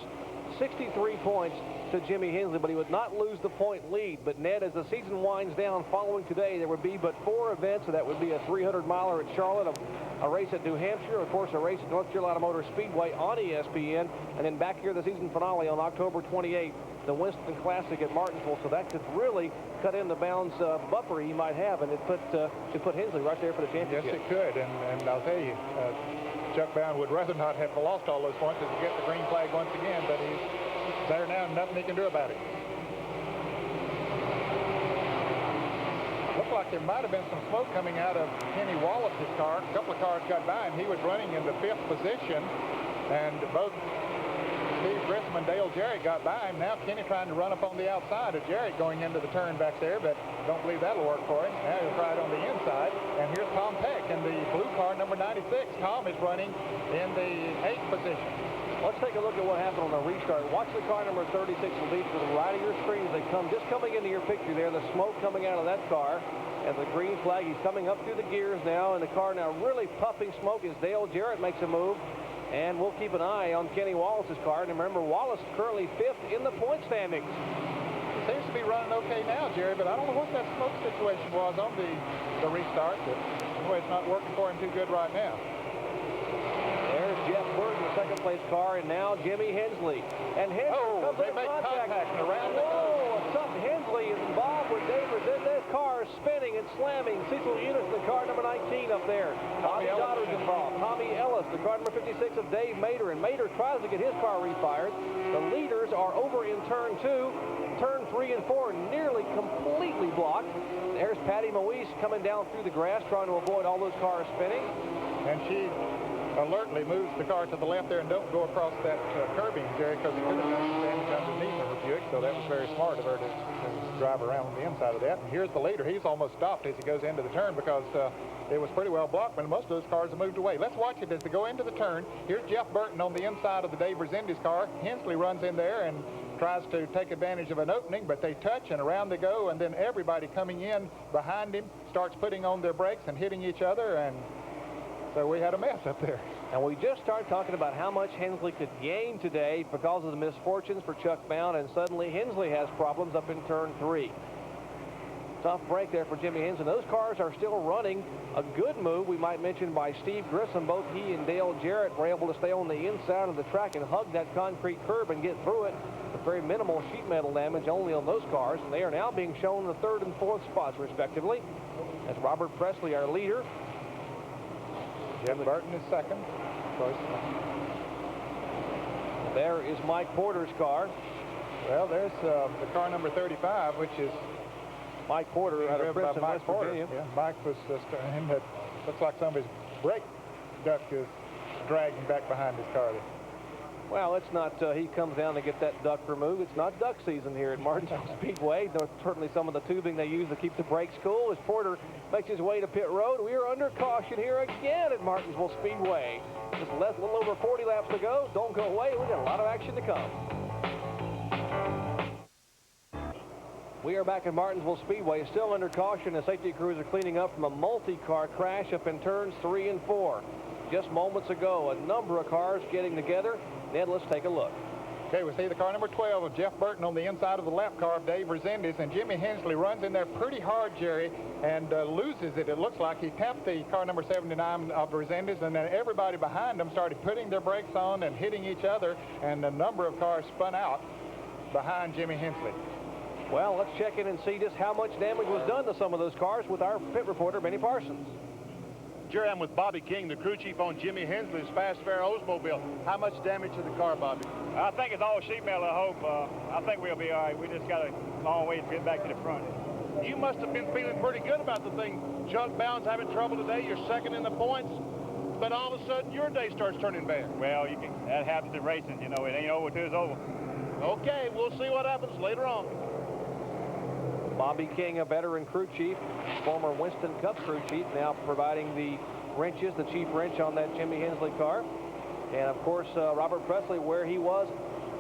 63 points to Jimmy Hensley, but he would not lose the point lead. But Ned, as the season winds down following today, there would be but 4 events. So that would be a 300-miler at Charlotte, a race at New Hampshire, of course, a race at North Carolina Motor Speedway on ESPN, and then back here the season finale on October 28th, the Winston Classic at Martinsville. So that could really cut in the bounds buffer he might have, and it could put Hensley right there for the championship. Yes, it could, and I'll tell you, Chuck Bound would rather not have lost all those points than to get the green flag once again, but he's there now and nothing he can do about it. Looked like there might have been some smoke coming out of Kenny Wallace's car. A couple of cars got by him. He was running in the 5th position, and both Steve Grissom and Dale Jarrett got by him. Now Kenny trying to run up on the outside of Jarrett going into the turn back there, but don't believe that'll work for him. Now he'll try it on the inside, and here's Tom Peck in the blue car, number 96. Tom is running in the 8th position. Let's take a look at what happened on the restart. Watch the car number 36 will be to the right of your screen as they come, just coming into your picture there, the smoke coming out of that car. As the green flag, he's coming up through the gears now, and the car now really puffing smoke as Dale Jarrett makes a move. And we'll keep an eye on Kenny Wallace's car. And remember, Wallace currently 5th in the point standings. He seems to be running okay now, Jerry, but I don't know what that smoke situation was on the restart. But anyway, it's not working for him too good right now. There's Jeff Burton, the second-place car, and now Jimmy Hensley. And Hensley comes they make contact and around they go. Hensley is involved with Davis in this car, spinning and slamming. Cecil Eunice, the car number 19 up there. Tommy Dotter's involved. Tommy Ellis, the car number 56 of Dave Mader, and Mader tries to get his car refired. The leaders are over in turn 2. Turn 3 and 4 nearly completely blocked. There's Patty Moise coming down through the grass, trying to avoid all those cars spinning. And she alertly moves the car to the left there and don't go across that curbing, Jerry, because it could have done damage underneath of her Buick, so that was very smart of her to drive around on the inside of that. And here's the leader. He's almost stopped as he goes into the turn because it was pretty well blocked, but most of those cars have moved away. Let's watch it as they go into the turn. Here's Jeff Burton on the inside of the Dave Resendiz car. Hensley runs in there and tries to take advantage of an opening, but they touch and around they go, and then everybody coming in behind him starts putting on their brakes and hitting each other, and so we had a mess up there. And we just started talking about how much Hensley could gain today because of the misfortunes for Chuck Bound, and suddenly Hensley has problems up in turn 3. Tough break there for Jimmy Hensley. Those cars are still running. A good move, we might mention, by Steve Grissom. Both he and Dale Jarrett were able to stay on the inside of the track and hug that concrete curb and get through it with very minimal sheet metal damage only on those cars. And they are now being shown the 3rd and 4th spots, respectively. That's Robert Presley, our leader. Jeff Burton is second. There is Mike Porter's car. Well, there's the car number 35, which is Mike Porter out of Princeton, West Virginia. Yeah, Mike was just him. That looks like somebody's brake duct is dragging back behind his car. Well, it's not. He comes down to get that duct removed. It's not duck season here at Martinsville Speedway. There's certainly some of the tubing they use to keep the brakes cool. As Porter makes his way to pit road, we are under caution here again at Martinsville Speedway. Just a little over 40 laps to go. Don't go away. We got a lot of action to come. We are back at Martinsville Speedway, still under caution. The safety crews are cleaning up from a multi-car crash up in turns 3 and 4. Just moments ago, a number of cars getting together. Ned, let's take a look. Okay, we see the car number 12 of Jeff Burton on the inside of the lap car of Dave Resendiz, and Jimmy Hensley runs in there pretty hard, Jerry, and loses it. It looks like he tapped the car number 79 of Resendiz, and then everybody behind him started putting their brakes on and hitting each other, and a number of cars spun out behind Jimmy Hensley. Well, let's check in and see just how much damage was done to some of those cars with our pit reporter, Benny Parsons. Jerry, I'm with Bobby King, the crew chief on Jimmy Hensley's Fast Fair Oldsmobile. How much damage to the car, Bobby? I think it's all sheet metal, I hope. I think we'll be all right. We just got a long way to get back to the front. You must have been feeling pretty good about the thing. Chuck Bound's having trouble today. You're second in the points. But all of a sudden, your day starts turning bad. Well, that happens in racing. You know, it ain't over till it's over. Okay, we'll see what happens later on. Bobby King, a veteran crew chief, former Winston Cup crew chief, now providing the wrenches, the chief wrench on that Jimmy Hensley car. And, of course, Robert Presley, where he was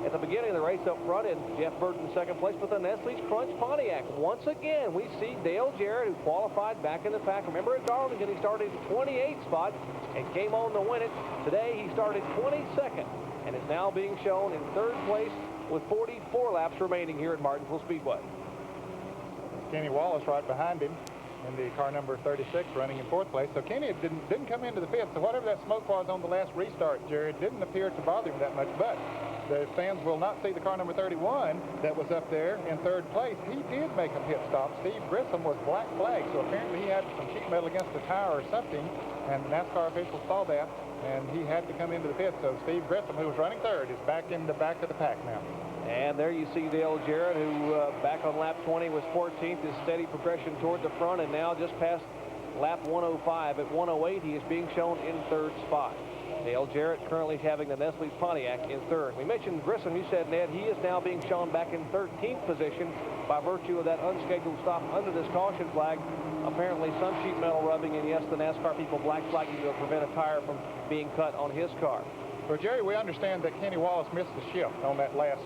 at the beginning of the race up front, and Jeff Burton second place with the Nestle's Crunch Pontiac. Once again, we see Dale Jarrett, who qualified back in the pack. Remember at Darlington, he started 28th spot and came on to win it. Today, he started 22nd and is now being shown in 3rd place with 44 laps remaining here at Martinsville Speedway. Kenny Wallace right behind him in the car number 36 running in 4th place. So Kenny didn't come into the pit. So whatever that smoke was on the last restart, Jared, didn't appear to bother him that much. But the fans will not see the car number 31 that was up there in 3rd place. He did make a pit stop. Steve Grissom was black flagged. So apparently he had some sheet metal against the tire or something. And NASCAR officials saw that. And he had to come into the pit. So Steve Grissom, who was running 3rd, is back in the back of the pack now. And there you see Dale Jarrett, who back on lap 20 was 14th, his steady progression toward the front, and now just past lap 105. At 108, he is being shown in 3rd spot. Dale Jarrett currently having the Nestle's Pontiac in 3rd. We mentioned Grissom. You said, Ned, he is now being shown back in 13th position by virtue of that unscheduled stop under this caution flag. Apparently some sheet metal rubbing, and yes, the NASCAR people black flagging to prevent a tire from being cut on his car. Well, Jerry, we understand that Kenny Wallace missed the shift on that last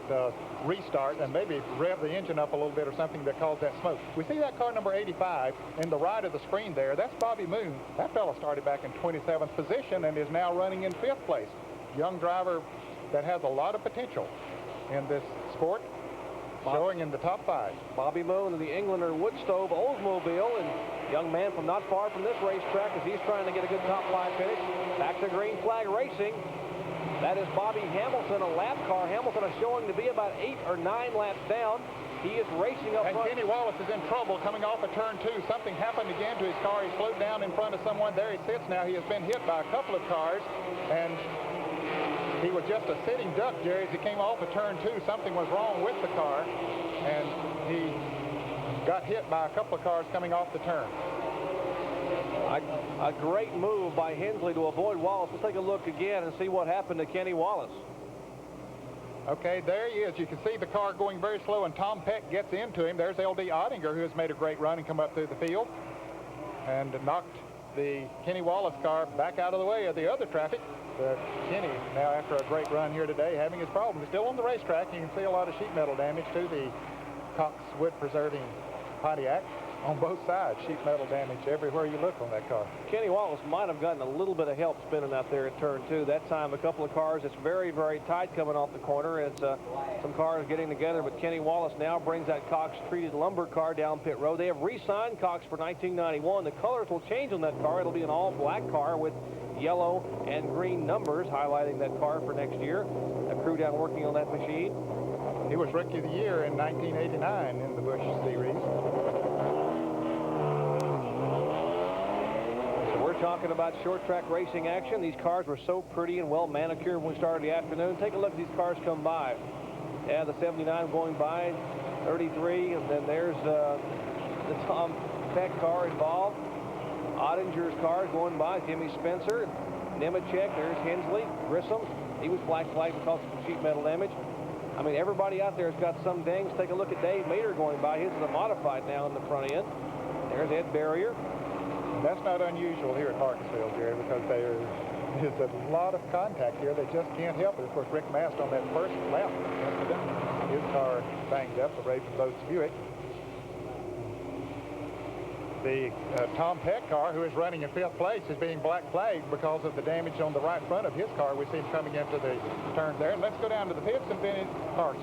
restart and maybe revved the engine up a little bit or something that caused that smoke. We see that car number 85 in the right of the screen there. That's Bobby Moon. That fellow started back in 27th position and is now running in 5th place. Young driver that has a lot of potential in this sport, showing in the top 5. Bobby Moon in the Englander Woodstove Oldsmobile, and young man from not far from this racetrack as he's trying to get a good top 5 finish. Back to Green Flag Racing. That is Bobby Hamilton, a lap car. Hamilton is showing to be about 8 or 9 laps down. He is racing up front. And Kenny Wallace is in trouble coming off of turn 2. Something happened again to his car. He slowed down in front of someone. There he sits now. He has been hit by a couple of cars, and he was just a sitting duck, Jerry, as he came off of turn 2. Something was wrong with the car, and he got hit by a couple of cars coming off the turn. A great move by Hensley to avoid Wallace. Let's take a look again and see what happened to Kenny Wallace. Okay, there he is. You can see the car going very slow, and Tom Peck gets into him. There's L.D. Ottinger, who has made a great run and come up through the field and knocked the Kenny Wallace car back out of the way of the other traffic. Kenny, now after a great run here today, having his problems. Still on the racetrack, you can see a lot of sheet metal damage to the Cox wood-preserving Pontiac. On both sides, sheet metal damage everywhere you look on that car. Kenny Wallace might have gotten a little bit of help spinning out there at turn 2. That time, a couple of cars, it's very, very tight coming off the corner. It's some cars getting together, but Kenny Wallace now brings that Cox-treated lumber car down pit road. They have re-signed Cox for 1991. The colors will change on that car. It'll be an all-black car with yellow and green numbers highlighting that car for next year. A crew down working on that machine. He was Rookie of the Year in 1989 in the Busch Series. Talking about short track racing action. These cars were so pretty and well manicured when we started the afternoon. Take a look at these cars come by. Yeah, the 79 going by, 33, and then there's the Tom Peck car involved. Ottinger's cars going by, Jimmy Spencer, Nemechek, there's Hensley, Grissom. He was black flagged because of some sheet metal damage. I mean, everybody out there has got some dings. Take a look at Dave Mater going by. His is a modified now in the front end. There's Ed Barrier. That's not unusual here at Martinsville, Jerry, because there is a lot of contact here. They just can't help it. Of course, Rick Mast on that first lap, his car banged up, the Raven Boats Buick. The Tom Peck car, who is running in 5th place, is being black flagged because of the damage on the right front of his car. We see him coming into the turn there. And let's go down to the pits and finish Parsons.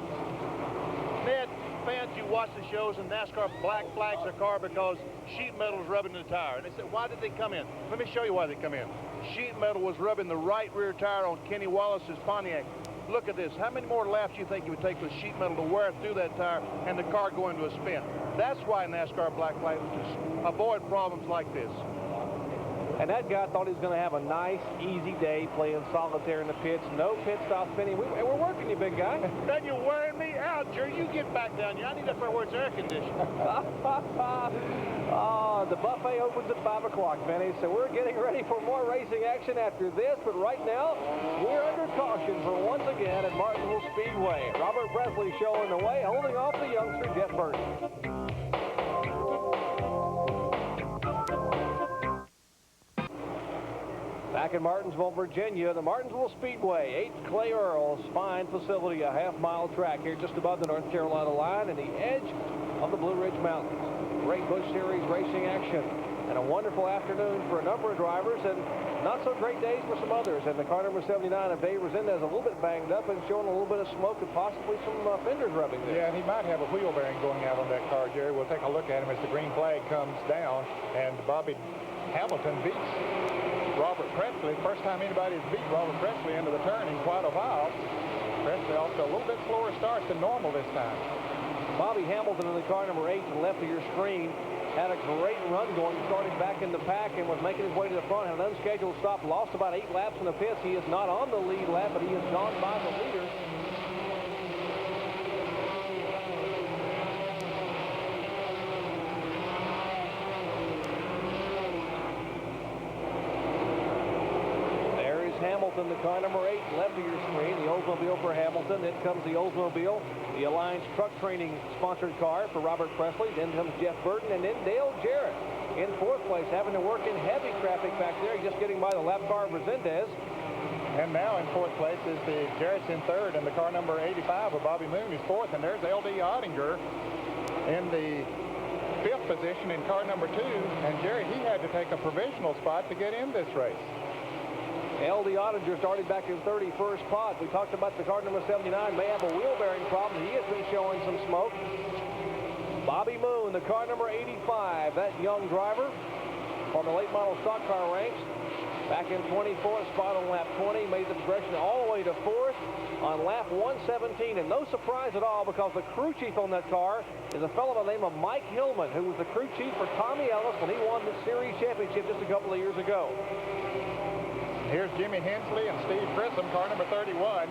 Ned, fans who watch the shows and NASCAR black flags their car because sheet metal is rubbing the tire. And they said, why did they come in? Let me show you why they come in. Sheet metal was rubbing the right rear tire on Kenny Wallace's Pontiac. Look at this. How many more laps do you think it would take with sheet metal to wear through that tire and the car go into a spin? That's why NASCAR black flags to avoid problems like this. And that guy thought he was going to have a nice, easy day playing solitaire in the pits. No pit stop spinning. We're working you, big guy. Then you're wearing me out, Jerry. You get back down here. I need up there where it's air conditioned. The buffet opens at 5 o'clock, Benny. So we're getting ready for more racing action after this. But right now, we're under caution for once again at Martinsville Speedway. Robert Presley showing the way, holding off the youngster, Jeff Burton. Back in Martinsville, Virginia, the Martinsville Speedway, 8 Clay Earl's fine facility, a half-mile track here just above the North Carolina line and the edge of the Blue Ridge Mountains. Great Busch Series racing action and a wonderful afternoon for a number of drivers and not so great days for some others. And the car number 79 of Dave Resendez a little bit banged up and showing a little bit of smoke and possibly some fenders rubbing there. Yeah, and he might have a wheel bearing going out on that car, Jerry. We'll take a look at him as the green flag comes down and Bobby Hamilton beats Robert Presley. First time anybody has beat Robert Presley into the turn in quite a while. Presley also a little bit slower start than normal this time. Bobby Hamilton in the car number 8 to the left of your screen had a great run going, started back in the pack and was making his way to the front. Had an unscheduled stop, lost about 8 laps in the pits. He is not on the lead lap, but he has gone by the leader. Hamilton, the car number 8, left of your screen, the Oldsmobile for Hamilton. Then comes the Oldsmobile, the Alliance Truck Training sponsored car for Robert Presley. Then comes Jeff Burton, and then Dale Jarrett in 4th place, having to work in heavy traffic back there, just getting by the lap car of Resendez. And now in 4th place is the Jarrett's in 3rd, and the car number 85 of Bobby Moon is 4th. And there's L.D. Ottinger in the 5th position in car number 2. And Jerry, he had to take a provisional spot to get in this race. L.D. Ottinger started back in 31st spot. We talked about the car number 79 may have a wheel bearing problem. He has been showing some smoke. Bobby Moon, the car number 85, that young driver on the late model stock car ranks. Back in 24th spot on lap 20, made the progression all the way to 4th on lap 117. And no surprise at all because the crew chief on that car is a fellow by the name of Mike Hillman, who was the crew chief for Tommy Ellis when he won the series championship just a couple of years ago. Here's Jimmy Hensley and Steve Grissom, car number 31.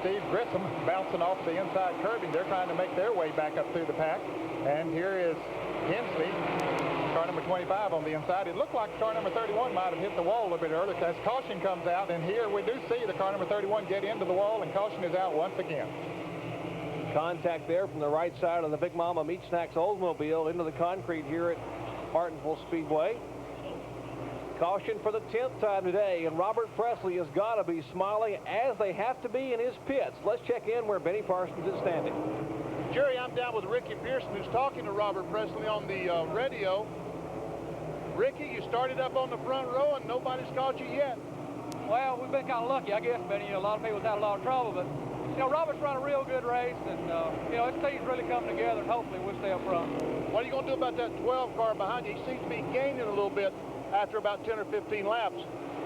Steve Grissom bouncing off the inside curbing. They're trying to make their way back up through the pack. And here is Hensley, car number 25 on the inside. It looked like car number 31 might have hit the wall a little bit earlier as caution comes out. And here we do see the car number 31 get into the wall, and caution is out once again. Contact there from the right side of the Big Mama Meat Snacks Oldsmobile into the concrete here at Martinsville Speedway. Caution for the 10th time today, and Robert Presley has got to be smiling as they have to be in his pits. Let's check in where Benny Parsons is standing. Jerry, I'm down with Ricky Pearson, who's talking to Robert Presley on the radio. Ricky, you started up on the front row, and nobody's caught you yet. Well, we've been kind of lucky, I guess, Benny. A lot of people's had a lot of trouble, but, Robert's run a real good race, and, his team's really come together, and hopefully we'll stay up front. What are you going to do about that 12 car behind you? He seems to be gaining a little bit after about 10 or 15 laps.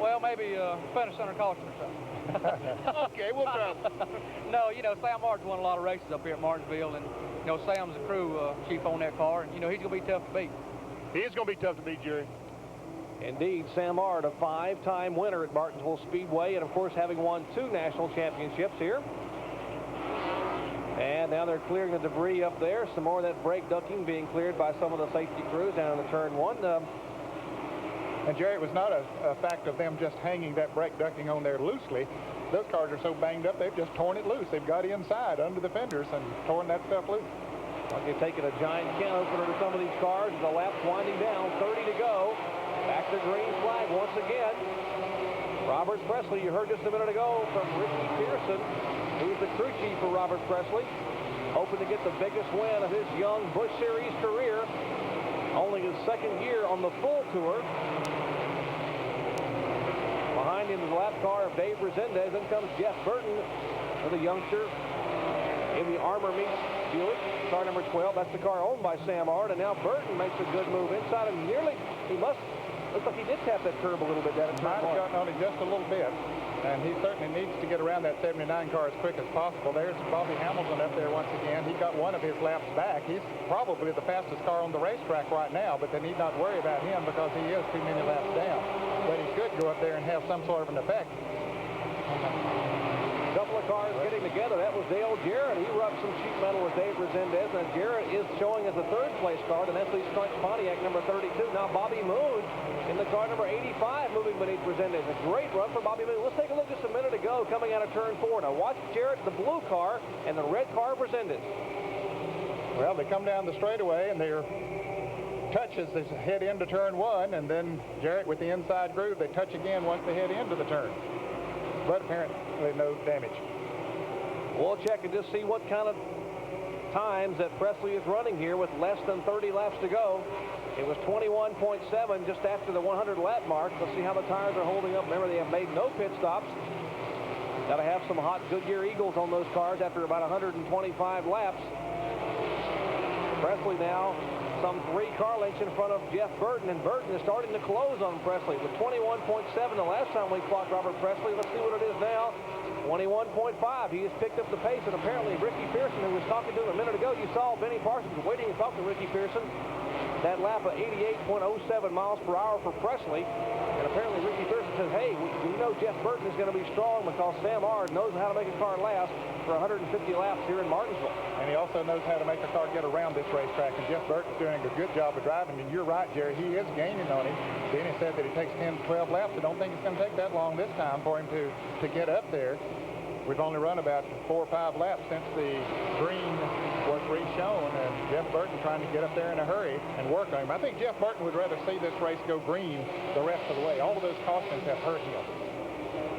Well, maybe finish under caution or something. Okay, we'll try. No, Sam Martin's won a lot of races up here at Martinsville, and, Sam's the crew chief on that car, and, he's going to be tough to beat. He is going to be tough to beat, Jerry. Indeed, Sam Ard, a 5-time winner at Martinsville Speedway, and of course having won 2 national championships here. And now they're clearing the debris up there. Some more of that brake ducking being cleared by some of the safety crews down in the turn 1. And Jerry, it was not a fact of them just hanging that brake ducking on there loosely. Those cars are so banged up, they've just torn it loose. They've got inside under the fenders and torn that stuff loose. Well, they've taken a giant can opener to some of these cars. The lap's winding down, 30 to go. Back to green flag once again. Robert Presley, you heard just a minute ago from Ricky Pearson, who's the crew chief for Robert Presley, hoping to get the biggest win of his young Busch Series career. Only his 2nd year on the full tour. Behind him is the lap car of Dave Resendez. Then comes Jeff Burton with a youngster in the Armor Meats Buick, car number 12. That's the car owned by Sam Ard. And now Burton makes a good move inside and looks like he did tap that curb a little bit down at turn 1. Might have gotten on it just a little bit. And he certainly needs to get around that 79 car as quick as possible. There's Bobby Hamilton up there once again. He got one of his laps back. He's probably the fastest car on the racetrack right now, but they need not worry about him because he is too many laps down. But he could go up there and have some sort of an effect. A couple of cars getting together. That was Dale Jarrett. He rubbed some sheet metal with Dave Resendez. And Jarrett is showing as a 3rd place car. The Nestle Strike Pontiac number 32. Now Bobby Moon in the car number 85 moving beneath Resendez. A great run for Bobby Moon. Let's take a look just a minute ago coming out of turn 4. Now watch Jarrett, the blue car, and the red car of Resendez. Well, they come down the straightaway and they're touches as they head into turn 1, and then Jarrett with the inside groove, they touch again once they head into the turn. But apparently no damage. We'll check and just see what kind of times that Presley is running here with less than 30 laps to go. It was 21.7 just after the 100 lap mark. Let's see how the tires are holding up. Remember, they have made no pit stops. Got to have some hot Goodyear Eagles on those cars after about 125 laps. Presley now some 3 car lengths in front of Jeff Burton, and Burton is starting to close on Presley with 21.7 the last time we clocked Robert Presley. Let's see what it is now. 21.5. He has picked up the pace, and apparently Ricky Pearson, who was talking to him a minute ago, you saw Benny Parsons waiting to talk to Ricky Pearson. That lap of 88.07 miles per hour for Presley. And apparently Ricky Pearson says, hey, we know Jeff Burton is going to be strong because Sam Ard knows how to make a car last for 150 laps here in Martinsville. And he also knows how to make a car get around this racetrack. And Jeff Burton's doing a good job of driving. And you're right, Jerry, he is gaining on him. Benny said that he takes 10 to 12 laps. I don't think it's going to take that long this time for him to get up there. We've only run about 4 or 5 laps since the green was re-shown, and Jeff Burton trying to get up there in a hurry and work on him. I think Jeff Burton would rather see this race go green the rest of the way. All of those cautions have hurt him.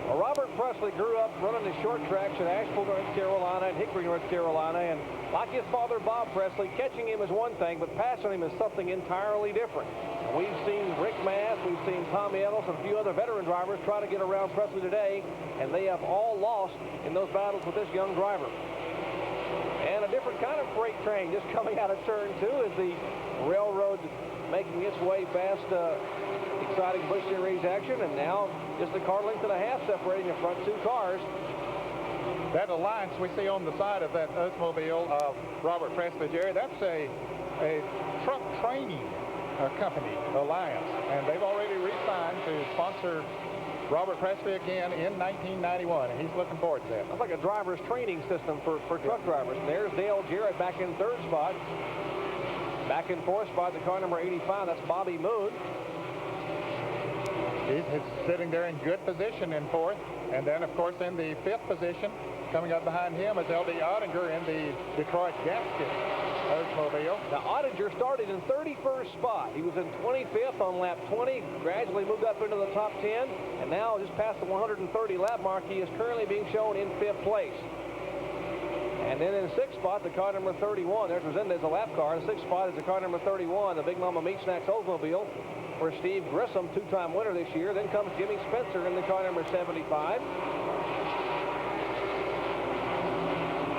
Well, Robert Presley grew up running the short tracks at Asheville, North Carolina, and Hickory, North Carolina, and like his father, Bob Presley, catching him is one thing, but passing him is something entirely different. We've seen Rick Mass, we've seen Tommy Ellis, and a few other veteran drivers try to get around Presley today, and they have all lost in those battles with this young driver. And a different kind of freight train just coming out of turn 2 as the railroad making its way past exciting Busch Series action, and now just a car length and a half separating the front 2 cars. That alliance we see on the side of that Oldsmobile of Robert Presley, Jerry, that's a truck training company alliance, and they've already re-signed to sponsor Robert Presley again in 1991, and he's looking forward to that. That's like a driver's training system for truck drivers. There's Dale Jarrett back in 3rd spot. Back in 4th spot, the car number 85, that's Bobby Moon. He's sitting there in good position in 4th. And then, of course, in the 5th position, coming up behind him is L.D. Ottinger in the Detroit Gasket Oldsmobile. Now, Ottinger started in 31st spot. He was in 25th on lap 20, gradually moved up into the top 10, and now just past the 130 lap mark, he is currently being shown in 5th place. And then in 6th spot, the car number 31, there's presented as a lap car. In 6th spot is the car number 31, the Big Mama Meat Snacks Oldsmobile, for Steve Grissom, 2-time winner this year. Then comes Jimmy Spencer in the car number 75.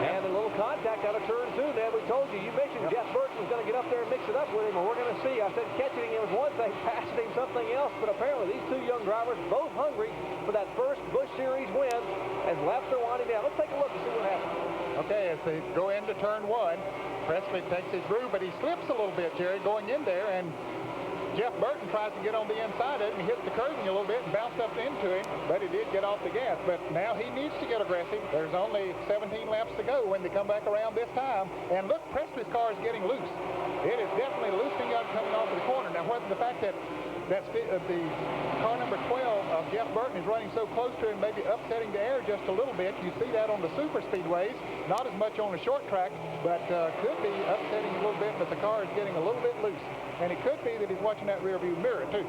And a little contact out of turn 2. Then we told you mentioned Jeff Burton was going to get up there and mix it up with him, and we're going to see. I said catching him was one thing, passing him something else, but apparently these two young drivers both hungry for that first Busch Series win as laps are winding down. Let's take a look and see what happens. Okay, as they go into turn 1, Presley takes his groove, but he slips a little bit, Jerry, going in there, and Jeff Burton tries to get on the inside of it and hits the curving a little bit and bounced up into him, but he did get off the gas. But now he needs to get aggressive. There's only 17 laps to go when they come back around this time. And look, Presley's car is getting loose. It is definitely loosening up coming off of the corner. Now, whether the fact that the car number 12 of Jeff Burton is running so close to him, maybe upsetting the air just a little bit. You see that on the super speedways, not as much on the short track, but could be upsetting a little bit, but the car is getting a little bit loose. And it could be that he's watching that rear view mirror, too.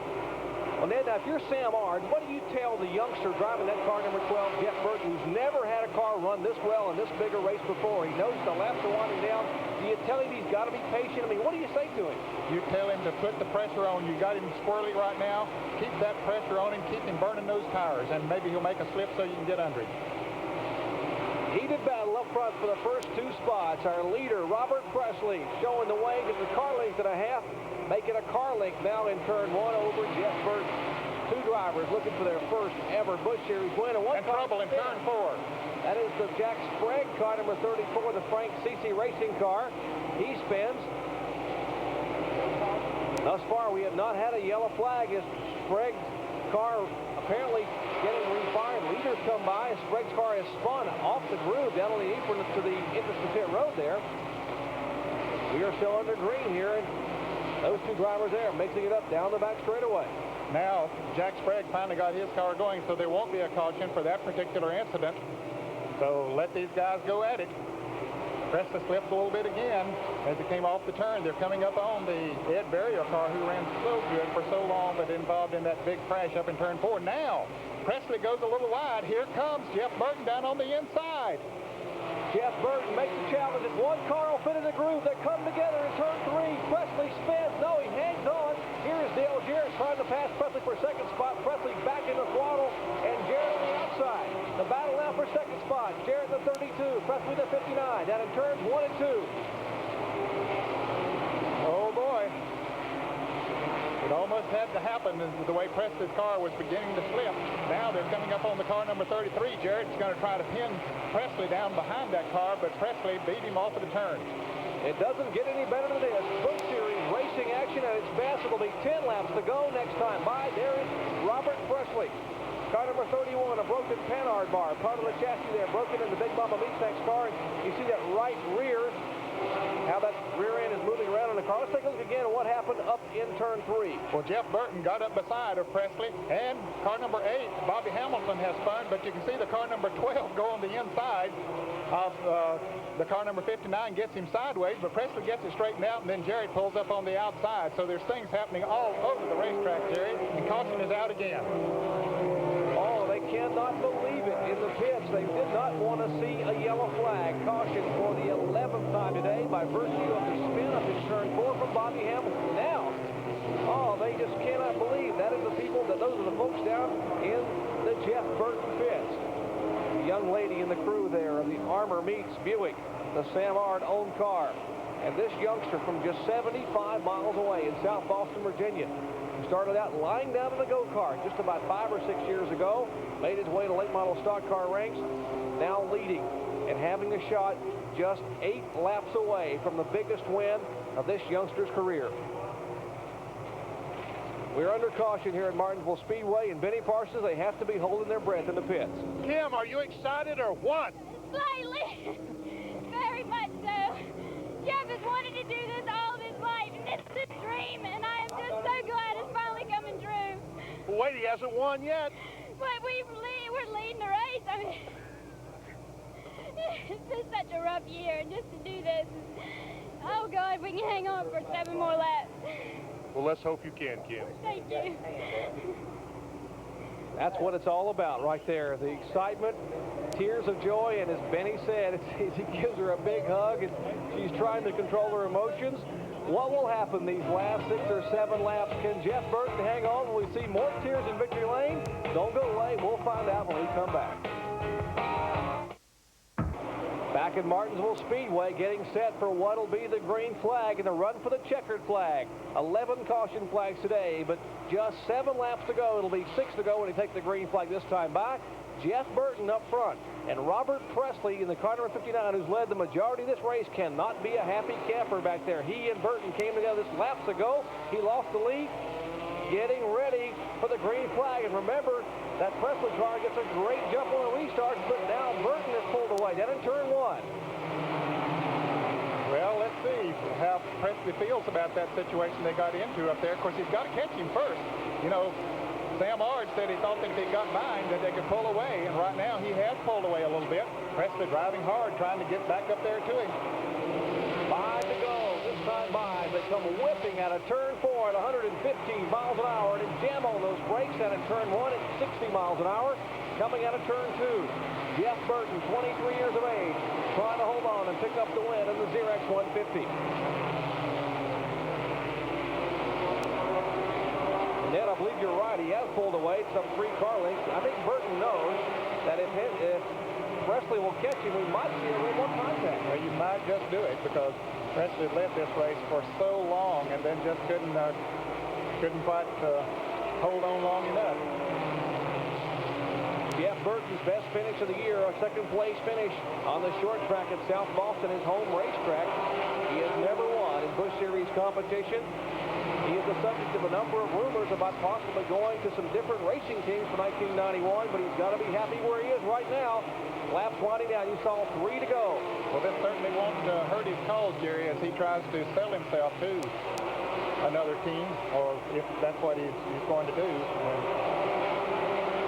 Well, Ned, now, if you're Sam Ard, what do you tell the youngster driving that car number 12, Jeff Burton, who's never had a car run this well in this big a race before? He knows the laps are winding down. Do you tell him he's got to be patient? I mean, what do you say to him? You tell him to put the pressure on. You got him squirrely right now. Keep that pressure on him. Keep him burning those tires, and maybe he'll make a slip so you can get under him. Heated battle up front for the first 2 spots. Our leader, Robert Presley, showing the way, gets a car length and a half, making a car length now in turn 1 over Jeff Burton. 2 drivers looking for their first ever Busch Series win. And trouble in turn 4. That is the Jack Sprague car number 34, the Frank CC Racing car. He spins. Thus far, we have not had a yellow flag as Sprague's car apparently getting refired. Leaders come by, and Sprague's car has spun off the groove down on the apron to the entrance to pit road there. We are still under green here, and those 2 drivers there mixing it up down the back straightaway. Now, Jack Sprague finally got his car going, so there won't be a caution for that particular incident. So let these guys go at it. Presley slipped a little bit again as he came off the turn. They're coming up on the Ed Berrier car, who ran so good for so long, but involved in that big crash up in turn 4. Now, Presley goes a little wide. Here comes Jeff Burton down on the inside. Jeff Burton makes the challenge, and 1 car will fit in the groove. They come together in turn 3. Presley spins. No, he hangs on. Here is Dale Jarrett trying to pass Presley for 2nd spot. Presley back in the throttle, and Jarrett on the outside. The battle now for 2nd spot. Jarrett the 32, Presley the 59. Down in turns 1 and 2. Oh, boy. It almost had to happen with the way Presley's car was beginning to slip. Now they're coming up on the car number 33. Jarrett's going to try to pin Presley down behind that car, but Presley beat him off of the turn. It doesn't get any better than this. Busch Series racing action at its best. It'll be 10 laps to go next time by. There is Robert Presley. Car number 31, a broken Panhard bar. Part of the chassis there broken in the Big Mama Meat Snacks car. And you see that right rear, how that rear end is moving around in the car. Let's take a look again at what happened up in turn 3. Well, Jeff Burton got up beside of Presley, and car number 8, Bobby Hamilton, has spun, but you can see the car number 12 go on the inside of the car number 59, gets him sideways, but Presley gets it straightened out, and then Jarrett pulls up on the outside. So there's things happening all over the racetrack, Jerry, and caution is out again. Oh, they cannot believe it. In the pits, they did not want to see a yellow flag. Caution for the 11th time today by virtue of the spin up in turn 4 from Bobby Hamilton. Now, oh, they just cannot believe that is the people, those are the folks down in the Jeff Burton pits. The young lady in the crew there of the Armor Meats Buick, the Sam Ard owned car. And this youngster from just 75 miles away in South Boston, Virginia, started out lying down in a go-kart just about 5 or 6 years ago, made his way to late model stock car ranks, now leading and having a shot just 8 laps away from the biggest win of this youngster's career. We're under caution here at Martinsville Speedway, and Benny Parsons, they have to be holding their breath in the pits. Kim, are you excited or what? Slightly. Very much so. Jeff has wanted to do this all of his life, and it's a dream, and I am just so glad it's finally coming true. Well, wait, he hasn't won yet. But we're leading the race. I mean, it's just such a rough year, and just to do this, Oh, God, we can hang on for 7 more laps. Well, let's hope you can, Kim. Thank you. That's what it's all about right there. The excitement, tears of joy, and as Benny said, he gives her a big hug, and she's trying to control her emotions. What will happen these last 6 or 7 laps? Can Jeff Burton hang on? Will we see more tears in victory lane? Don't go away. We'll find out when we come back. Back at Martinsville Speedway, getting set for what'll be the green flag and the run for the checkered flag. 11 caution flags today, but just 7 laps to go. It'll be 6 to go when he takes the green flag this time by. Jeff Burton up front, and Robert Presley in the car number 59, who's led the majority of this race, cannot be a happy camper back there. He and Burton came together this laps ago. He lost the lead, getting ready for the green flag. And remember, that Presley car gets a great jump on the restart, but now Burton is pulled away down in turn 1. Well, let's see how Presley feels about that situation they got into up there. Of course, he's got to catch him first. You know, Sam Ard said he thought that if he got behind that they could pull away, and right now he has pulled away a little bit. Presley driving hard, trying to get back up there to him. 5 to go. This time by, they come whipping out of turn 4 at 115 miles an hour, and jam on those brakes out of turn 1 at 60 miles an hour. Coming out of turn 2, Jeff Burton, 23 years of age, trying to hold on and pick up the win in the Zerex 150. Ned, I believe you're right. He has pulled away some 3 car lengths. I think Burton knows that if Presley will catch him, we might see a little more contact. Well, you might just do it because Presley led this race for so long and then just couldn't quite hold on long enough. Jeff Burton's best finish of the year, a second-place finish on the short track at South Boston, his home racetrack. He has never won in Busch Series competition. He is the subject of a number of rumors about possibly going to some different racing teams for 1991, but he's got to be happy where he is right now. Laps winding down. You saw 3 to go. Well, this certainly won't hurt his cause, Jerry, as he tries to sell himself to another team, or if that's what he's going to do.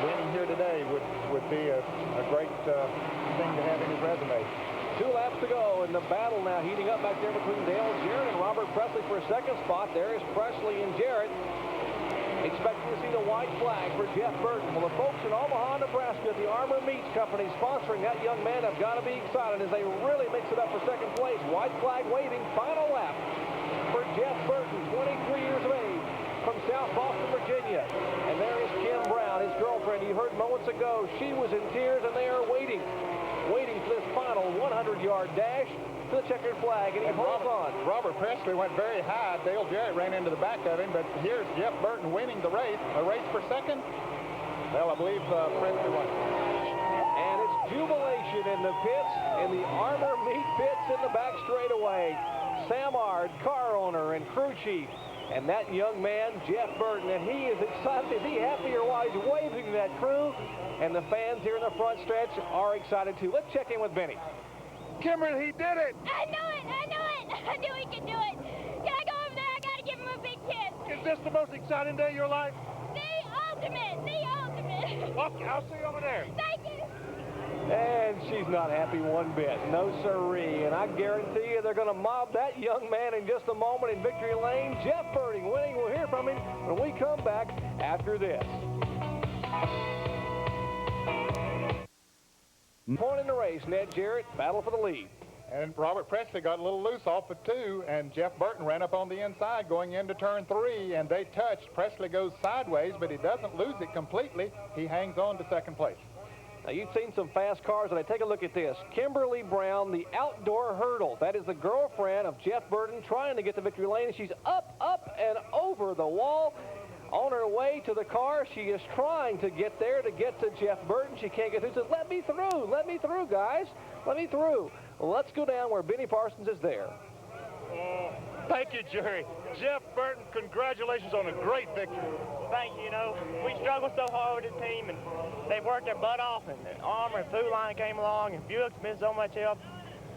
Winning here today would be a great thing to have in his resume. 2 laps to go, and the battle now heating up back there between Dale Jarrett and Robert Presley for a second spot. There is Presley and Jarrett. Expecting to see the white flag for Jeff Burton. Well, the folks in Omaha, Nebraska, the Armor Meats Company sponsoring that young man have got to be excited as they really mix it up for second place. White flag waving, final lap for Jeff Burton, 23 years of age, from South Boston, Virginia. And there is Kim Brown, his girlfriend. You heard moments ago, she was in tears, and they are waiting for this final 100-yard dash to the checkered flag, and he holds on. Robert Presley went very high. Dale Jarrett ran into the back of him, but here's Jeff Burton winning the race. A race for second? Well, I believe Presley won. And it's jubilation in the pits, in the Armor Meat pits in the back straightaway. Sam Ard, car owner and crew chief, and that young man, Jeff Burton, and he is excited. Is he happy or why he's waving to that crew? And the fans here in the front stretch are excited too. Let's check in with Benny. Kimberly, he did it! I knew it! I knew it! I knew he could do it! Can I go over there? I gotta give him a big kiss! Is this the most exciting day of your life? The ultimate! The ultimate! Okay, I'll see you over there. Thank you! And she's not happy one bit. No sirree. And I guarantee you they're going to mob that young man in just a moment in victory lane. Jeff Burton winning. We'll hear from him when we come back after this. Point in the race, Ned Jarrett, battle for the lead. And Robert Presley got a little loose off of 2, and Jeff Burton ran up on the inside going into turn 3, and they touched. Presley goes sideways, but he doesn't lose it completely. He hangs on to second place. Now, you've seen some fast cars, and take a look at this. Kimberly Brown, the outdoor hurdle. That is the girlfriend of Jeff Burton trying to get to victory lane. She's up, and over the wall. On her way to the car, she is trying to get there to get to Jeff Burton. She can't get through. She says, let me through, guys. Let me through. Well, let's go down where Benny Parsons is there. Thank you, Jerry. Jeff Burton, congratulations on a great victory. Thank you. You know, we struggled so hard with the team, and they worked their butt off, and Armor and Food Line came along, and Buick's been so much help.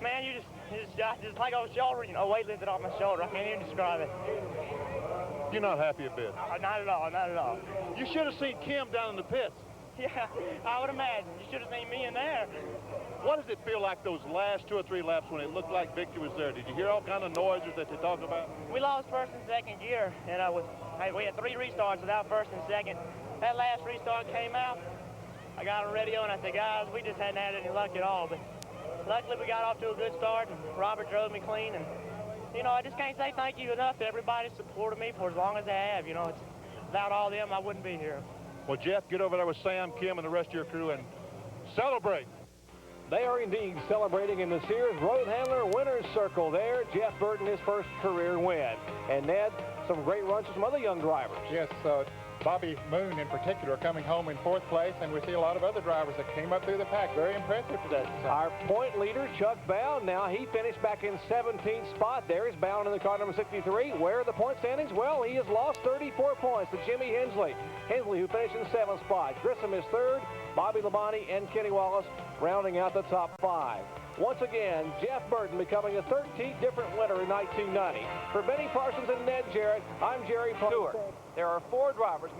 Man, you just like a shoulder, a weight lifted off my shoulder. I can't even describe it. You're not happy a bit. Not at all, not at all. You should have seen Kim down in the pits. Yeah, I would imagine. You should have seen me in there. What does it feel like those last 2 or 3 laps when it looked like victory was there? Did you hear all kind of noises that they talk about? We lost first and second gear, and we had 3 restarts without first and second. That last restart came out. I got on radio and I said, guys, we just hadn't had any luck at all. But luckily we got off to a good start, and Robert drove me clean. And you know, I just can't say thank you enough to everybody supported me for as long as they have. You know, without all them, I wouldn't be here. Well, Jeff, get over there with Sam, Kim, and the rest of your crew and celebrate. They are indeed celebrating in the Sears Road Handler Winner's Circle there. Jeff Burton, his first career win. And Ned, some great runs from some other young drivers. Yes, Bobby Moon in particular coming home in 4th place, and we see a lot of other drivers that came up through the pack. Very impressive today. Our point leader, Chuck Bound, now he finished back in 17th spot. There is Bound in the car number 63. Where are the point standings? Well, he has lost 34 points to Jimmy Hensley. Hensley, who finished in 7th spot. Grissom is 3rd. Bobby Labonte and Kenny Wallace rounding out the top 5. Once again, Jeff Burton becoming the 13th different winner in 1990. For Benny Parsons and Ned Jarrett, I'm Jerry Stewart. There are 4 drivers.